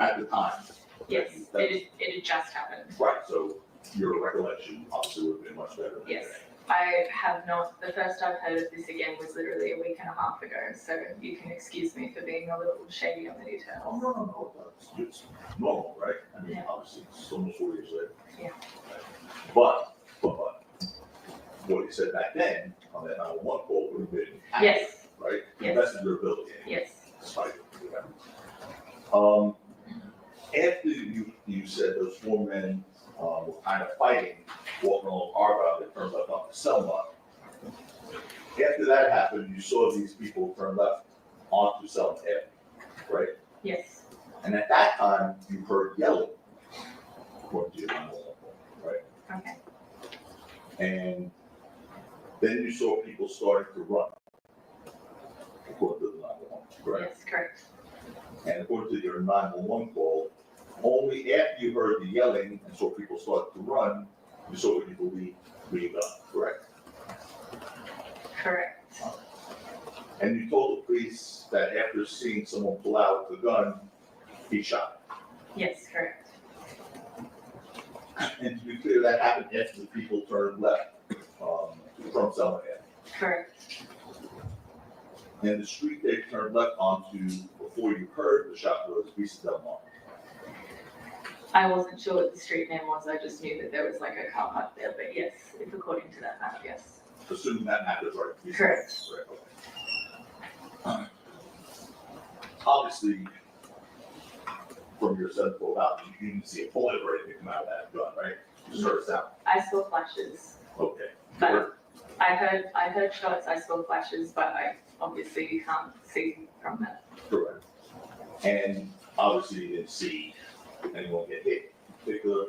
at the time. Yes, it had just happened. Right, so your recollection obviously would have been much better than Yes. today. I have not, the first I've heard of this again was literally a week and a half ago, so you can excuse me for being a little shady on the details. Oh, no, it's normal, right? I mean, obviously, it's almost 4 years later. Yeah. But, what you said back then, on that 911 call would have been accurate, Yes. right? Yes. That's your ability. Yes. Despite it, whatever. After you said those 4 men, were kind of fighting, walking along Argyle, they turned left onto Selma. After that happened, you saw these people turn left onto Selma Avenue, right? Yes. And at that time, you heard yelling, according to your 911 call, right? Okay. And then you saw people starting to run, according to the 911, correct? Yes, correct. And according to your 911 call, only after you heard the yelling and saw people start to run, you saw what you believe being done, correct? Correct. And you told the police that after seeing someone pull out the gun, he shot. Yes, correct. And to be clear, that happened after the people turned left from Selma Ave. Correct. And the street they turned left onto before you heard the shot was Vista Del Mar. I wasn't sure what the street name was, I just knew that there was like a car park there, but yes, if according to that map, yes. Assuming that map is right. Vista Correct. Del Mar, okay. Obviously, from your central about, you didn't see a bullet or anything come out of that gun, right? You just heard a sound. I saw flashes, Okay. but I heard shots, I saw flashes, but I obviously can't see from that. Correct. And obviously you didn't see anyone get hit, particular,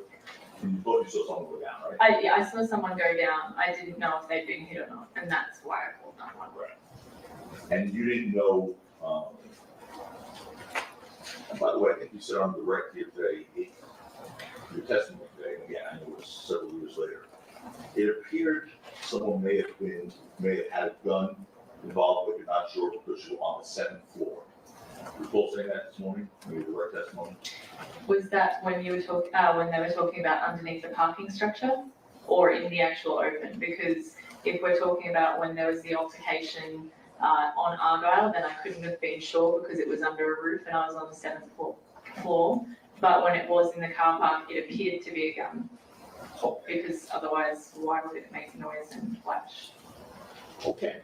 you thought you saw someone go down, right? I saw someone go down, I didn't know if they'd been hit or not, and that's why I called 911. And you didn't know, and by the way, I think you said on the record here today, your testimony today, and again, I know it was several years later, it appeared someone may have had a gun involved, but you're not sure because you were on the 7th floor. You recall saying that this morning, when you were at testimony? Was that when you were talking, when they were talking about underneath the parking structure or in the actual open? Because if we're talking about when there was the altercation on Argyle, then I couldn't have been sure because it was under a roof and I was on the 7th floor. But when it was in the car park, it appeared to be a gun. Because otherwise, why would it make noise and flash? Okay.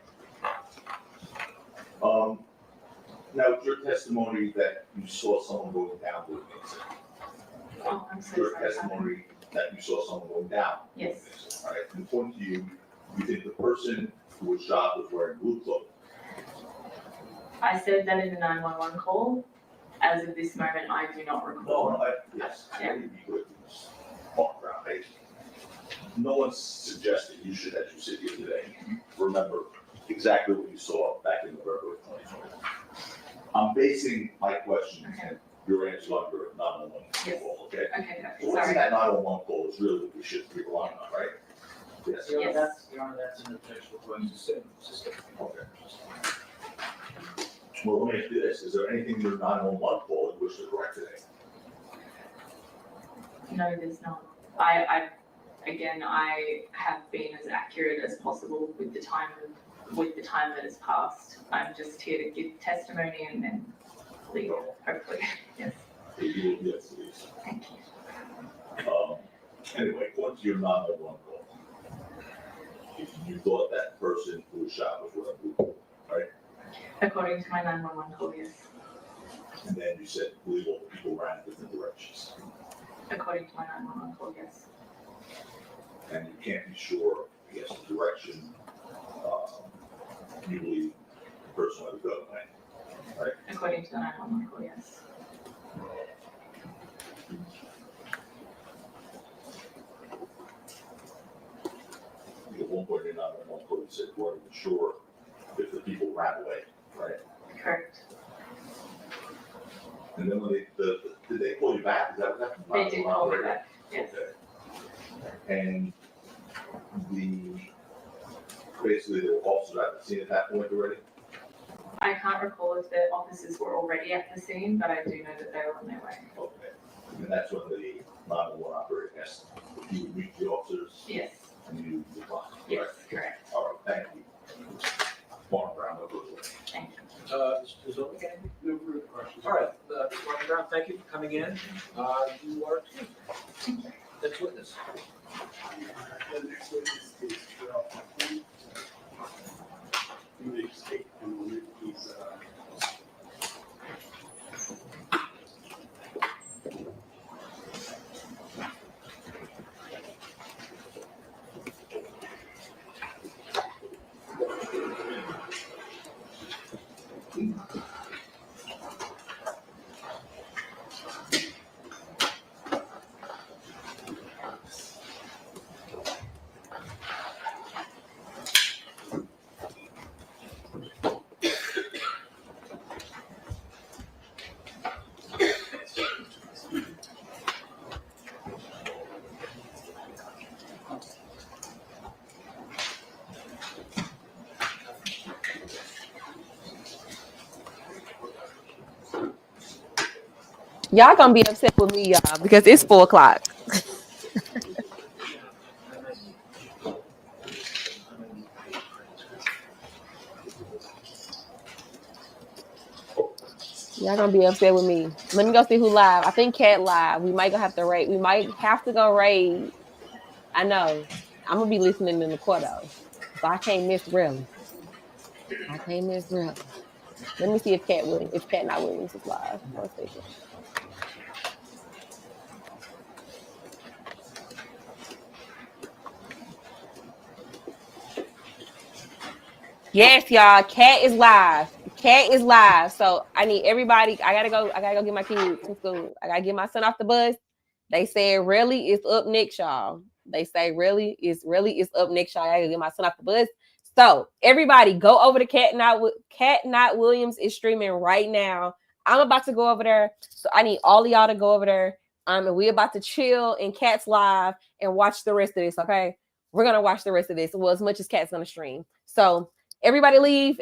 Now, it's your testimony that you saw someone going down with an incident. Oh, I'm so Your sorry. testimony that you saw someone going down. Yes. All right, and according to you, you think the person who was shot was wearing blue clothing. I said that in the 911 call. As of this moment, I do not recall. Yes. Yeah. You could just walk around, right? No one's suggesting you should, as you sit here today, remember exactly what you saw back in November of 2020. I'm basing my questions and your answer on your 911 call, okay? Okay, So what's in sorry. that 911 call is really what we should be relying on, right? Yes. Your Honor, that's, Your Honor, that's in the textual question. Okay. Well, let me ask you this, is there anything in your 911 call in which to correct today? No, there's not. Again, I have been as accurate as possible with the time that has passed. I'm just here to give testimony and then leave, hopefully. Yes. Yes, please. Thank you. Anyway, going to your 911 call. You thought that person who was shot was Rambo, right? According to my 911 call, yes. And then you said illegal people ran in different directions. According to my 911 call, yes. And you can't be sure, I guess, the direction, you believe the person would go, right? According to the 911 call, yes. At one point in 911 call, you said you weren't even sure if the people ran away, right? Correct. And then when did they call you back? Is that what happened? They did call me back, yes. Okay. And basically there were officers at the scene at that point already? I can't recall if the officers were already at the scene, but I do know that they were on their way. Okay. And that's when the 911 operator asked if you would meet the officers? Yes. And you declined? Yes, right? correct. All right, thank you. Mark Brown, over the way. Thank you. Mr. Zoll? No further questions. All right, Mr. Brown, thank you for coming in. You are excused. Next witness. The next witness is Terrell. You may state in a moment, please. Y'all gonna be upset with me, y'all, because it's 4 o'clock. Y'all gonna be upset with me. Let me go see who live. I think Cat live. We might have to raid. We might have to go raid. I know. I'm gonna be listening in the court though, so I can't miss really. I can't miss really. Let me see if Cat Not Williams is live. 1 second. Yes, y'all. Cat is live. Cat is live. So I need everybody. I gotta go get my kids from school. I gotta get my son off the bus. They said really it's up next, y'all. They say really it's up next, y'all. I gotta get my son off the bus. So everybody go over to Cat Not Williams is streaming right now. I'm about to go over there. So I need all of y'all to go over there. And we're about to chill in Cat's live and watch the rest of this. Okay. We're gonna watch the rest of this. Well, as much as Cat's gonna stream. So everybody leave.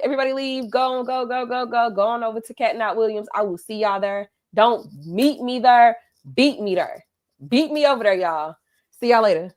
Go on over to Cat Not Williams. I will see y'all there. Don't meet me there. Beat me there. Beat me over there, y'all. See y'all later.